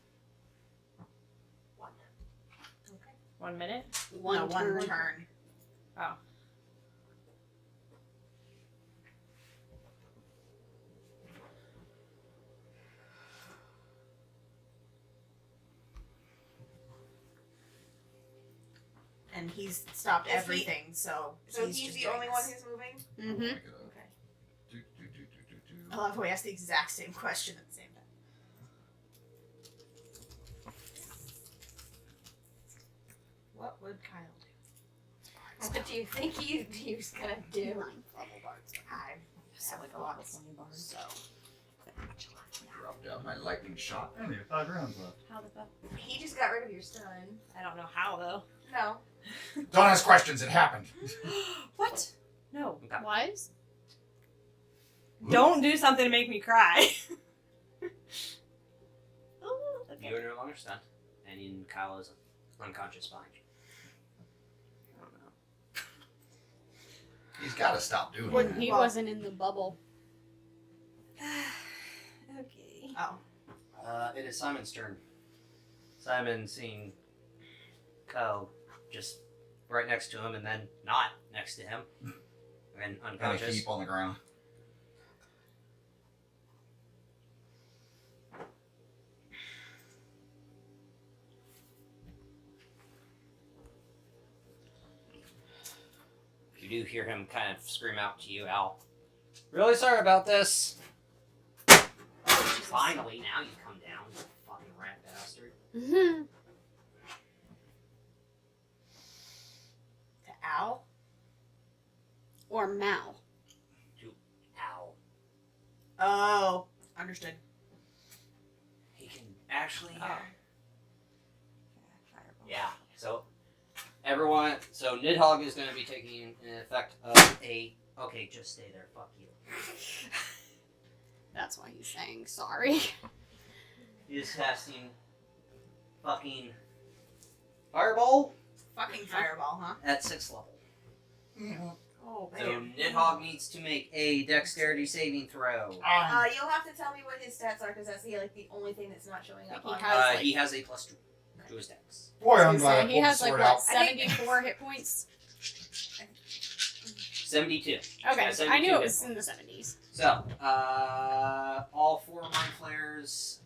1. 1 minute. One turn. Oh. And he's stopped Is he- everything, so So he's just the doing only this. one who's moving? Mm-hmm. Pick it up. Okay. Do, do, do, do, do, I do. love how we asked the exact same question at the same time. What would Kyle do? What do you think he's gonna do? 9th level bards. I So have like a a lot. level 20 bar. So. Dropped out my lightning shot. I only have 5 rounds left. How the fuck? He just got rid of your stun. I don't know how though. No. Don't ask questions. It happened. What? No. Okay. Wise? Don't do something to make me cry. Oh, okay. You are no longer stunned, and Kyle is unconscious behind you. I don't know. He's got to stop doing When that. he Well- wasn't in the bubble. Okay. Oh. It is Simon's turn. Simon seeing Kyle just right next to him and then not next to him and And a unconscious. heap on the ground. You do hear him kind of scream out to you, Al. Really sorry about this. Finally, now you come down, you fucking rat bastard. Mm-hmm. To Al? Or Mal. Al. Oh. Understood. He can actually. Oh. Yeah. So everyone. So Nidhogg is going to be taking an effect of a. Okay, just stay there. Fuck you. That's why he's saying sorry. He is casting fucking Fireball Fucking fireball, huh? at 6th level. Oh, So man. Nidhogg needs to make a Dexterity saving throw. You'll have to tell me what his stats are because that's the only thing that's not showing up He on. has- like- He has a +2 to his Dex. Boy, I'm So glad I he pulled the has like sword what, out. 74 hit points? 72. Okay, So I knew 72 it was hit in the 70s. So, all 4 Mind Flayers,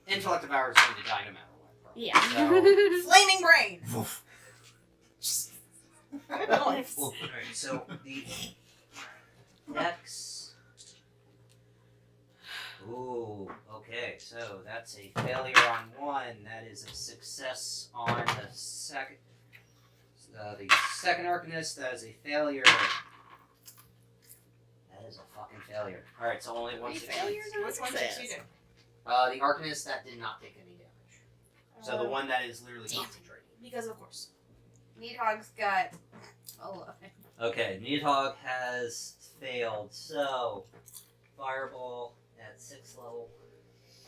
Intellect of Ours is going to die no matter what. Probably. Yeah. Flaming brain! Woof. Nice. Alright, so the Dex. Ooh, okay, so that's a failure on 1. That is a success on the second. The second Arcanist, that is a failure. That is a fucking failure. Alright, so only one success. Which one did you do? The Arcanist, that did not take any damage. So the one that is literally Damn. concentrating. Because of course. Needhog's got 11. Okay, Nidhogg has failed, so Fireball at 6th level.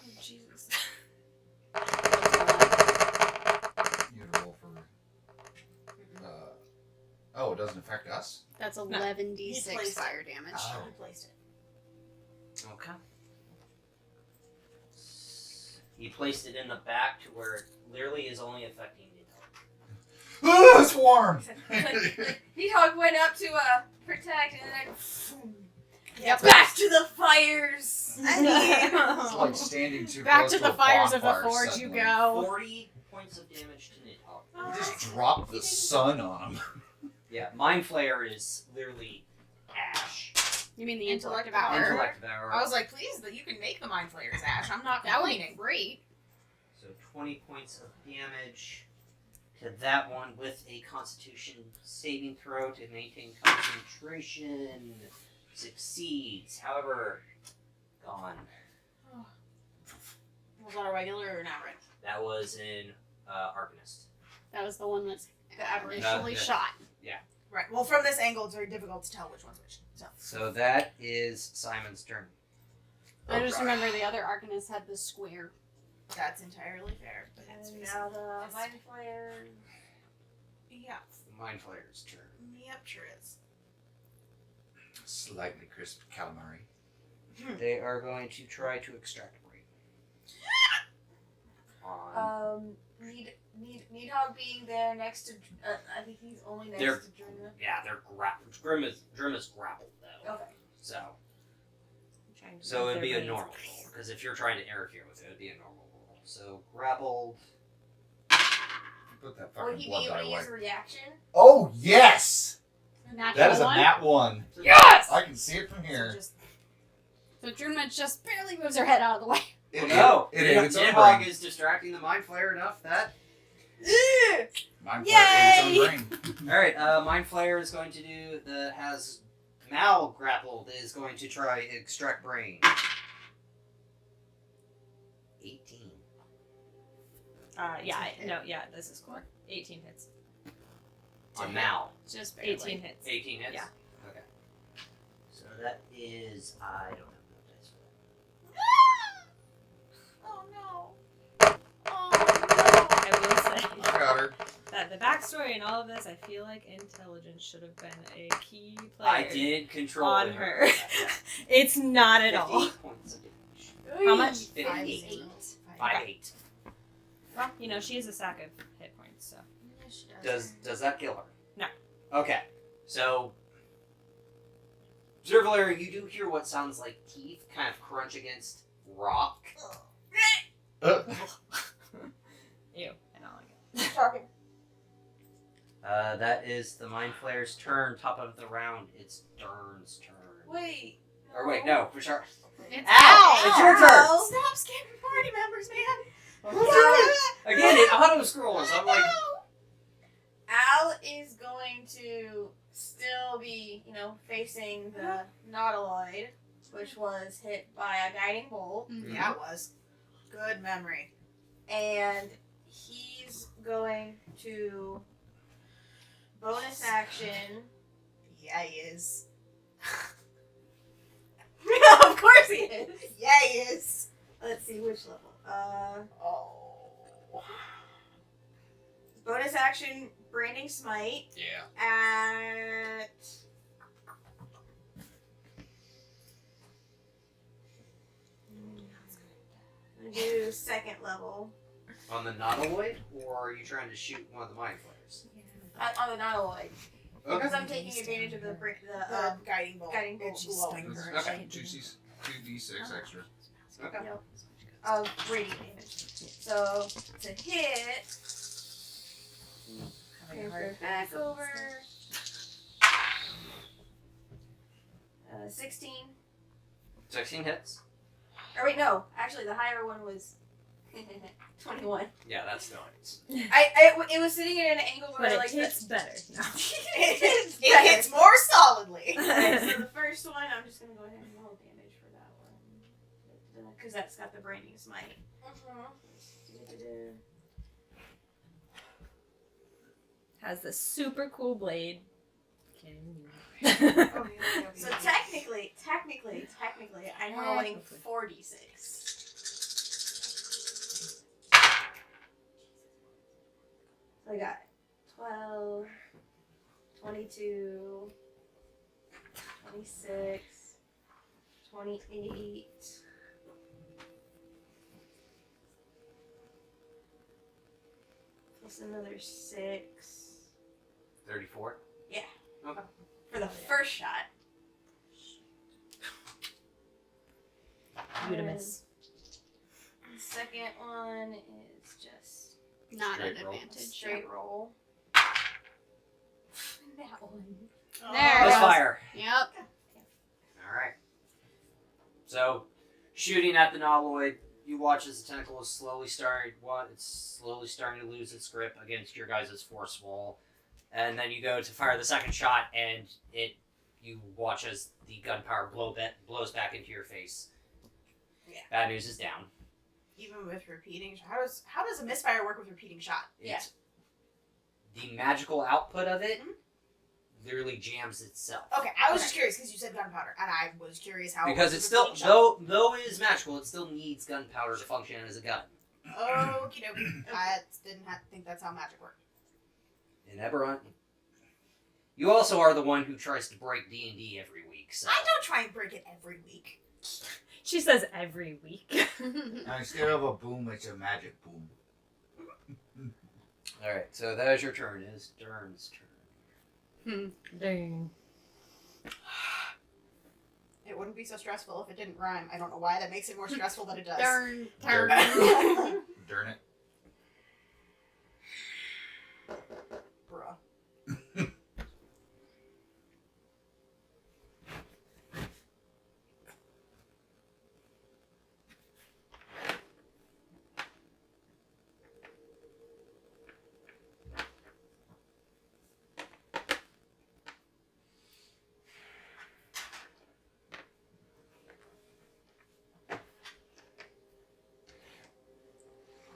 Oh, Jesus. You gotta roll for. Oh, it doesn't affect us? That's He 11d6 placed it. fire damage. Oh. He placed it. Okay. He placed it in the back to where it literally is only affecting the adult. Oh, it's warm! Nidhogg went up to protect, and then Yep. back to the fires. It's like standing too Back close to the a fires of the bonfire forge suddenly. you go. 40 points of damage to Nidhogg. You just dropped the sun on him. Yeah, Mind Flayer is literally ash. You mean the Intellect intellect Devour. devour? Intellect Devour. I was like, please, but you can make the Mind Flayers, Ash. I'm not That complaining. went great. So 20 points of damage to that one with a Constitution saving throw to maintain concentration. Succeeds. However, gone. Was that a regular or an average? That was in Arcanist. That was the one that's The average. initially Yeah. shot. Right. Well, from this angle, it's very difficult to tell which one's which. So. So that is Simon's turn. I just remember the other Arcanist had the square. That's entirely fair. But it's And now the Mind Flayer. yeah. The Mind Flayer's turn. Yep, sure is. Slightly crisp calamari. They are going to try to extract a brain. On. Nidhogg being there next to. I think he's only next They're- to Drina. Yeah, they're grappled. Grim is grappled though. Okay. So it'd be a normal roll because if you're trying to interfere with it, it'd be a normal roll. So grappled. Put that Will fucking he be blood able dye to away. use a reaction? Oh, yes! Natural That is a one. nat 1. Yes! I can see it from So here. just So Drunma just barely moves her head out of the way. It, No, it ate its own Nidhogg brain. is distracting the Mind Flayer enough that. Mind Flayer ate Yay! its own brain. All right, Mind Flayer is going to do the has Mal grappled is going to try extract brain. 18. Yeah, this is cool. 18 hits. On Mal. Just barely. 18 hits. 18 hits? Yeah. Okay. So that is, I don't have enough dice for that. Oh no. I will say I got her. that the backstory and all of this, I feel like intelligence should have been a key player. I did control on it. her. It's not at all. 58 points of damage. How much? 58. 5, 5-8. Well, she is a sack of hit points, so. Does that kill her? No. Okay. So Zervaler, you do hear what sounds like teeth kind of crunch against rock. Ew. I don't like it. Talking. That is the Mind Flayer's turn. Top of the round, it's Dern's turn. Wait. Or wait, no, for sure. It's Ow! It's your turn! Stop skipping party members, man. Again, it auto scrolls. I'm like, Al is going to still be, facing the Nautiloid, which was hit by a guiding bolt, Mhm. Yeah, it was. Good memory. and he's going to bonus action. Yeah, he is. Of course he is. Yeah, he is. Let's see which level. Oh. Bonus action, branding smite Yeah. at. I'm gonna do second level. on the Nautiloid, or are you trying to shoot one of the Mind Flayers? On the Nautiloid. Okay. Because I'm taking advantage of the Guiding bolt. guiding bolt It's just blowing. stuck. Okay. 2d6 extra. Okay. Of radiant damage. So to hit, transfer back over. 16. 16 hits. Or wait, no. Actually, the higher one was 21. Yeah, that still hits. It was sitting at an angle where But it like hits better. No. It hits more solidly. Okay, so the first one, I'm just gonna go ahead and roll damage for that one, because that's got the branding smite. Has this super cool blade. So technically, I'm rolling 4d6. So I got 12, 22, 26, 28. Plus another 6. 34. For the first shot. You to miss. The second one is just Not Straight an roll. advantage. straight roll. That one. There. Misfire. Yep. Alright. So, shooting at the Nautiloid, you watch as the tentacle is slowly starting to lose its grip against your guys' force wall. And then you go to fire the second shot, and you watch as the gunpowder blows back into your face. Yeah. Bad news is down. Even with repeating, how does a misfire work with repeating shot? It's, the magical output of it literally jams itself. Okay, I was just curious because you said gunpowder, and I was curious how. Because it it's was still, repeating shot. though it is magical, it still needs gunpowder to function as a gun. Okie dokie. I didn't think that's how magic worked. In Eberron, you also are the one who tries to break D&D every week, so... I don't try and break it every week. She says every week. Now, instead of a boom, it's a magic boom. Alright, so that is your turn. It is Dern's turn. Dang. It wouldn't be so stressful if it didn't rhyme. I don't know why that makes it more stressful, but it does. Darn. Darn. Darn. Darn it. Bruh.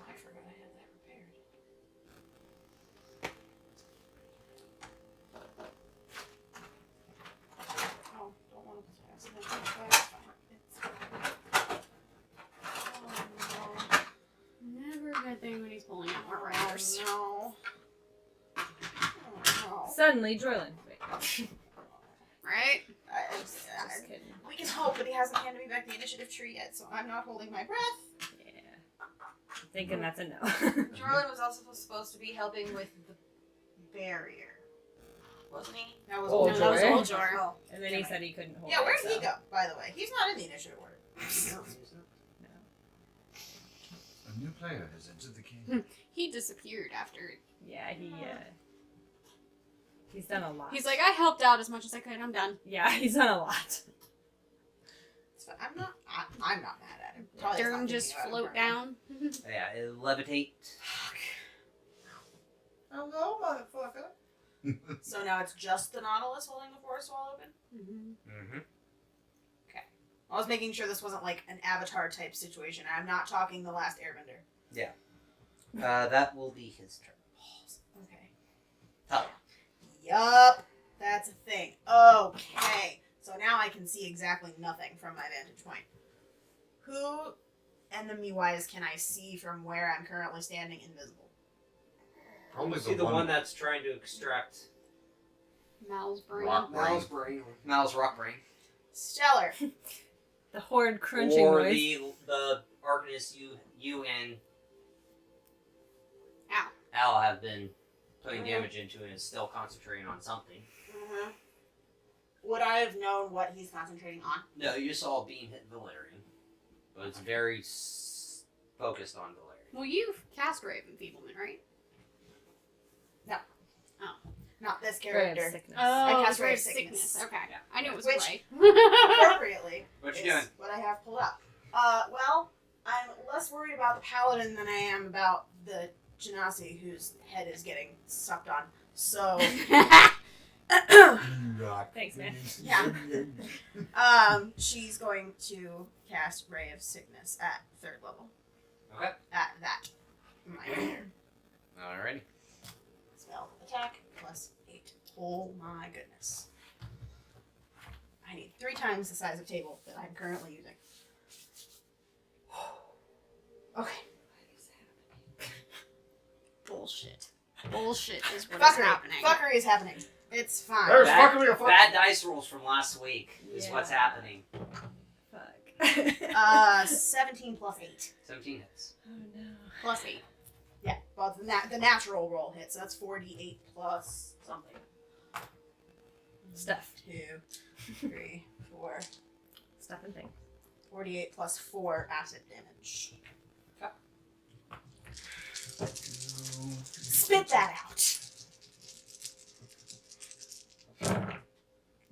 I forgot I had that prepared. Oh, don't want to accidentally. That's fine. It's fine. Oh Never a good thing when he's pulling out more no. riders. Oh no. Oh Suddenly, Jorlin. Wait. Right? no. Just kidding. We can hope, but he hasn't handed me back the initiative tree yet, so I'm not holding my breath. Yeah. I'm thinking that's a no. Jorlin was also supposed to be helping with the barrier. Wasn't he? That was Oh, No, that was Jor. old Jor. Oh. And then he said he couldn't hold Yeah, it. where did he so- go, by the way? He's not in the initiative order. No. A new player has entered the game. He disappeared after. Yeah, he's done a lot. He's like, I helped out as much as I could. I'm done. Yeah, he's done a lot. So I'm not mad at him. Probably just Durham not just thinking about float him down. Yeah, it'll levitate. Hello, motherfucker. So now it's just the Nautilus holding the forest wall open? Mm-hmm. I was making sure this wasn't like an Avatar type situation. I'm not talking the last Airbender. That will be his turn. Okay. Talia. Yup. That's a thing. Okay. So now I can see exactly nothing from my vantage point. Who enemy-wise can I see from where I'm currently standing invisible? Probably See the one that's trying to extract Mal's brain. Rock. Mal's brain. Mal's rock brain. Stellar. The horde crunching or noise. the Arcanist you and Ow. Al have been putting damage into and is still concentrating on something. Mm-hmm. Would I have known what he's concentrating on? No, you saw a beam hit Valerian. But it's very focused on Valerian. Well, you cast Ray of Enfeeblement, right? Not this Ray of character. sickness. I cast Ray Ray of of Sickness. Okay. I knew it was Which- Ray. Appropriately. What is you doing? what I have pulled up. Well, I'm less worried about the paladin than I am about the Genasi whose head is getting sucked on. So, Thanks, man. Yeah. She's going to cast Ray of Sickness at 3rd level. Okay. At that. Minor Alrighty. spell attack plus 8. Oh my goodness. I need 3 times the size of table that I'm currently using. Okay. Bullshit. Bullshit is what is Fuckery. happening. Fuckery is happening. It's fine. There's Bad- fucking me a fuck. Bad dice rolls from last week is what's Yeah. happening. Fuck. 17 plus 8. 17 hits. Oh no. Plus 8. Yeah, well, the natural roll hit, so that's 48 plus something. Stuff. 2, 3, 4. Stuff and things. 48 plus 4 acid damage. Spit that out. Is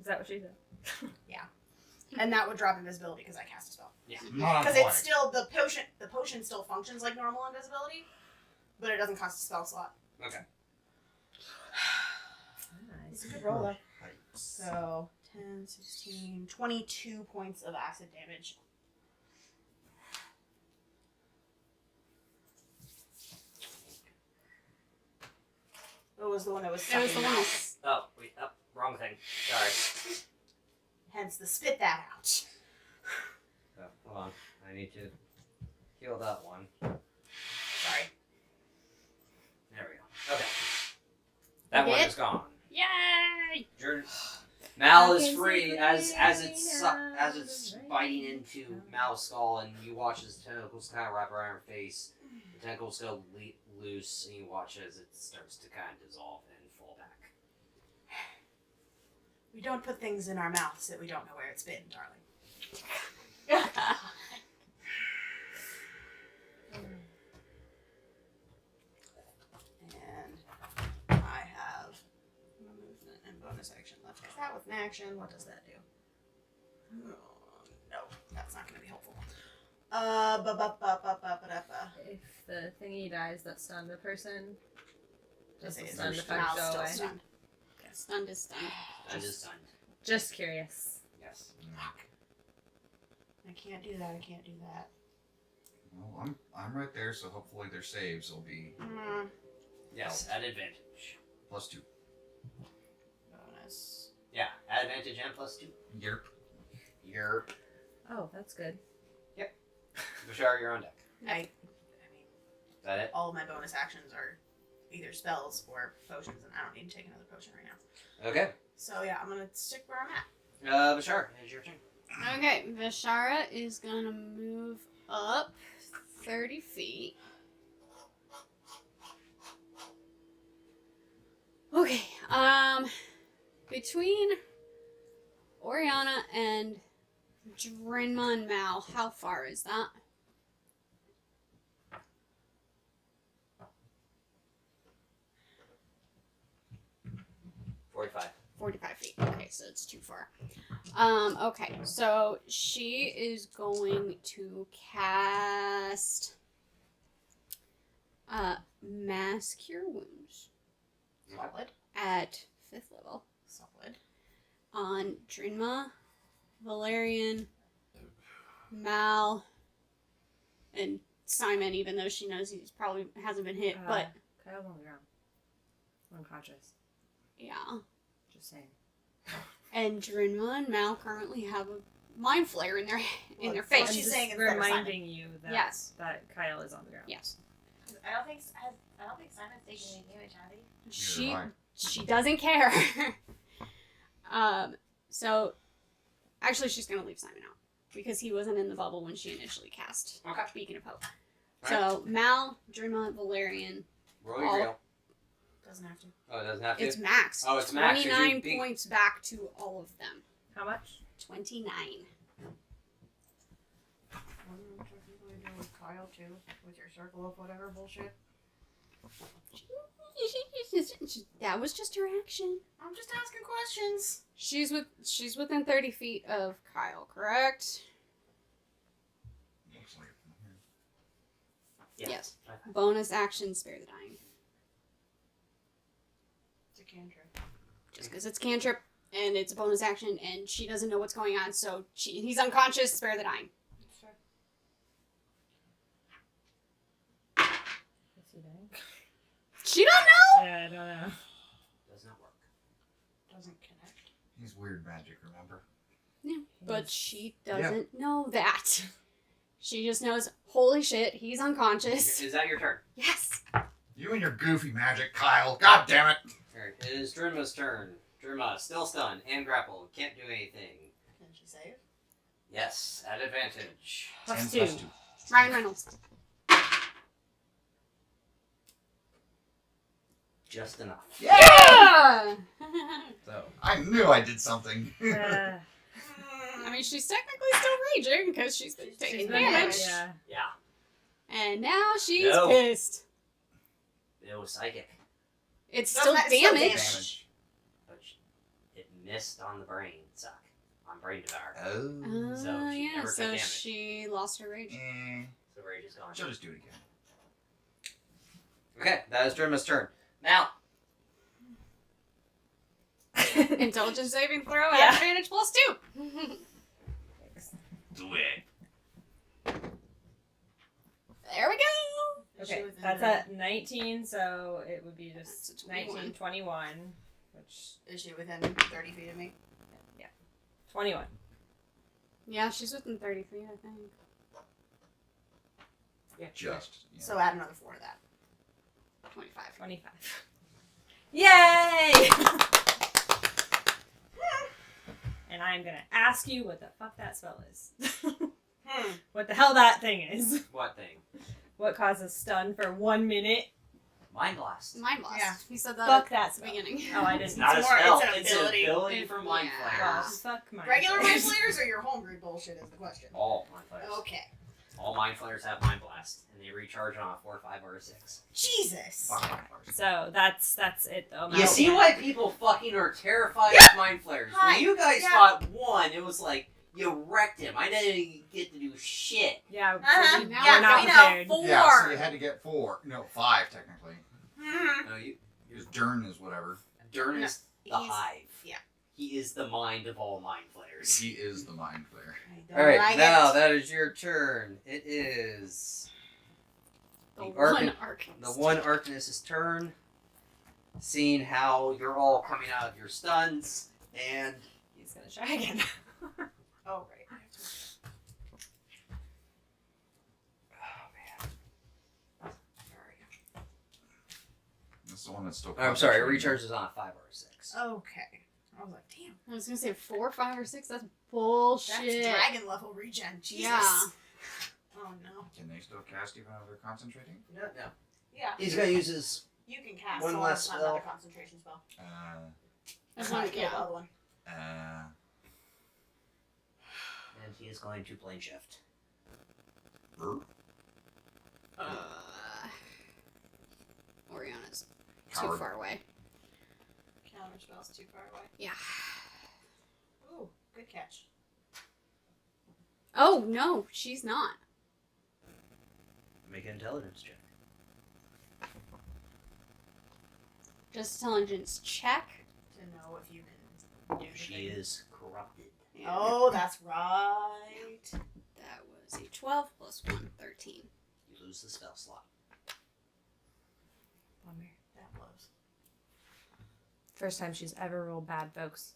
that what she said? And that would drop invisibility because I cast a spell. Not Because on it's still the potion still functions like normal invisibility, but it doesn't cost a spell slot. Okay. It's a Nice. good roll though. Heights. So 10, 16, 22 points of acid damage. What was the one that was It was the sucking one. out? Oh, wait. Oh, wrong thing. Sorry. Hence the spit that out. Oh, hold on. I need to heal that one. Sorry. There we go. Okay. That one Hit. is gone. Yay! Mal is free as it's biting into Mal's skull, and you watch as the tentacles kind of wrap around her face. The tentacles go loose, and you watch as it starts to kind of dissolve and fall back. We don't put things in our mouths that we don't know where it's been, darling. And I have movement and bonus action left. Is that with an action? What does that do? Oh, no, that's not going to be helpful. If the thingy dies that stunned the person, does the Is stun her effect mouth go still away? stunned? Stunned is stunned. I just stunned. Just curious. Yes. I can't do that. I can't do that. Well, I'm right there, so hopefully their saves will be Yes, at advantage. +2. Bonus. Yeah, at advantage and +2. Yerp. You're Oh, that's good. Bashar, you're on deck. I mean, Is that it? all of my bonus actions are either spells or potions, and I don't need to take another potion right now. Okay. So yeah, I'm gonna stick where I'm at. Bashar, it's your turn. Okay, Vishara is gonna move up 30 feet. Okay, between Oriana and Drinma and Mal, how far is that? $45. 45 feet. Okay, so it's too far. Okay, so she is going to cast Mass Cure Wounds Solid. at 5th level Solid. on Drinma, Valerian, Mal, and Simon, even though she knows he's probably hasn't been hit, but Kyle's on the ground. Unconscious. yeah. Just saying. And Drinma and Mal currently have a mind flare in their Well, face. she's I'm just saying instead of reminding you that Yes. that Kyle is on the ground. Yes. I don't think Simon's taking any damage, has he? She Neither am she doesn't care. So actually she's gonna leave Simon out because he wasn't in the bubble when she initially cast Okay. Beacon of Hope. So Mal, Drinma, Valerian, Roll your All- real. Doesn't have to. Oh, it doesn't have to? it's max. Oh, it's max, so you're 29 being- points back to all of them. How much? 29. Technically do with Kyle too, with your circle of whatever bullshit. That was just her action. I'm just asking questions. She's within 30 feet of Kyle, correct? Looks like it. Yeah. Yes. Okay. Bonus action, spare the dying. It's a cantrip. Just because it's cantrip and it's a bonus action and she doesn't know what's going on, so he's unconscious, spare the dying. Is he dying? She don't know! Yeah, I don't know. Does not work. Doesn't connect. He's weird magic, remember? But she doesn't know that. She just knows, holy shit, he's unconscious. Is that your turn? Yes! You and your goofy magic, Kyle. God damn it! Alright, it is Drinma's turn. Druma, still stunned and grappled. Can't do anything. Can she save? Yes, at advantage. Plus 10 2. 2. Ryan Reynolds. Just enough. Yeah! So I knew I did something. Uh, I mean, she's technically still raging because she's been taking she's been damage. yeah. Yeah. And now she's No. pissed. It was psychic. It's Doesn't still that- it's still damage. damage. But it missed on the brain suck. On brain devour. Oh. So she Yeah, never took so damage. she lost her rage. So rage is gone. She'll just do it again. Okay, that is Druma's turn. Now, Intelligence saving throw Yeah. at advantage plus 2. Do it. There we go. Okay, within that's the- at 19, so it would be That's just a 21. 19, 21, which, Is she within 30 feet of me? 21. Yeah, she's within 30 feet, I think. yeah, Just. Yeah. So add another 4 to that. 25. 25. Yay! And I'm gonna ask you what the fuck that spell is. What the hell that thing is. What thing? What causes stun for 1 minute? Mind blast. Mind blast. Yeah. He said that Fuck at that the spell. beginning. Oh, I It's didn't. not a It's more- spell. it's an ability. It's an ability from Mind Yeah. Well, Flayers. fuck my Regular Mind Flayers or your homebrew bullshit is the question. All Mind Flayers. Okay. All Mind Flayers have Mind Blast, and they recharge on a 4, 5, or a 6. Jesus. So that's it though. You Mal- see why people fucking are terrified of Mind Flayers? Hi. When you guys Yeah. fought one, it was like, you wrecked him. I didn't even get to do shit. Yeah, Uh-huh. we- Now we're not we know. prepared. 4. Yeah, so you had to get 4. No, 5 technically. Mhm. No, Because Dern is whatever. Dern No, is the he's- hive. yeah. He is the mind of all Mind Flayers. He is the mind player. I don't Alright, like now it. that is your turn. It is The The one Arcan- Arcanist. the one Arcanist's turn. Seeing how you're all coming out of your stuns, and He's gonna try again. Oh, right. That's the one that's still. I'm sorry, it concentrating. recharges on a 5 or a 6. Okay. I was like, damn. I was gonna say 4, 5, or 6. That's bullshit. That's dragon level regen. Jesus. Yeah. Oh, no. Can they still cast even though they're concentrating? No. Yeah. He's gonna use his. You can cast One one less less another spell. concentration spell. That's Not one, kill the yeah. other one. And he is going to plane shift. Oriana's too Coward. far away. Counter spell's too far away. Yeah. Ooh, good catch. Oh, no, she's not. Make an intelligence check. Just intelligence check. To know if you can do the She thing. is corrupted. Oh, that's right. That was a 12 plus 1, 13. You lose the spell slot. Bummer. That blows. First time she's ever rolled bad, folks.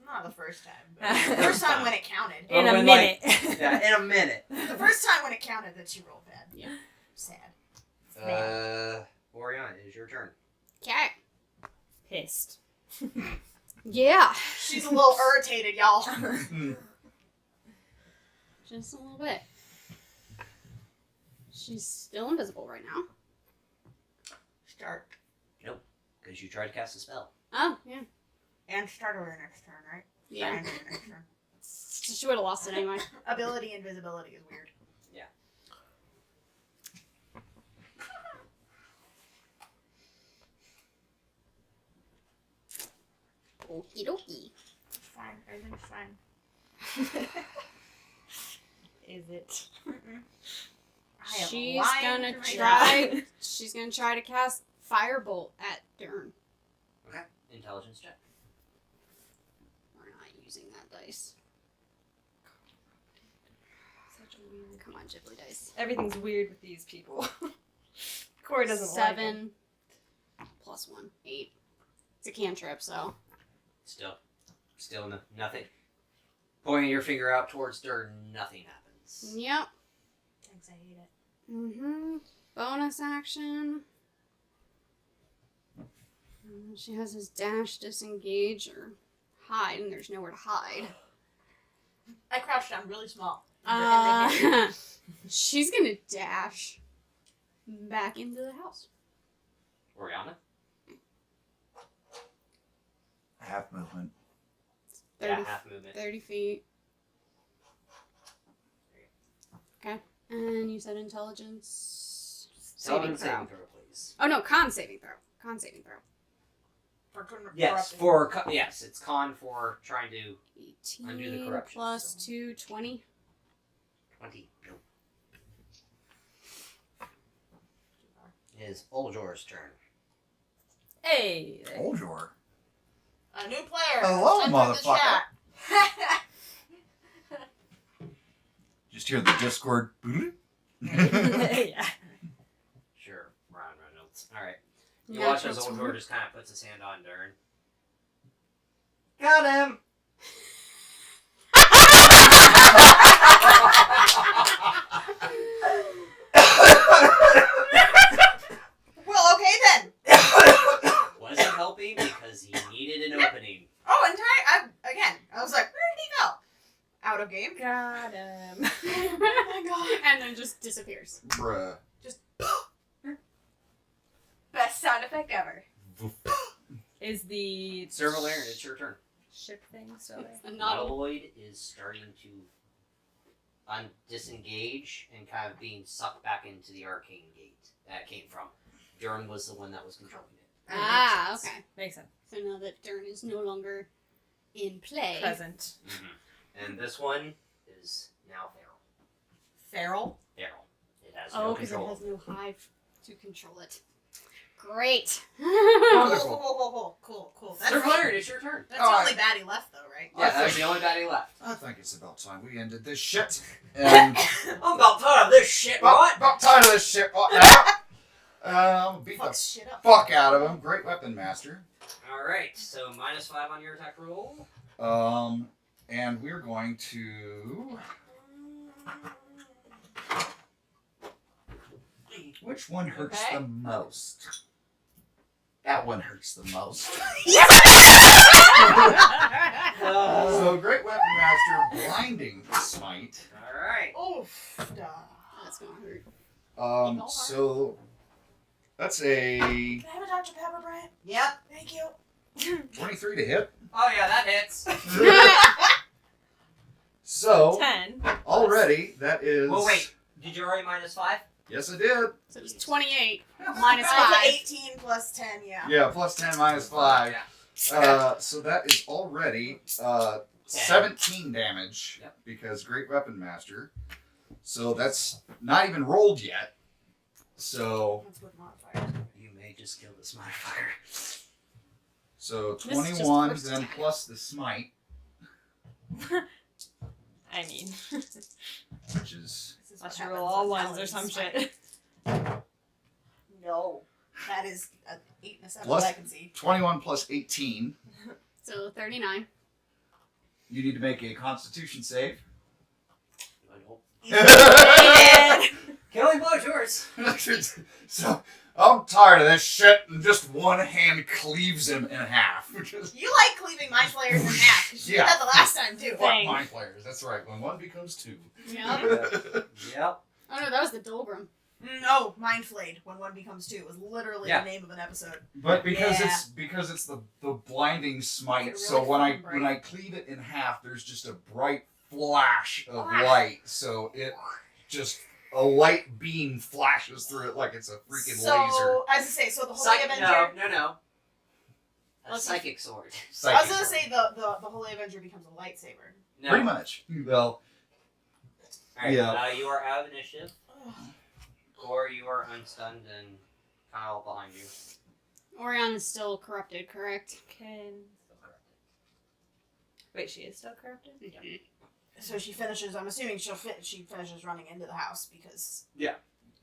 Not the first time. But the first time when it counted. In a when, minute. Yeah, in a minute. The first time when it counted that she rolled bad. Yeah. Sad. Oriana, it is your turn. Okay. Pissed. Yeah. She's a little irritated, y'all. Just a little bit. She's still invisible right now. Start. Because you tried to cast a spell. Oh, yeah. And start over next turn, right? Yeah. Start over next turn. So she would have lost it anyway. Ability invisibility is weird. Okie dokie. It's fine. Everything's fine. Is it? I am She's lying gonna to my try. She's gonna try to cast Firebolt at Dern. Okay. Intelligence check. We're not using that dice. Such a weird. Come on, Ghibli dice. Everything's weird with these people. Corey doesn't like them. 7 plus 1, 8. It's a cantrip, so. Still nothing. Pointing your finger out towards Dern, nothing happens. Yep. Thanks, I hate it. Bonus action. She has his dash, disengage, or hide, and there's nowhere to hide. I crouched down really small. She's gonna dash back into the house. Oriana? Half movement. 30, Yeah, half movement. 30 feet. Okay. And you said intelligence saving throw. Saving throw, please. Oh no, con saving throw. Con saving throw. Yes, yes, it's con for trying to 18 undo the corruption. plus 2, 20. 20. Nope. It is Oljor's turn. Hey. Oljor. A new player. Hello, Entered the motherfucker. chat. Just hear the Discord. Yeah. Sure, Ryan Reynolds. Alright. You Yeah, watch as that's Oljor right. just kind of puts his hand on Dern. Got him! Well, okay then. Wasn't helping because he needed an opening. Oh, I was like, where did he go? Out of game. Got him. Oh my god. And then just disappears. Bruh. Best sound effect ever. Is the Sir Valerian, it's your turn. ship thing still there? It's the novel. Nautiloid is starting to disengage and kind of being sucked back into the arcane gate that it came from. Dern was the one that was controlling it. Ah, okay. Makes sense. So now that Dern is no longer in play. Present. And this one is now Feral. feral. It has Oh, no because it control. has no hive to control it. Great. Cool. Sir Valerian, it's your turn. That's the only baddie left, though, right? Yeah, that's the only baddie left. I think it's about time we ended this shit. And I'm about tired of this shit, right? about tired of this shit right now. Beat the Fucks shit up. fuck out of him. Great weapon master. Alright, so -5 on your attack roll. And we're going to. Which one hurts Okay. the most? That one hurts the most. So, Great Weapon Master, Blinding Smite. Alright. Oof. That's gonna hurt. So that's a Can I have a Dr. Pepper, Brian? Yep. Thank you. 23 to hit. Oh yeah, that hits. So, 10. already, that is. Well, wait. Did you already -5? Yes, I did. So it's 28 minus That's 5. 18 plus 10, yeah. Yeah, plus 10 minus 5. Yeah. So that is already 17 damage Yep. because Great Weapon Master. So that's not even rolled yet. So That's with modifiers. You may just kill this modifier. so This is just 21 first then attack. plus the smite, I mean, which is This is let's what roll happens all when ones or some Paladins shit. fight. No. That is an 8 and a 7 Plus- that I can see. 21 plus 18. So 39. You need to make a Constitution save. I don't. Yeah. Killing blow's yours. So I'm tired of this shit, and just one hand cleaves him in half. You like cleaving my players in half, because you Yeah. did that the last time, too. Fuck Dang. my players. That's right. When one becomes two. Yep. Yep. Oh no, that was the Dolgrim. No, Mind Flayed, when one becomes two, was literally Yeah. the name of an episode. But because Yeah. it's the blinding smite, Make it so really when fun, when I cleave it in half, there's just a bright flash of Flash. light. So it just a light beam flashes through it like it's a freaking so, laser. as I say, so the Holy Avenger... No. A Let's- psychic sword. I was gonna say the Holy Avenger becomes a lightsaber. No. Pretty much. Well, Alright, Yeah. you are out of initiative, or you are unstunned and Kyle behind you. Orion is still corrupted, correct? Wait, she is still corrupted? So she finishes. I'm assuming she finishes running into the house because Yeah.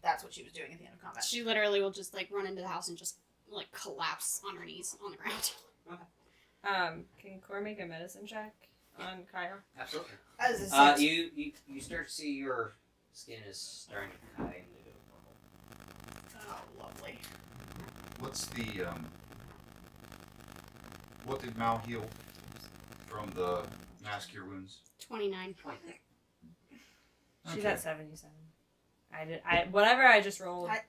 that's what she was doing at the end of combat. She literally will just like run into the house and just like collapse on her knees on the ground. Can Core make a medicine check on Kyle? Absolutely. As I said, You start to see your skin is starting to kind of oh, lovely. what's the What did Mal heal from the mass cure wounds? 29. She's Okay. at 77. Whatever I just rolled I-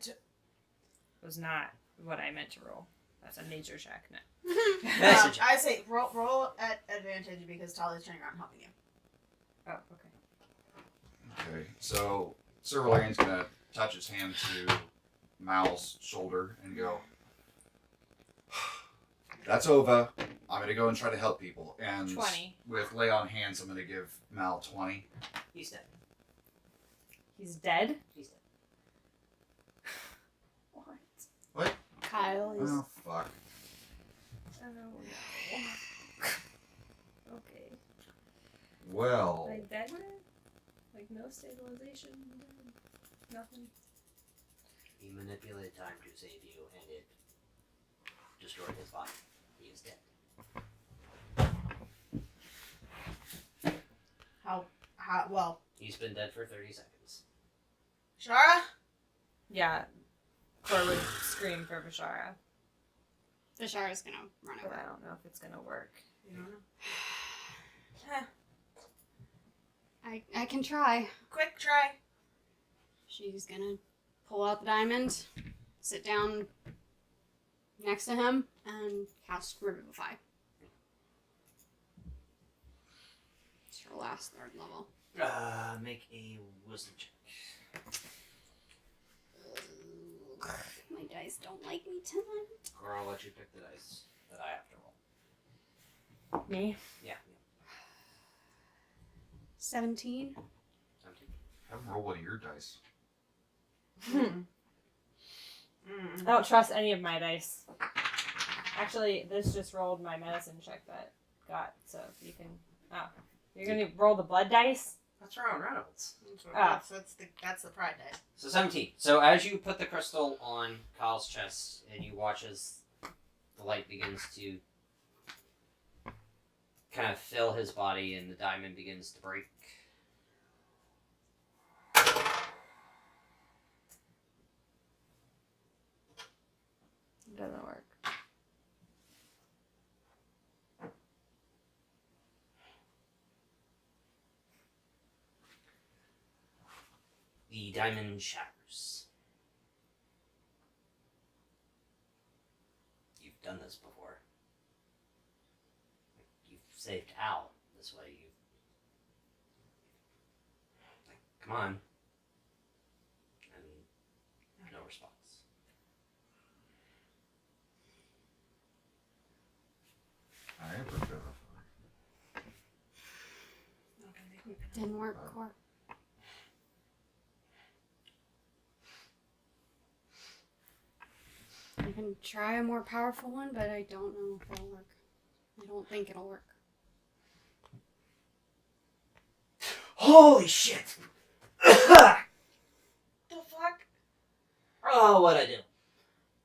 was not what I meant to roll. That's a nature check. No. Message. I say roll at advantage because Tali's turning around and helping you. Oh, okay. Okay, so Sir Valerian's gonna touch his hand to Mal's shoulder and go, "That's over. I'm gonna go and try to help people." And 20. with lay on hands, I'm gonna give Mal 20. He's dead. He's dead? He's dead. What? Kyle is. Oh fuck. Oh, no. Okay. Well, Like dead? Like no stabilization? Nothing? He manipulated time to save you, and it destroyed his body. He is dead. How well, He's been dead for 30 seconds. Shara? Yeah. Cor would scream for Vishara, The Shara's gonna run but over. I don't know if it's gonna work. You don't know. I can try. Quick try. She's gonna pull out the diamond, sit down next to him, and cast Revivify. It's her last 3rd level. Make a wisdom check. My dice don't like me tonight. Or I'll let you pick the dice that I have to roll. Me? Yeah. 17. 17. have him roll one of your dice. Mm. I don't trust any of my dice. Actually, this just rolled my medicine check that got, so you can... Oh. You're gonna roll the blood dice? That's Ron Reynolds. That's the pride dice. So 17. So as you put the crystal on Kyle's chest and you watch as the light begins to kind of fill his body and the diamond begins to break. It doesn't work. The diamond shatters. You've done this before. You've saved Al this way. Come on. And no response. I have Revivify. Didn't work, Cor. I can try a more powerful one, but I don't know if it'll work. I don't think it'll work. Holy shit! The fuck? Oh, what'd I do?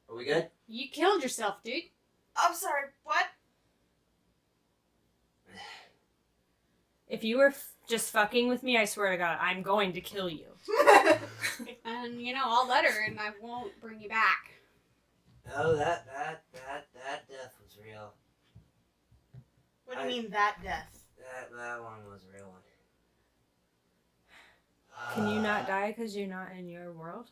Are we good? You killed yourself, dude. I'm sorry, what? If you were just fucking with me, I swear to God, I'm going to kill you. And, I'll let her and I won't bring you back. Oh, that death was real. What do you mean that death? That one was a real one. Can you not die because you're not in your world?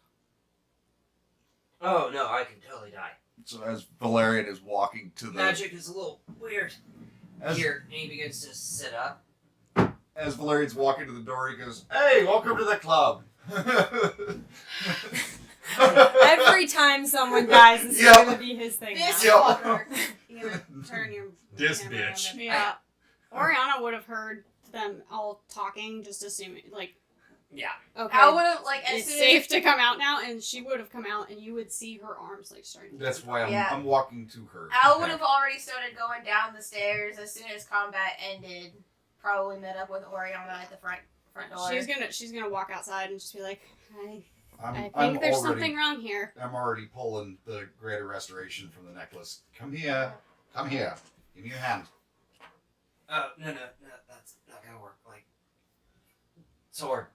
Oh no, I can totally die. So as Valerian is walking to the Magic is a little weird. as, Here, and he begins to sit up. as Valerian's walking to the door, he goes, "Hey, welcome to the club." Every time someone dies, this Yep. is going to be his thing This now. fucker. You gonna turn your This camera bitch. around. Yeah. Oriana would have heard them all talking, just assuming, Yeah. okay, I would have, as it's soon safe to come out now, and she would have come out, and you would see her arms, starting to That's why Yeah. I'm walking to her. Al would have already started going down the stairs as soon as combat ended. Probably met up with Oriana at the front door. She's gonna walk outside and just be like, I I'm think there's already, something wrong here. I'm already pulling the greater restoration from the necklace. Come here. Come here. Give me your hand. Oh, no, that's not gonna work. Sword.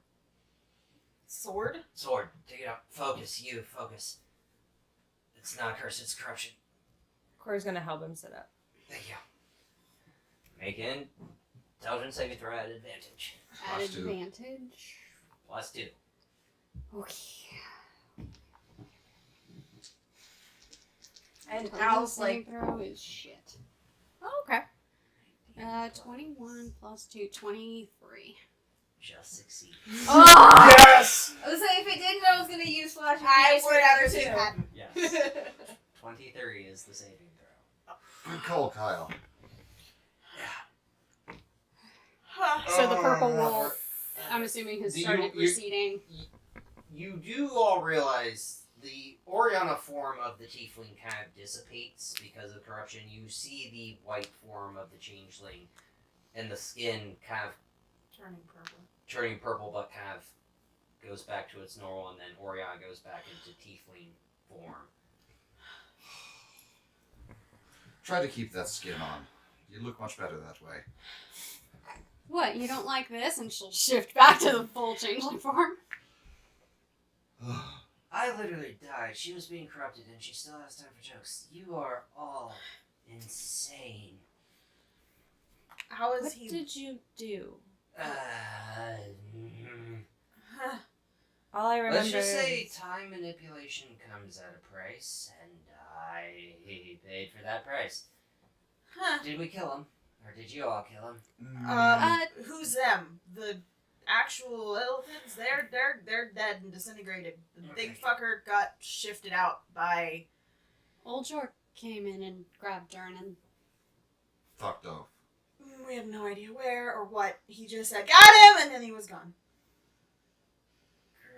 Sword? Take it out. Focus, focus. It's not a curse, it's corruption. Corey's going to help him sit up. Thank you. Make an intelligence saving throw at advantage. At Plus 2. advantage. +2. Okay. And Intelligence Al's saving like, throw is shit. Oh, okay. 21 plus 2, 23. Just succeed. oh! Yes! I was saying, if it didn't, I was gonna use flash. of I genius would for have another if you two. hadn't. Yes. 23 is the saving throw. Good call, Kyle. So the purple Oh. wolf, I'm assuming, has Do you- started you- receding. You do all realize the Oriana form of the tiefling kind of dissipates because of corruption. You see the white form of the changeling, and the skin kind of Turning purple. but kind of goes back to its normal, and then Oriana goes back into tiefling form. Try to keep that skin on. You look much better that way. What, you don't like this? And she'll shift back to the full changeling form. I literally died. She was being corrupted and she still has time for jokes. You are all insane. How is What he? did you do? Mm, All I remember. let's just say time manipulation comes at a price, and I paid for that price. Huh. Did we kill him? Or did you all kill him? Who's them? The actual elephants? They're dead and disintegrated. The big Okay. fucker got shifted out by. Old Jork came in and grabbed Durnan. Fucked off. We have no idea where or what. He just said, "Got him," and then he was gone.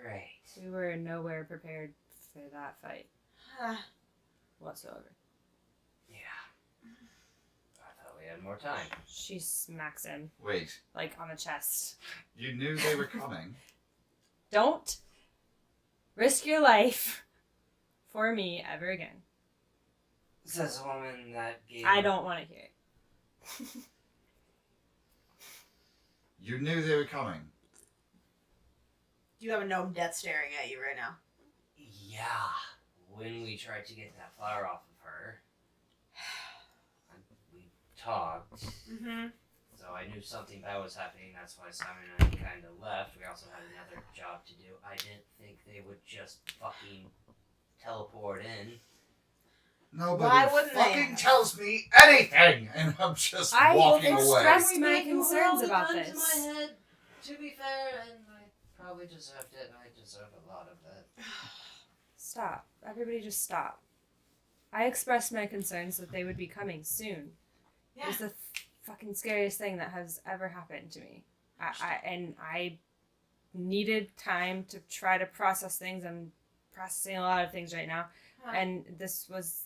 Great. We were nowhere prepared for that fight whatsoever. Yeah. I thought we had more time. She smacks him, Wait, like, on the chest. you knew they were coming. Don't risk your life for me ever again. Says a woman that gave. I don't want to hear it. You knew they were coming. You have a gnome death staring at you right now. Yeah. When we tried to get that flower off of her, we talked. Mm-hmm. So I knew something bad was happening. That's why Simon and I kind of left. We also had another job to do. I didn't think they would just fucking teleport in. Nobody Why wouldn't they fucking have? tells me anything, and I'm just I walking will away. express my concerns Well, about gun this. To my head, to be fair, and I probably deserved it. I deserve a lot of it. Stop. Everybody just stop. I expressed my concerns that they would be coming soon. Yeah. It was the fucking scariest thing that has ever happened to me. I needed time to try to process things. I'm processing a lot of things right now. And this was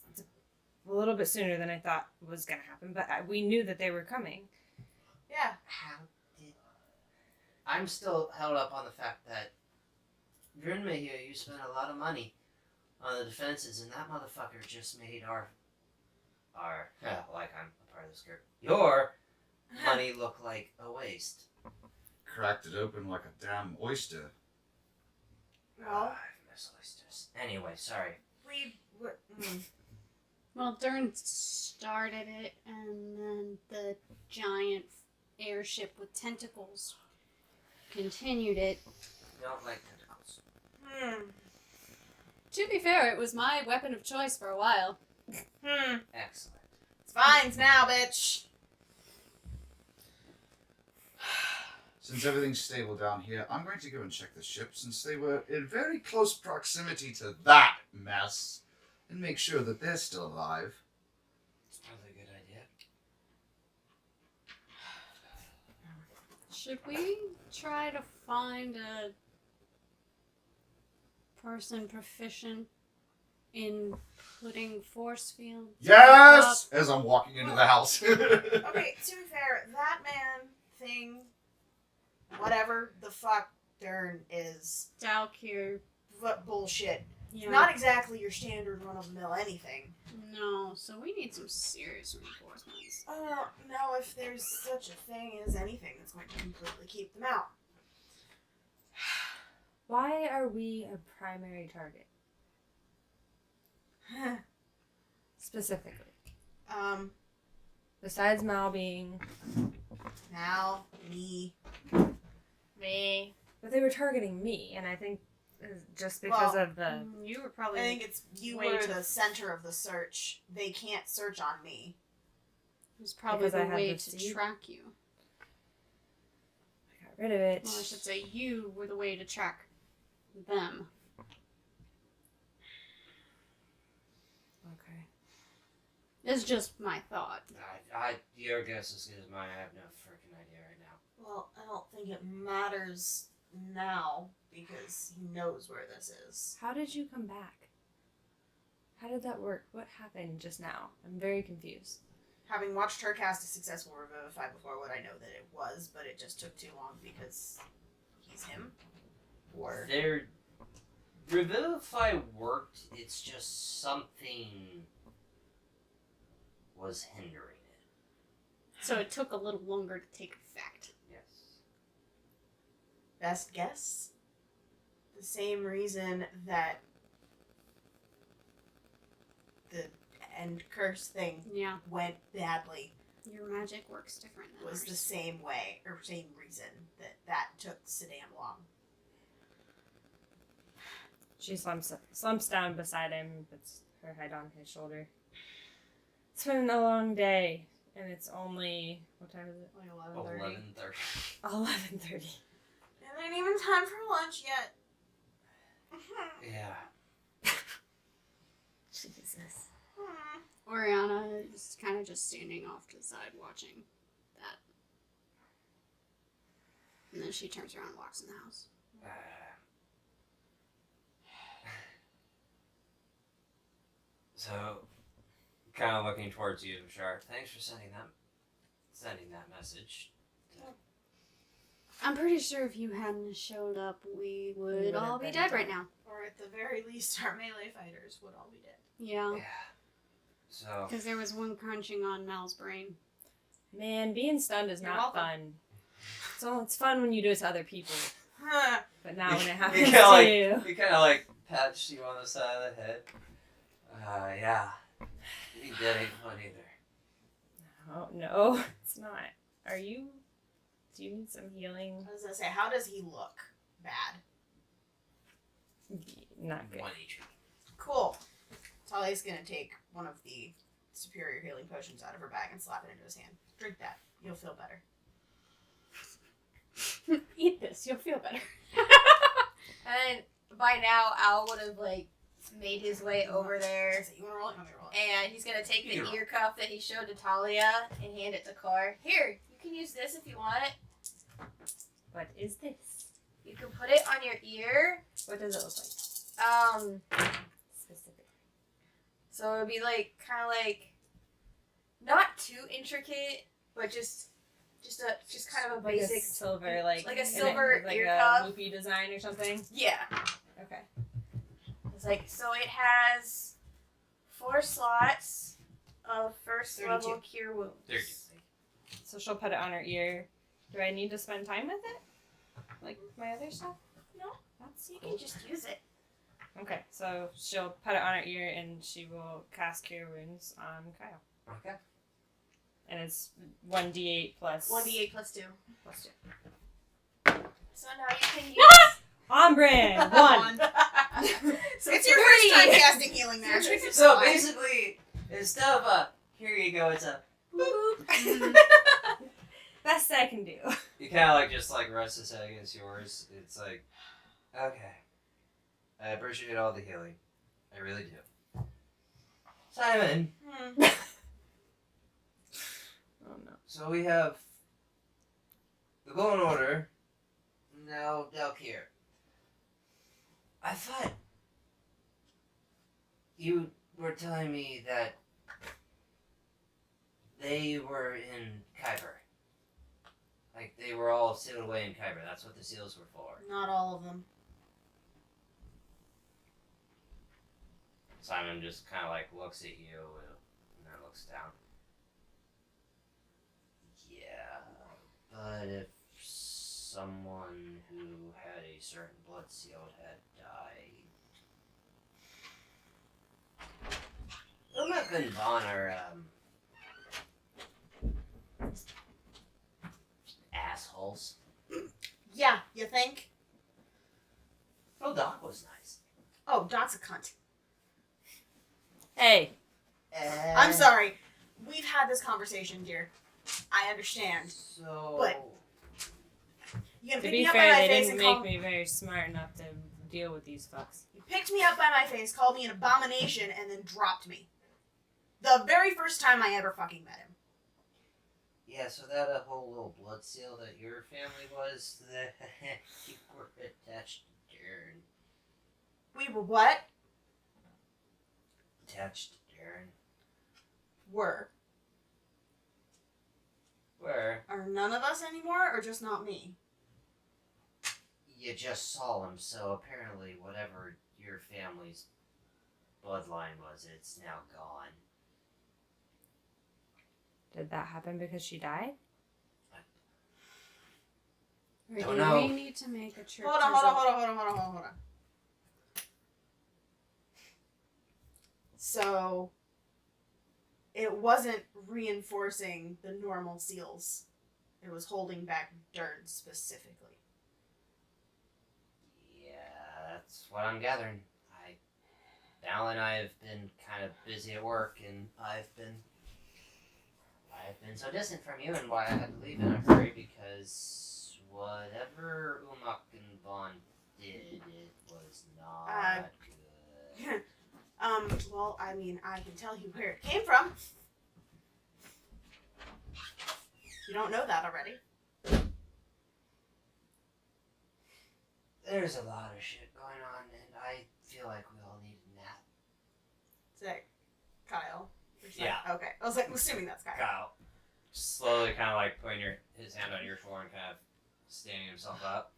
a little bit sooner than I thought was going to happen. But we knew that they were coming. Yeah. How did... I'm still held up on the fact that Grinma here, you spent a lot of money on the defenses, and that motherfucker just made our like I'm a part of this group, your money look like a waste. Cracked it open like a damn oyster. Well, I miss oysters. Anyway, sorry. Well, Dern started it, and then the giant airship with tentacles continued it. Don't like tentacles. To be fair, it was my weapon of choice for a while. Excellent. It's fines now, bitch. Since everything's stable down here, I'm going to go and check the ship since they were in very close proximity to that mess and make sure that they're still alive. It's probably a good idea. Should we try to find a person proficient in putting force fields? Yes! As I'm walking into the house. Okay, to be fair, that man thing, whatever the fuck Dern is, Dalkir. bullshit. Yeah. Not exactly your standard run-of-the-mill anything. No, so we need some serious reinforcements. I don't know if there's such a thing as anything that's going to completely keep them out. Why are we a primary target? Specifically. Besides Mal being... Now, me. Me. But they were targeting me, and I think just because Well, of the... You were I probably. think it's you Way were to- the center of the search. They can't search on me. It was probably Because I the had way the to seed. track you. I got rid of it. Well, I should say you were the way to track them. Okay. It's just my thought. Your guess is as good as mine. I have no freaking idea right now. Well, I don't think it matters now because he knows where this is. How did you come back? How did that work? What happened just now? I'm very confused. Having watched her cast a successful Revivify before, would I know that it was, but it just took too long because he's him? Or Their Revivify worked. It's just something was hindering it. So it took a little longer to take effect. Yes. best guess? The same reason that the end curse thing Yeah, went badly your magic works different than was the ours. same way, or same reason that took so damn long. She slumps down beside him, puts her head on his shoulder. It's been a long day, and it's only... What time is it? Like 11:30. 11:30. 11:30. It ain't even time for lunch yet. Yeah. Jesus. Oriana is kind of just standing off to the side watching that. And then she turns around and walks in the house. So, kind of looking towards you, Bashar. Thanks for sending that message. I'm pretty sure if you hadn't showed up, we would would've all be been dead dead. right now. Or at the very least, our melee fighters would all be dead. Yeah, Yeah. So, because there was one crunching on Mal's brain. Man, being stunned is You're not welcome. fun. So it's fun when you do it to other people, but now when it You happens kinda to like- you... he kind of like pats you on the side of the head. Yeah. Being dead ain't fun either. Oh, no, it's not. Are you... Do you need some healing? I was gonna say, how does he look? Bad. Not good. 1 HP. Cool. Talia's gonna take one of the superior healing potions out of her bag and slap it into his hand. Drink that. You'll feel better. Eat this, you'll feel better. And by now, Al would have like made his way over there, You wanna roll it? Let me roll it. and he's gonna take the You roll. ear cuff that he showed to Talia and hand it to Car. Here, you can use this if you want it. What is this? You can put it on your ear. What does it look like? Specific. So it would be like kind of like not too intricate, but just kind of a Like basic. a silver, like Like a and it silver has, like ear a cuff. loopy design or something. Yeah, Okay. it's like so. It has 4 slots of first 32. level cure wounds. 30. So she'll put it on her ear. Do I need to spend time with it? Like my other stuff? No. That's You can just use it. Okay, so she'll put it on her ear and she will cast Cure Wounds on Kyle. Okay. And it's 1d8 plus... 1d8 plus 2. plus 2. So now you can use. On brand! 1! So It's your first time 3. casting healing magic. It's So fine. basically, instead of here you go, it's a boop. Best I can do. You kind of like just like rest his head against yours. It's like, okay, I appreciate all the healing, I really do. Simon, Oh no. so we have the Golden Order, now Dalkir. I thought you were telling me that they were in Kyber. Like, they were all sealed away in Kyber. That's what the seals were for. Not all of them. Simon just kind of, like, looks at you and then looks down. Yeah, but if someone who had a certain blood seal had died... Umbra Victus are, assholes. Yeah, you think? Oh, Doc was nice. Oh, Dot's a cunt. Hey, I'm sorry. We've had this conversation, dear. I understand. So. But- You can to pick be me up fair, by my they face didn't and make call me very smart enough to deal with these fucks. You picked me up by my face, called me an abomination, and then dropped me. The very first time I ever fucking met him. Yeah, so that a whole little blood seal that your family was, that you were attached to Darren. We were what? Attached to Darren. Were. Where? Are none of us anymore, or just not me? You just saw him, so apparently whatever your family's bloodline was, it's now gone. Did that happen because she died? Or Don't do know. we need to make a trip Hold to on. So, it wasn't reinforcing the normal seals. It was holding back Dern specifically. Yeah, that's what I'm gathering. Val and I have been kind of busy at work, and I've been so distant from you, and why I had to leave in a hurry, because whatever Umak and Vaughn did, it was not good. Well, I mean, I can tell you where it came from. You don't know that already. There's a lot of shit going on, and I feel like we all need a nap. Is that Kyle? Or is that- Yeah. Okay. I was like, assuming that's Kyle. Kyle, slowly kind of like putting his hand on your shoulder and kind of standing himself up.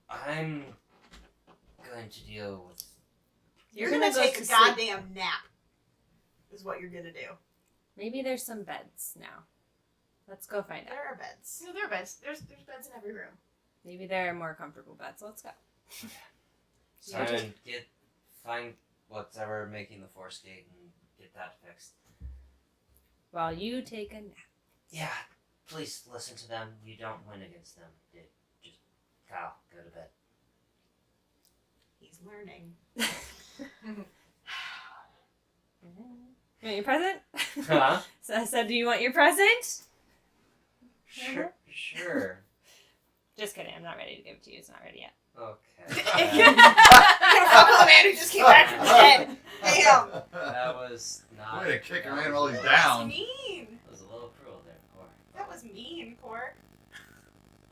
I'm going to deal with. You're gonna go take to a sleep. goddamn nap. Is what you're gonna do. Maybe there's some beds now. Let's go find out. There are beds. No, there are beds. There's beds in every room. Maybe there are more comfortable beds. Let's go. Simon, find what's ever making the force gate and get that fixed. While you take a nap. Yeah, please listen to them. You don't win against them. Just Kyle, go to bed. He's learning. You want your present? Huh? So I said, do you want your present? Sure. Just kidding. I'm not ready to give it to you. It's not ready yet. Okay. Fuck the man who just came back from the dead. Damn. That was not. Way to kick a man that while was he's a- down. Mean. That was a little cruel there, Cor. That was mean, Cor.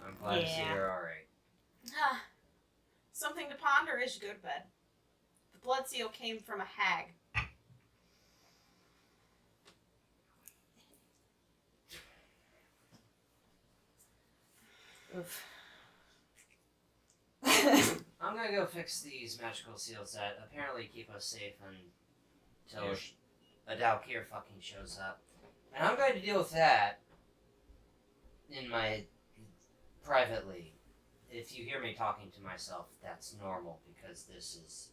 I'm glad to see Yeah. you're alright. Something to ponder as you go to bed. The blood seal came from a hag. Oof. I'm gonna go fix these magical seals that apparently keep us safe until a Dalkir fucking shows up. And I'm going to deal with that in my privately. If you hear me talking to myself, that's normal because this is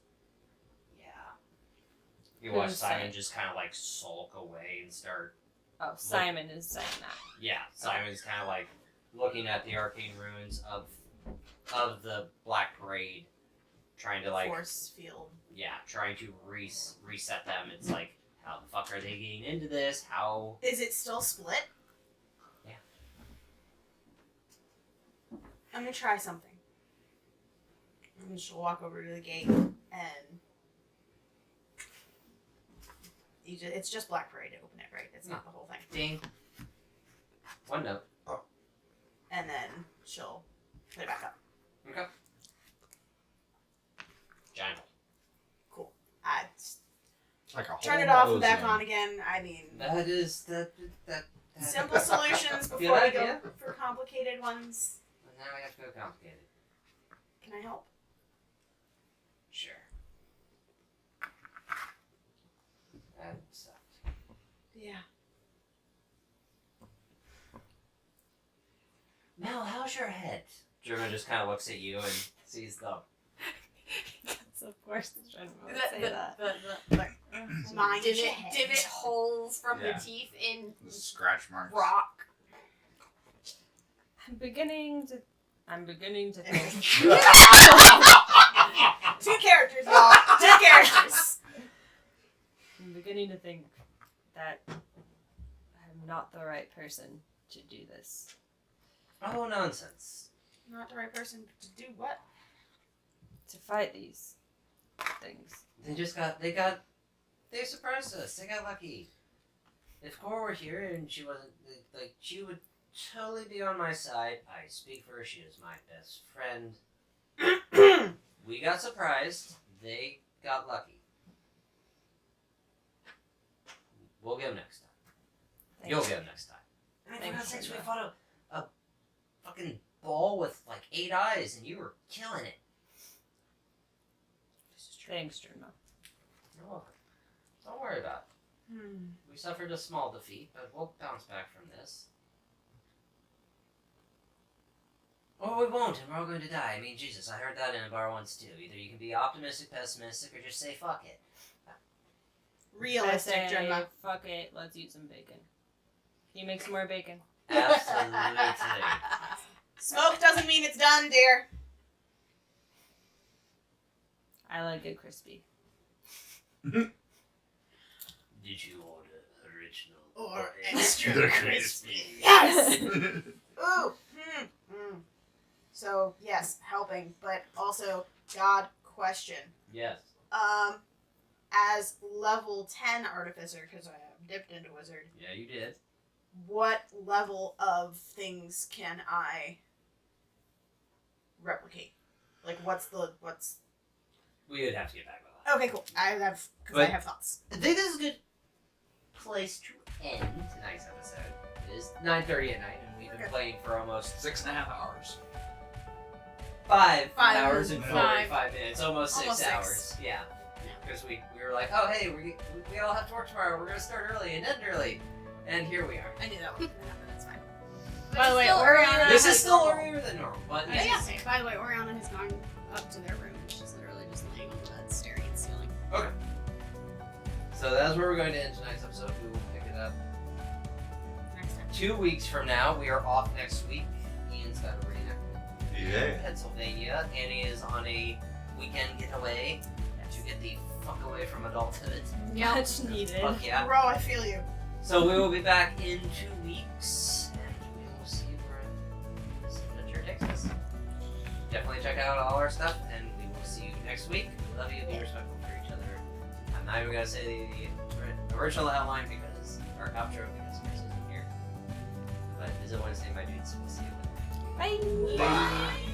You watch Who's Simon saying? just kind of like sulk away and start. Oh, Simon is saying that. Yeah, Simon's kind of like looking at the arcane ruins of the Black Parade, trying to like Force field. trying to reset them. It's like, how the fuck are they getting into this? How? Is it still split? Yeah. I'm gonna try something. And she'll walk over to the gate and it's just Black Parade to open it, right? It's not the whole thing. Ding. One note. And then she'll put it back up. Okay. Giant. I Like a turn whole it off and nose back in. on again. I mean, That is that. simple solutions Good before we go idea. for complicated ones. And now we have to go complicated. Can I help? Sure. That sucked. Yeah. Mel, how's your head? German just kind of looks at you and sees the. Yes, of course the general would say The that. Mind your divot head. holes from Yeah. the teeth in The scratch marks. rock. I'm beginning to think. 2 characters, y'all. 2 characters. I'm beginning to think that I'm not the right person to do this. Oh, nonsense. Not the right person to do what? To fight these things. They surprised us. They got lucky. If Cora were here and she wasn't, like, she would totally be on my side. I speak for her. She is my best friend. We got surprised. They got lucky. We'll get them next time. You'll get them next time. I mean, for God's sakes, we fought a fucking ball with, like, 8 eyes, and you were killing it. Thanks, Jerma. You're welcome. Don't worry about it. We suffered a small defeat, but we'll bounce back from this. Or we won't, and we're all going to die. I mean, Jesus, I heard that in a bar once too. Either you can be optimistic, pessimistic, or just say fuck it. Realistic, I say, Jerma. fuck it, let's eat some bacon. Can you make some more bacon? Absolutely. Smoke doesn't mean it's done, dear. I like it crispy. Did you order original Or extra crispy? Yes! Ooh. So, yes, helping, but also, God, question. Yes. As level 10 artificer, because I have dipped into wizard, Yeah, you did. what level of things can I replicate? Like, what's... We would have to get back with that. Okay, cool. I have thoughts. I think this is a good place to end tonight's episode. It is 9:30 at night, and we've been playing for almost 6.5 hours. 5 5 hours and Five. 45 minutes, almost 6 Almost 6. hours. Yeah. Because we were like, oh hey, we all have to work tomorrow. We're gonna start early and end early, and here we are. I knew that one. That's fine. By the way, Still Oriana. This is has- still earlier than normal, but Yeah, yeah. Okay, by the way, Oriana has gone up to their room and she's literally just laying on the bed staring at the ceiling. So that's where we're going to end tonight's episode. We will pick it up Next time. 2 weeks from now. We are off next week. Ian's got a reenactment in Yeah. Pennsylvania. Annie is on a weekend getaway to get the fuck away from adulthood. Yeah. Much needed. Fuck yeah. Bro, I feel you. So we will be back in 2 weeks, and we will see where this adventure takes us. Definitely check out all our stuff, and we will see you next week. We love you. Be respectful for each other. I'm not even gonna say the original outline because our outro because Chris isn't here. But visit Wednesday, my dudes. We'll see you later. Bye. Bye.